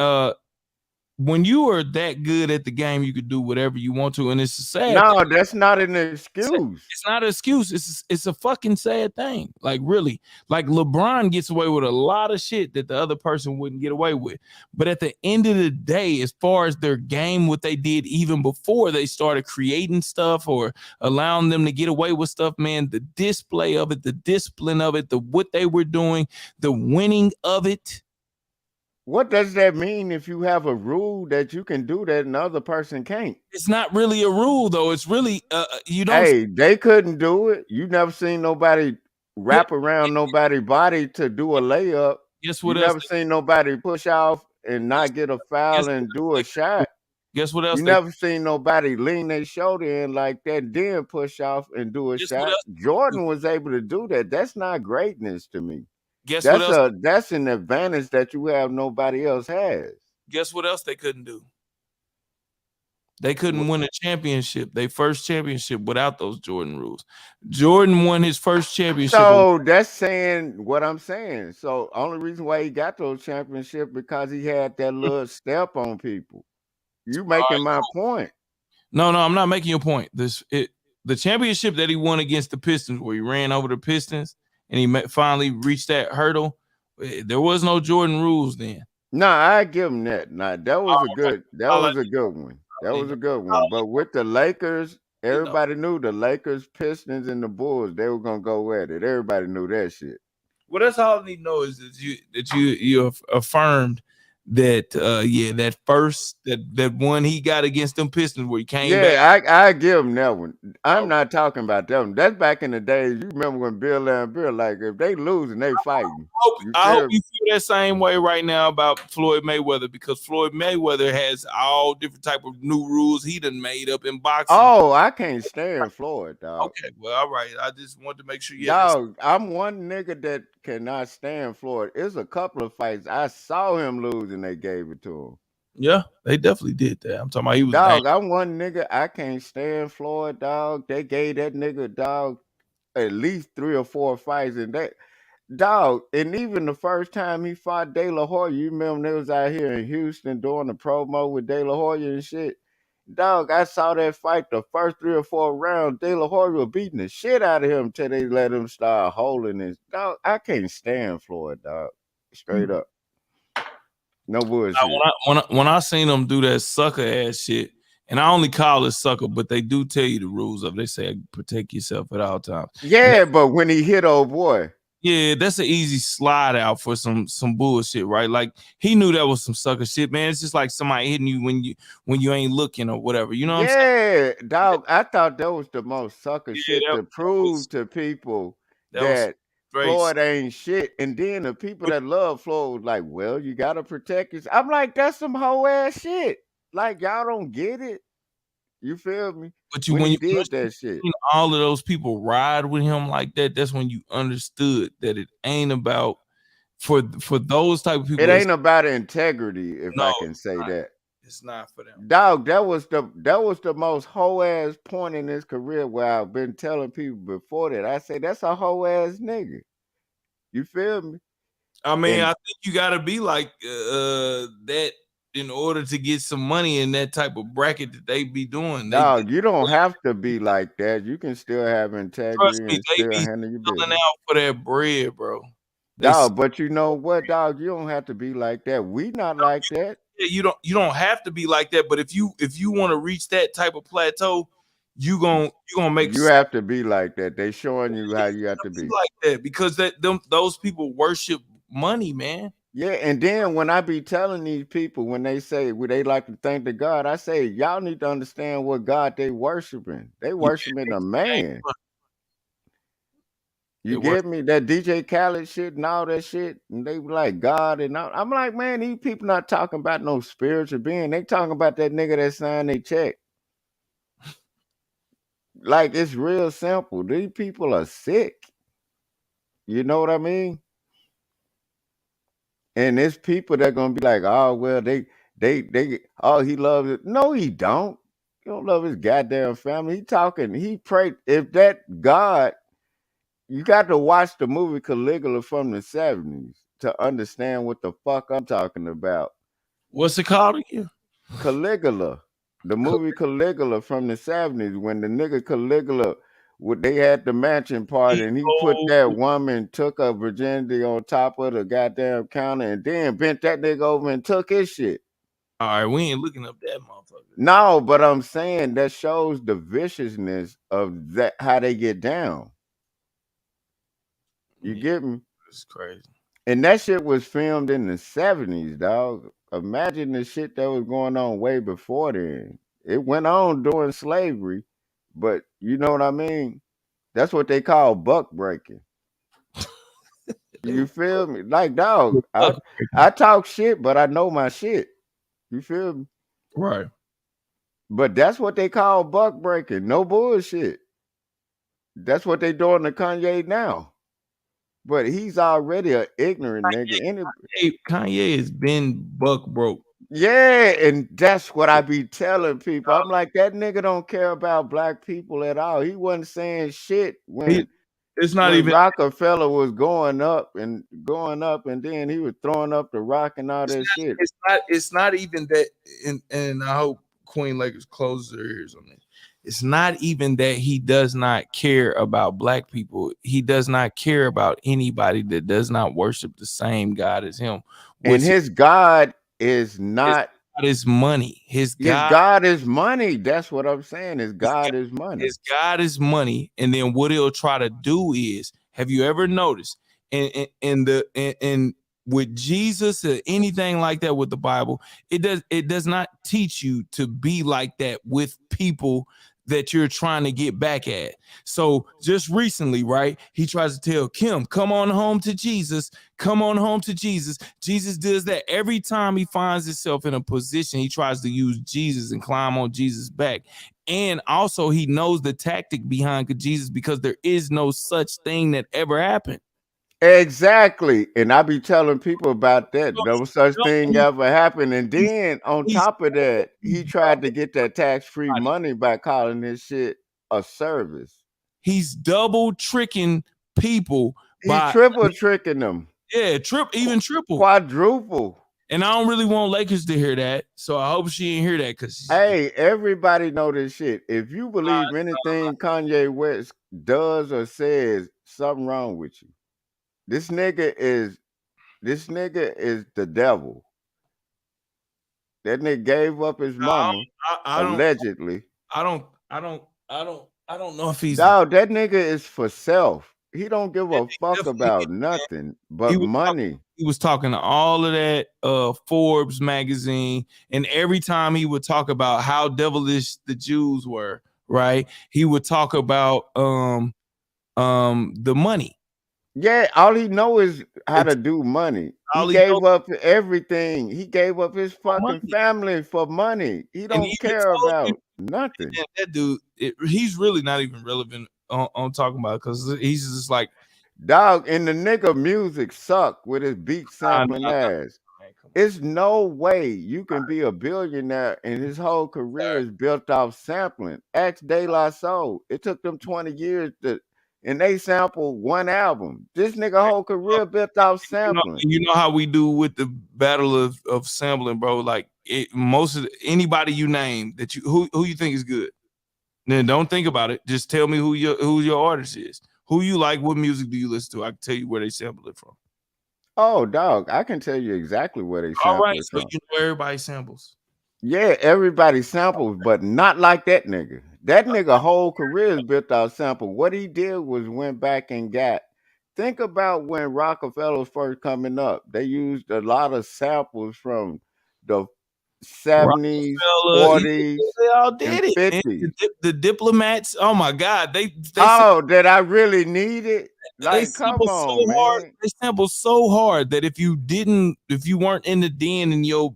when you are that good at the game, you could do whatever you want to, and it's a sad No, thing. that's not an excuse. It's not an excuse. It's a fucking sad thing. Like really, like LeBron gets away with a lot of shit that the other person wouldn't get away with. But at the end of the day, as far as their game, what they did even before they started creating stuff or allowing them to get away with stuff, man, the display of it, the discipline of it, the what they were doing, the winning of it. What does that mean if you have a rule that you can do that and the other person can't? It's not really a rule though. It's really you don't. Hey, they couldn't do it. You never seen nobody wrap around nobody's body to do a layup. Guess You what else? never seen nobody push off and not get a foul and do a shot. Guess what else? You never seen nobody lean their shoulder in like that, then push off and do a shot. Jordan was able to do that. That's not greatness to me. Guess what else? That's an advantage that you have nobody else has. Guess what else they couldn't do? They couldn't win a championship, their first championship, without those Jordan rules. Jordan won his first championship. So that's saying what I'm saying. So only reason why he got those championships because he had that little step on people. You making my point. No, I'm not making your point. The championship that he won against the Pistons, where he ran over the Pistons and he finally reached that hurdle, there was no Jordan rules then. No, I give him that. Nah, that was a good one. That was a good one. But with the Lakers, everybody knew the Lakers, Pistons, and the Bulls, they were gonna go at it. Everybody knew that shit. Well, that's all I need to know is that you affirmed that that first that one he got against them Pistons where he came back. I give him that one. I'm not talking about that one. That's back in the days. You remember when Bill and Bill, like if they losing, they fighting. I hope you feel that same way right now about Floyd Mayweather, because Floyd Mayweather has all different type of new rules he done made up in boxing. Oh, I can't stand Floyd, dog. Okay, well, all right. I just wanted to make sure you. Dog, I'm one nigga that cannot stand Floyd. It's a couple of fights I saw him lose and they gave it to him. Yeah, they definitely did that. I'm talking about he was. Dog, I'm one nigga I can't stand Floyd, dog. They gave that nigga, dog, at least 3 or 4 fights, and that. Dog, and even the first time he fought De La Hoya, you remember they was out here in Houston doing the promo with De La Hoya and shit. Dog, I saw that fight the first 3 or 4 rounds. De La Hoya was beating the shit out of him till they let him start holding his. Dog, I can't stand Floyd, dog. Straight up. No bullshit. When I seen them do that sucker ass shit, and I only call it sucker, but they do tell you the rules of it. They say protect yourself at all times. Yeah, but when he hit old boy. Yeah, that's an easy slide out for some bullshit, right? Like he knew that was some sucker shit, man. It's just like somebody hitting you when you ain't looking or whatever. You know what I'm saying? Yeah, dog. I thought that was the most sucker shit to prove to people that Floyd ain't shit. And then the people that love Floyd was like, well, you gotta protect yourself. I'm like, that's some whole ass shit. Like y'all don't get it. You feel me? But when you did that shit, all of those people ride with him like that. That's when you understood that it ain't about for those type of people. It ain't about integrity, if I can say that. It's not for them. Dog, that was the most whole ass point in his career where I've been telling people before that. I say that's a whole ass nigga. You feel me? I mean, I think you gotta be like that in order to get some money in that type of bracket that they be doing. No, you don't have to be like that. You can still have integrity and still handle your business. Out for that bread, bro. Dog, but you know what, dog? You don't have to be like that. We not like that. Yeah, you don't have to be like that. But if you want to reach that type of plateau, you gonna make. You have to be like that. They showing you how you have to be like that because those people worship money, man. Yeah, and then when I be telling these people, when they say they like to thank the God, I say, y'all need to understand what God they worshiping. They worshiping a man. You get me? That DJ Khaled shit and all that shit, and they be like God and all. I'm like, man, these people not talking about no spiritual being. They talking about that nigga that signed their check. Like, it's real simple. These people are sick. You know what I mean? And there's people that gonna be like, oh well, they oh, he loves it. No, he don't. He don't love his goddamn family. He prayed. If that God, you got to watch the movie Caligula from the 70s to understand what the fuck I'm talking about. What's it called again? Caligula, the movie Caligula from the 70s, when the nigga Caligula, they had the mansion party and he put that woman, took her virginity on top of the goddamn counter and then bent that nigga over and took his shit. All right, we ain't looking up that motherfucker. No, but I'm saying that shows the viciousness of that, how they get down. You get me? It's crazy. And that shit was filmed in the 70s, dog. Imagine the shit that was going on way before then. It went on during slavery, but you know what I mean? That's what they call buck breaking. You feel me? Like, dog, I talk shit, but I know my shit. You feel me? Right. But that's what they call buck breaking. No bullshit. That's what they doing to Kanye now. But he's already an ignorant nigga. Kanye has been buck broke. Yeah, and that's what I be telling people. I'm like, that nigga don't care about black people at all. He wasn't saying shit when it's not when even Rockefeller was going up, and then he was throwing up the rock and all that shit. It's not even that, and I hope Queen Lakers closes her ears on this. It's not even that he does not care about black people. He does not care about anybody that does not worship the same God as him. And his God is not his money. His God is money. That's what I'm saying. His God is money. His God is money. And then what he'll try to do is, have you ever noticed in with Jesus or anything like that with the Bible, it does not teach you to be like that with people that you're trying to get back at. So just recently, right, he tries to tell Kim, come on home to Jesus, come on home to Jesus. Jesus does that every time he finds himself in a position. He tries to use Jesus and climb on Jesus' back. And also he knows the tactic behind Jesus, because there is no such thing that ever happened. Exactly. And I be telling people about that. No such thing ever happened. And then on top of that, he tried to get that tax-free money by calling this shit a service. He's double tricking people. He's triple tricking them. Yeah, even triple. Quadruple. And I don't really want Lakers to hear that. So I hope she didn't hear that. Because hey, everybody know this shit. If you believe anything Kanye West does or says, something wrong with you. This nigga is the devil. That nigga gave up his mama allegedly. I don't know if he's that nigga is for self. He don't give a fuck about nothing but money. He was talking to all of that Forbes magazine, and every time he would talk about how devilish the Jews were, right? He would talk about the money. Yeah, all he know is how to do money. He gave up everything. He gave up his fucking family for money. He don't care about nothing. That dude, he's really not even relevant on talking about, because he's just like, dog, and the nigga music suck with his beat sampling ass. It's no way you can be a billionaire and his whole career is built off sampling. Ask De La Soul. It took them 20 years and they sampled one album. This nigga whole career built off sampling. You know how we do with the battle of sampling, bro. Like most of anybody you name that who you think is good. Then don't think about it. Just tell me who your artist is. Who you like, what music do you listen to? I can tell you where they sample it from. Oh, dog, I can tell you exactly where they sample it from. So you know everybody samples. Yeah, everybody samples, but not like that nigga. That nigga whole career is built off sample. What he did was went back and think about when Rockefeller was first coming up. They used a lot of samples from the 70s, 40s, they all did it. 50s. The Diplomats, oh my God, they that I really need it. Like, come on, man. Hard. They sample so hard that if you weren't in the den in your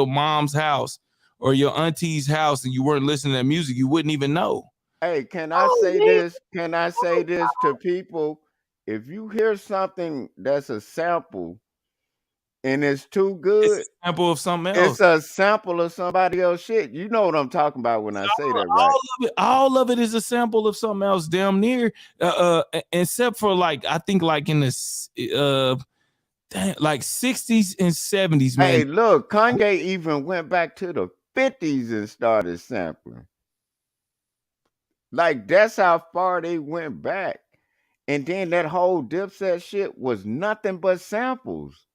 mom's house or your auntie's house and you weren't listening to that music, you wouldn't even know. Hey, can I say this? Can I say this to people? If you hear something that's a sample and it's too good, it's a sample of something else. It's a sample of somebody else shit. You know what I'm talking about when I say that, right? All of it is a sample of something else, damn near. Except for I think in this like 60s and 70s, man. Hey, look, Kanye even went back to the 50s and started sampling. Like, that's how far they went back. And then that whole Dipset shit was nothing but samples.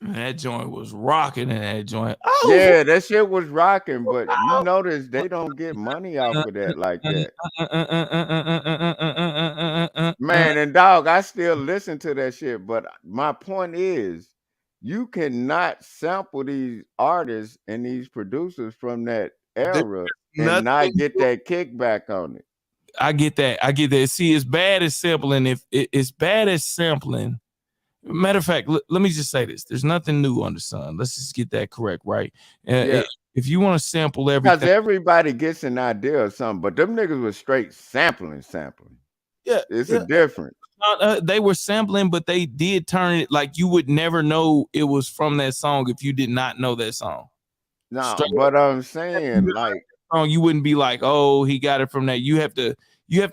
And that joint was rocking in that joint. Oh, yeah, that shit was rocking, but you notice they don't get money off of that like that. Man, and dog, I still listen to that shit, but my point is, you cannot sample these artists and these producers from that era and not get that kickback on it. I get that. I get that. See, it's bad as sampling. If it's bad as sampling, matter of fact, let me just say this: there's nothing new under the sun. Let's just get that correct, right? Yeah. If you want to sample everything, because everybody gets an idea of something, but them niggas was straight sampling. Yeah, it's a difference. They were sampling, but they did turn it like you would never know it was from that song if you did not know that song. No, but I'm saying like. You wouldn't be like, oh, he got it from that. You have to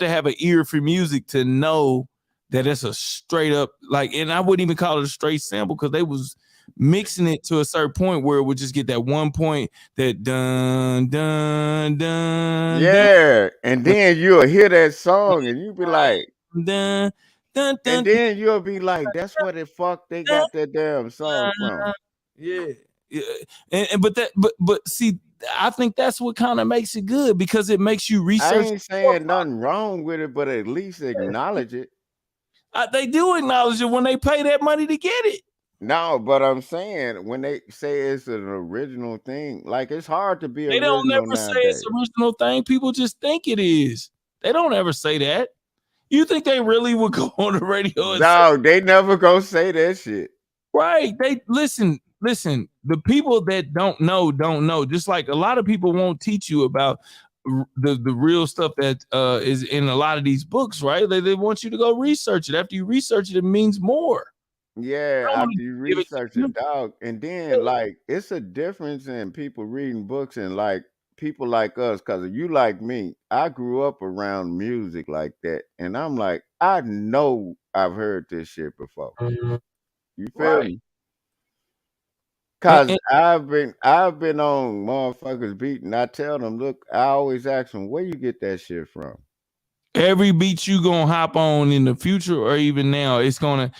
have an ear for music to know that it's a straight up like, and I wouldn't even call it a straight sample because they was mixing it to a certain point where it would just get that one point that dun dun dun. Yeah, and then you'll hear that song and you'll be like, dun dun dun. And then you'll be like, that's where the fuck they got that damn song from. Yeah. But see, I think that's what kind of makes it good because it makes you research. I ain't saying nothing wrong with it, but at least acknowledge it. They do acknowledge it when they pay that money to get it. No, but I'm saying when they say it's an original thing, like it's hard to be original. They don't never nowadays. say it's an original thing. People just think it is. They don't ever say that. You think they really would go on the radio? No, they never go say that shit. Right. They listen. The people that don't know. Just like a lot of people won't teach you about the real stuff that is in a lot of these books, right? They want you to go research it. After you research it, it means more. Yeah, after you research it, dog. And then like it's a difference in people reading books and like people like us, because you like me, I grew up around music like that. And I'm like, I know I've heard this shit before. You feel me? Cause I've been on motherfuckers beat, and I tell them, look, I always ask them, where you get that shit from? Every beat you gonna hop on in the future or even now, it's gonna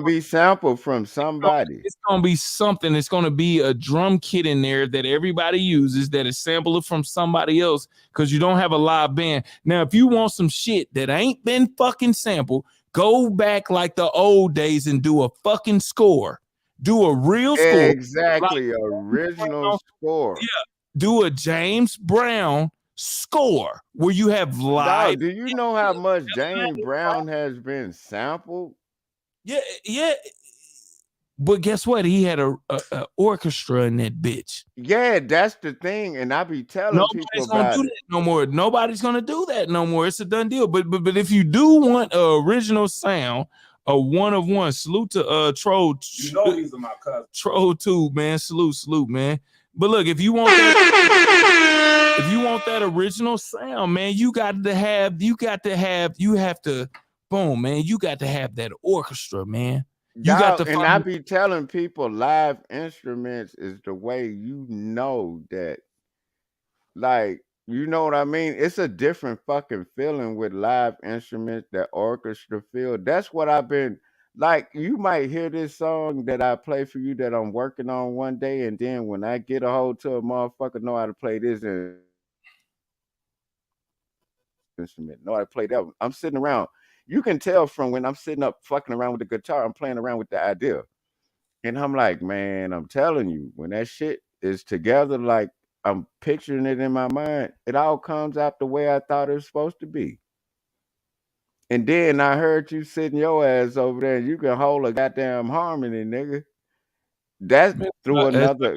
be sampled from somebody. It's gonna be something. It's gonna be a drum kit in there that everybody uses that is sampled from somebody else because you don't have a live band. Now, if you want some shit that ain't been fucking sampled, go back like the old days and do a fucking score. Do a real score. Exactly, like, original score. Yeah. Do a James Brown score where you have live. Do you know how much James Brown has been sampled? Yeah. But guess what? He had a orchestra in that bitch. Yeah, that's the thing. And I be telling people about it. No more. Nobody's gonna do that no more. It's a done deal. But if you do want an original sound, a one of one, salute to Troll. You know these are my cousins. Troll 2, man. Salute, man. But look, if you want that original sound, man, you have to boom, man. You got to have that orchestra, man. You got to. And I be telling people live instruments is the way you know that, like, you know what I mean? It's a different fucking feeling with live instruments, that orchestra feel. That's what I've been like. You might hear this song that I play for you that I'm working on one day, and then when I get a hold to a motherfucker know how to play this instrument, know how to play that one. I'm sitting around. You can tell from when I'm sitting up fucking around with the guitar, I'm playing around with the idea. And I'm like, man, I'm telling you, when that shit is together, like I'm picturing it in my mind, it all comes out the way I thought it was supposed to be. And then I heard you sitting your ass over there and you can hold a goddamn harmony, nigga. That threw another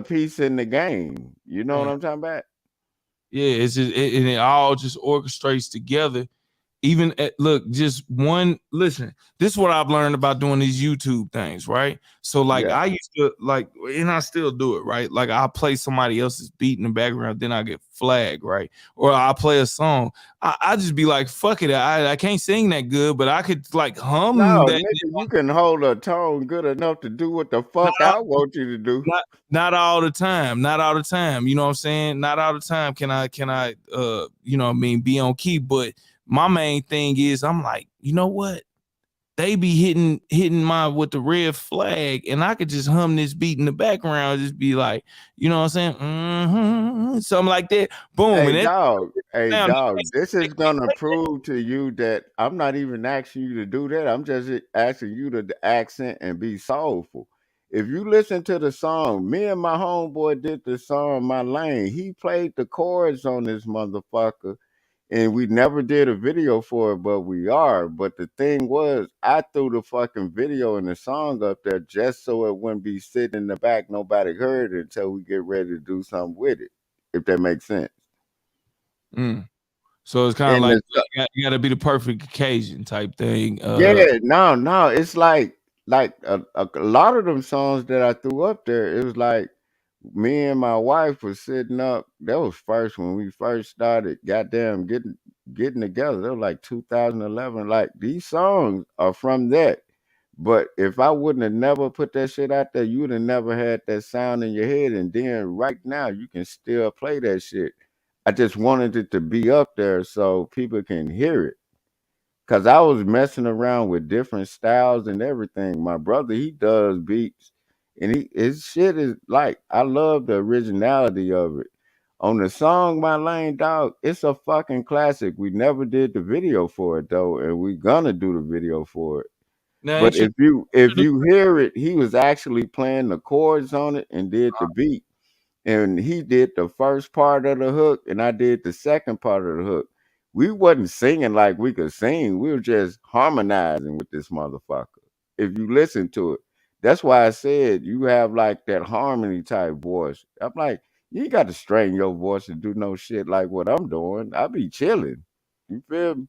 piece in the game. You know what I'm talking about? Yeah, it's just it all just orchestrates together even look, just one listen. This is what I've learned about doing these YouTube things, right? So like I used to like, and I still do it, right? Like I'll play somebody else's beat in the background, then I get flagged, right? Or I'll play a song. I just be like, fuck it. I can't sing that good, but I could like hum No, that. nigga, you can hold a tone good enough to do what the fuck I want you to do. Not all the time. Not all the time. You know what I'm saying? Not all the time can I you know what I mean, be on key. But my main thing is I'm like, you know what? They be hitting my with the red flag, and I could just hum this beat in the background, just be like, you know what I'm saying? Something like that. Boom. Hey, and dog, this is gonna prove to you that I'm not even asking you to do that. I'm just asking you to accent and be soulful. If you listen to the song, me and my homeboy did the song My Lane. He played the chords on this motherfucker, and we never did a video for it, but we are. But the thing was, I threw the fucking video and the song up there just so it wouldn't be sitting in the back. Nobody heard it until we get ready to do something with it, if that makes sense. So it's kind of And like you gotta be the perfect occasion type thing. yeah, no, it's like a lot of them songs that I threw up there. It was like me and my wife was sitting up. That was first when we first started. Goddamn, getting together. That was like 2011. Like these songs are from that. But if I wouldn't have never put that shit out there, you would have never had that sound in your head. And then right now, you can still play that shit. I just wanted it to be up there so people can hear it. Cause I was messing around with different styles and everything. My brother, he does beats, and his shit is like, I love the originality of it. On the song My Lane, dog, it's a fucking classic. We never did the video for it though, and we gonna do the video for it. Now, But if you hear it, he was actually playing the chords on it and did the beat. And he did the first part of the hook, and I did the second part of the hook. We wasn't singing like we could sing. We were just harmonizing with this motherfucker. If you listen to it, that's why I said you have like that harmony type voice. I'm like, you ain't got to strain your voice to do no shit like what I'm doing. I be chilling. You feel me?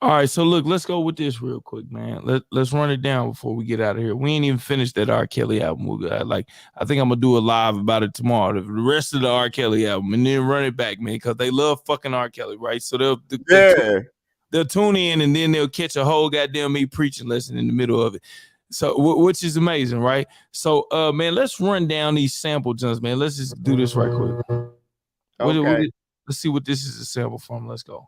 All right, so look, let's go with this real quick, man. Let's run it down before we get out of here. We ain't even finished that R. Kelly album. I think I'm gonna do a live about it tomorrow. The rest of the R. Kelly album, and then run it back, man, because they love fucking R. Kelly, right? So they'll tune in, and then they'll catch a whole goddamn me preaching lesson in the middle of it. So which is amazing, right? So man, let's run down these sample jumps, man. Let's just do this right quick. Okay. Let's see what this is a sample from. Let's go.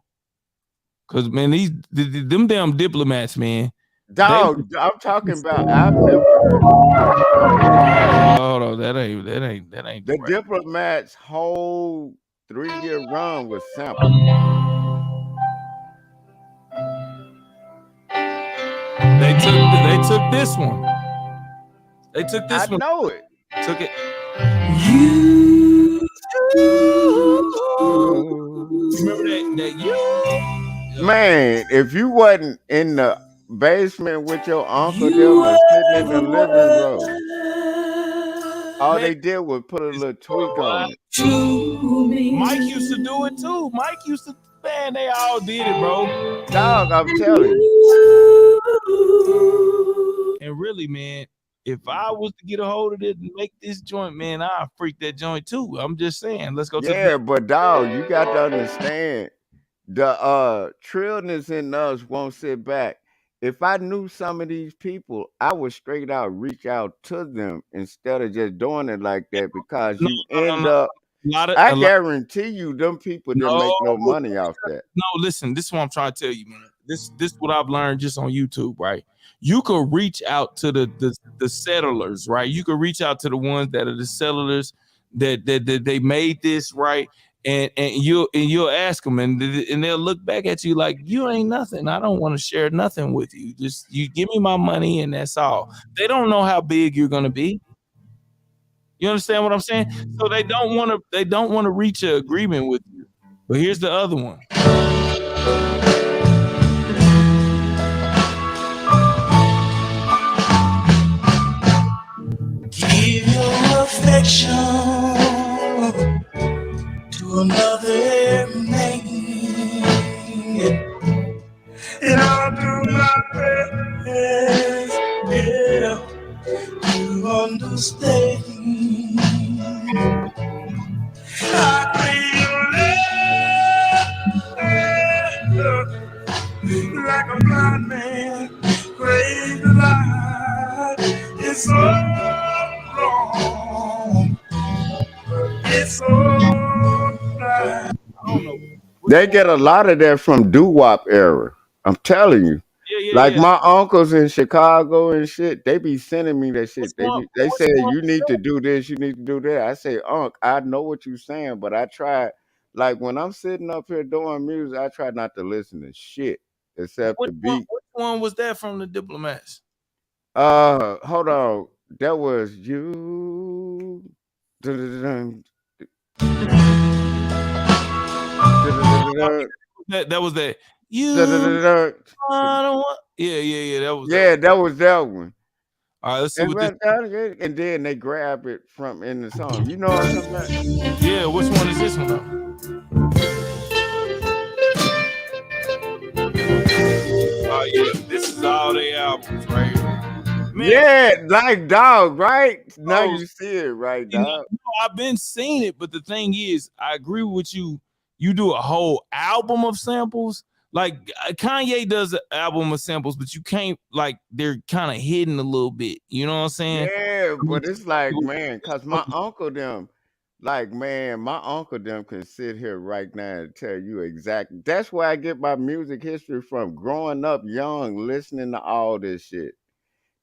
Cause man, them damn diplomats, man. Dog, I'm talking about. I've never heard. Hold on, that ain't. The right. Diplomats' whole 3-year run was sampled. They took this one. They took this one. I know it. Took it. Remember that you. Man, if you wasn't in the basement with your uncle, them was sitting in the living room. All they did was put a little tweak on it. Mike used to do it too. Man, they all did it, bro. Dog, I'm telling you. And really, man, if I was to get a hold of it and make this joint, man, I'd freak that joint too. I'm just saying. Let's go to Yeah, but dog, you got to understand. The trillness in us won't sit back. If I knew some of these people, I would straight out reach out to them instead of just doing it like that, because you end up. I guarantee you, them people didn't make no money off that. No, listen, this is what I'm trying to tell you, man. This is what I've learned just on YouTube, right? You could reach out to the settlers, right? You could reach out to the ones that are the settlers that they made this, right? And you'll ask them, and they'll look back at you like, you ain't nothing. I don't want to share nothing with you. Just you give me my money, and that's all. They don't know how big you're gonna be. You understand what I'm saying? So they don't want to reach an agreement with you. But here's the other one. Give your affection to another man. understand. I crave your love like a blind man craves the light. It's so wrong. It's so bad. I don't know. They get a lot of that from doo-wop era. I'm telling you. Like my uncles in Chicago and shit, they be sending me that shit. They say you need to do this, you need to do that. I say, Unc, I know what you're saying, but I try. Like when I'm sitting up here doing music, I try not to listen to shit except the beat. Which one was that from the Diplomats? Hold on. That was you. Dun-dun-dun-dun. That was that. You. Dun-dun-dun-dun. I don't want. Yeah. That was. That was that one. All right, let's see what this. And then they grab it from in the song. You know what I'm talking about? Yeah, which one is this one though? Oh yeah, this is all their albums right here. Man, yeah, like dog, right? Now you see it, right, dog? I've been seeing it, but the thing is, I agree with you. You do a whole album of samples. Like Kanye does an album of samples, but you can't, like, they're kind of hidden a little bit. You know what I'm saying? Yeah, but it's like, man, because my uncle them, like, man, my uncle them can sit here right now and tell you exactly. That's where I get my music history from. Growing up young, listening to all this shit.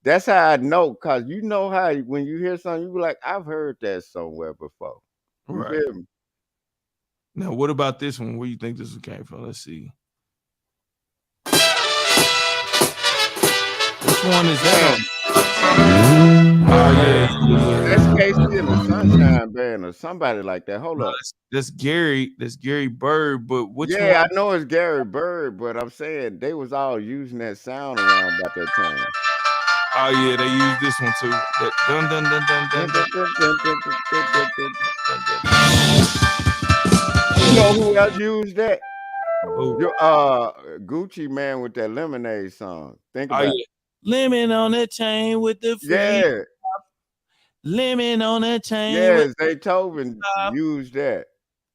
That's how I know, because you know how when you hear something, you be like, I've heard that somewhere before. You Right. feel me? Now, what about this one? Where do you think this one came from? Let's see. Which one is that? Oh, yeah. That's Casey in the Sunshine Band or somebody like that. Hold up. That's Gary Bird, but which one? Yeah, I know it's Gary Bird, but I'm saying they was all using that sound around about that time. Oh yeah, they use this one too. That dun dun dun dun dun dun. You know who else used that? Who? Gucci Man with that Lemonade song. Think about it. Lemon on that chain with the free. Yeah. Lemon on that chain. Yes, Beethoven used that.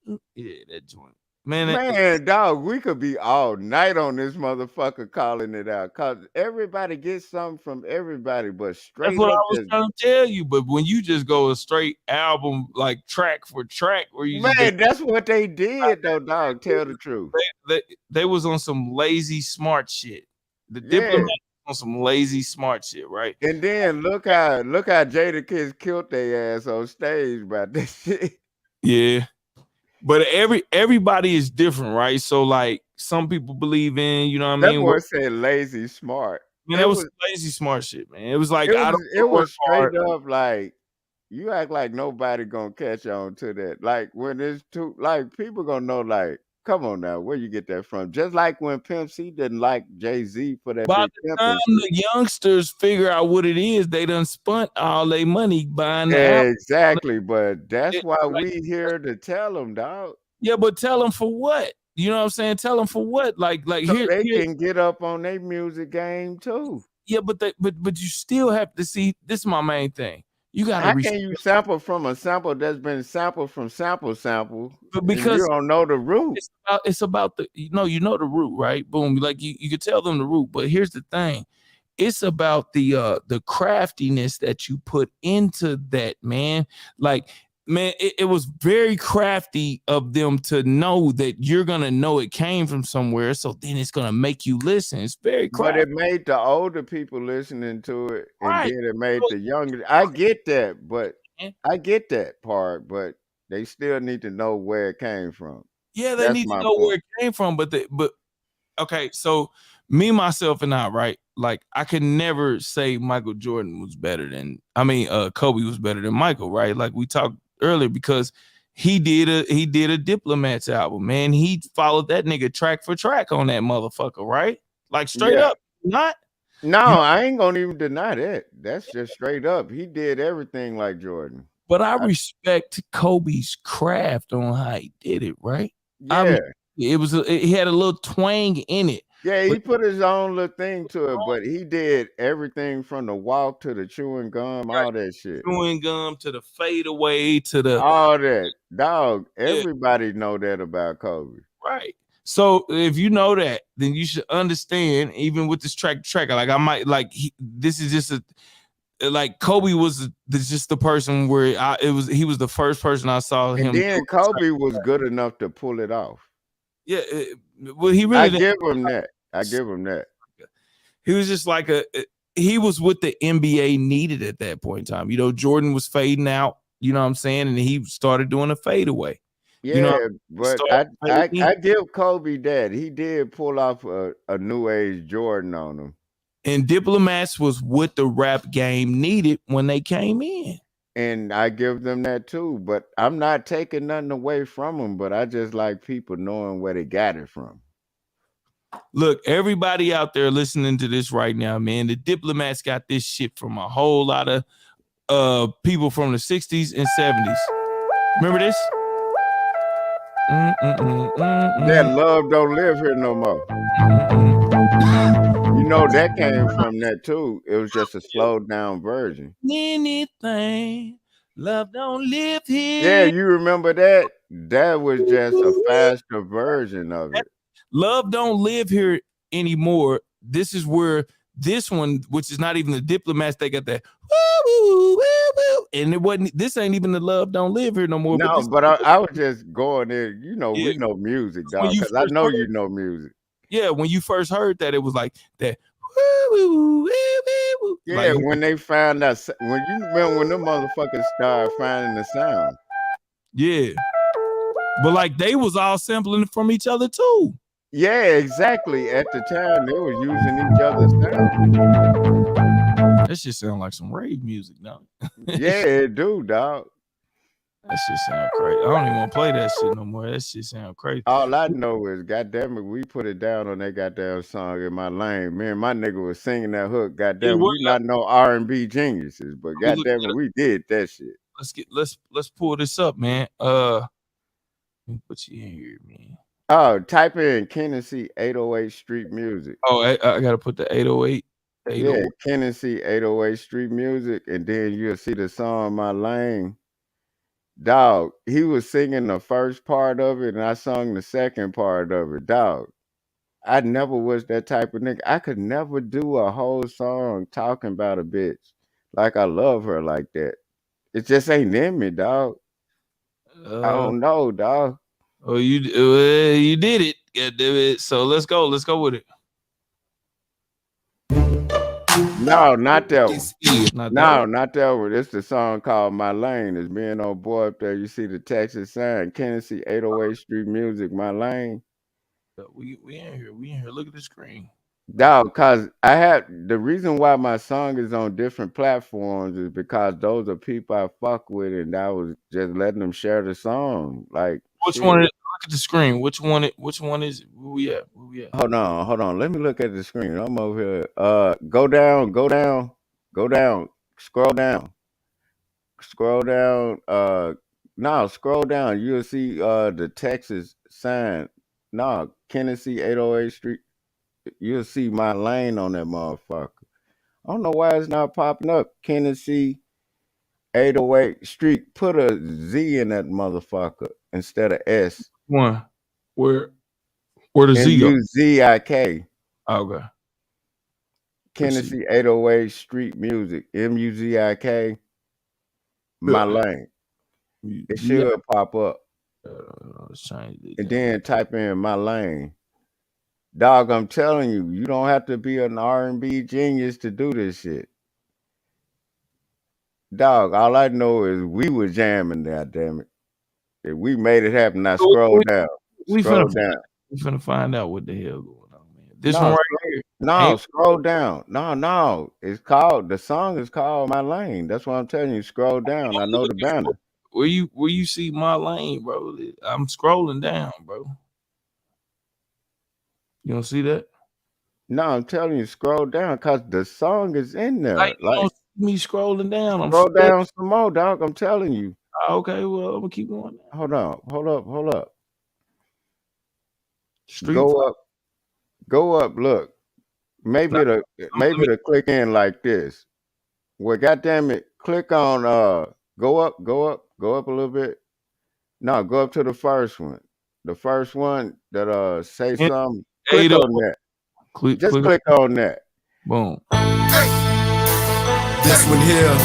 Yeah, that joint. Man, dog, we could be all night on this motherfucker calling it out. Cause everybody gets something from everybody, but straight that's what up I was trying to tell you. But when you just go a straight album, like track for track, where you that's what they did though, dog. Tell the truth. They was on some lazy smart shit. The Diplomat on some lazy smart shit, right? And then look how Jadakiss killed their ass on stage about this shit. Yeah. But everybody is different, right? So like some people believe in, you know what I mean? That boy said lazy smart. Man, that was lazy smart shit, man. It was like it was straight up like you act like nobody gonna catch on to that. Like when it's too like people gonna know like, come on now, where you get that from? Just like when Pimp C didn't like Jay-Z for that. By the time the youngsters figure out what it is, they done spent all their money buying the album. Exactly, but that's why we here to tell them, dog. Yeah, but tell them for what? You know what I'm saying? Tell them for what? Like so here they can get up on their music game too. Yeah, but you still have to see. This is my main thing. You gotta. How can you sample from a sample that's been sampled from sample? But because you don't know the root. It's about the you know the root, right? Boom. Like you could tell them the root, but here's the thing. It's about the craftiness that you put into that, man. Like, man, it was very crafty of them to know that you're gonna know it came from somewhere, so then it's gonna make you listen. It's very crafty. But it made the older people listening to it, and then it made the younger. I get that, but I get that part, but they still need to know where it came from. Yeah, they need to know where it came from, but okay, so me, myself, and I, right? Like, I could never say Michael Jordan was better than, Kobe was better than Michael, right? Like we talked earlier, because he did a Diplomats album, man. He followed that nigga track for track on that motherfucker, right? Like straight up, not. No, I ain't gonna even deny that. That's just straight up. He did everything like Jordan. But I respect Kobe's craft on how he did it, right? Yeah. It had a little twang in it. Yeah, he put his own little thing to it, but he did everything from the walk to the chewing gum, all that shit. Chewing gum to the fadeaway to the all that. Dog, everybody know that about Kobe. Right. So if you know that, then you should understand, even with this track, like I might like this is just like Kobe was just the person where he was the first person I saw him. And then Kobe was good enough to pull it off. Yeah, well, he really I give him that. I give him that. He was just like he was what the NBA needed at that point in time. You know, Jordan was fading out, you know what I'm saying? And he started doing a fadeaway. Yeah, you know, but I give Kobe that. He did pull off a new age Jordan on him. And Diplomats was what the rap game needed when they came in. And I give them that too, but I'm not taking nothing away from them, but I just like people knowing where they got it from. Look, everybody out there listening to this right now, man, the Diplomats got this shit from a whole lot of people from the 60s and 70s. Remember this? That love don't live here no more. You know, that came from that too. It was just a slowed down version. Anything, love don't live here. Yeah, you remember that? That was just a faster version of it. Love don't live here anymore. This is where this one, which is not even the Diplomats, they got that and it wasn't. This ain't even the love don't live here no more. No, but I was just going there. You know, we know music, dog. Because I know you know music. Yeah, when you first heard that, it was like that. Yeah, like, when they found that, when you remember when them motherfuckers started finding the sound. Yeah, but like they was all sampling from each other too. Yeah, exactly. At the time, they were using each other's sound. That shit sound like some rave music, now. Yeah, it do, dog. That shit sound crazy. I don't even want to play that shit no more. That shit sound crazy. All I know is, goddamn it, we put it down on that goddamn song in my lane. Me and my nigga was singing that hook. Goddamn, we not no R&B geniuses, but goddamn it, we did that shit. Let's pull this up, man. Let me put you in here, man. Oh, type in Tennessee 808 Street Music. Oh, I gotta put the 808. Yeah, Tennessee 808 Street Music, and then you'll see the song My Lane. Dog, he was singing the first part of it, and I sung the second part of it. Dog, I never was that type of nigga. I could never do a whole song talking about a bitch like I love her like that. It just ain't in me, dog. I don't know, dog. Oh, you did it. Goddamn it. So let's go with it. No, not that one. Not not that one. It's the song called My Lane. It's being old boy up there. You see the Texas sign, Tennessee 808 Street Music, My Lane. We in here. We in here. Look at the screen. Dog, cause I have the reason why my song is on different platforms is because those are people I fuck with, and I was just letting them share the song. Like which one? Look at the screen. Which one is it? Where we at? Hold on. Let me look at the screen. I'm over here. Go down. Scroll down. No, scroll down. You'll see the Texas sign. No, Tennessee 808 Street. You'll see My Lane on that motherfucker. I don't know why it's not popping up. Tennessee 808 Street. Put a Z in that motherfucker instead of S. One. Where the Z go? MUZIK. Okay. Tennessee 808 Street Music. MUZIK. My Lane. It should pop up. And then type in My Lane. Dog, I'm telling you, you don't have to be an R&B genius to do this shit. Dog, all I know is we were jamming, goddamn it. If we made it happen, now scroll down. Scroll down. We finna find out what the hell going on, man. This one right here. No, scroll down. No. It's called, the song is called My Lane. That's what I'm telling you. Scroll down. I know the banner. Where you see My Lane, bro? I'm scrolling down, bro. You don't see that? No, I'm telling you, scroll down because the song is in there. Like, you don't see me scrolling down. Scroll down some more, dog. I'm telling you. Okay, well, I'm gonna keep going down. Hold up. Street Go up. Go up, look. Maybe to click in like this. Well, goddamn it, click on go up a little bit. No, go up to the first one. The first one that say something. Click on that. Just click on that. Boom. This one here,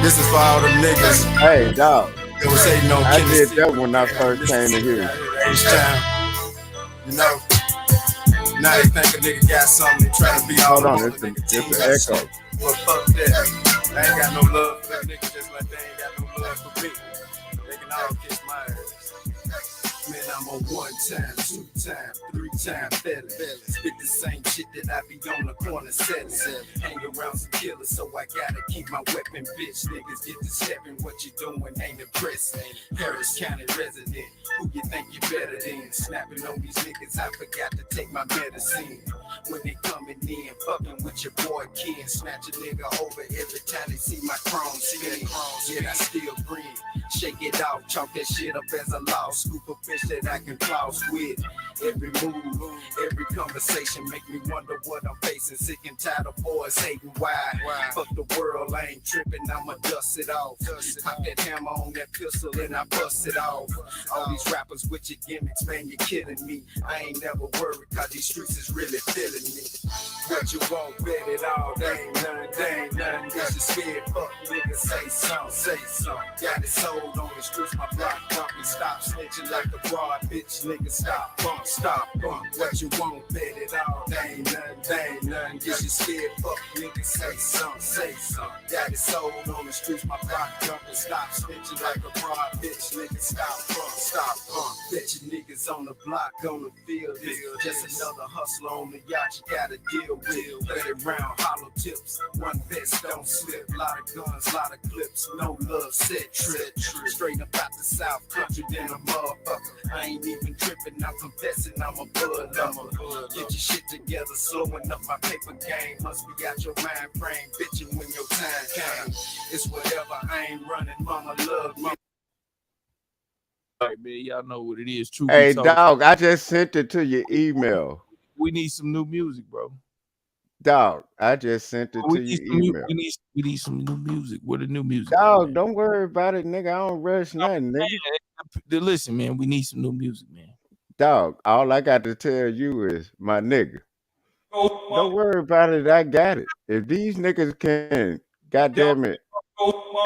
this is for all them niggas. Hey, dog. It was hating on I Kennedy. did that when I first came to here. You know, now they think a nigga got something. They try to be all Hold on, over it's nigga. an echo. Well, fuck that. I ain't got no love for them niggas just like they ain't got no love for me. They can all kiss my ass. Man, I'm a 1-time, 2-time, 3-time felon. Spit the same shit that I be on the corner selling. Hang around some killers, so I gotta keep my weapon, bitch. Niggas get to stepping, what you doing ain't impressive. Harris County resident, who you think you better than? Snapping on these niggas, I forgot to take my medicine. When they coming in, fucking with your boy Ken. Snatch a nigga over every time they see my chrome skin. Yet I still grin, shake it out, chalk that shit up as a law. Scoop a bitch that I can floss with. Every move, every conversation make me wonder what I'm facing. Sick and tired of boys hating why. Fuck the world, I ain't tripping, I'ma dust it off. Pop that hammer on that pistol and I bust it off. All these rappers with your gimmicks, man, you're killing me. I ain't never worried, cause these streets is really feeling me. What you want, bet it all, they ain't nothing. This is scared, fuck nigga, say something. Got it sold on the streets, my block company. Stop snitching like a broad bitch, nigga, stop bump. What you want, bet it all, they ain't nothing. This is scared, fuck nigga, say something. Got it sold on the streets, my block company. Stop snitching like a broad bitch, nigga, stop bump. Bet you niggas on the block, on the field. It's just another hustler on the yacht you gotta deal with. 30 round hollow tips, one vest don't slip. Lot of guns, lot of clips, no love, set trip. Straight up out the South Country, then a motherfucker. I ain't even tripping, I'm confessing I'm a bud lover. Get your shit together, slowing up my paper game. Must be out your mind frame, bitching when your time came. It's whatever, I ain't running, mama love me. All right, man, y'all know what it is. True. Hey, dog, I just sent it to your email. We need some new music, bro. Dog, I just sent it to your email. We need some new music. What the new music? Dog, don't worry about it, nigga. I don't rush nothing, nigga. Listen, man, we need some new music, man. Dog, all I got to tell you is, my nigga, don't worry about it. I got it. If these niggas can, goddamn it,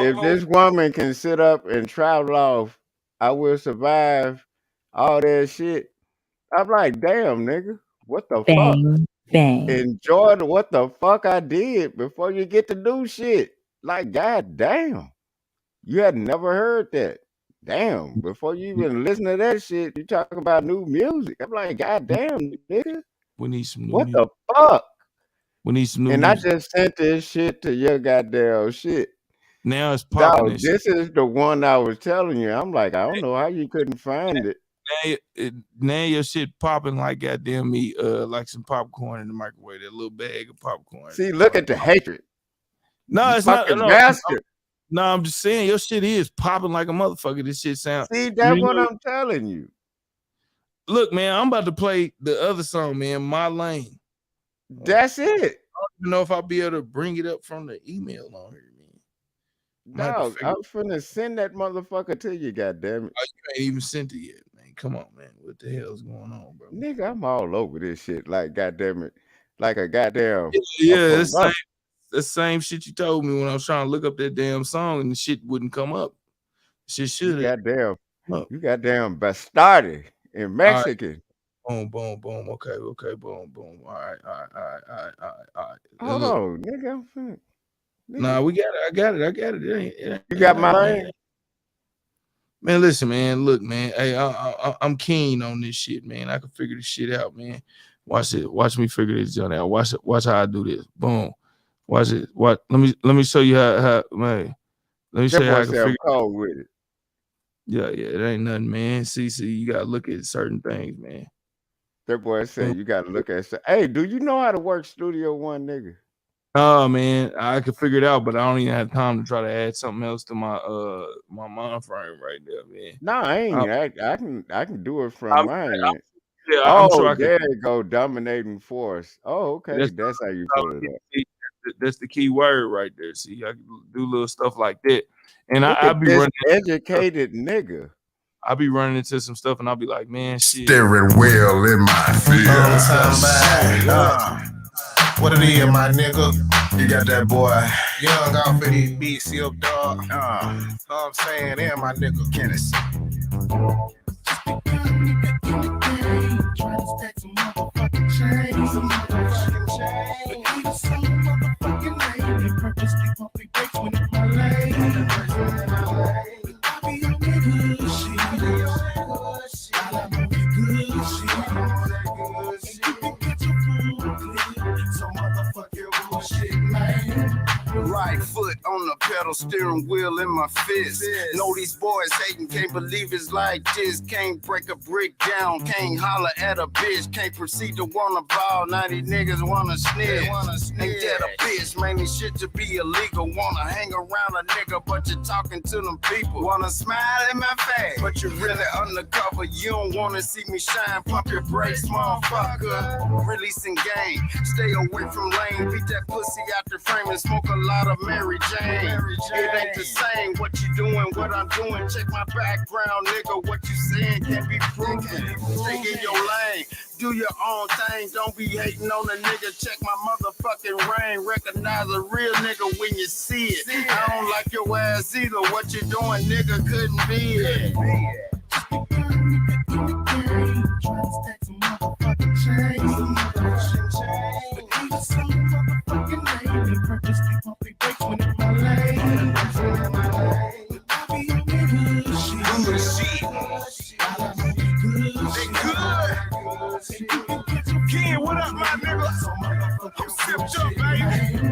if this woman can sit up and travel off, I will survive all that shit. I'm like, damn, nigga, what the fuck? Bang. Enjoy what the fuck I did before you get to do shit. Like, god damn. You had never heard that. Damn, before you even listen to that shit, you talk about new music. I'm like, god damn, nigga. We need some new what music. the fuck? We need some new and music. I just sent this shit to your goddamn shit. Now it's popping. Dog, this is the one I was telling you. I'm like, I don't know how you couldn't find it. Now your shit popping like goddamn me, like some popcorn in the microwave. That little bag of popcorn. See, look at the hatred. No, you it's not. fucking No, bastard. I'm just saying your shit is popping like a motherfucker. This shit sounds. See, that's what I'm telling you. Look, man, I'm about to play the other song, man. My Lane. That's it. I don't even know if I'll be able to bring it up from the email on here, man. Dog, I'm finna send that motherfucker to you, goddamn it. Oh, you ain't even sent it yet, man. Come on, man. What the hell's going on, bro? Nigga, I'm all over this shit. Like, goddamn it. Like a goddamn. Yeah, it's the same shit you told me when I was trying to look up that damn song and the shit wouldn't come up. Shit should have. You goddamn bastardi in Mexican. Right. Boom. Okay. Boom. All right. Hold on, nigga. I'm finna. Nah, we got it. I got it. It ain't you got my line? Man, listen, man. Look, man. Hey, I'm keen on this shit, man. I can figure this shit out, man. Watch it. Watch me figure this out. Watch how I do this. Boom. Watch it. Let me show you how man. Let me show you how I can figure cold with it. Yeah. It ain't nothing, man. See, you gotta look at certain things, man. That boy said you gotta look at. Hey, do you know how to work Studio One, nigga? Oh man, I could figure it out, but I don't even have time to try to add something else to my my mind frame right there, man. No, I ain't. I can do it from mine. Yeah, I'm Oh, sure I could. there you go, dominating force. Oh, okay, that's how you put it up. That's the key word right there. See, I can do little stuff like that, and Look I at be this running. educated nigga. I be running into some stuff, and I'll be like, man, shit. Steering wheel in my field. What it is, my nigga? You got that boy young off of these beats, up dog. Know what I'm saying? And my nigga Kenneth. Right foot on the pedal, steering wheel in my fist. Know these boys hating, can't believe it's like this. Can't break a brick down, can't holler at a bitch. Can't proceed to wanna ball, now these niggas wanna snitch. Ain't that a bitch, man, this shit to be illegal. Wanna hang around a nigga, but you're talking to them people. Wanna smile in my face, but you're really undercover. You don't wanna see me shine, pump your brakes, motherfucker. Releasing game, stay away from lane. Beat that pussy out the frame and smoke a lot of Mary Jane. It ain't the same what you doing, what I'm doing. Check my background, nigga. What you saying can't be proven. Stay in your lane, do your own thing. Don't be hating on a nigga. Check my motherfucking reign. Recognize a real nigga when you see it. I don't like your ass either. What you doing, nigga? Couldn't be it. Ken, what up, my nigga? I'm sipped up, baby.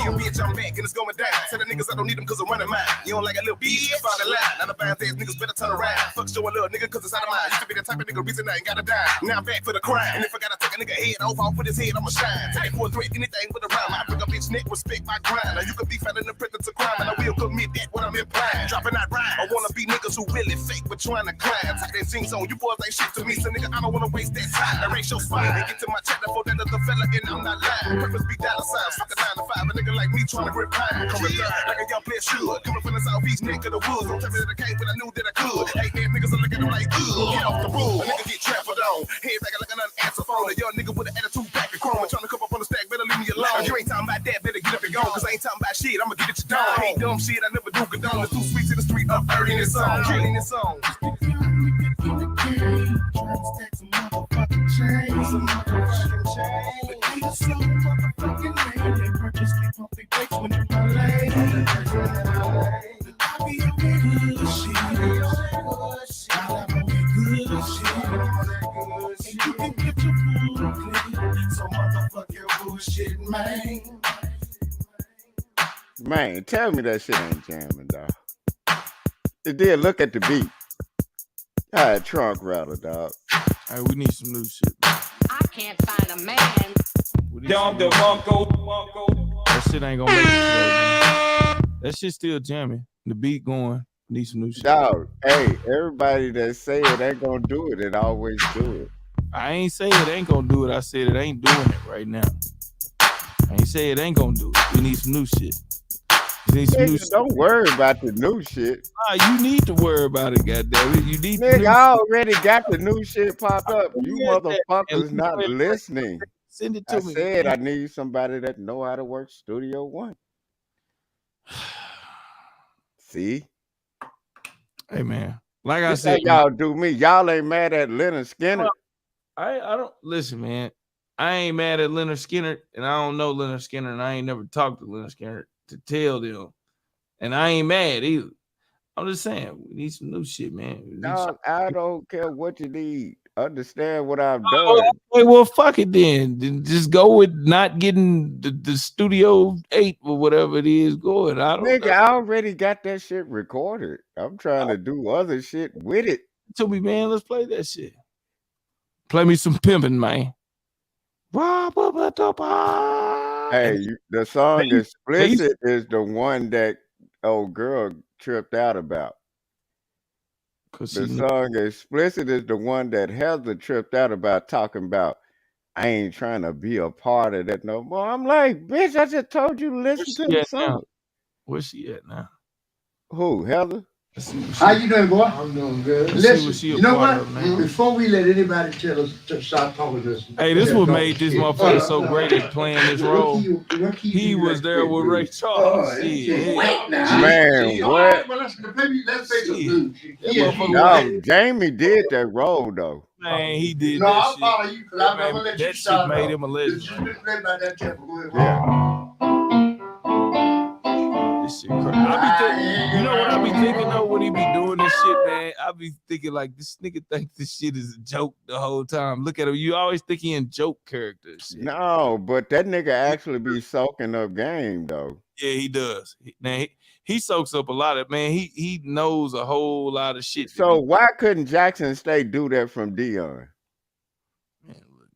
Yo, bitch, I'm back and it's going down. Tell the niggas I don't need them cause I'm running mine. You don't like a little bitch, you find a line. Now the bad ass niggas better turn around. Fuck showing little nigga cause it's out of mine. Used to be the type of nigga reason I ain't gotta die. Now I'm back for the crime. And if I gotta take a nigga head off with his head, I'ma shine. Take it for a threat, anything with a rhyme. I bring a bitch neck, respect my grind. Now you can be found in the prison to crime, and I will commit that what I'm implying. Dropping that rhyme. I wanna be niggas who really fake but trying to climb. Take that jeans on, you boys ain't shit to me. So nigga, I don't wanna waste that time. I raise your spine and get to my chat for that other fella, and I'm not lying. Purpose be dollar signs, fuck a 9 to 5. A nigga like me trying to grip pine. Coming up like a young player should. Coming from the southeast neck of the woods. Don't tell me that I can't, but I knew that I could. Hey man, niggas are looking at them like, ugh, get off the rule. A nigga get trampled on. Head back like an unanswered phone. A young nigga with an attitude back and chrome. Trying to come up on the stack, better leave me alone. If you ain't talking about that, better get up and go. Cause I ain't talking about shit, I'ma get it you done. Ain't dumb shit, I never do condone. It's too sweet to the street, up early in this song. Killing this song. Man, tell me that shit ain't jamming, dog. It did. Look at the beat. I had trunk rattle, dog. Hey, we need some new shit. I can't find a man. That shit ain't gonna make it today, man. That shit still jamming. The beat going. Need some new shit. Dog, hey, everybody that say it ain't gonna do it, it always do it. I ain't say it ain't gonna do it. I said it ain't doing it right now. I ain't say it ain't gonna do it. We need some new shit. Nigga, don't worry about the new shit. Nah, you need to worry about it, goddammit. You need Nigga, I already got the new shit pop up. You motherfuckers not listening. Send it to me. I said I need somebody that know how to work Studio One. See? Hey man, like I This said, how y'all do me. Y'all ain't mad at Leonard Skinner. I don't listen, man. I ain't mad at Leonard Skinner, and I don't know Leonard Skinner, and I ain't never talked to Leonard Skinner to tell them. And I ain't mad either. I'm just saying, we need some new shit, man. Dog, I don't care what you need. Understand what I've done. Okay, well, fuck it then. Just go with not getting the Studio 8 or whatever it is going. I don't Nigga, know. I already got that shit recorded. I'm trying to do other shit with it. Tell me, man, let's play that shit. Play me some pimping, man. Hey, the song Explicit is the one that old girl tripped out about. The song Explicit is the one that Heather tripped out about, talking about, I ain't trying to be a part of that no more. I'm like, bitch, I just told you to listen to the song. Where's she at now? Who, Heather? How you doing, boy? I'm doing good. Listen, you know what? Before we let anybody tell us to start talking to us. Hey, this what made this motherfucker so great at playing this role. He was there with Ray Charles. Shit. Wait now. Man, what? Let's face some No, Jamie did that role though. Man, he did No, that I'll shit. follow you because I'm Man, gonna let that you shit start made off. him a legend. Just been playing by that tempo. Go ahead. Yeah. This shit crazy. You know what I be thinking though when he be doing this shit, man? I be thinking like this nigga think this shit is a joke the whole time. Look at him. You always think he in joke characters. Shit. No, but that nigga actually be soaking up game though. Yeah, he does. He soaks up a lot of, man. He knows a whole lot of shit. So why couldn't Jackson State do that from DEION? Man, look,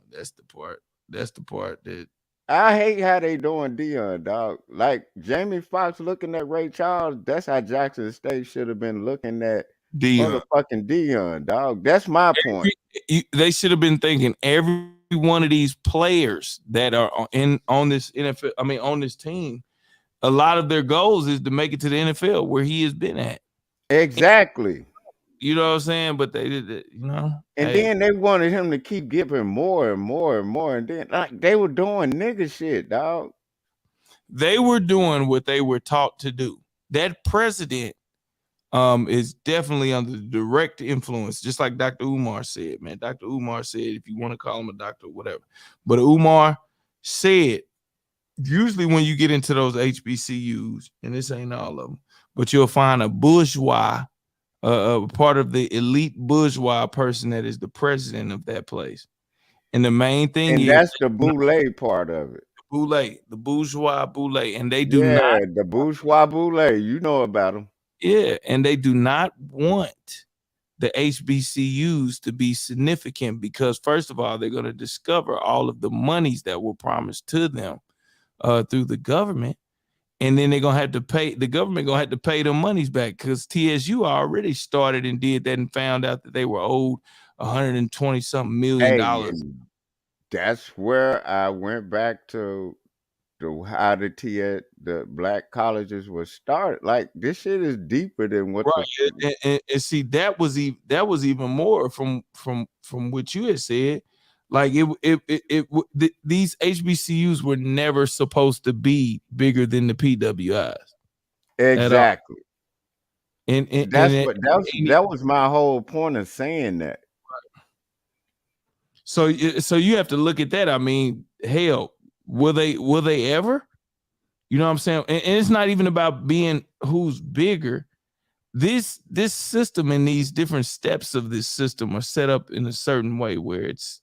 that's the part. That's the part that I hate how they doing DEION, dog. Like Jamie Foxx looking at Ray Charles, that's how Jackson State should have been looking at motherfucking DEION, dog. That's my point. They should have been thinking every one of these players that are on this NFL, I mean on this team, a lot of their goals is to make it to the NFL where he has been at. Exactly. You know what I'm saying? But they did it, you know. And then they wanted him to keep giving more and more and more. And then like they were doing nigga shit, dog. They were doing what they were taught to do. That president is definitely under direct influence, just like Dr. Umar said, man. Dr. Umar said, if you want to call him a doctor or whatever. But Umar said, usually when you get into those HBCUs, and this ain't all of them, but you'll find a bourgeois, part of the elite bourgeois person that is the president of that place. And the main thing is that's the boule part of it. The bourgeois boule. And they do not the bourgeois boule. You know about them. Yeah, and they do not want the HBCUs to be significant because, first of all, they're going to discover all of the monies that were promised to them through the government. And then they're going to have to pay, the government going to have to pay them monies back because TSU already started and did that and found out that they were owed $120-something million. That's where I went back to how the black colleges were started. Like this shit is deeper than what and see that was even more from what you had said. Like these HBCUs were never supposed to be bigger than the PWIs. Exactly. And that was my whole point of saying that. So you have to look at that. I mean, hell, will they ever? You know what I'm saying? And it's not even about being who's bigger. This system and these different steps of this system are set up in a certain way where it's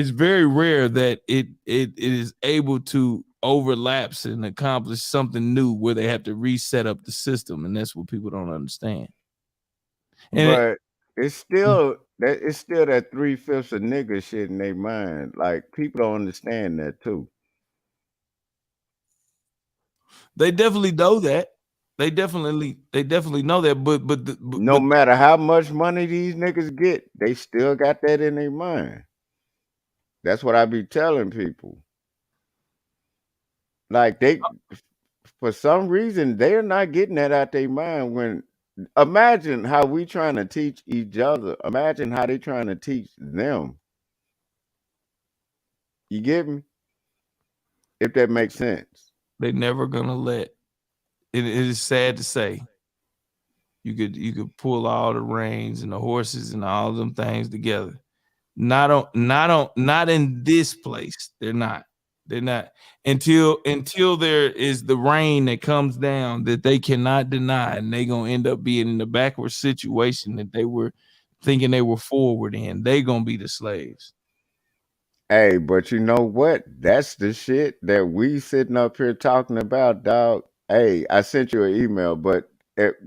very rare that it is able to overlaps and accomplish something new where they have to reset up the system, and that's what people don't understand. And it's still that 3/5 of nigga shit in their mind. Like people don't understand that too. They definitely know that. They definitely know that. But no matter how much money these niggas get, they still got that in their mind. That's what I be telling people. Like they, for some reason, they're not getting that out their mind. When imagine how we trying to teach each other. Imagine how they trying to teach them. You get me? If that makes sense. They're never gonna let. It is sad to say. You could pull all the reins and the horses and all them things together. Not in this place. They're not until there is the rain that comes down that they cannot deny, and they gonna end up being in the backward situation that they were thinking they were forward in. They gonna be the slaves. Hey, but you know what? That's the shit that we sitting up here talking about, dog. Hey, I sent you an email, but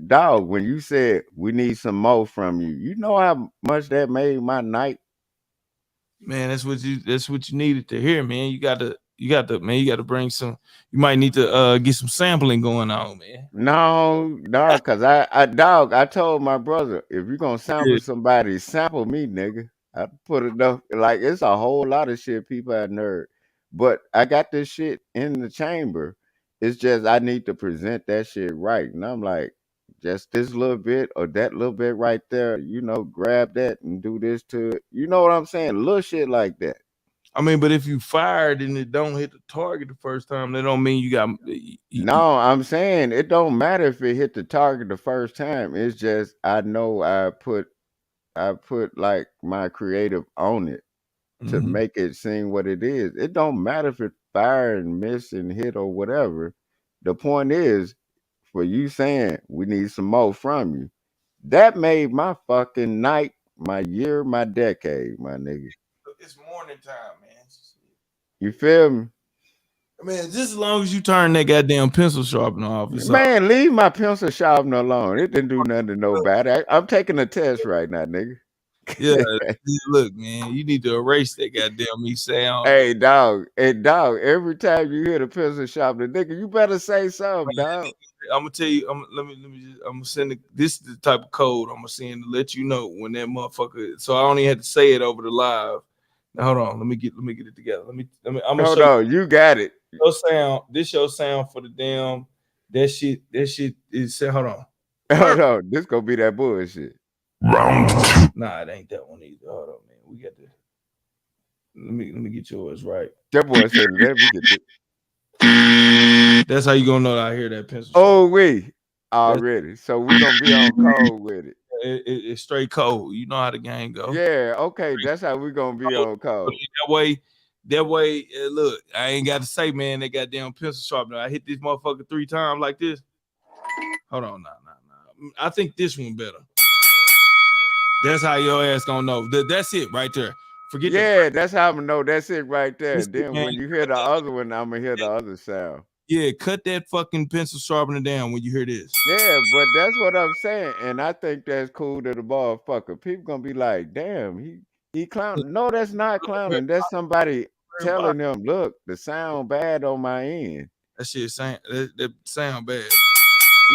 dog, when you said we need some more from you, you know how much that made my night. Man, that's what you needed to hear, man. You got to You got to bring some. You might need to get some sampling going on, man. No, cause I told my brother, if you're gonna sample somebody, sample me, nigga. I put enough, like it's a whole lot of shit people had heard. But I got this shit in the chamber. It's just I need to present that shit right. And I'm like, just this little bit or that little bit right there, grab that and do this to it. You know what I'm saying? Little shit like that. I mean, but if you fired and it don't hit the target the first time, that don't mean you got. No, I'm saying it don't matter if it hit the target the first time. It's just I know I put like my creative on it to make it seem what it is. It don't matter if it fire and miss and hit or whatever. The point is, for you saying we need some more from you, that made my fucking night, my year, my decade, my nigga. It's morning time, man. You feel me? I mean, just as long as you turn that goddamn pencil sharpener off. Man, leave my pencil sharpener alone. It didn't do nothing to nobody. I'm taking a test right now, nigga. Yeah, look, man, you need to erase that goddamn me sound. Hey, dog. Every time you hear the pencil sharpener, nigga, you better say something, dog. I'm gonna tell you. I'm gonna send this is the type of code I'm gonna send to let you know when that motherfucker. So I don't even have to say it over the live. Now, hold on, let me get it together. I'm gonna hold show on, you got it. Your sound. This your sound for the damn. That shit is. Hold on. Hold on. This gonna be that bullshit. Round 2. Nah, it ain't that one either. Hold on, man. We got this. Let me get yours right. That boy said, "Let me get it." That's how you gonna know that I hear that pencil. Oh, we already. So we gonna be on code with it. It's straight code. You know how the game go. Yeah. Okay. That's how we gonna be on code. That way. Look, I ain't got to say, man. That goddamn pencil sharpener. I hit this motherfucker 3 times like this. Hold on, nah. I think this one better. That's how your ass gonna know. That's it right there. Forget. Yeah, that's how I'm gonna know. That's it right there. Then when you hear the other one, I'm gonna hear the other sound. Yeah, cut that fucking pencil sharpener down when you hear this. Yeah, but that's what I'm saying, and I think that's cool to the motherfucker. People gonna be like, "Damn, he clowning." No, that's not clowning. That's somebody telling them, "Look, the sound bad on my end." That shit that sound bad.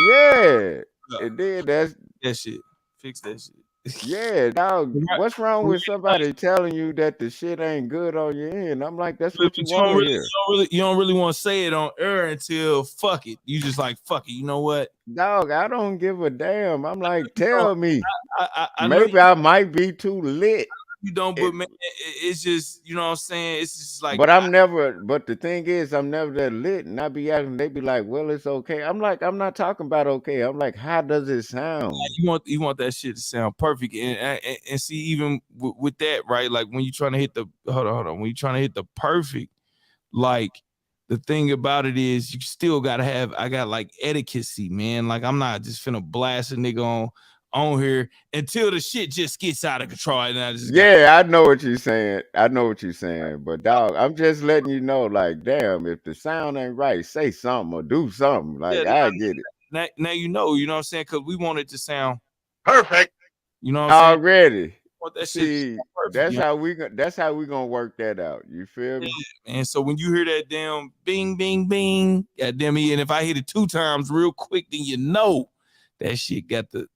Yeah, it did. That's that shit. Fix that shit. Yeah, dog. What's wrong with somebody telling you that the shit ain't good on your end? I'm like, that's what you want to hear. You don't really want to say it on air until fuck it. You just like fuck it. You know what? Dog, I don't give a damn. I'm like, tell me. I Maybe I might be too lit. You don't, but man, it's just, you know what I'm saying? It's just like. But but the thing is, I'm never that lit. And I be asking, they be like, well, it's okay. I'm like, I'm not talking about okay. I'm like, how does it sound? You want that shit to sound perfect. And see, even with that, right? Like when you're trying to hit the, hold on. When you're trying to hit the perfect, like, the thing about it is you still got to have, I got like etiquette, man. Like I'm not just finna blast a nigga on here until the shit just gets out of control. And I know what you're saying. But dog, I'm just letting you know, like, damn, if the sound ain't right, say something or do something. Like, I get it. Now you know what I'm saying? Because we want it to sound perfect. You know what I'm saying? Already. That See, perfect, that's how we gonna work that out. You feel me? And so when you hear that damn bing, bing, bing, goddamn me, and if I hit it 2 times real quick, then you know that shit got to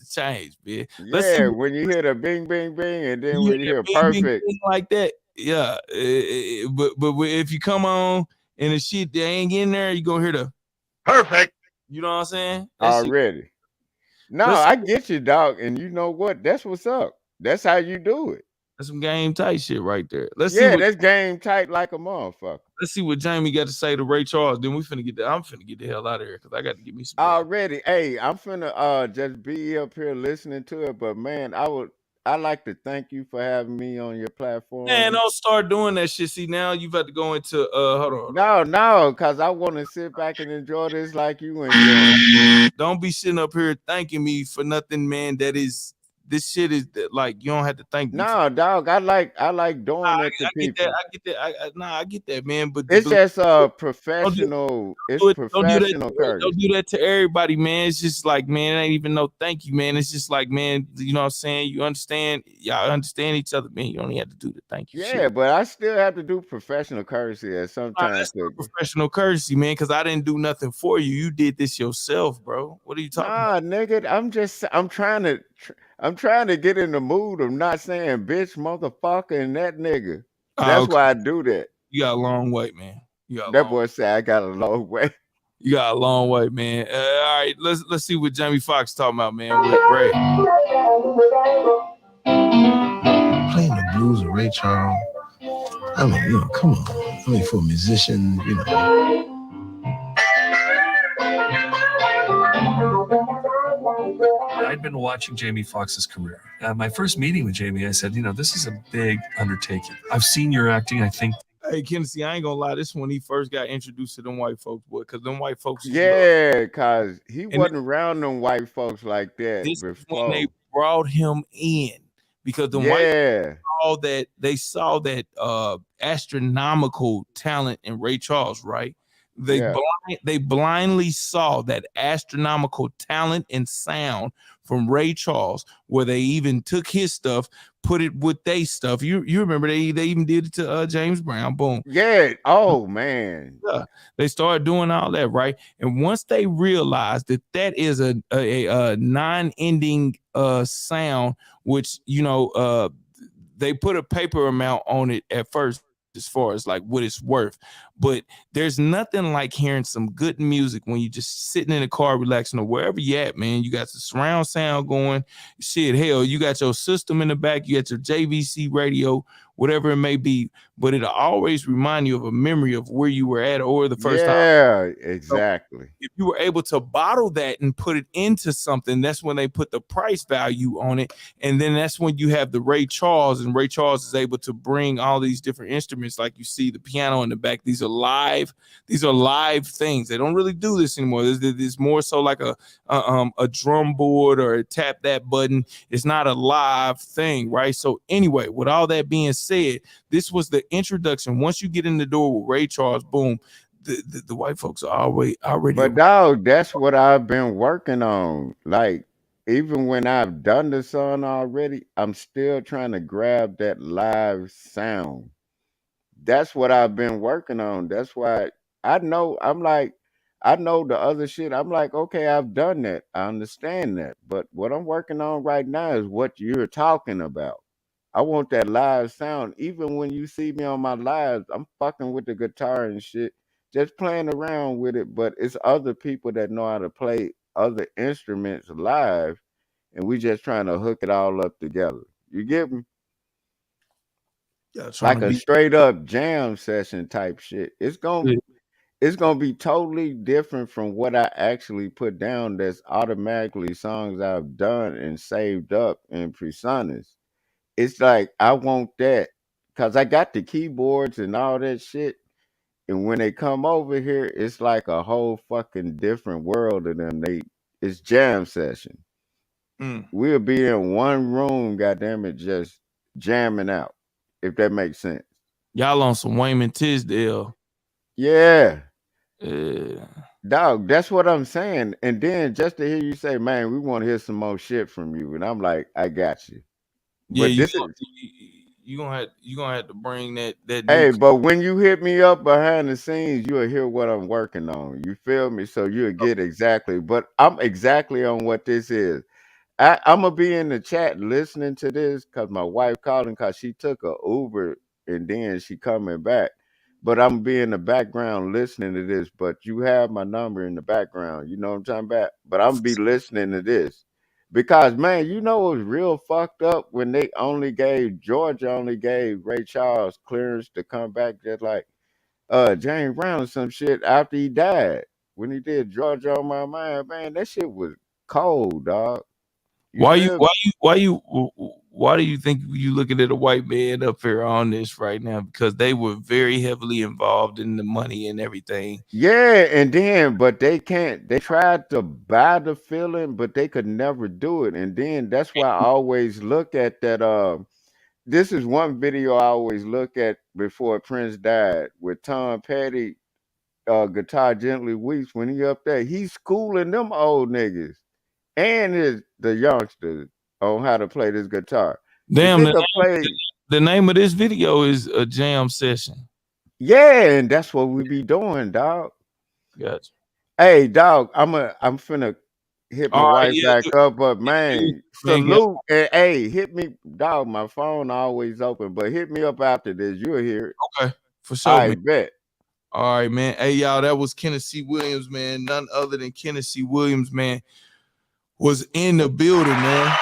change, man. Yeah, when you hear the bing, bing, bing, and then when you hear bing, perfect bing, bing like that, yeah. But if you come on and the shit they ain't getting there, you gonna hear the perfect. You know what I'm saying? Already. No, I get you, dog. And you know what? That's what's up. That's how you do it. That's some game tight shit right there. Let's see. What, that's game tight like a motherfucker. Let's see what Jamie got to say to Ray Charles. Then I'm finna get the hell out of here because I got to get me some. Already, hey, I'm finna just be up here listening to it. But man, I like to thank you for having me on your platform. Man, don't start doing that shit. See, now you've got to go into hold on. No, because I want to sit back and enjoy this like you enjoy. Don't be sitting up here thanking me for nothing, man. That is this shit is like you don't have to thank me. No, dog. I like doing that to I get that. people. I get that. I get that, man. But It's just professional. It's Don't do that. professional courtesy. Don't do that to everybody, man. It's just like, man, it ain't even no thank you, man. It's just like, man, you know what I'm saying? You understand? Y'all understand each other, man. You don't even have to do the thank you. Yeah, shit. but I still have to do professional courtesy at some time. That's not professional courtesy, man, because I didn't do nothing for you. You did this yourself, bro. What are you talking about? Nah, nigga, I'm trying to get in the mood of not saying bitch, motherfucker, and that nigga. That's okay. why I do that. You got a long way, man. You got a That long boy said I got a long way. You got a long way, man. All right, let's see what Jamie Foxx talking about, man. With Brad. Playing the blues of Ray Charles. I mean, you know, come on. I mean, for a musician, you know. I'd been watching Jamie Foxx's career. My first meeting with Jamie, I said, you know, this is a big undertaking. I've seen your acting, I think. Hey, Kennedy, I ain't gonna lie. This is when he first got introduced to them white folks, boy, because them white folks. Yeah, cause he wasn't around them white folks like that this before. Is when they brought him in because the white saw that astronomical talent in Ray Charles, right? They blindly saw that astronomical talent and sound from Ray Charles, where they even took his stuff, put it with their stuff. You remember they even did it to James Brown. Boom. Yeah. Oh man. Yeah. They started doing all that, right? And once they realized that is a non-ending sound, which they put a paper amount on it at first, as far as like what it's worth, but there's nothing like hearing some good music when you're just sitting in the car relaxing or wherever you at, man. You got the surround sound going, shit, hell, you got your system in the back, you got your JVC radio, whatever it may be, but it'll always remind you of a memory of where you were at or the first time. Yeah, exactly. So if you were able to bottle that and put it into something, that's when they put the price value on it. And then that's when you have the Ray Charles, and Ray Charles is able to bring all these different instruments, like you see the piano in the back. These are live things. They don't really do this anymore. It's more so like a drum board or a tap that button. It's not a live thing, right? So anyway, with all that being said, this was the introduction. Once you get in the door with Ray Charles, boom, the white folks are already. But dog, that's what I've been working on. Like, even when I've done the song already, I'm still trying to grab that live sound. That's what I've been working on. That's why I know I know the other shit. I'm like, okay, I've done that. I understand that. But what I'm working on right now is what you're talking about. I want that live sound. Even when you see me on my lives, I'm fucking with the guitar and shit, just playing around with it. But it's other people that know how to play other instruments live, and we just trying to hook it all up together. You get me? Yeah, Like a straight up jam session type shit. It's gonna be totally different from what I actually put down. That's automatically songs I've done and saved up in Presonus. It's like I want that because I got the keyboards and all that shit. And when they come over here, it's like a whole fucking different world of them. It's jam session. We'll be in one room, goddamn it, just jamming out. If that makes sense. Y'all on some Wayman Tisdale. Yeah. Dog, that's what I'm saying. And then just to hear you say, man, we want to hear some more shit from you. And I'm like, I got you. Yeah, But you gonna have to bring that. Hey, but when you hit me up behind the scenes, you'll hear what I'm working on. You feel me? So you'll get exactly. But I'm exactly on what this is. I'm gonna be in the chat listening to this because my wife calling because she took a Uber and then she coming back. But I'm be in the background listening to this. But you have my number in the background. You know what I'm talking about? But I'm be listening to this. Because man, you know it was real fucked up when Georgia only gave Ray Charles clearance to come back just like James Brown or some shit after he died. When he did Georgia on My Mind, man, that shit was cold, dog. Why why do you think you looking at a white man up here on this right now? Because they were very heavily involved in the money and everything. Yeah, and then but they can't. They tried to buy the feeling, but they could never do it. And then that's why I always look at that. This is one video I always look at before Prince died with Tom Petty. Guitar Gently Weeps when he up there. He's schooling them old niggas and the youngsters on how to play this guitar. Damn, Play. The name of this video is a jam session. Yeah, and that's what we be doing, dog. Gotcha. Hey, dog, I'm finna hit my wife back up, but man, salute. And hey, hit me, dog. My phone always open, but hit me up after this. You'll hear it. Okay, for sure. I bet. All right, man. Hey, y'all, that was Tennessee Williams, man. None other than Tennessee Williams, man, was in the building, man.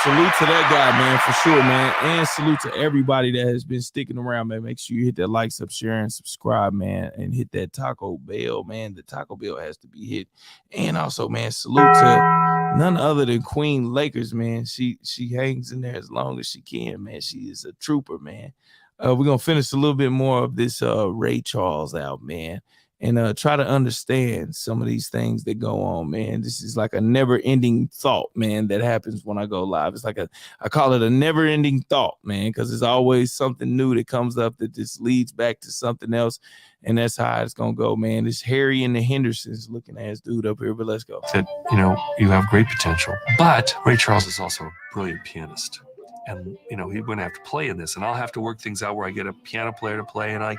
Salute to that guy, man, for sure, man. And salute to everybody that has been sticking around, man. Make sure you hit that like, share, and subscribe, man. And hit that Taco Bell, man. The Taco Bell has to be hit. And also, man, salute to none other than Queen Lakers, man. She hangs in there as long as she can, man. She is a trooper, man. We're going to finish a little bit more of this Ray Charles out, man, and try to understand some of these things that go on, man. This is like a never-ending thought, man, that happens when I go live. It's like I call it a never-ending thought, man, because there's always something new that comes up that just leads back to something else, and that's how it's going to go, man. This Harry and the Hendersons looking ass dude up here, but let's go. That, you know, you have great potential, but Ray Charles is also a brilliant pianist. And, you know, he's going to have to play in this, and I'll have to work things out where I get a piano player to play, and I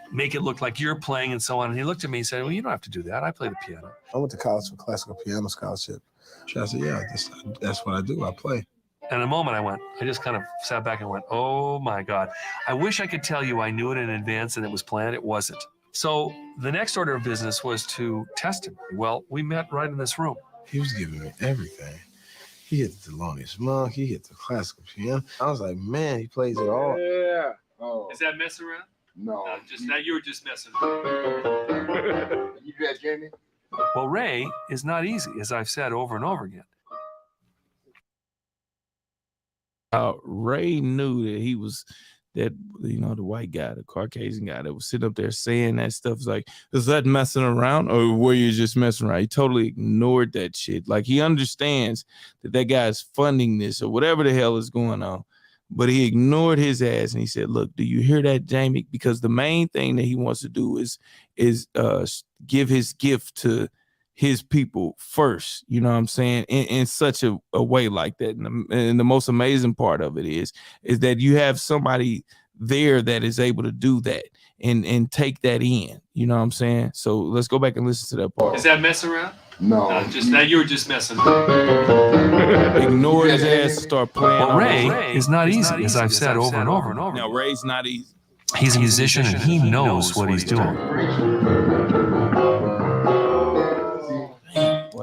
make it look like you're playing and so on. And he looked at me and said, well, you don't have to do that. I play the piano. I went to college for classical piano scholarship. I said, yeah, that's what I do. I play. And in a moment I just kind of sat back and went, oh my God. I wish I could tell you I knew it in advance and it was planned. It wasn't. So the next order of business was to test him. Well, we met right in this room. He was giving me everything. He hit the Thelonious Monk. He hit the classical piano. I was like, man, he plays it all. Yeah. Oh. Is that messing around? No. Just now you were just messing around. You do that, Jamie? Well, Ray is not easy, as I've said over and over again. Ray knew that he was that, you know, the white guy, the Caucasian guy that was sitting up there saying that stuff. Is like, is that messing around or were you just messing around? He totally ignored that shit. Like, he understands that guy is funding this or whatever the hell is going on. But he ignored his ass and he said, look, do you hear that, Jamie? Because the main thing that he wants to do is give his gift to his people first, you know what I'm saying, in such a way like that. And the most amazing part of it is that you have somebody there that is able to do that and take that in, you know what I'm saying? So let's go back and listen to that part. Is that messing around? No. Just now you were just messing around. Ignore his ass and start playing. Well, Ray is not easy, as I've said over and over and over. Now, Ray's not easy. He's a musician and he knows what he's doing.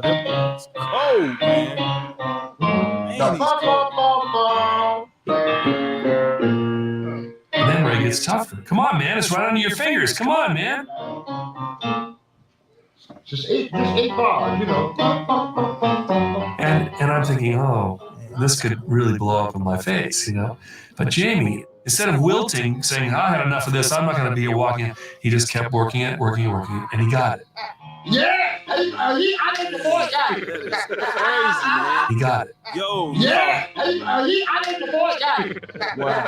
It's cold, man. And then Ray gets tougher. Come on, man. It's right under your fingers. Come on, man. Just eight bars, you know. And I'm thinking, oh, this could really blow up in my face, you know. But Jamie, instead of wilting, saying, I had enough of this, I'm not going to be here walking, he just kept working it, and he got it. Yeah, I think the boy got it. That's crazy, man. He got it. Yo, yeah, I think the boy got it. Wow.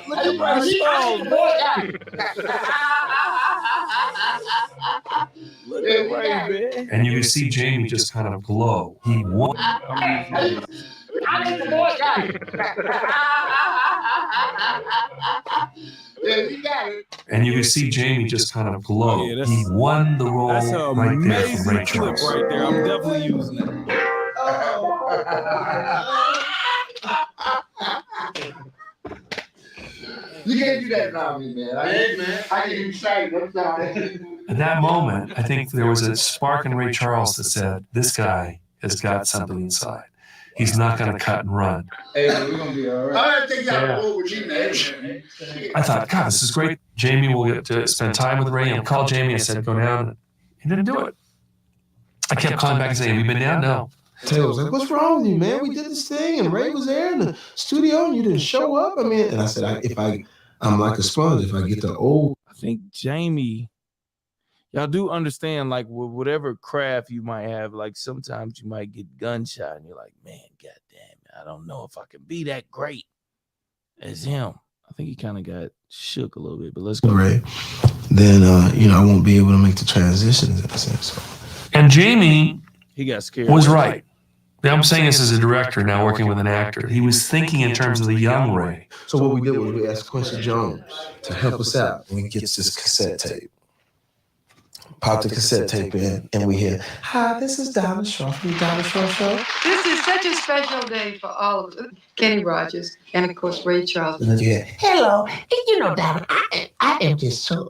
Look at the boy got it. Look at Ray, man. And you can see Jamie just kind of glow. He won. I think the boy got it. Yeah, he got it. And you can see Jamie just kind of glow. Oh, yeah, he won the role that's an right there amazing from Ray clip Charles. right there. I'm definitely using it. You can't do that now, man. I get excited. I'm sorry. At that moment, I think there was a spark in Ray Charles that said, this guy has got something inside. He's not going to cut and run. Hey, we're going to be all right. I think y'all go with you, man. I thought, God, this is great. Jamie will get to spend time with Ray. And called Jamie. I said, go down. He didn't do it. I kept calling back and saying, have you been down? No. Taylor was like, "What's wrong with you, man? We did this thing, and Ray was there in the studio, and you didn't show up." I mean, and I said, I'm like a sponge. If I get the old, I think Jamie, y'all do understand, like, with whatever craft you might have, like sometimes you might get gunshot, and you're like, man, goddamn, I don't know if I can be that great as him. I think he kind of got shook a little bit, but let's go. Ray, then I won't be able to make the transitions in a sense. So. And Jamie, he got scared. Was right. I'm saying this as a director now working with an actor. He was thinking in terms of the young Ray. So what we did was we asked Quincy Jones to help us out when he gets this cassette tape. Pop the cassette tape in, and we hear, "Hi, this is Donna Shaw from the Donna Shaw Show." This is such a special day for all of us. Kenny Rogers and, of course, Ray Charles. And then you hear, Hello, Donna, I am just so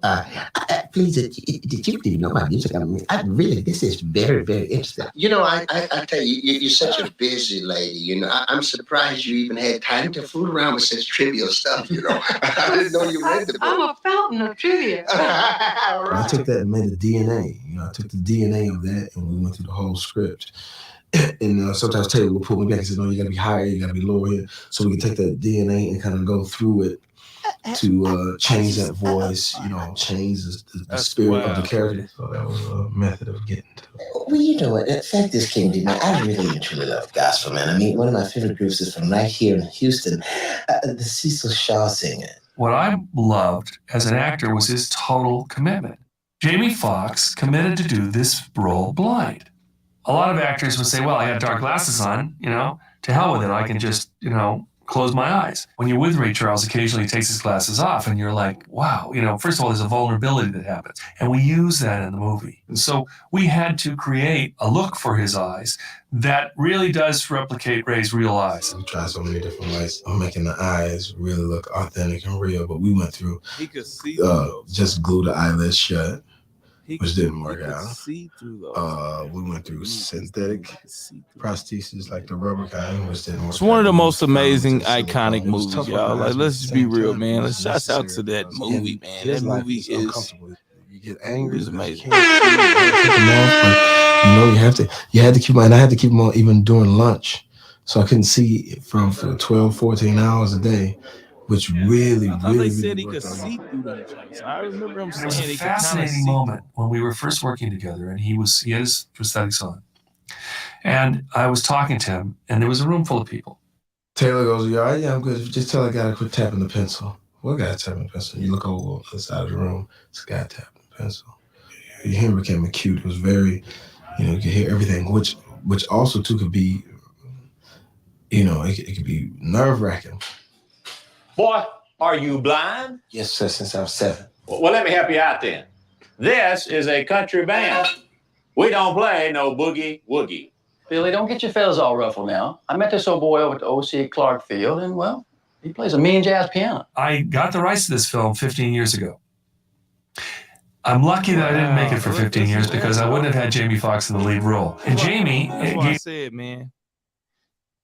pleased that you know my music. I mean, this is very, very interesting. I tell you, you're such a busy lady. I'm surprised you even had time to fool around with such trivial stuff. I didn't know you read the book. I'm a fountain of trivia. I took that and made a DNA. I took the DNA of that, and we went through the whole script. And sometimes Taylor will pull me back and say, "No, you got to be higher, you got to be lower here." So we can take that DNA and kind of go through it to change that voice, change the spirit of the character. So that was a method of getting to it. Well, in fact, this came to me. I really and truly love gospel, man. I mean, one of my favorite groups is from right here in Houston, the Cecil Shaw Singing. What I loved as an actor was his total commitment. Jamie Foxx committed to do this role blind. A lot of actors would say, well, I got dark glasses on, to hell with it. I can just, close my eyes. When you're with Ray Charles, occasionally he takes his glasses off and you're like, wow, first of all, there's a vulnerability that happens. And we use that in the movie. And so we had to create a look for his eyes that really does replicate Ray's real eyes. We tried so many different ways of making the eyes really look authentic and real, but we went through just glue the eyelids shut, which didn't work out. We went through synthetic prosthesis, like the rubber kind, which didn't work out. It's one of the most amazing, iconic movies, y'all. Like, let's just be real, man. Let's shout out to that movie, man. That movie is you get angry. It's amazing. You had to keep them on. I had to keep them on even during lunch, so I couldn't see for 12, 14 hours a day. Which really, they said he could see through them joints. I remember him saying it was a fascinating moment when we were first working together, and he had his prosthetics on, and I was talking to him, and there was a room full of people. Taylor goes, "You all right? Yeah, I'm good. Just tell that guy to quit tapping the pencil." What guy tapping the pencil? You look over on the side of the room. It's a guy tapping the pencil. Your hearing became acute. It was very, you could hear everything, which also too could be, it could be nerve-wracking. Boy, are you blind? Yes, sir, since I was 7. Well, let me help you out then. This is a country band. We don't play no boogie woogie. Billy, don't get your feathers all ruffled now. I met this old boy over at the OC Clark Field, and, well, he plays a mean jazz piano. I got the rights to this film 15 years ago. I'm lucky that I didn't make it for 15 years because I wouldn't have had Jamie Foxx in the lead role. And Jamie... That's what I said, man.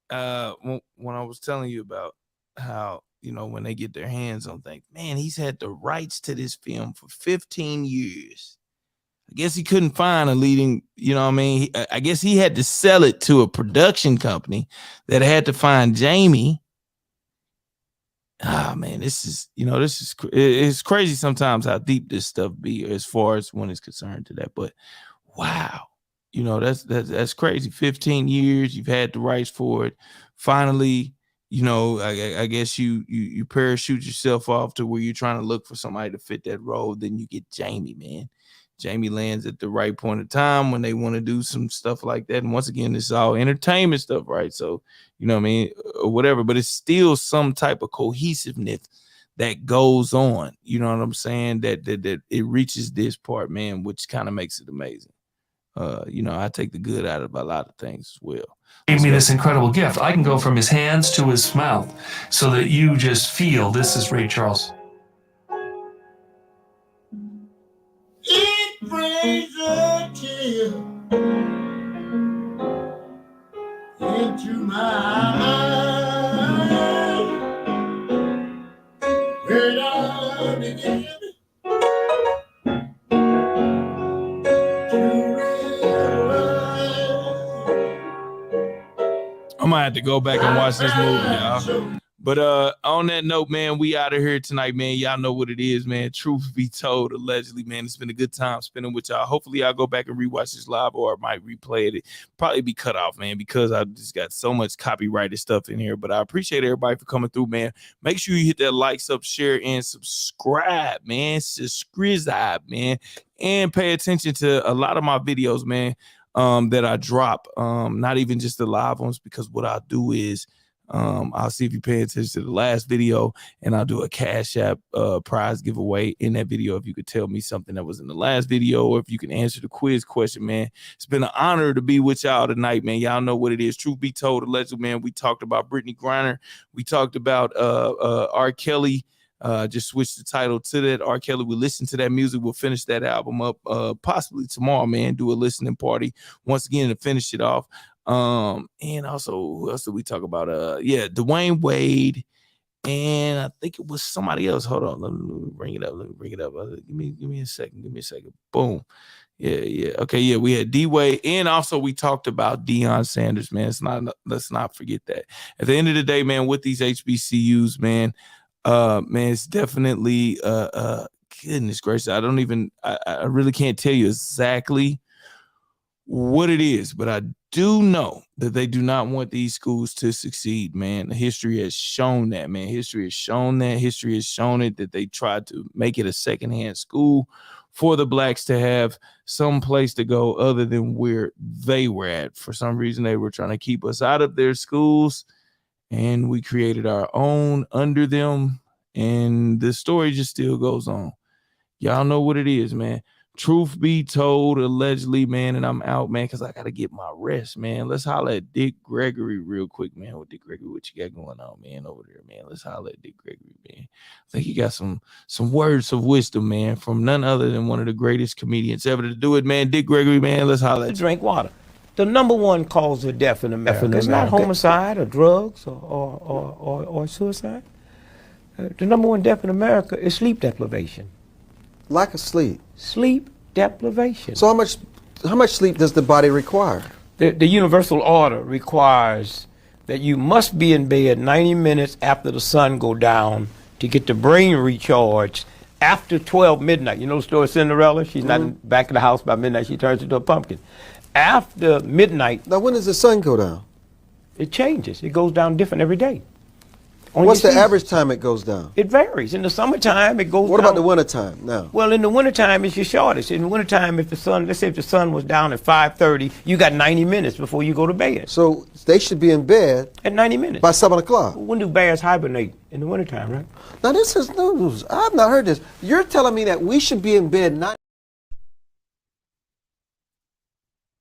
When I was telling you about how, when they get their hands on things, man, he's had the rights to this film for 15 years. I guess he couldn't find a leading, I guess he had to sell it to a production company that had to find Jamie. Ah, man, it's crazy sometimes how deep this stuff be as far as when it's concerned to that. But wow, that's crazy. 15 years, you've had the rights for it. Finally, I guess you parachute yourself off to where you're trying to look for somebody to fit that role. Then you get Jamie, man. Jamie lands at the right point of time when they want to do some stuff like that. And once again, it's all entertainment stuff, right? So, or whatever, but it's still some type of cohesiveness that goes on. You know what I'm saying? That it reaches this part, man, which kind of makes it amazing. I take the good out of a lot of things as well. Gave me this incredible gift. I can go from his hands to his mouth so that you just feel this is Ray Charles. It brings a tear into my eyes when I begin to realize gonna have to go back and watch this movie, y'all. But on that note, man, we out of here tonight, man. Y'all know what it is, man. Truth be told, allegedly, man, it's been a good time spending with y'all. Hopefully, I'll go back and rewatch this live, or I might replay it. Probably be cut off, man, because I just got so much copyrighted stuff in here. But I appreciate everybody for coming through, man. Make sure you hit that like, sub, share, and subscribe, man. Subscribe, man, and pay attention to a lot of my videos, man, that I drop. Not even just the live ones, because what I'll do is I'll see if you pay attention to the last video, and I'll do a Cash App prize giveaway in that video. If you could tell me something that was in the last video, or if you can answer the quiz question, man. It's been an honor to be with y'all tonight, man. Y'all know what it is. Truth be told, allegedly, man, we talked about Brittney Griner. We talked about R. Kelly. Just switched the title to that. R. Kelly, we listen to that music. We'll finish that album up possibly tomorrow, man. Do a listening party once again to finish it off. And also, who else did we talk about? Yeah, DWADE, and I think it was somebody else. Hold on, let me bring it up. Give me a second. Boom. Yeah. Okay, yeah, we had DWADE, and also we talked about Deion Sanders, man. Let's not forget that. At the end of the day, man, with these HBCUs, man, it's definitely goodness gracious. I really can't tell you exactly what it is, but I do know that they do not want these schools to succeed, man. History has shown that, man. History has shown it, that they tried to make it a secondhand school for the blacks to have some place to go other than where they were at. For some reason, they were trying to keep us out of their schools, and we created our own under them, and the story just still goes on. Y'all know what it is, man. Truth be told, allegedly, man, and I'm out, man, because I got to get my rest, man. Let's holler at Dick Gregory real quick, man. With Dick Gregory, what you got going on, man, over there, man? Let's holler at Dick Gregory, man. I think he got some words of wisdom, man, from none other than one of the greatest comedians ever to do it, man. Dick Gregory, man, let's holler at you. Drink water. The number one cause of death in America. It's not homicide or drugs or suicide. The number one death in America is sleep deprivation. Lack of sleep. Sleep deprivation. So how much sleep does the body require? The universal order requires that you must be in bed 90 minutes after the sun go down to get the brain recharged after 12 midnight. You know the story of Cinderella? She's not back in the house by midnight. She turns into a pumpkin. After midnight. Now when does the sun go down? It changes. It goes down different every day. What's the average time it goes down? It varies. In the summertime, it goes down. What about the wintertime now? Well, in the wintertime, it's your shortest. In the wintertime, if the sun, let's say if the sun was down at 5:30, you got 90 minutes before you go to bed. So they should be in bed at 90 minutes. By 7 o'clock. When do bears hibernate? In the wintertime, right? Now this is news. I've not heard this. You're telling me that we should be in bed 90